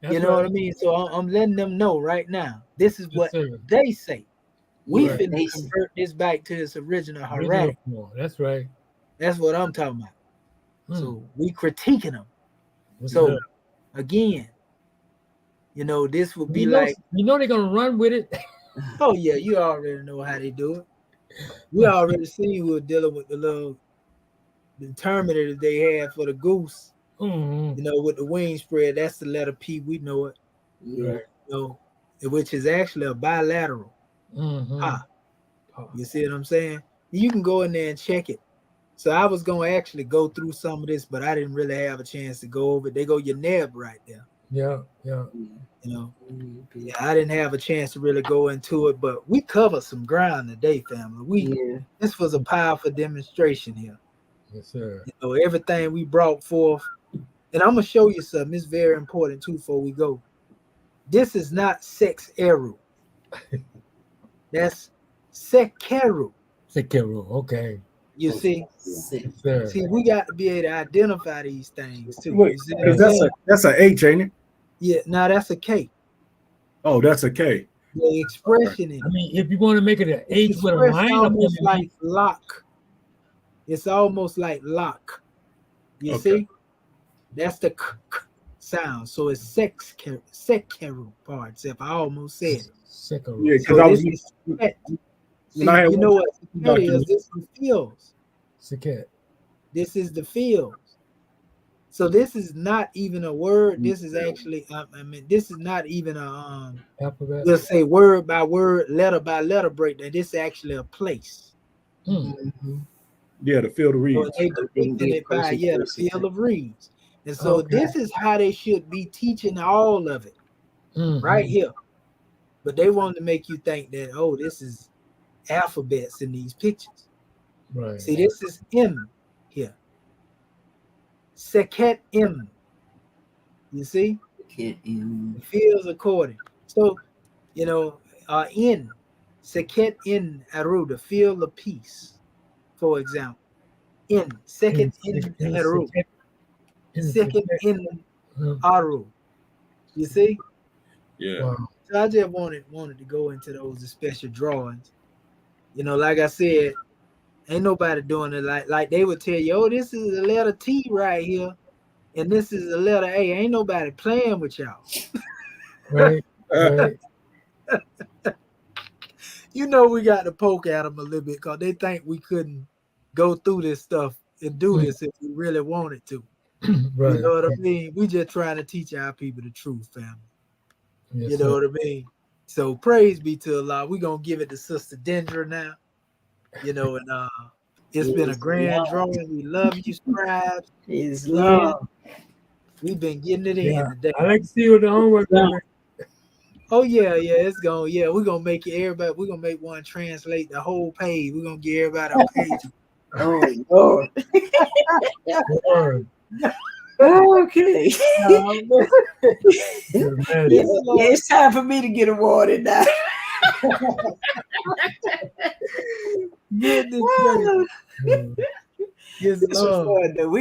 that's You know what I mean? So I'm letting them know right now. This is what sir. they say. We Right. finna convert this back to its original Original hieratic. form. That's right. That's what I'm talking about. So we critiquing them. Yes, So sir. again, this would be You know, like, they're gonna run with it. oh yeah, you already know how they do it. We already seen we were dealing with the little determinator they had for the goose. With the wing spread, that's the letter P. We know it. Yeah. Which is actually a bilateral. You see what I'm saying? You can go in there and check it. So I was going to actually go through some of this, but I didn't really have a chance to go over it. They go your neb right there. Yeah. Yeah, I didn't have a chance to really go into it, but we covered some ground today, family. This was a powerful demonstration here. Yes, sir. Everything we brought forth. And I'm going to show you something. It's very important too before we go. This is not sex eru. That's sekeru. Sekeru. Okay. You see? Sir. See, we got to be able to identify these things too. Wait, You see because what I'm saying? that's an H, ain't it? Yeah, now that's a K. Oh, that's a K. The expression in I mean, if you want to make it an H it's with a expressed line up almost in like lock. It's almost like lock. You see? That's the sound. So it's sekeru parts. If I almost said it. Sekeru. Yeah, because So I was this is seket. See, when I had you know what one seket is? This is the fields. Seket. This is the fields. So this is not even a word. This is actually, this is not even a Alphabet. we'll say word by word, letter by letter breakdown. This is actually a place. Yeah, the field of reeds. So they depicting it by the field of reeds. And so this is how they should be teaching all of it. Right here. But they wanted to make you think that, oh, this is alphabets in these pictures. Right. See, this is M here. Seket M. You see? The fields according. So, in Seket in Aru, the field of peace, for example. In Seket in Aru. Seket in Aru. You see? Yeah. Wow. So I just wanted to go into those special drawings. Like I said, ain't nobody doing it like they would tell you, oh, this is the letter T right here, and this is the letter A. Ain't nobody playing with y'all. Right. Right. You know, we got to poke at them a little bit because they think we couldn't go through this stuff and do this if we really wanted to. Right. You know what I mean? We just trying to teach our people the truth, family. Yes, You know what I mean? So praise be to Allah. We're gonna give it to Sister Dendra now. You know, and it's been a grand drawing. We love you, scribes. Islam. We've been getting it Yeah. in today. I like to see what the homework Yeah. is. Oh yeah, it's going. Yeah, we're gonna make it. Everybody, we're gonna make one translate the whole page. We're gonna give everybody a page. Oh Lord. Word. Okay. Imagine. Yeah, it's time for me to get awarded now. Goodness Mm. gracious. Yes, This was Lord. fun though.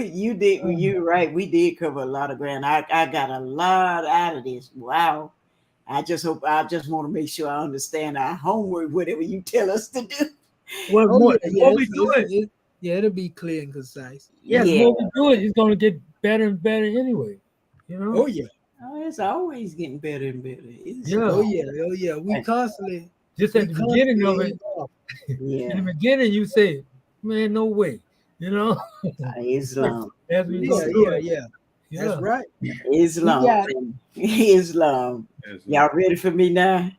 You're right. We did cover a lot of ground. I got a lot out of this. Wow. I just want to make sure I understand our homework, whatever you tell us to do. What Oh more, yeah, the more we it's- do it, it's- yeah, it'll be clear and concise. yeah, the Yeah. more we do it, it's gonna get better and better anyway. You know? Oh yeah, Oh, it's always getting better and better. Yeah. oh yeah. We constantly. Just at the beginning of it, in Yeah. the beginning, you say, "Man, no way," you know. Islam. As we go through it, Yeah. That's right. Islam. We got Islam. Y'all ready for me now?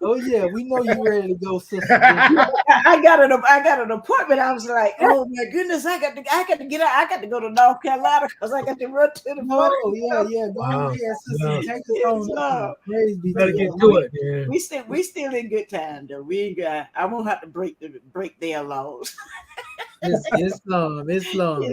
Oh yeah, we know you ready to go, Sister. I got an appointment. I was like, oh my goodness, I got to get out. I got to go to North Carolina because I got to run to the border. Oh yeah. Go Wow. ahead, Sister. Yeah. Take us on. Islam. Praise be better to get God. to it. Yeah. We still in good time though. We ain't got. I won't have to break their laws. Islam. Islam.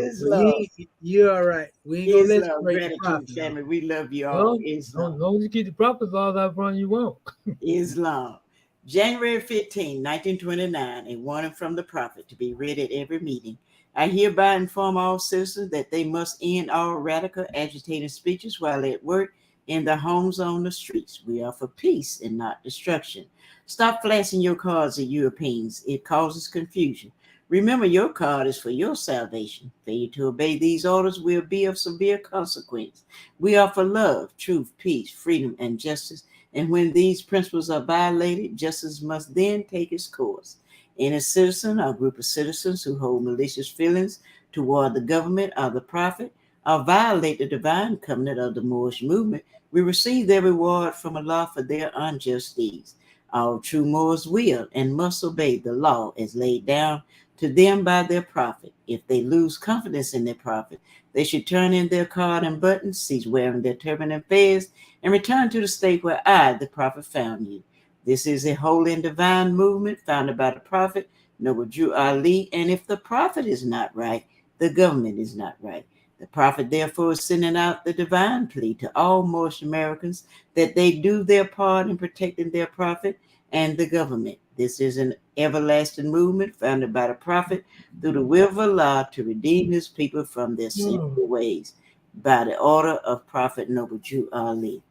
You're all right. We ain't gonna let you Islam. break the Gratitude, prophet. family. We love you all. Well, Islam. as long as you keep the prophets laws out front, you won't. Islam. January 15, 1929, a warning from the prophet to be read at every meeting. I hereby inform all citizens that they must end all radical agitating speeches while at work, in their homes, on the streets. We are for peace and not destruction. Stop flashing your cards at Europeans. It causes confusion. Remember, your card is for your salvation. Failure to obey these orders will be of severe consequence. We are for love, truth, peace, freedom, and justice. And when these principles are violated, justice must then take its course. Any citizen or group of citizens who hold malicious feelings toward the government or the prophet or violate the divine covenant of the Moorish movement will receive their reward from Allah for their unjust deeds. All true Moors will and must obey the law as laid down to them by their prophet. If they lose confidence in their prophet, they should turn in their card and buttons, cease wearing their turban and fez, and return to the state where I, the prophet, found you. This is a holy and divine movement founded by the prophet, Noble Drew Ali, and if the prophet is not right, the government is not right. The prophet, therefore, is sending out the divine plea to all Moorish Americans that they do their part in protecting their prophet and the government. This is an everlasting movement founded by the prophet through the will of Allah to redeem his people from their sinful ways by the order of Prophet Noble Drew Ali.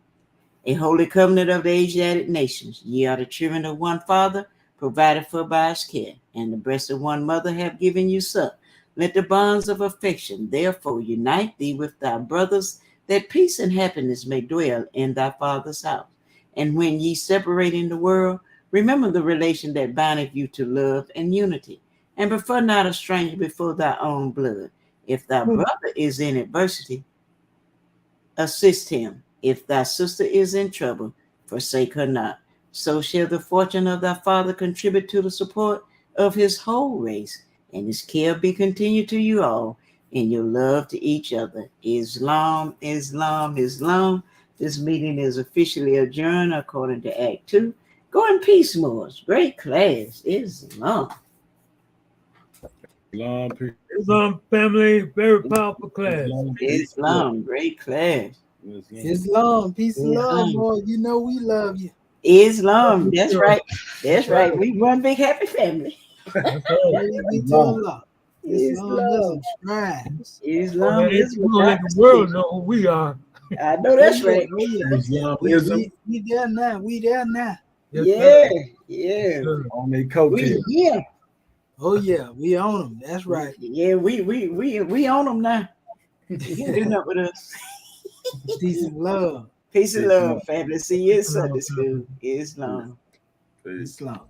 A holy covenant of the Asiatic nations. Ye are the children of one father, provided for by his care, and the breast of one mother have given you suck. Let the bonds of affection therefore unite thee with thy brothers, that peace and happiness may dwell in thy father's house. And when ye separate in the world, remember the relation that bindeth you to love and unity, and prefer not a stranger before thy own blood. If thy brother is in adversity, assist him. If thy sister is in trouble, forsake her not. So shall the fortune of thy father contribute to the support of his whole race, and his care be continued to you all in your love to each other. Islam, Islam, Islam. This meeting is officially adjourned according to Act 2. Go in peace, Moors. Great class. Islam. Islam, peace. Islam family, very powerful class. Islam, great class. Islam, peace and love, Islam. boy. You know we love you. Islam, that's right. That's right. We one big happy family. That's right. Praise be to Allah. Islam is Islam. a scribes. Islam Man, is we're gonna let the world know who we are. I know that's right. Oh, yeah. Islamism We there now. We there now. Yes, Yeah, yeah. sir. on their We coattails. yeah. Oh yeah, we own them. That's right. Yeah, we on them now. You can do nothing with us. Peace and love. Peace and Peace and love, love. family. See you in Peace and love, Sunday school. family. Islam. Peace. Islam.